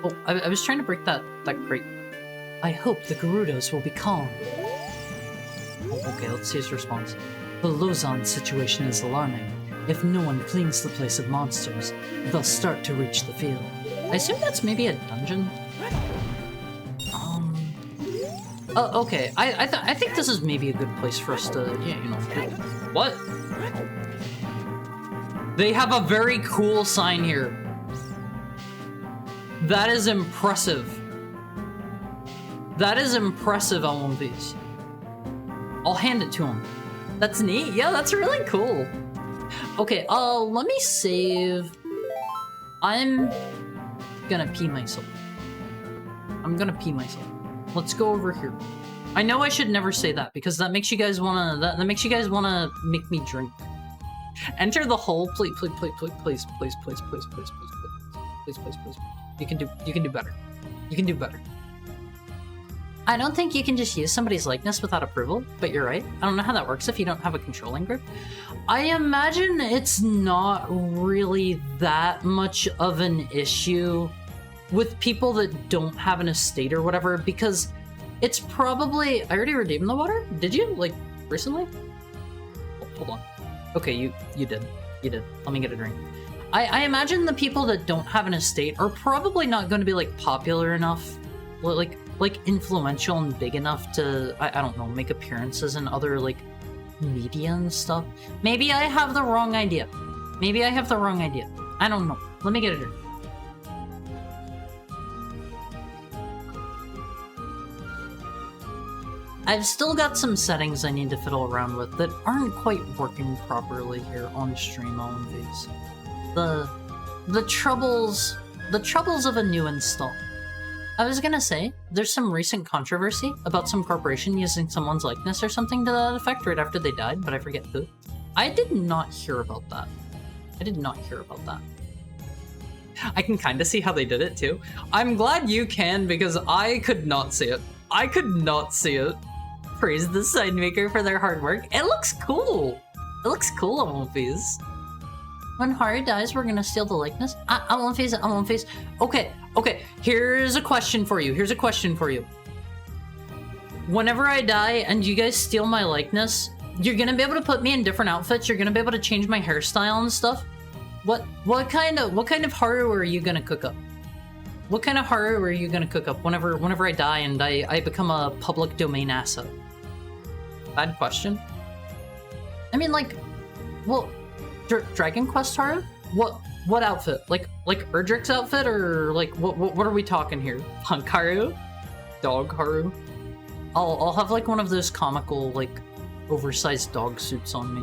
Oh, I was trying to break that crate. I hope the Gerudos will be calm. Oh, okay, let's see his response. The Lozon situation is alarming. If no one cleans the place of monsters, they'll start to reach the field. I assume that's maybe a dungeon? Oh, okay. I think this is maybe a good place for us to, yeah, you know. What? They have a very cool sign here. That is impressive. That is impressive on One Piece. I'll hand it to him. That's neat. Yeah, that's really cool. Okay, let me save. I'm gonna pee myself. Let's go over here. I know I should never say that because that makes you guys wanna that makes you guys wanna make me drink. Enter the hole, please. You can do better. You can do better. I don't think you can just use somebody's likeness without approval, but you're right. I don't know how that works if you don't have a controlling group. I imagine it's not really that much of an issue with people that don't have an estate or whatever, because it's probably... I already redeemed the water? Did you? Like, recently? Oh, hold on. Okay, you did. You did. Let me get a drink. I imagine the people that don't have an estate are probably not going to be, like, popular enough, like influential and big enough to, I don't know, make appearances in other, like, media and stuff. Maybe I have the wrong idea. I don't know. Let me get a drink. I've still got some settings I need to fiddle around with that aren't quite working properly here on stream on these. The troubles of a new install. I was gonna say, there's some recent controversy about some corporation using someone's likeness or something to that effect right after they died, but I forget who. I did not hear about that. I can kind of see how they did it too. I'm glad you can, because I could not see it. Praise the sign maker for their hard work. It looks cool. On One Piece. When Haru dies, we're gonna steal the likeness? I won't face it. Okay. Here's a question for you. Whenever I die and you guys steal my likeness, you're gonna be able to put me in different outfits. You're gonna be able to change my hairstyle and stuff. What kind of Haru are you gonna cook up? Whenever I die and I become a public domain asset? Bad question. I mean, like, well, Dragon Quest Haru? What outfit? Like Erdrick's outfit, or like what are we talking here? Punk Haru? Dog Haru? I'll have like one of those comical, like, oversized dog suits on me.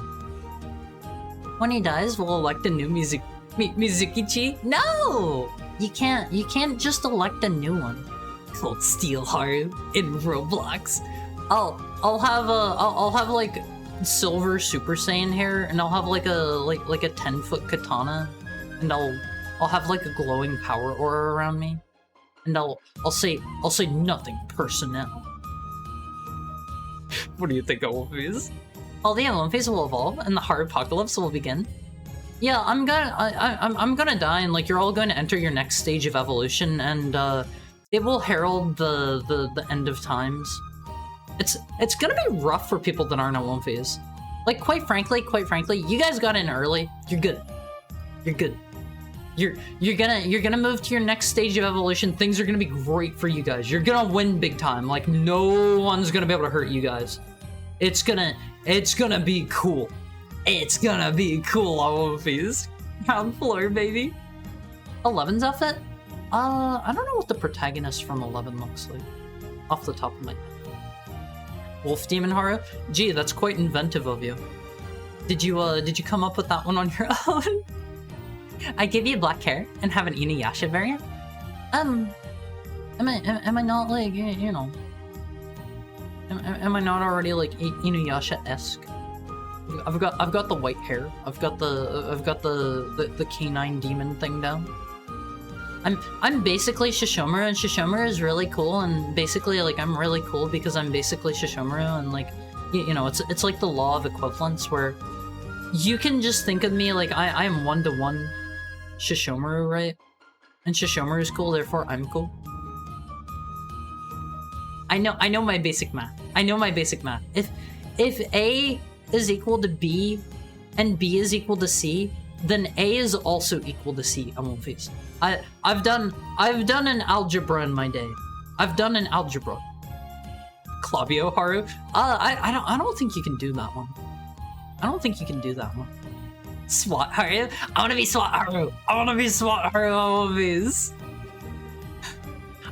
When he dies, we'll elect a new Mizukichi? No! You can't just elect a new one. Cold Steel Haru in Roblox. I'll have like silver Super Saiyan hair, and I'll have like a 10-foot katana, and I'll have like a glowing power aura around me. and I'll say nothing personnel. What do you think, Olympies? All the Olympies will evolve, and the hard apocalypse will begin. Yeah, I'm gonna die, and like you're all going to enter your next stage of evolution, and it will herald the end of times. It's gonna be rough for people that aren't Olympians. Like quite frankly, you guys got in early. You're good. You're good. You're gonna move to your next stage of evolution. Things are gonna be great for you guys. You're gonna win big time. Like no one's gonna be able to hurt you guys. It's gonna be cool. It's gonna be cool, Olympians. Ground floor, baby. 11's outfit? I don't know what the protagonist from 11 looks like. Off the top of my head. Wolf Demon Haru? Gee, that's quite inventive of you. Did you come up with that one on your own? I give you black hair and have an Inuyasha variant? Am I not like, you know... Am I not already like Inuyasha-esque? I've got the white hair. I've got the canine demon thing down. I'm basically Shishomaru, and Shishomaru is really cool, and basically like I'm really cool because I'm basically Shishomaru, and like you know it's like the law of equivalence where you can just think of me like I am 1-to-1 Shishomaru, right? And Shishomaru is cool, therefore I'm cool. I know my basic math. I know my basic math. If A is equal to B and B is equal to C, then A is also equal to C. I won't face. I've done an algebra in my day. I've done an algebra. Clavio Haru? I don't think you can do that one. I don't think you can do that one. SWAT Haru? I wanna be SWAT Haru! I wanna be SWAT Haru always!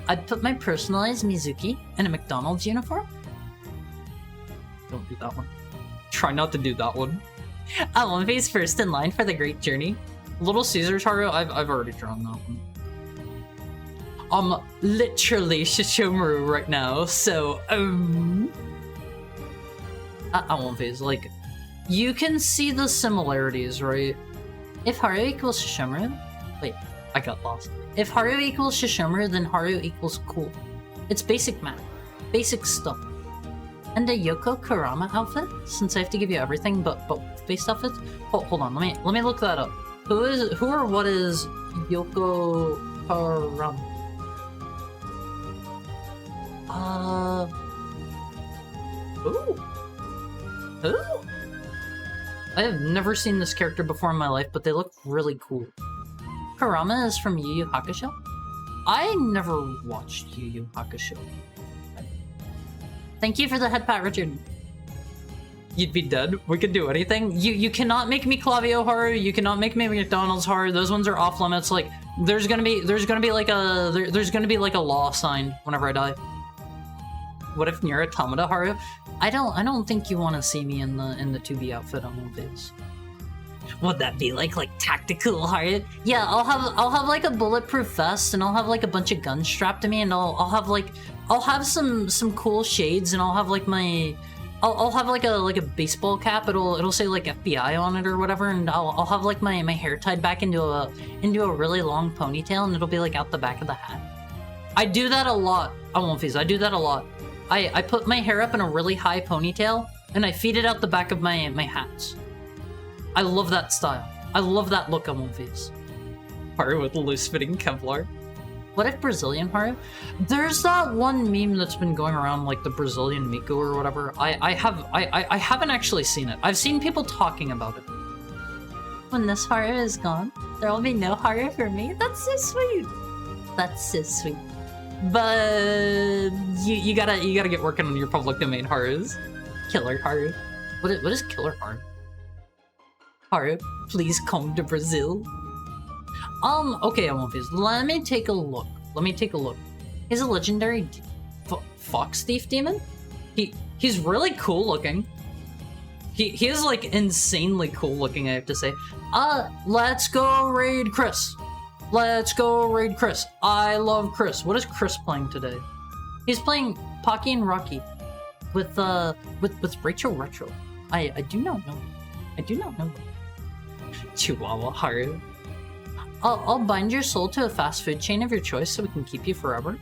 I'd put my personalized Mizuki in a McDonald's uniform. Don't do that one. Try not to do that one. I want to face first in line for the great journey. Little Caesar's Haru, I've already drawn that one. I'm literally Shishomaru right now, so I won't face, like, you can see the similarities, right? If Haru equals Shishomaru, wait, I got lost. If Haru equals Shishomaru, then Haru equals cool. It's basic math, basic stuff. And a Yoko Kurama outfit, since I have to give you everything but face outfits. Hold on, let me look that up. Who or what is Yoko Kurama? Ooh. I have never seen this character before in my life, but they look really cool. Kurama is from Yu Yu Hakusho? I never watched Yu Yu Hakusho. Thank you for the head pat, Richard. You'd be dead. We could do anything. You cannot make me Clavio Haru. You cannot make me McDonald's Haru. Those ones are off limits. Like there's gonna be like a law signed whenever I die. What if you're Automata Haru? I don't think you want to see me in the 2B outfit on One Piece. Would that be like tactical Haru? Yeah, I'll have like a bulletproof vest, and I'll have like a bunch of guns strapped to me, and I'll have some cool shades, and I'll have like I'll have like a baseball cap. It'll say like FBI on it or whatever, and I'll have like my hair tied back into a really long ponytail, and it'll be like out the back of the hat. I do that a lot on One Piece. I do that a lot. I put my hair up in a really high ponytail, and I feed it out the back of my hats. I love that style. I love that look on One Piece. Haru with loose-fitting Kevlar. What if Brazilian Haru? There's that one meme that's been going around, like the Brazilian Miku or whatever. I haven't actually seen it. I've seen people talking about it. When this Haru is gone, there will be no Haru for me. That's so sweet. That's so sweet. But you gotta get working on your public domain Harus. Killer Haru. What is Killer Haru? Haru, please come to Brazil. Okay, One Piece. Let me take a look. He's a legendary fox thief demon? He's really cool looking. He is like insanely cool looking, I have to say. Let's go raid Chris. I love Chris. What is Chris playing today? He's playing Pocky and Rocky with Rachel Retro. I do not know. Chihuahua Haru. I'll bind your soul to a fast food chain of your choice so we can keep you forever.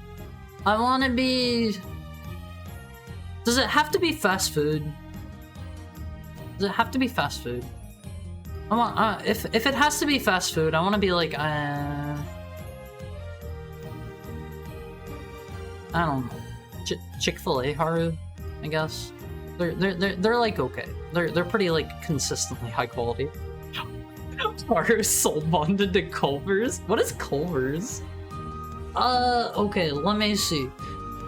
I want to be... Does it have to be fast food? Does it have to be fast food? I want, if it has to be fast food, I want to be like, I don't know. Chick-fil-A Haru, I guess. They're like okay. They're pretty like consistently high quality. Haru soul bonded to Culver's? What is Culver's? Okay, let me see.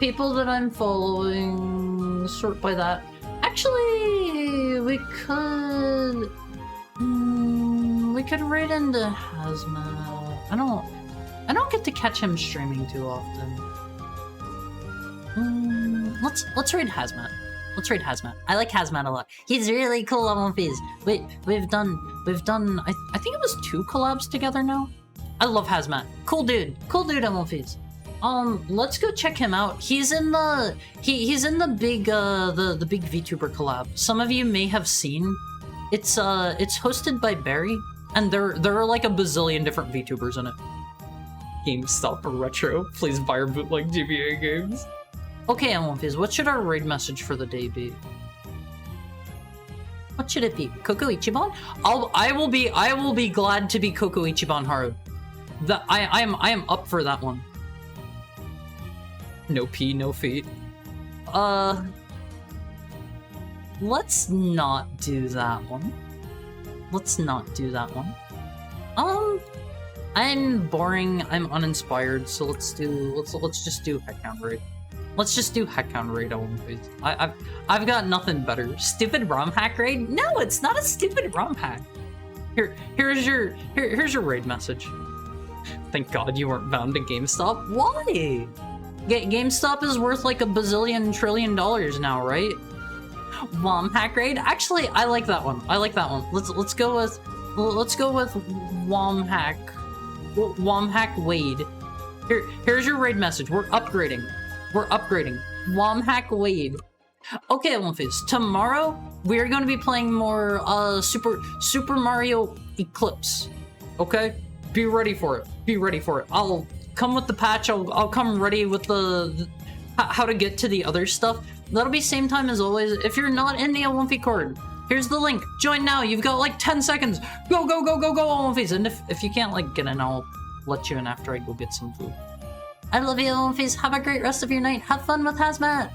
People that I'm following, sort by that. Actually, we could raid into Hazmat. I don't get to catch him streaming too often. Let's raid Hazmat. Let's raid Hazmat. I like Hazmat a lot. He's really cool on One Piece. Wait, we've done I think it was 2 collabs together now. I love Hazmat. Cool dude on One Piece. Let's go check him out. He's in the big the big VTuber collab. Some of you may have seen. It's hosted by Barry, and there are like a bazillion different VTubers in it. GameStop Retro, please buy our bootleg GBA games. Okay, One Piece, what should our raid message for the day be? What should it be? Coco Ichiban? I will be glad to be Coco Ichiban Haru. I am up for that one. No pee, no feet. Let's not do that one. Let's not do that one. I'm boring, I'm uninspired, so let's just do Heckhound Raid. Let's just do Heckhound Raid on One Piece. I've got nothing better. Stupid ROM hack raid? No, it's not a stupid ROM hack. Here's your raid message. Thank God you weren't bound to GameStop. Why? GameStop is worth like a bazillion trillion dollars now, right? WOM hack raid? Actually, I like that one. I like that one. Let's go with WOM hack. WOM hack Wade. Here's your raid message. We're upgrading. WOM hack Wade. Okay, One Piece. Tomorrow we are going to be playing more Super Mario Eclipse. Okay? Be ready for it. Be ready for it. I'll come with the patch. I'll come ready with the how to get to the other stuff. That'll be same time as always. If you're not in the One Cord, here's the link. Join now. You've got like 10 seconds. Go One Piece. And if you can't like get in, I'll let you in after I go get some food. I love you, One Piece. Have a great rest of your night. Have fun with Hazmat.